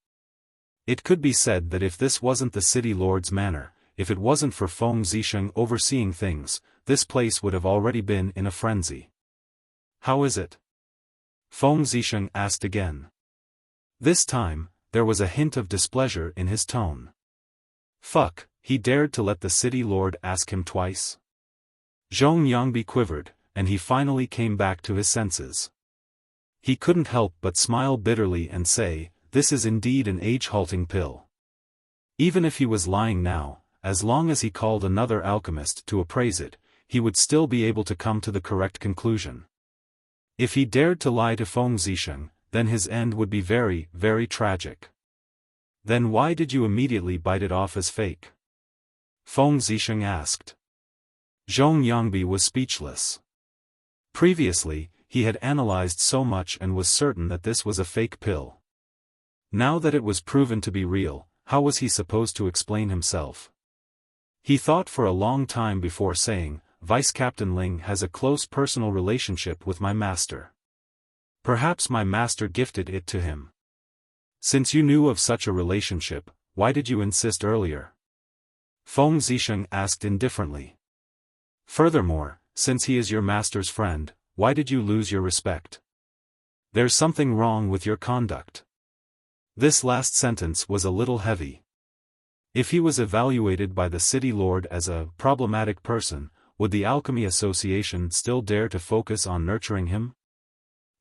Speaker 1: It could be said that if this wasn't the city lord's manor, if it wasn't for Feng Zisheng overseeing things, this place would have already been in a frenzy. "How is it?" Feng Zisheng asked again. This time, there was a hint of displeasure in his tone. Fuck, he dared to let the city lord ask him twice? Zhong Yangbi quivered, and he finally came back to his senses. He couldn't help but smile bitterly and say, "This is indeed an age-halting pill." Even if he was lying now, as long as he called another alchemist to appraise it, he would still be able to come to the correct conclusion. If he dared to lie to Feng Zisheng, then his end would be very, very tragic. "Then why did you immediately bite it off as fake?" Feng Zisheng asked. Zhong Yangbi was speechless. Previously, he had analyzed so much and was certain that this was a fake pill. Now that it was proven to be real, how was he supposed to explain himself? He thought for a long time before saying, "Vice Captain Ling has a close personal relationship with my master. Perhaps my master gifted it to him. Since you knew of such a relationship, why did you insist earlier?" Feng Zisheng asked indifferently. "Furthermore, since he is your master's friend, why did you lose your respect? There's something wrong with your conduct." This last sentence was a little heavy. If he was evaluated by the city lord as a problematic person, would the Alchemy Association still dare to focus on nurturing him?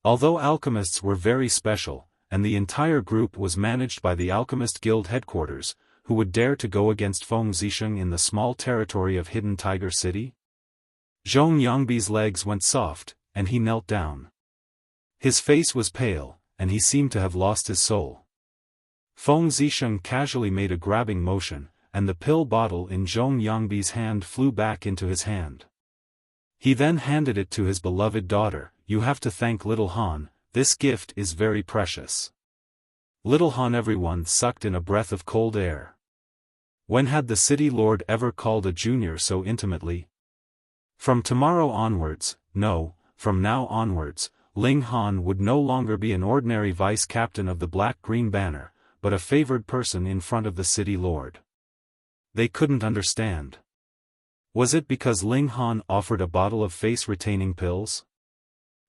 Speaker 1: Although alchemists were very special, and the entire group was managed by the Alchemist Guild headquarters, who would dare to go against Feng Zisheng in the small territory of Hidden Tiger City? Zhong Yangbi's legs went soft, and he knelt down. His face was pale, and he seemed to have lost his soul. Feng Zisheng casually made a grabbing motion, and the pill bottle in Zhong Yangbi's hand flew back into his hand. He then handed it to his beloved daughter. "You have to thank Little Han, this gift is very precious." Little Han. Everyone sucked in a breath of cold air. When had the city lord ever called a junior so intimately? From tomorrow onwards, no, from now onwards, Ling Han would no longer be an ordinary vice captain of the Black-Green Banner, but a favored person in front of the city lord. They couldn't understand. Was it because Ling Han offered a bottle of face-retaining pills?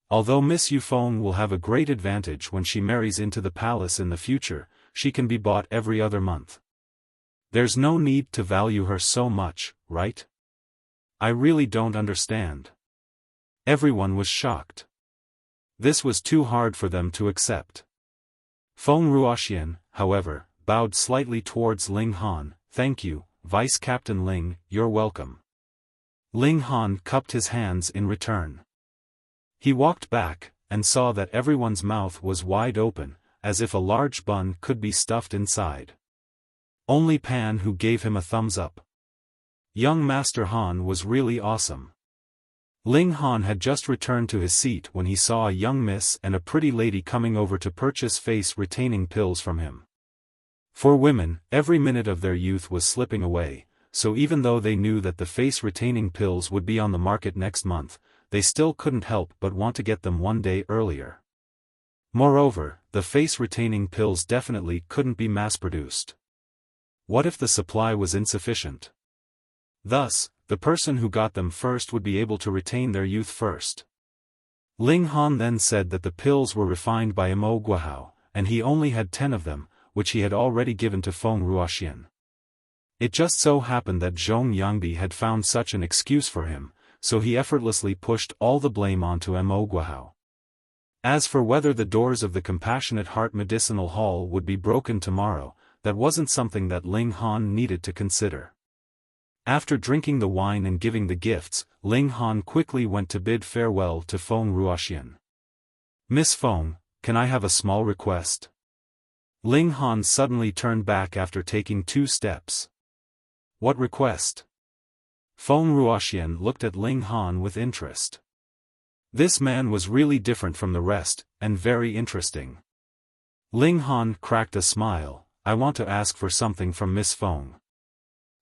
Speaker 1: Although Miss Yufeng will have a great advantage when she marries into the palace in the future, she can be bought every other month. There's no need to value her so much, right? I really don't understand. Everyone was shocked. This was too hard for them to accept. Feng Ruoxian, however, bowed slightly towards Ling Han. "Thank you, Vice Captain Ling, you're welcome." Ling Han cupped his hands in return. He walked back, and saw that everyone's mouth was wide open, as if a large bun could be stuffed inside. Only Pan who gave him a thumbs up. Young Master Han was really awesome. Ling Han had just returned to his seat when he saw a young miss and a pretty lady coming over to purchase face-retaining pills from him. For women, every minute of their youth was slipping away, so even though they knew that the face-retaining pills would be on the market next month, they still couldn't help but want to get them one day earlier. Moreover, the face-retaining pills definitely couldn't be mass-produced. What if the supply was insufficient? Thus, the person who got them first would be able to retain their youth first. Ling Han then said that the pills were refined by Mo Guohao, and he only had 10 of them, which he had already given to Feng Ruoxian. It just so happened that Zhong Yangbi had found such an excuse for him, so he effortlessly pushed all the blame onto Mo Guohao. As for whether the doors of the Compassionate Heart Medicinal Hall would be broken tomorrow, that wasn't something that Ling Han needed to consider. After drinking the wine and giving the gifts, Ling Han quickly went to bid farewell to Feng Ruoxian. "Miss Feng, can I have a small request?" Ling Han suddenly turned back after taking 2 steps. "What request?" Feng Ruoxian looked at Ling Han with interest. This man was really different from the rest, and very interesting. Ling Han cracked a smile. I want to ask for something from Miss Feng.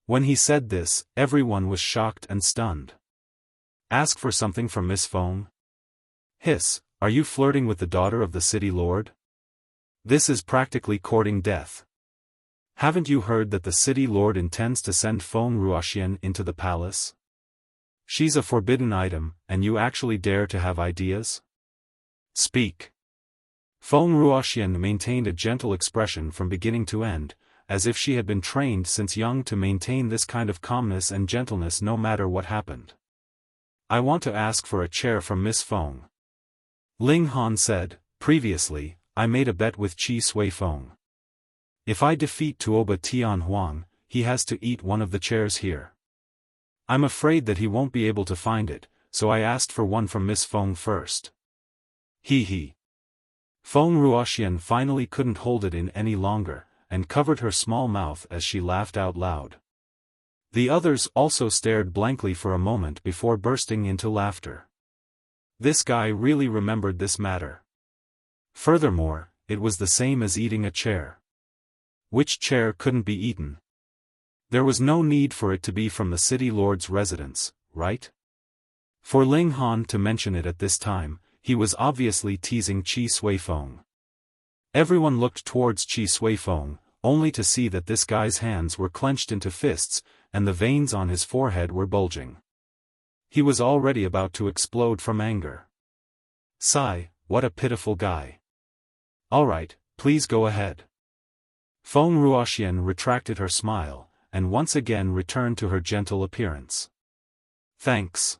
Speaker 1: When he said this, everyone was shocked and stunned. Ask for something from Miss Feng? Hiss, are you flirting with the daughter of the city lord? This is practically courting death. Haven't you heard that the city lord intends to send Feng Ruoxian into the palace? She's a forbidden item, and you actually dare to have ideas? Speak. Feng Ruoxian maintained a gentle expression from beginning to end, as if she had been trained since young to maintain this kind of calmness and gentleness no matter what happened. I want to ask for a chair from Miss Feng. Ling Han said, previously, I made a bet with Qi Sui Feng. If I defeat Tuoba Tian Huang, he has to eat one of the chairs here. I'm afraid that he won't be able to find it, so I asked for one from Miss Feng first. He. Feng Ruoxian finally couldn't hold it in any longer, and covered her small mouth as she laughed out loud. The others also stared blankly for a moment before bursting into laughter. This guy really remembered this matter. Furthermore, it was the same as eating a chair. Which chair couldn't be eaten? There was no need for it to be from the city lord's residence, right? For Ling Han to mention it at this time, he was obviously teasing Qi Sui Feng. Everyone looked towards Qi Sui Feng, only to see that this guy's hands were clenched into fists, and the veins on his forehead were bulging. He was already about to explode from anger. Sigh, what a pitiful guy. Alright, please go ahead. Feng Ruoxian retracted her smile, and once again returned to her gentle appearance. Thanks.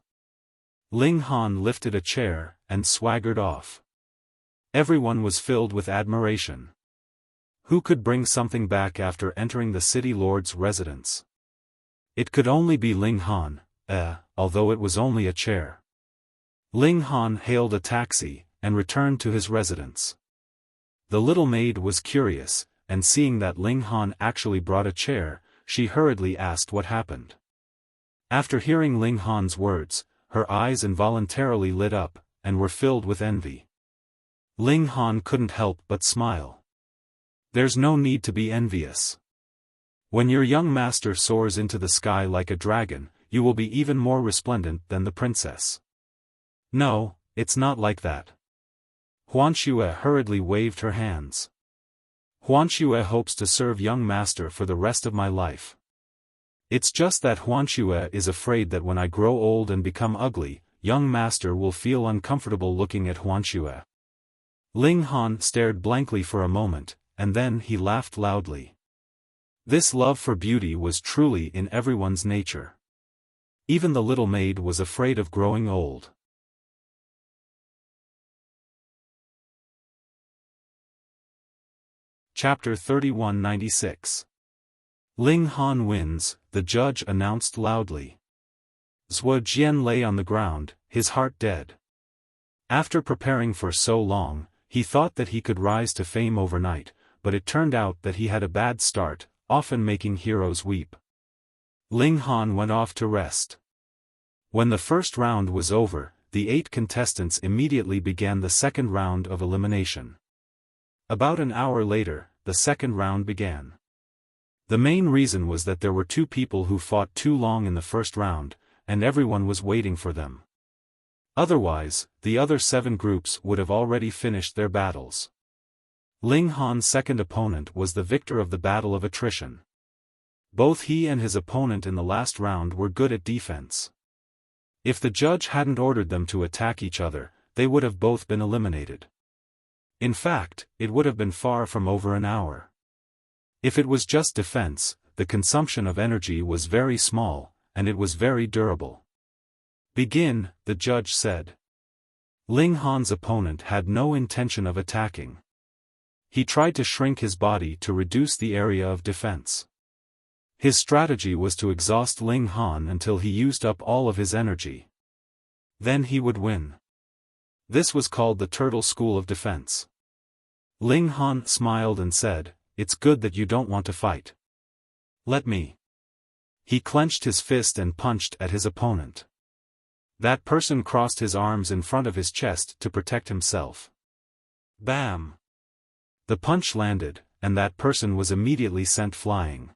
Speaker 1: Ling Han lifted a chair, and swaggered off. Everyone was filled with admiration. Who could bring something back after entering the city lord's residence? It could only be Ling Han, although it was only a chair. Ling Han hailed a taxi, and returned to his residence. The little maid was curious, and seeing that Ling Han actually brought a chair, she hurriedly asked what happened. After hearing Ling Han's words, her eyes involuntarily lit up, and were filled with envy. Ling Han couldn't help but smile. There's no need to be envious. When your young master soars into the sky like a dragon, you will be even more resplendent than the princess. No, it's not like that. Huanxue hurriedly waved her hands. Huanxue hopes to serve young master for the rest of my life. It's just that Huanxue is afraid that when I grow old and become ugly, young master will feel uncomfortable looking at Huanxue. Ling Han stared blankly for a moment, and then he laughed loudly. This love for beauty was truly in everyone's nature. Even the little maid was afraid of growing old. Chapter 3196. Ling Han wins, the judge announced loudly. Zhuo Jian lay on the ground, his heart dead. After preparing for so long, he thought that he could rise to fame overnight, but it turned out that he had a bad start, often making heroes weep. Ling Han went off to rest. When the first round was over, the 8 contestants immediately began the second round of elimination. About an hour later, the second round began. The main reason was that there were 2 people who fought too long in the first round, and everyone was waiting for them. Otherwise, the other 7 groups would have already finished their battles. Ling Han's second opponent was the victor of the battle of attrition. Both he and his opponent in the last round were good at defense. If the judge hadn't ordered them to attack each other, they would have both been eliminated. In fact, it would have been far from over an hour. If it was just defense, the consumption of energy was very small, and it was very durable. Begin, the judge said. Ling Han's opponent had no intention of attacking. He tried to shrink his body to reduce the area of defense. His strategy was to exhaust Ling Han until he used up all of his energy. Then he would win. This was called the Turtle School of Defense. Ling Han smiled and said, "It's good that you don't want to fight. Let me." He clenched his fist and punched at his opponent. That person crossed his arms in front of his chest to protect himself. Bam! The punch landed, and that person was immediately sent flying.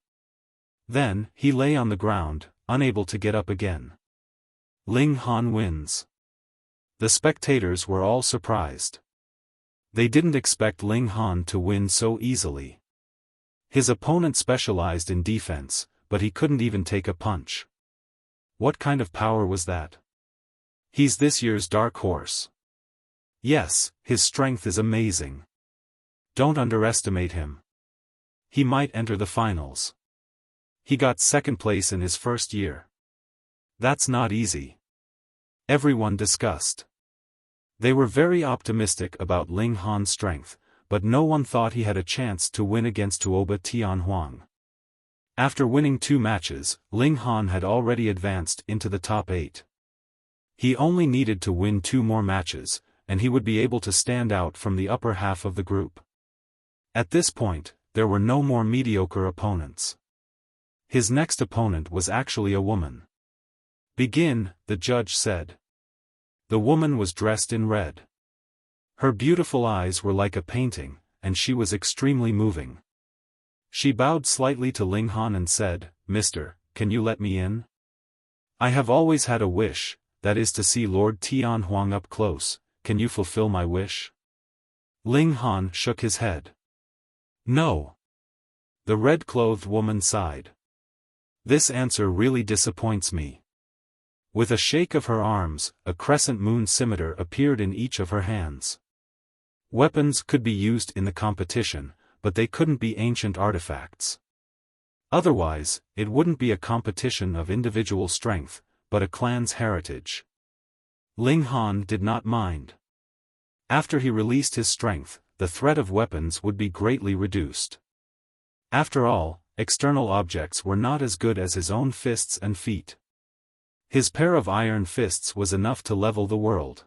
Speaker 1: Then, he lay on the ground, unable to get up again. Ling Han wins. The spectators were all surprised. They didn't expect Ling Han to win so easily. His opponent specialized in defense, but he couldn't even take a punch. What kind of power was that? He's this year's dark horse. Yes, his strength is amazing. Don't underestimate him. He might enter the finals. He got second place in his first year. That's not easy. Everyone discussed. They were very optimistic about Ling Han's strength, but no one thought he had a chance to win against Tuoba Tianhuang. After winning 2 matches, Ling Han had already advanced into the top 8. He only needed to win 2 more matches, and he would be able to stand out from the upper half of the group. At this point, there were no more mediocre opponents. His next opponent was actually a woman. Begin, the judge said. The woman was dressed in red. Her beautiful eyes were like a painting, and she was extremely moving. She bowed slightly to Ling Han and said, "Mister, can you let me in? I have always had a wish, that is to see Lord Tianhuang up close. Can you fulfill my wish?" Ling Han shook his head. "No." The red-clothed woman sighed. "This answer really disappoints me." With a shake of her arms, a crescent moon scimitar appeared in each of her hands. Weapons could be used in the competition, but they couldn't be ancient artifacts. Otherwise, it wouldn't be a competition of individual strength, but a clan's heritage. Ling Han did not mind. After he released his strength, the threat of weapons would be greatly reduced. After all, external objects were not as good as his own fists and feet. His pair of iron fists was enough to level the world.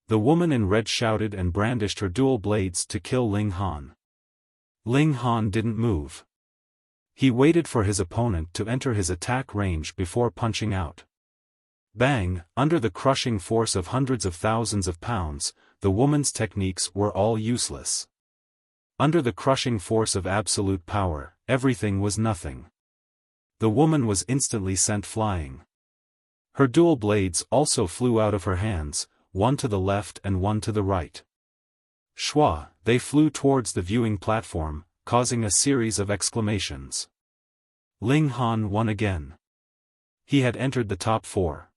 Speaker 1: The woman in red shouted and brandished her dual blades to kill Ling Han. Ling Han didn't move. He waited for his opponent to enter his attack range before punching out. Bang! Under the crushing force of hundreds of thousands of pounds, the woman's techniques were all useless. Under the crushing force of absolute power, everything was nothing. The woman was instantly sent flying. Her dual blades also flew out of her hands, one to the left and one to the right. Shwa, they flew towards the viewing platform, causing a series of exclamations. Ling Han won again. He had entered the top 4.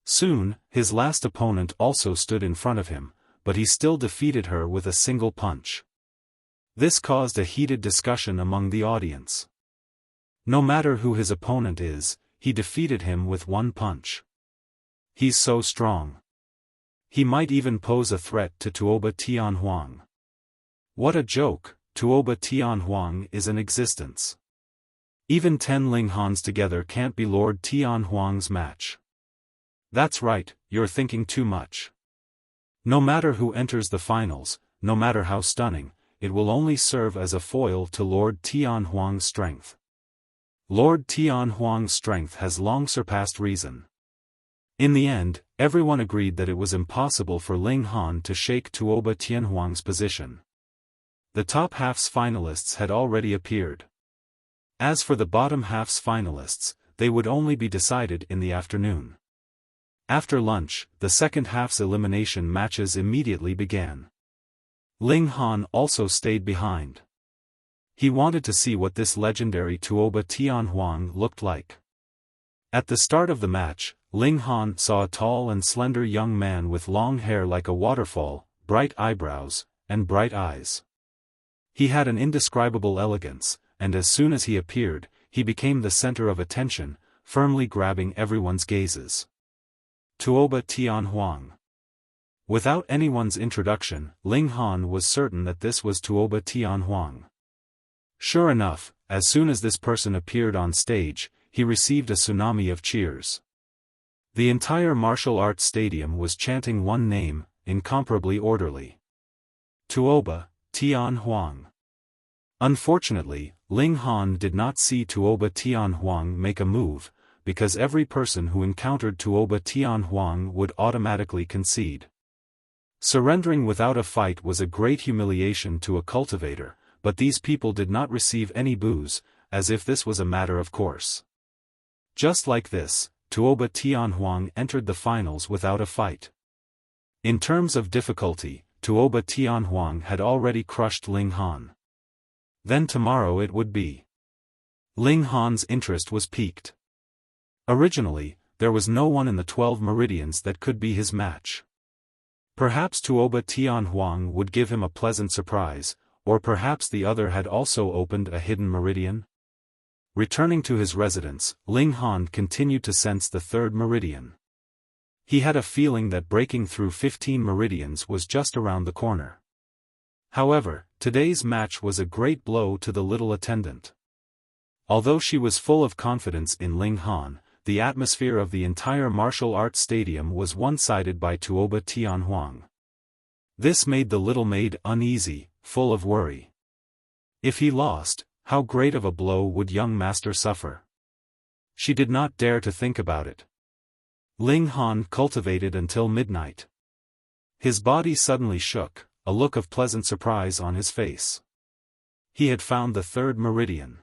Speaker 1: Soon, his last opponent also stood in front of him, but he still defeated her with a single punch. This caused a heated discussion among the audience. No matter who his opponent is, he defeated him with 1 punch. He's so strong. He might even pose a threat to Tuoba Tianhuang. What a joke, Tuoba Tianhuang is an existence. Even 10 Ling Hans together can't be Lord Tianhuang's match. That's right, you're thinking too much. No matter who enters the finals, no matter how stunning, it will only serve as a foil to Lord Tianhuang's strength. Lord Tianhuang's strength has long surpassed reason. In the end, everyone agreed that it was impossible for Ling Han to shake Tuoba Tianhuang's position. The top half's finalists had already appeared. As for the bottom half's finalists, they would only be decided in the afternoon. After lunch, the second half's elimination matches immediately began. Ling Han also stayed behind. He wanted to see what this legendary Tuoba Tianhuang looked like. At the start of the match, Ling Han saw a tall and slender young man with long hair like a waterfall, bright eyebrows, and bright eyes. He had an indescribable elegance, and as soon as he appeared, he became the center of attention, firmly grabbing everyone's gazes. Tuoba Tianhuang. Without anyone's introduction, Ling Han was certain that this was Tuoba Tianhuang. Sure enough, as soon as this person appeared on stage, he received a tsunami of cheers. The entire martial arts stadium was chanting one name, incomparably orderly. Tuoba Tianhuang. Unfortunately, Ling Han did not see Tuoba Tianhuang make a move, because every person who encountered Tuoba Tianhuang would automatically concede. Surrendering without a fight was a great humiliation to a cultivator, but these people did not receive any booze, as if this was a matter of course. Just like this, Tuoba Tianhuang entered the finals without a fight. In terms of difficulty, Tuoba Tianhuang had already crushed Ling Han. Then tomorrow it would be. Ling Han's interest was piqued. Originally, there was no one in the 12 Meridians that could be his match. Perhaps Tuoba Tianhuang would give him a pleasant surprise, or perhaps the other had also opened a hidden Meridian? Returning to his residence, Ling Han continued to sense the 3rd Meridian. He had a feeling that breaking through 15 Meridians was just around the corner. However, today's match was a great blow to the little attendant. Although she was full of confidence in Ling Han, the atmosphere of the entire martial arts stadium was one-sided by Tuoba Tianhuang. This made the little maid uneasy, full of worry. If he lost, how great of a blow would young master suffer? She did not dare to think about it. Ling Han cultivated until midnight. His body suddenly shook, a look of pleasant surprise on his face. He had found the 3rd Meridian.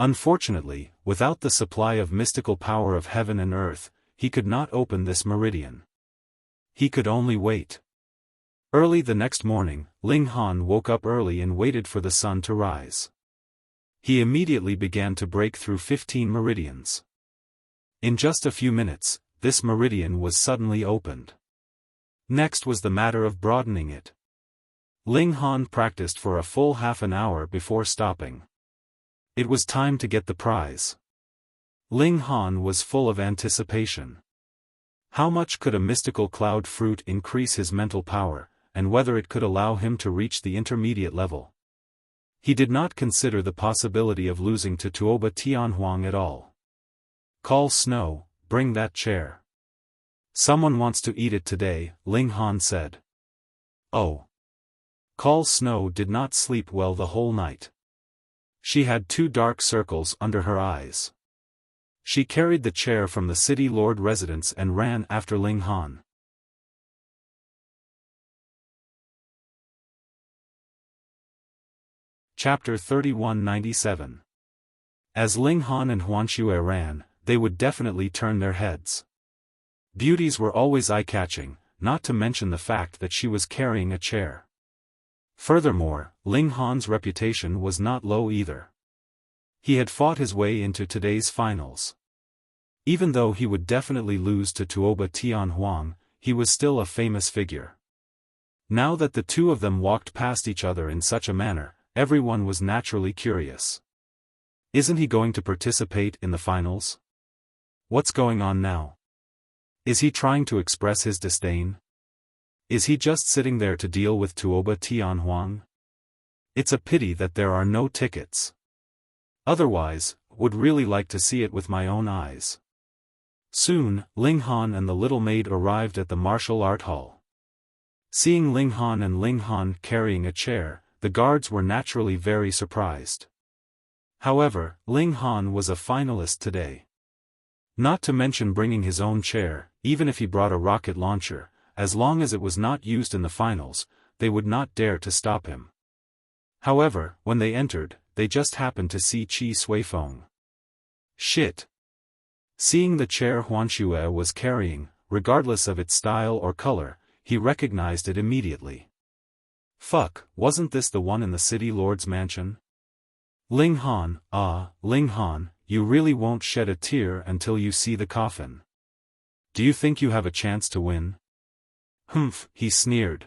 Speaker 1: Unfortunately, without the supply of mystical power of heaven and earth, he could not open this meridian. He could only wait. Early the next morning, Ling Han woke up early and waited for the sun to rise. He immediately began to break through 15 meridians. In just a few minutes, this meridian was suddenly opened. Next was the matter of broadening it. Ling Han practiced for a full half an hour before stopping. It was time to get the prize. Ling Han was full of anticipation. How much could a mystical cloud fruit increase his mental power, and whether it could allow him to reach the intermediate level? He did not consider the possibility of losing to Tuoba Tianhuang at all. "Call Snow, bring that chair. Someone wants to eat it today," Ling Han said. Oh. Call Snow did not sleep well the whole night. She had 2 dark circles under her eyes. She carried the chair from the city lord residence and ran after Ling Han. Chapter 3197. As Ling Han and Huanxue ran, they would definitely turn their heads. Beauties were always eye-catching, not to mention the fact that she was carrying a chair. Furthermore, Ling Han's reputation was not low either. He had fought his way into today's finals. Even though he would definitely lose to Tuoba Tianhuang, he was still a famous figure. Now that the two of them walked past each other in such a manner, everyone was naturally curious. Isn't he going to participate in the finals? What's going on now? Is he trying to express his disdain? Is he just sitting there to deal with Tuoba Tianhuang? It's a pity that there are no tickets. Otherwise, would really like to see it with my own eyes. Soon, Ling Han and the little maid arrived at the martial art hall. Seeing Ling Han carrying a chair, the guards were naturally very surprised. However, Ling Han was a finalist today. Not to mention bringing his own chair, even if he brought a rocket launcher, as long as it was not used in the finals, they would not dare to stop him. However, when they entered, they just happened to see Qi Suifeng. Shit! Seeing the chair Huanxue was carrying, regardless of its style or color, he recognized it immediately. Fuck, wasn't this the one in the city lord's mansion? Ling Han, Ling Han, you really won't shed a tear until you see the coffin. Do you think you have a chance to win? Humph, he sneered.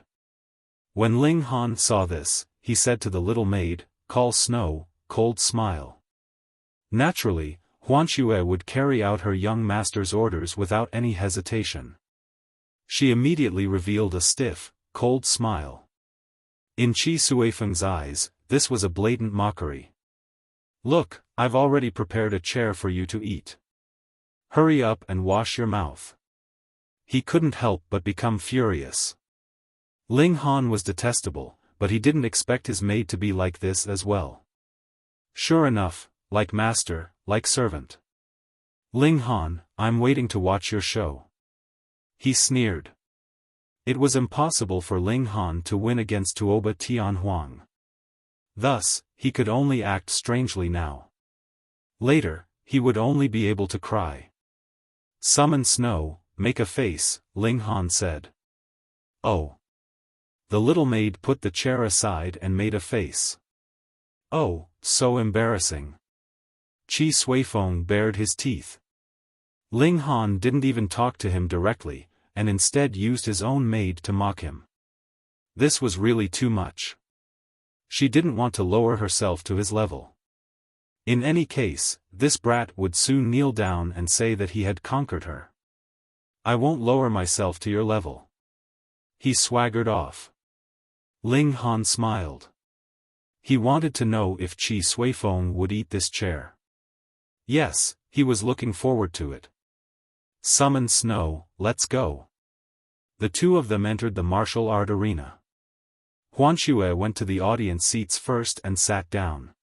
Speaker 1: When Ling Han saw this, he said to the little maid, "Call Snow," cold smile. Naturally, Huanxue would carry out her young master's orders without any hesitation. She immediately revealed a stiff, cold smile. In Qi Suifeng's eyes, this was a blatant mockery. "Look, I've already prepared a chair for you to eat. Hurry up and wash your mouth." He couldn't help but become furious. Ling Han was detestable, but he didn't expect his maid to be like this as well. Sure enough, like master, like servant. "Ling Han, I'm waiting to watch your show." He sneered. It was impossible for Ling Han to win against Tuoba Tianhuang. Thus, he could only act strangely now. Later, he would only be able to cry. Summon snow, make a face, Ling Han said. Oh. The little maid put the chair aside and made a face. Oh, so embarrassing. Qi Suifeng bared his teeth. Ling Han didn't even talk to him directly, and instead used his own maid to mock him. This was really too much. She didn't want to lower herself to his level. In any case, this brat would soon kneel down and say that he had conquered her. I won't lower myself to your level. He swaggered off. Ling Han smiled. He wanted to know if Qi Suifeng would eat this chair. Yes, he was looking forward to it. Summon snow, let's go. The two of them entered the martial art arena. Huanxue went to the audience seats first and sat down.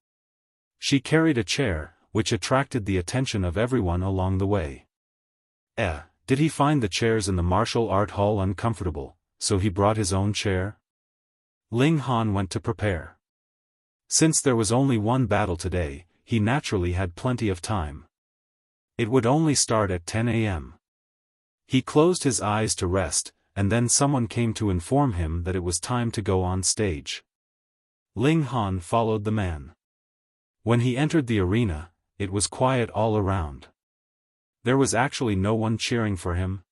Speaker 1: She carried a chair, which attracted the attention of everyone along the way. Did he find the chairs in the martial art hall uncomfortable, so he brought his own chair? Ling Han went to prepare. Since there was only one battle today, he naturally had plenty of time. It would only start at 10 a.m. He closed his eyes to rest, and then someone came to inform him that it was time to go on stage. Ling Han followed the man. When he entered the arena, it was quiet all around. There was actually no one cheering for him.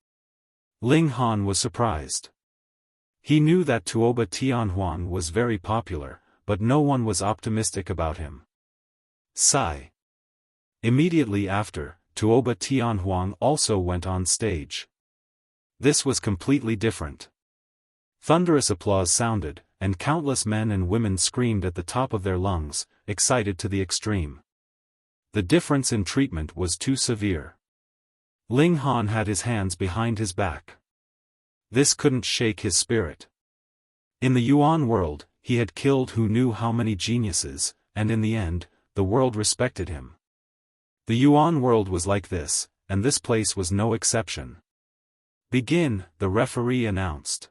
Speaker 1: Ling Han was surprised. He knew that Tuoba Tianhuang was very popular, but no one was optimistic about him. Sigh. Immediately after, Tuoba Tianhuang also went on stage. This was completely different. Thunderous applause sounded, and countless men and women screamed at the top of their lungs, excited to the extreme. The difference in treatment was too severe. Ling Han had his hands behind his back. This couldn't shake his spirit. In the Yuan world, he had killed who knew how many geniuses, and in the end, the world respected him. The Yuan world was like this, and this place was no exception. Begin, the referee announced.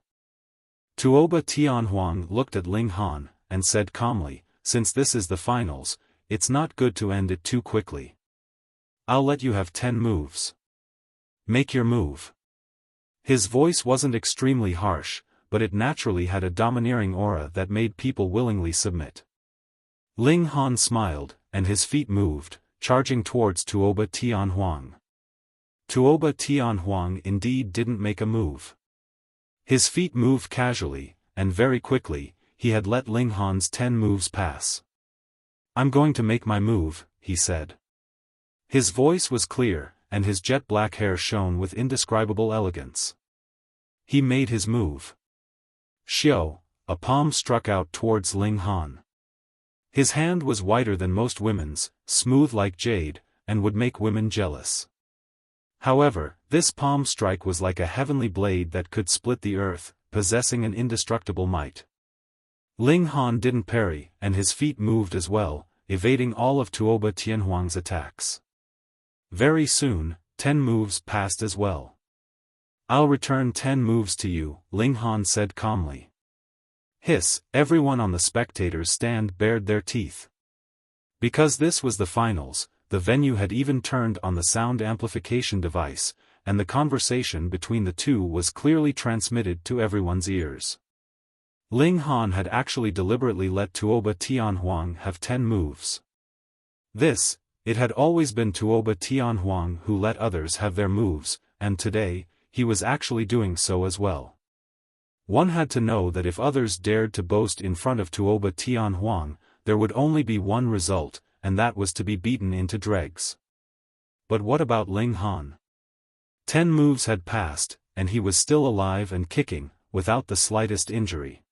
Speaker 1: Tuoba Tianhuang looked at Ling Han, and said calmly, since this is the finals, it's not good to end it too quickly. I'll let you have 10 moves. Make your move. His voice wasn't extremely harsh, but it naturally had a domineering aura that made people willingly submit. Ling Han smiled, and his feet moved, charging towards Tuoba Tianhuang. Tuoba Tianhuang indeed didn't make a move. His feet moved casually, and very quickly, he had let Ling Han's 10 moves pass. I'm going to make my move, he said. His voice was clear, and his jet black hair shone with indescribable elegance. He made his move. Xiao, a palm struck out towards Ling Han. His hand was whiter than most women's, smooth like jade, and would make women jealous. However, this palm strike was like a heavenly blade that could split the earth, possessing an indestructible might. Ling Han didn't parry, and his feet moved as well, evading all of Tuoba Tianhuang's attacks. Very soon, 10 moves passed as well. I'll return 10 moves to you, Ling Han said calmly. Hiss, everyone on the spectators' stand bared their teeth. Because this was the finals, the venue had even turned on the sound amplification device, and the conversation between the two was clearly transmitted to everyone's ears. Ling Han had actually deliberately let Tuoba Tianhuang have 10 moves. It had always been Tuoba Tianhuang who let others have their moves, and today, he was actually doing so as well. One had to know that if others dared to boast in front of Tuoba Tianhuang, there would only be one result, and that was to be beaten into dregs. But what about Ling Han? 10 moves had passed, and he was still alive and kicking, without the slightest injury.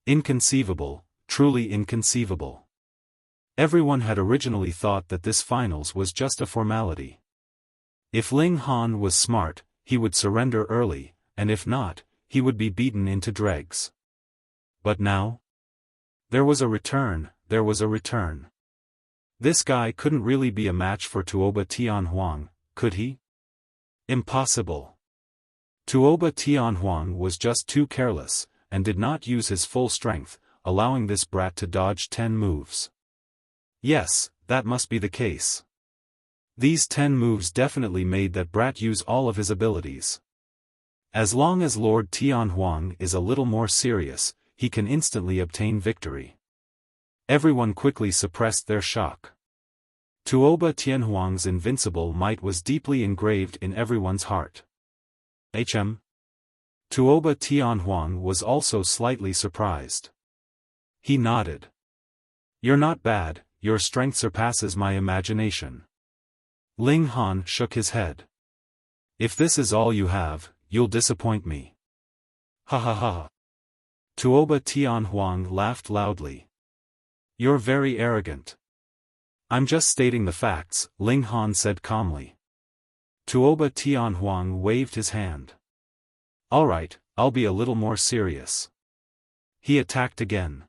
Speaker 1: Inconceivable, truly inconceivable. Everyone had originally thought that this finals was just a formality. If Ling Han was smart, he would surrender early, and if not, he would be beaten into dregs. But now? There was a return. This guy couldn't really be a match for Tuoba Tianhuang, could he? Impossible. Tuoba Tianhuang was just too careless, and did not use his full strength, allowing this brat to dodge 10 moves. Yes, that must be the case. These 10 moves definitely made that brat use all of his abilities. As long as Lord Tianhuang is a little more serious, he can instantly obtain victory. Everyone quickly suppressed their shock. Tuoba Tianhuang's invincible might was deeply engraved in everyone's heart. Tuoba Tianhuang was also slightly surprised. He nodded. "You're not bad, your strength surpasses my imagination." Ling Han shook his head. "If this is all you have, you'll disappoint me." Ha ha ha. Tuoba Tianhuang laughed loudly. "You're very arrogant." "I'm just stating the facts," Ling Han said calmly. Tuoba Tianhuang waved his hand. "Alright, I'll be a little more serious." He attacked again.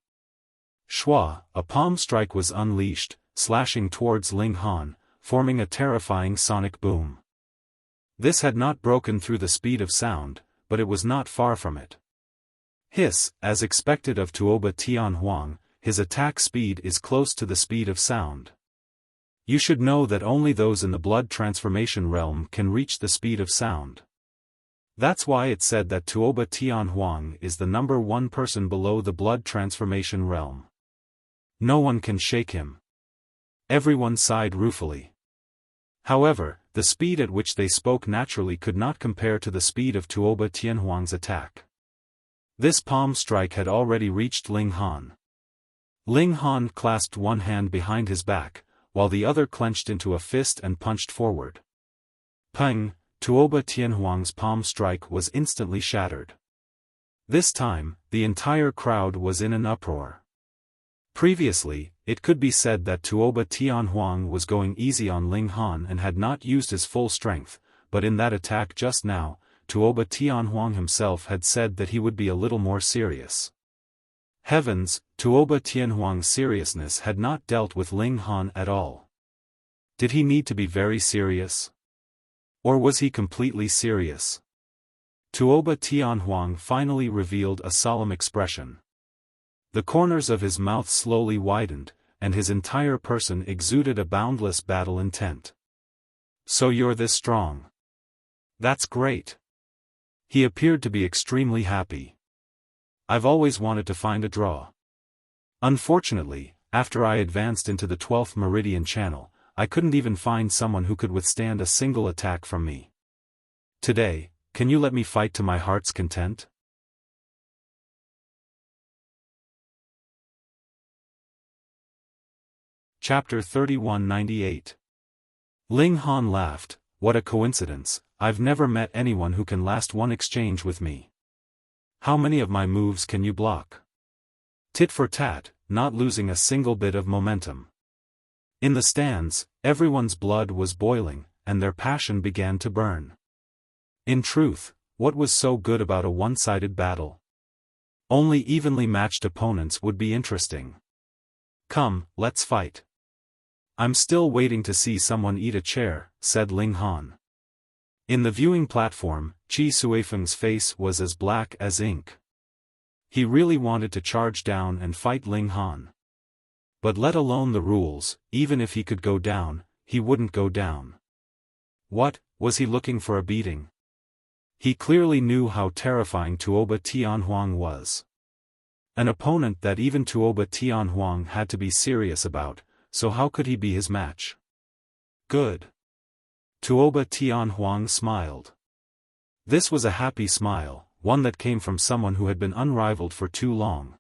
Speaker 1: Shua, a palm strike was unleashed, slashing towards Ling Han, forming a terrifying sonic boom. This had not broken through the speed of sound, but it was not far from it. Hiss, as expected of Tuoba Tianhuang, his attack speed is close to the speed of sound. You should know that only those in the blood transformation realm can reach the speed of sound. That's why it said that Tuoba Tianhuang is the number 1 person below the blood transformation realm. No one can shake him. Everyone sighed ruefully. However, the speed at which they spoke naturally could not compare to the speed of Tuoba Tianhuang's attack. This palm strike had already reached Ling Han. Ling Han clasped one hand behind his back, while the other clenched into a fist and punched forward. Pang! Tuoba Tianhuang's palm strike was instantly shattered. This time, the entire crowd was in an uproar. Previously, it could be said that Tuoba Tianhuang was going easy on Ling Han and had not used his full strength, but in that attack just now, Tuoba Tianhuang himself had said that he would be a little more serious. Heavens, Tuoba Tianhuang's seriousness had not dealt with Ling Han at all. Did he need to be very serious? Or was he completely serious? Tuoba Tianhuang finally revealed a solemn expression. The corners of his mouth slowly widened, and his entire person exuded a boundless battle intent. "So you're this strong. That's great." He appeared to be extremely happy. "I've always wanted to find a draw. Unfortunately, after I advanced into the 12th Meridian channel, I couldn't even find someone who could withstand a single attack from me. Today, can you let me fight to my heart's content?" Chapter 3198. Ling Han laughed. "What a coincidence, I've never met anyone who can last one exchange with me. How many of my moves can you block?" Tit for tat, not losing a single bit of momentum. In the stands, everyone's blood was boiling, and their passion began to burn. In truth, what was so good about a one-sided battle? Only evenly matched opponents would be interesting. "Come, let's fight." "I'm still waiting to see someone eat a chair," said Ling Han. In the viewing platform, Qi Suifeng's face was as black as ink. He really wanted to charge down and fight Ling Han. But let alone the rules, even if he could go down, he wouldn't go down. What, was he looking for a beating? He clearly knew how terrifying Tuoba Tianhuang was. An opponent that even Tuoba Tianhuang had to be serious about, so how could he be his match? Good. Tuoba Tianhuang smiled. This was a happy smile, one that came from someone who had been unrivaled for too long.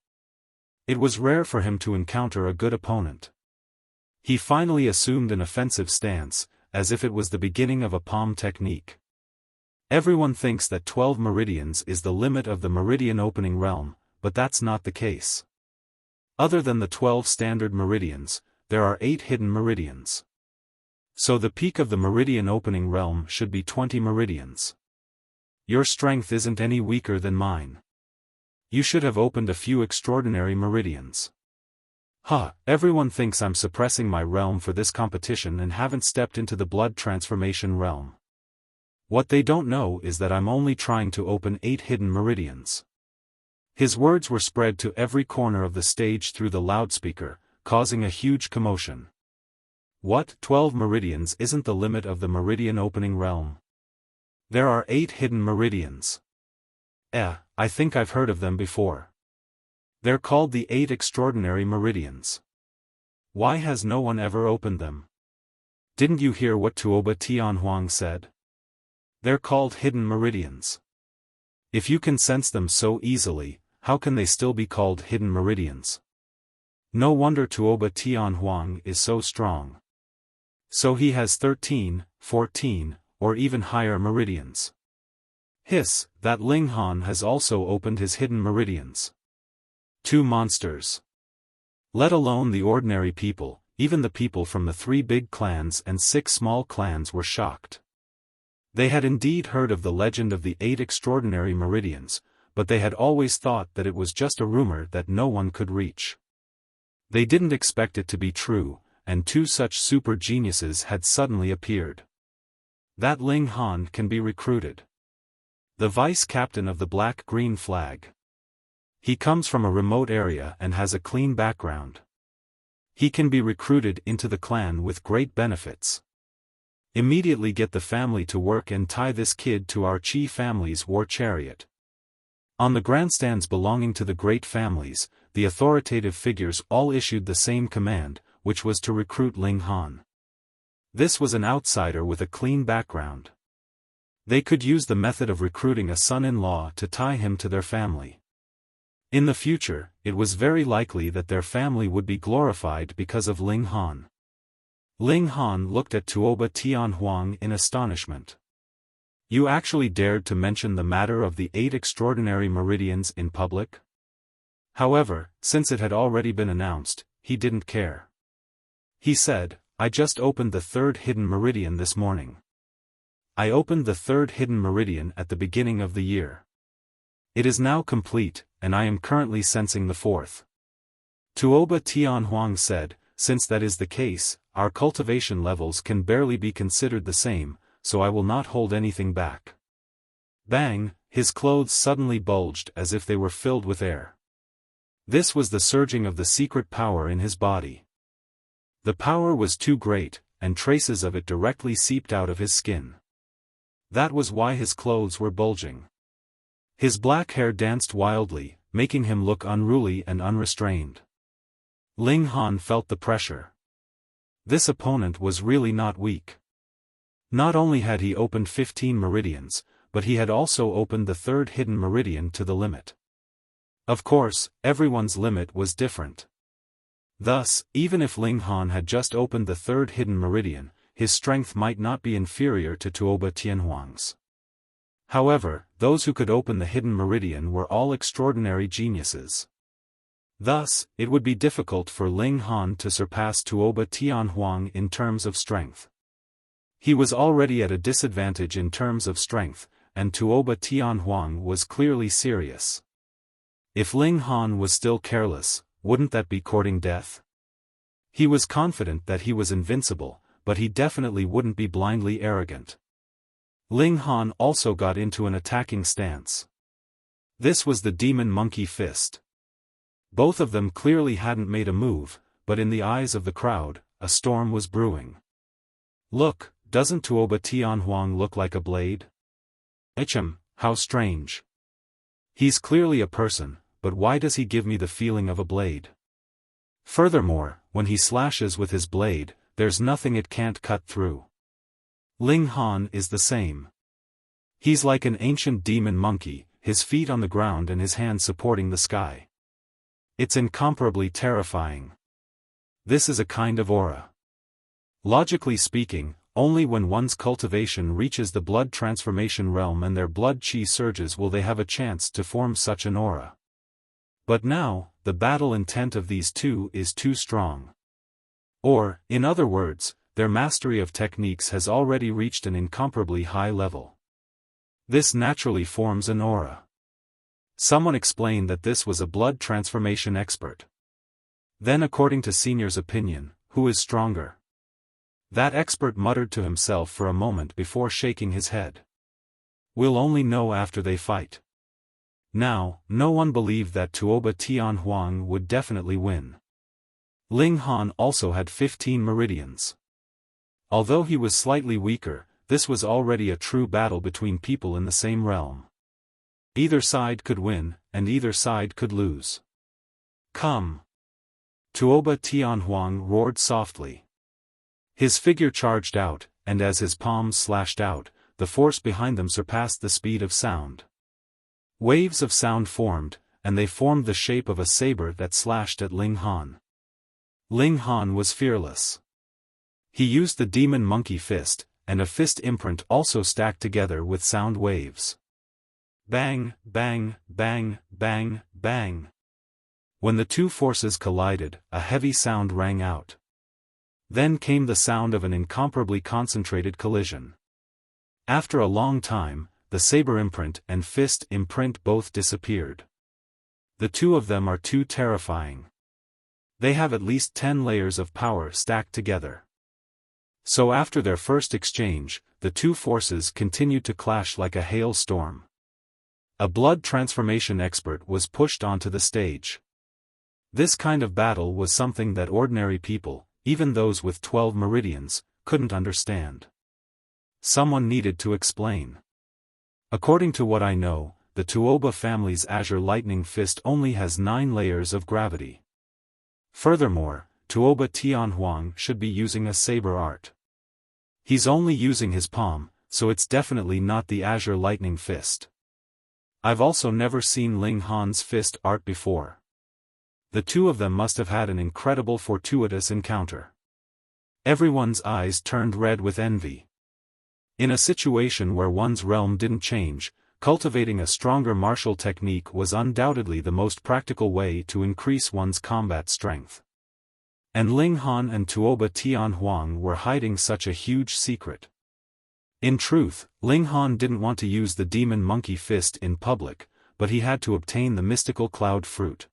Speaker 1: It was rare for him to encounter a good opponent. He finally assumed an offensive stance, as if it was the beginning of a palm technique. Everyone thinks that 12 meridians is the limit of the meridian opening realm, but that's not the case. Other than the 12 standard meridians, there are 8 hidden meridians. So the peak of the meridian opening realm should be 20 meridians. Your strength isn't any weaker than mine. You should have opened a few extraordinary meridians. Everyone thinks I'm suppressing my realm for this competition and haven't stepped into the blood transformation realm. What they don't know is that I'm only trying to open 8 hidden meridians. His words were spread to every corner of the stage through the loudspeaker, causing a huge commotion. What, 12 meridians isn't the limit of the meridian opening realm? There are 8 hidden meridians. I think I've heard of them before. They're called the 8 extraordinary meridians. Why has no one ever opened them? Didn't you hear what Tuoba Tianhuang said? They're called hidden meridians. If you can sense them so easily, how can they still be called hidden meridians? No wonder Tuoba Tianhuang is so strong. So he has 13, 14, or even higher meridians. Hiss, that Ling Han has also opened his hidden meridians. 2 monsters. Let alone the ordinary people, even the people from the 3 big clans and 6 small clans were shocked. They had indeed heard of the legend of the 8 extraordinary meridians, but they had always thought that it was just a rumor that no one could reach. They didn't expect it to be true, and 2 such super geniuses had suddenly appeared. That Ling Han can be recruited. The vice captain of the black-green flag. He comes from a remote area and has a clean background. He can be recruited into the clan with great benefits. Immediately get the family to work and tie this kid to our Qi family's war chariot. On the grandstands belonging to the great families, the authoritative figures all issued the same command, which was to recruit Ling Han. This was an outsider with a clean background. They could use the method of recruiting a son-in-law to tie him to their family. In the future, it was very likely that their family would be glorified because of Ling Han. Ling Han looked at Tuoba Tianhuang in astonishment. You actually dared to mention the matter of the 8 extraordinary meridians in public? However, since it had already been announced, he didn't care. He said, I just opened the 3rd hidden meridian this morning. I opened the 3rd hidden meridian at the beginning of the year. It is now complete, and I am currently sensing the 4th. Tuoba Tianhuang said, since that is the case, our cultivation levels can barely be considered the same, so I will not hold anything back. Bang, his clothes suddenly bulged as if they were filled with air. This was the surging of the secret power in his body. The power was too great, and traces of it directly seeped out of his skin. That was why his clothes were bulging. His black hair danced wildly, making him look unruly and unrestrained. Ling Han felt the pressure. This opponent was really not weak. Not only had he opened 15 meridians, but he had also opened the 3rd hidden meridian to the limit. Of course, everyone's limit was different. Thus, even if Ling Han had just opened the 3rd hidden meridian, his strength might not be inferior to Tuoba Tianhuang's. However, those who could open the hidden meridian were all extraordinary geniuses. Thus, it would be difficult for Ling Han to surpass Tuoba Tianhuang in terms of strength. He was already at a disadvantage in terms of strength, and Tuoba Tianhuang was clearly serious. If Ling Han was still careless, wouldn't that be courting death? He was confident that he was invincible, but he definitely wouldn't be blindly arrogant. Ling Han also got into an attacking stance. This was the demon monkey fist. Both of them clearly hadn't made a move, but in the eyes of the crowd, a storm was brewing. Look, doesn't Tuoba Tianhuang look like a blade? Ichem, how strange. He's clearly a person, but why does he give me the feeling of a blade? Furthermore, when he slashes with his blade, there's nothing it can't cut through. Ling Han is the same. He's like an ancient demon monkey, his feet on the ground and his hands supporting the sky. It's incomparably terrifying. This is a kind of aura. Logically speaking, only when one's cultivation reaches the blood transformation realm and their blood chi surges will they have a chance to form such an aura. But now, the battle intent of these two is too strong. Or, in other words, their mastery of techniques has already reached an incomparably high level. This naturally forms an aura. Someone explained that this was a blood transformation expert. Then according to Senior's opinion, who is stronger? That expert muttered to himself for a moment before shaking his head. We'll only know after they fight. Now, no one believed that Tuoba Tianhuang would definitely win. Ling Han also had 15 meridians. Although he was slightly weaker, this was already a true battle between people in the same realm. Either side could win, and either side could lose. Come! Tuoba Tianhuang roared softly. His figure charged out, and as his palms slashed out, the force behind them surpassed the speed of sound. Waves of sound formed, and they formed the shape of a saber that slashed at Ling Han. Ling Han was fearless. He used the demon monkey fist, and a fist imprint also stacked together with sound waves. Bang, bang, bang, bang, bang. When the two forces collided, a heavy sound rang out. Then came the sound of an incomparably concentrated collision. After a long time, the saber imprint and fist imprint both disappeared. The two of them are too terrifying. They have at least 10 layers of power stacked together. So after their first exchange, the two forces continued to clash like a hailstorm. A blood transformation expert was pushed onto the stage. This kind of battle was something that ordinary people, even those with 12 meridians, couldn't understand. Someone needed to explain. According to what I know, the Tuoba family's Azure Lightning Fist only has 9 layers of gravity. Furthermore, Tuoba Tianhuang should be using a saber art. He's only using his palm, so it's definitely not the Azure Lightning Fist. I've also never seen Ling Han's fist art before. The two of them must have had an incredible fortuitous encounter. Everyone's eyes turned red with envy. In a situation where one's realm didn't change, cultivating a stronger martial technique was undoubtedly the most practical way to increase one's combat strength. And Ling Han and Tuoba Tianhuang were hiding such a huge secret. In truth, Ling Han didn't want to use the demon monkey fist in public, but he had to obtain the mystical cloud fruit.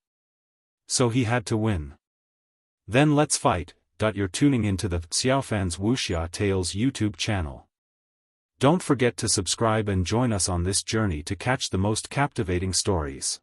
Speaker 1: So he had to win. Then let's fight. You're tuning into the Xiaofan's Wuxia Tales YouTube channel. Don't forget to subscribe and join us on this journey to catch the most captivating stories.